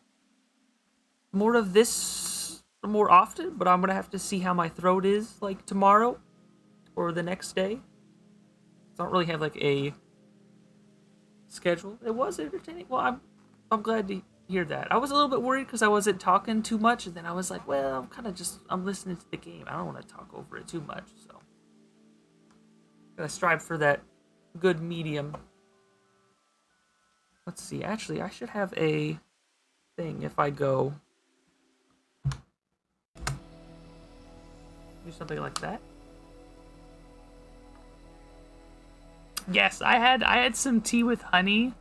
more of this more often, but I'm gonna have to see how my throat is like tomorrow or the next day. I don't really have like a schedule. It was entertaining. Well, I'm glad to hear that. I was a little bit worried because I wasn't talking too much, and then I was like, well, I'm listening to the game. I don't want to talk over it too much, so gotta strive for that good medium. Let's see. Actually, I should have a thing if I go do something like that. Yes, I had some tea with honey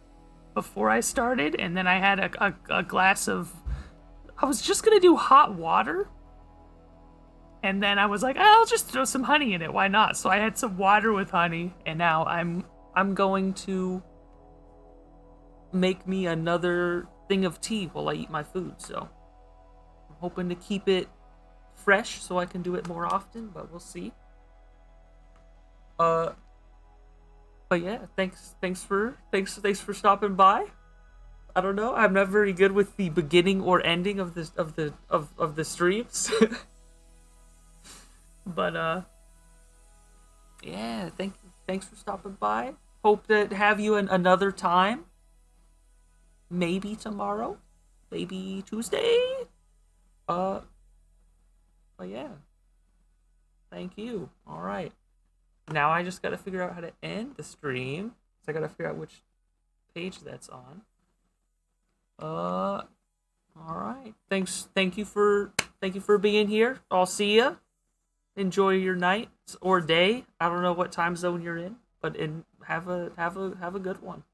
before I started, and then I had a glass of. I was just gonna do hot water, and then I was like, I'll just throw some honey in it. Why not? So I had some water with honey, and now I'm going to make me another thing of tea while I eat my food. So I'm hoping to keep it fresh so I can do it more often, but we'll see. But yeah, thanks for stopping by. I don't know. I'm not very good with the beginning or ending of the streams. But yeah, thanks for stopping by. Hope to have you another time. Maybe tomorrow, maybe Tuesday. But yeah. Thank you. All right. Now I just gotta figure out how to end the stream. So I gotta figure out which page that's on. All right. Thank you for being here. I'll see ya. Enjoy your night or day. I don't know what time zone you're in, but have a good one.